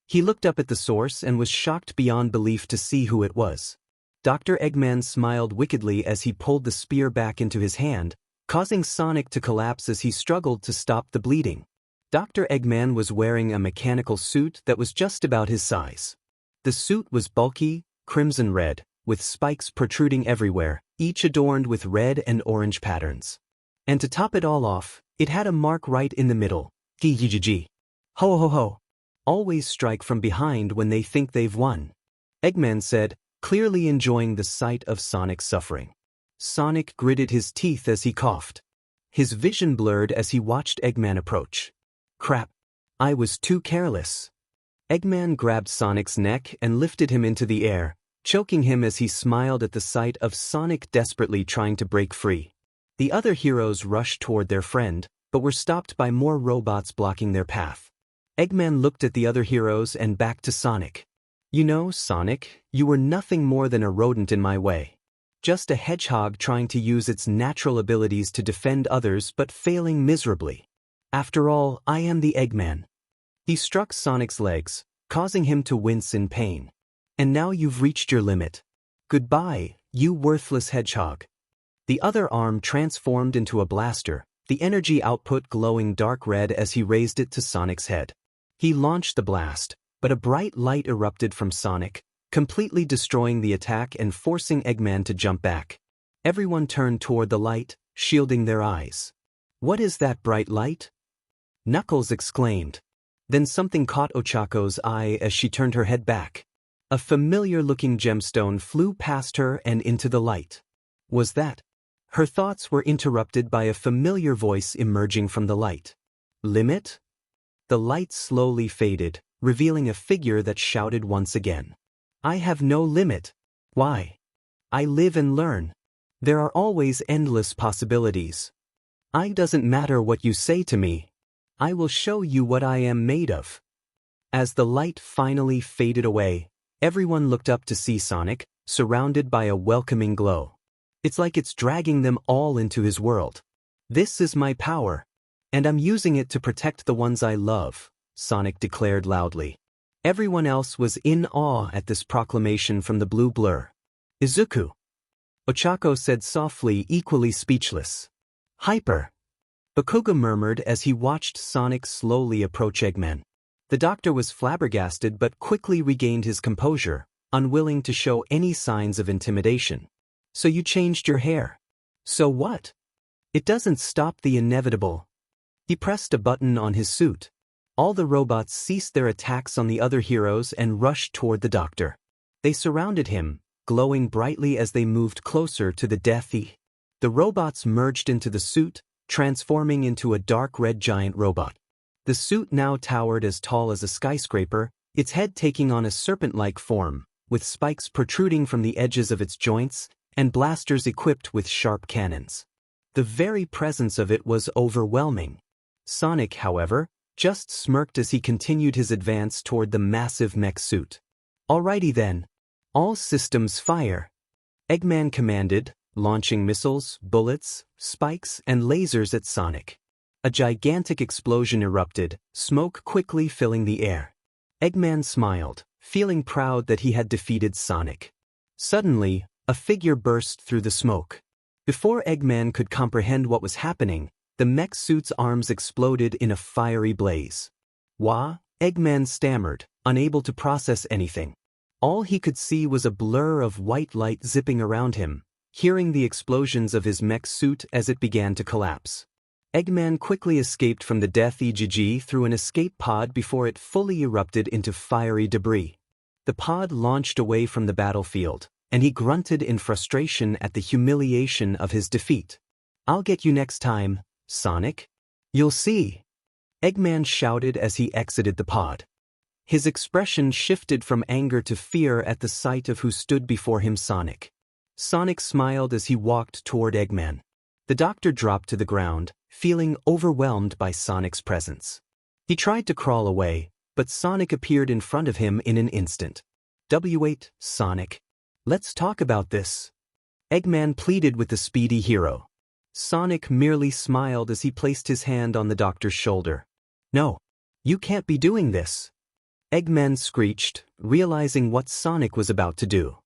He looked up at the source and was shocked beyond belief to see who it was. Dr. Eggman smiled wickedly as he pulled the spear back into his hand, causing Sonic to collapse as he struggled to stop the bleeding. Dr. Eggman was wearing a mechanical suit that was just about his size. The suit was bulky, crimson red, with spikes protruding everywhere, each adorned with red and orange patterns. And to top it all off, it had a mark right in the middle. Gigigigi. Ho ho ho. Always strike from behind when they think they've won. Eggman said, clearly enjoying the sight of Sonic's suffering. Sonic gritted his teeth as he coughed. His vision blurred as he watched Eggman approach. Crap. I was too careless. Eggman grabbed Sonic's neck and lifted him into the air, choking him as he smiled at the sight of Sonic desperately trying to break free. The other heroes rushed toward their friend, but were stopped by more robots blocking their path. Eggman looked at the other heroes and back to Sonic. You know, Sonic, you were nothing more than a rodent in my way. Just a hedgehog trying to use its natural abilities to defend others but failing miserably. After all, I am the Eggman. He struck Sonic's legs, causing him to wince in pain. And now you've reached your limit. Goodbye, you worthless hedgehog. The other arm transformed into a blaster, the energy output glowing dark red as he raised it to Sonic's head. He launched the blast, but a bright light erupted from Sonic, completely destroying the attack and forcing Eggman to jump back. Everyone turned toward the light, shielding their eyes. What is that bright light? Knuckles exclaimed. Then something caught Ochako's eye as she turned her head back. A familiar-looking gemstone flew past her and into the light. Was that? Her thoughts were interrupted by a familiar voice emerging from the light. Limit? The light slowly faded, revealing a figure that shouted once again. I have no limit. Why? I live and learn. There are always endless possibilities. I doesn't matter what you say to me. I will show you what I am made of. As the light finally faded away, everyone looked up to see Sonic, surrounded by a welcoming glow. It's like it's dragging them all into his world. This is my power. And I'm using it to protect the ones I love, Sonic declared loudly. Everyone else was in awe at this proclamation from the blue blur. Izuku. Ochako said softly, equally speechless. Hyper. Bakugo murmured as he watched Sonic slowly approach Eggman. The doctor was flabbergasted but quickly regained his composure, unwilling to show any signs of intimidation. So you changed your hair. So what? It doesn't stop the inevitable. He pressed a button on his suit. All the robots ceased their attacks on the other heroes and rushed toward the doctor. They surrounded him, glowing brightly as they moved closer to the deathy. The robots merged into the suit, transforming into a dark red giant robot. The suit now towered as tall as a skyscraper, its head taking on a serpent-like form, with spikes protruding from the edges of its joints, and blasters equipped with sharp cannons. The very presence of it was overwhelming. Sonic, however, just smirked as he continued his advance toward the massive mech suit. Alrighty then. All systems fire. Eggman commanded, launching missiles, bullets, spikes, and lasers at Sonic. A gigantic explosion erupted, smoke quickly filling the air. Eggman smiled, feeling proud that he had defeated Sonic. Suddenly, a figure burst through the smoke. Before Eggman could comprehend what was happening, the mech suit's arms exploded in a fiery blaze. Wah? Eggman stammered, unable to process anything. All he could see was a blur of white light zipping around him, hearing the explosions of his mech suit as it began to collapse. Eggman quickly escaped from the Death EGG through an escape pod before it fully erupted into fiery debris. The pod launched away from the battlefield, and he grunted in frustration at the humiliation of his defeat. "I'll get you next time, Sonic. You'll see," Eggman shouted as he exited the pod. His expression shifted from anger to fear at the sight of who stood before him, Sonic. Sonic smiled as he walked toward Eggman. The doctor dropped to the ground, feeling overwhelmed by Sonic's presence. He tried to crawl away, but Sonic appeared in front of him in an instant. "Wait, Sonic. Let's talk about this," Eggman pleaded with the speedy hero. Sonic merely smiled as he placed his hand on the doctor's shoulder. "No, you can't be doing this," Eggman screeched, realizing what Sonic was about to do.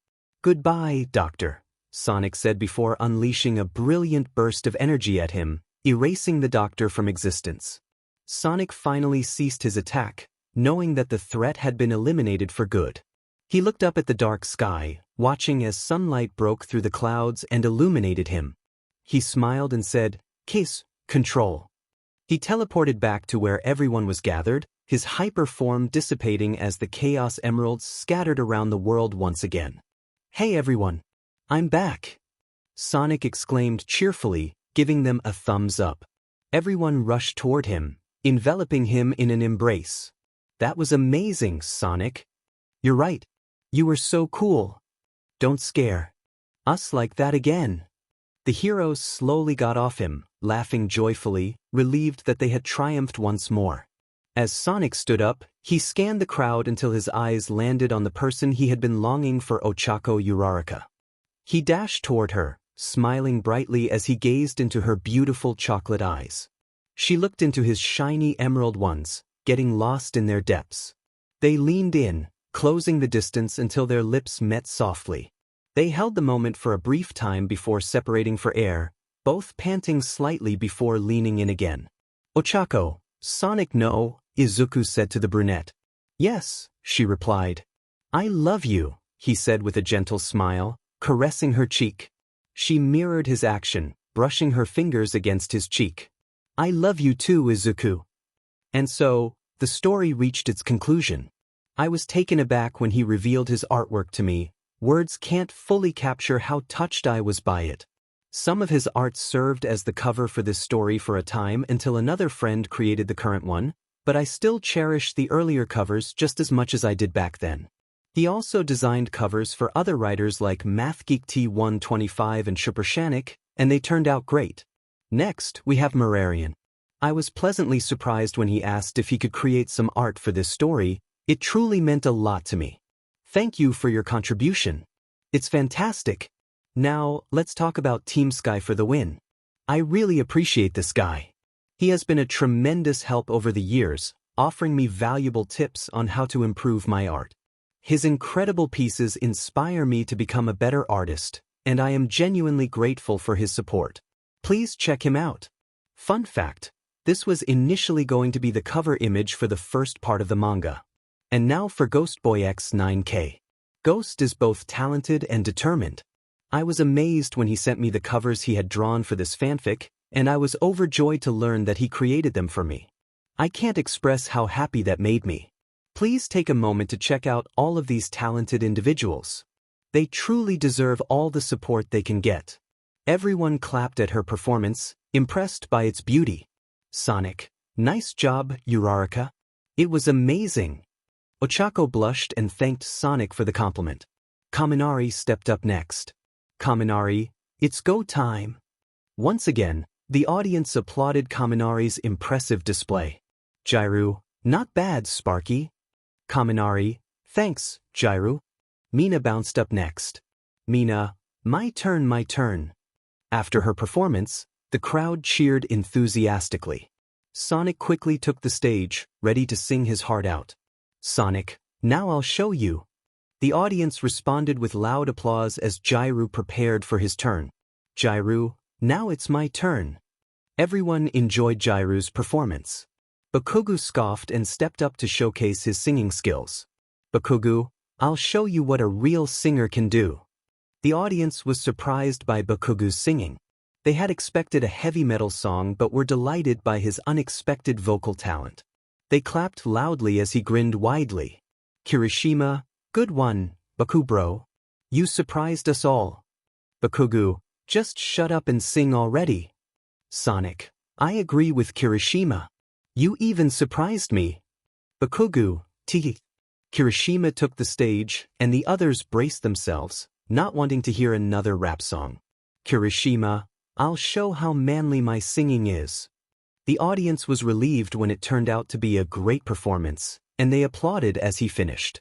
"Goodbye, Doctor," Sonic said before unleashing a brilliant burst of energy at him, erasing the doctor from existence. Sonic finally ceased his attack, knowing that the threat had been eliminated for good. He looked up at the dark sky, watching as sunlight broke through the clouds and illuminated him. He smiled and said, "Case, control." He teleported back to where everyone was gathered, his hyper form dissipating as the Chaos Emeralds scattered around the world once again. "Hey everyone, I'm back," Sonic exclaimed cheerfully, giving them a thumbs up. Everyone rushed toward him, enveloping him in an embrace. "That was amazing, Sonic. You're right. You were so cool. Don't scare us like that again." The heroes slowly got off him, laughing joyfully, relieved that they had triumphed once more. As Sonic stood up, he scanned the crowd until his eyes landed on the person he had been longing for, Ochako Uraraka. He dashed toward her, smiling brightly as he gazed into her beautiful chocolate eyes. She looked into his shiny emerald ones, getting lost in their depths. They leaned in, closing the distance until their lips met softly. They held the moment for a brief time before separating for air, both panting slightly before leaning in again. "Ochako, Sonic no," Izuku said to the brunette. "Yes," she replied. "I love you," he said with a gentle smile, caressing her cheek. She mirrored his action, brushing her fingers against his cheek. "I love you too, Izuku." And so, the story reached its conclusion. I was taken aback when he revealed his artwork to me. Words can't fully capture how touched I was by it. Some of his art served as the cover for this story for a time until another friend created the current one, but I still cherish the earlier covers just as much as I did back then. He also designed covers for other writers like MathGeek T125 and Supersonic, and they turned out great. Next, we have Mararian. I was pleasantly surprised when he asked if he could create some art for this story. It truly meant a lot to me. Thank you for your contribution. It's fantastic. Now, let's talk about Team Sky for the win. I really appreciate this guy. He has been a tremendous help over the years, offering me valuable tips on how to improve my art. His incredible pieces inspire me to become a better artist, and I am genuinely grateful for his support. Please check him out. Fun fact, this was initially going to be the cover image for the first part of the manga. And now for Ghostboy X9K. Ghost is both talented and determined. I was amazed when he sent me the covers he had drawn for this fanfic, and I was overjoyed to learn that he created them for me. I can't express how happy that made me. Please take a moment to check out all of these talented individuals. They truly deserve all the support they can get. Everyone clapped at her performance, impressed by its beauty. Sonic, nice job, Uraraka. It was amazing. Ochako blushed and thanked Sonic for the compliment. Kaminari stepped up next. Kaminari, it's go time. Once again, the audience applauded Kaminari's impressive display. Jiru, not bad, Sparky. Kaminari, thanks, Jiru. Mina bounced up next. Mina, my turn, my turn. After her performance, the crowd cheered enthusiastically. Sonic quickly took the stage, ready to sing his heart out. Sonic, now I'll show you. The audience responded with loud applause as Jiru prepared for his turn. Jiru, now it's my turn. Everyone enjoyed Jiru's performance. Bakugo scoffed and stepped up to showcase his singing skills. Bakugo, I'll show you what a real singer can do. The audience was surprised by Bakugo's singing. They had expected a heavy metal song but were delighted by his unexpected vocal talent. They clapped loudly as he grinned widely. Kirishima, good one, Bakugo. You surprised us all. Bakugo, just shut up and sing already. Sonic, I agree with Kirishima. You even surprised me. Bakugo, tee. Kirishima took the stage, and the others braced themselves, not wanting to hear another rap song. Kirishima, I'll show how manly my singing is. The audience was relieved when it turned out to be a great performance, and they applauded as he finished.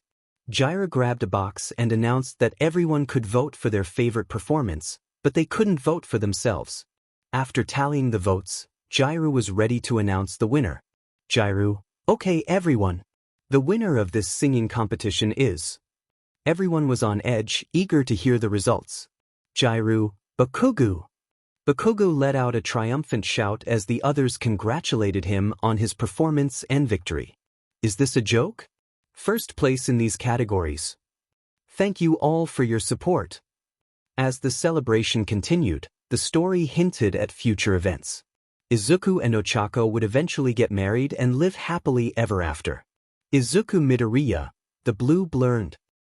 Jiraiya grabbed a box and announced that everyone could vote for their favorite performance, but they couldn't vote for themselves. After tallying the votes, Jiraiya was ready to announce the winner. Jiraiya, okay everyone. The winner of this singing competition is... Everyone was on edge, eager to hear the results. Jiraiya, Bakugo. Bakugo let out a triumphant shout as the others congratulated him on his performance and victory. Is this a joke? First place in these categories. Thank you all for your support. As the celebration continued, the story hinted at future events. Izuku and Ochako would eventually get married and live happily ever after. Izuku Midoriya, the blue-blurred,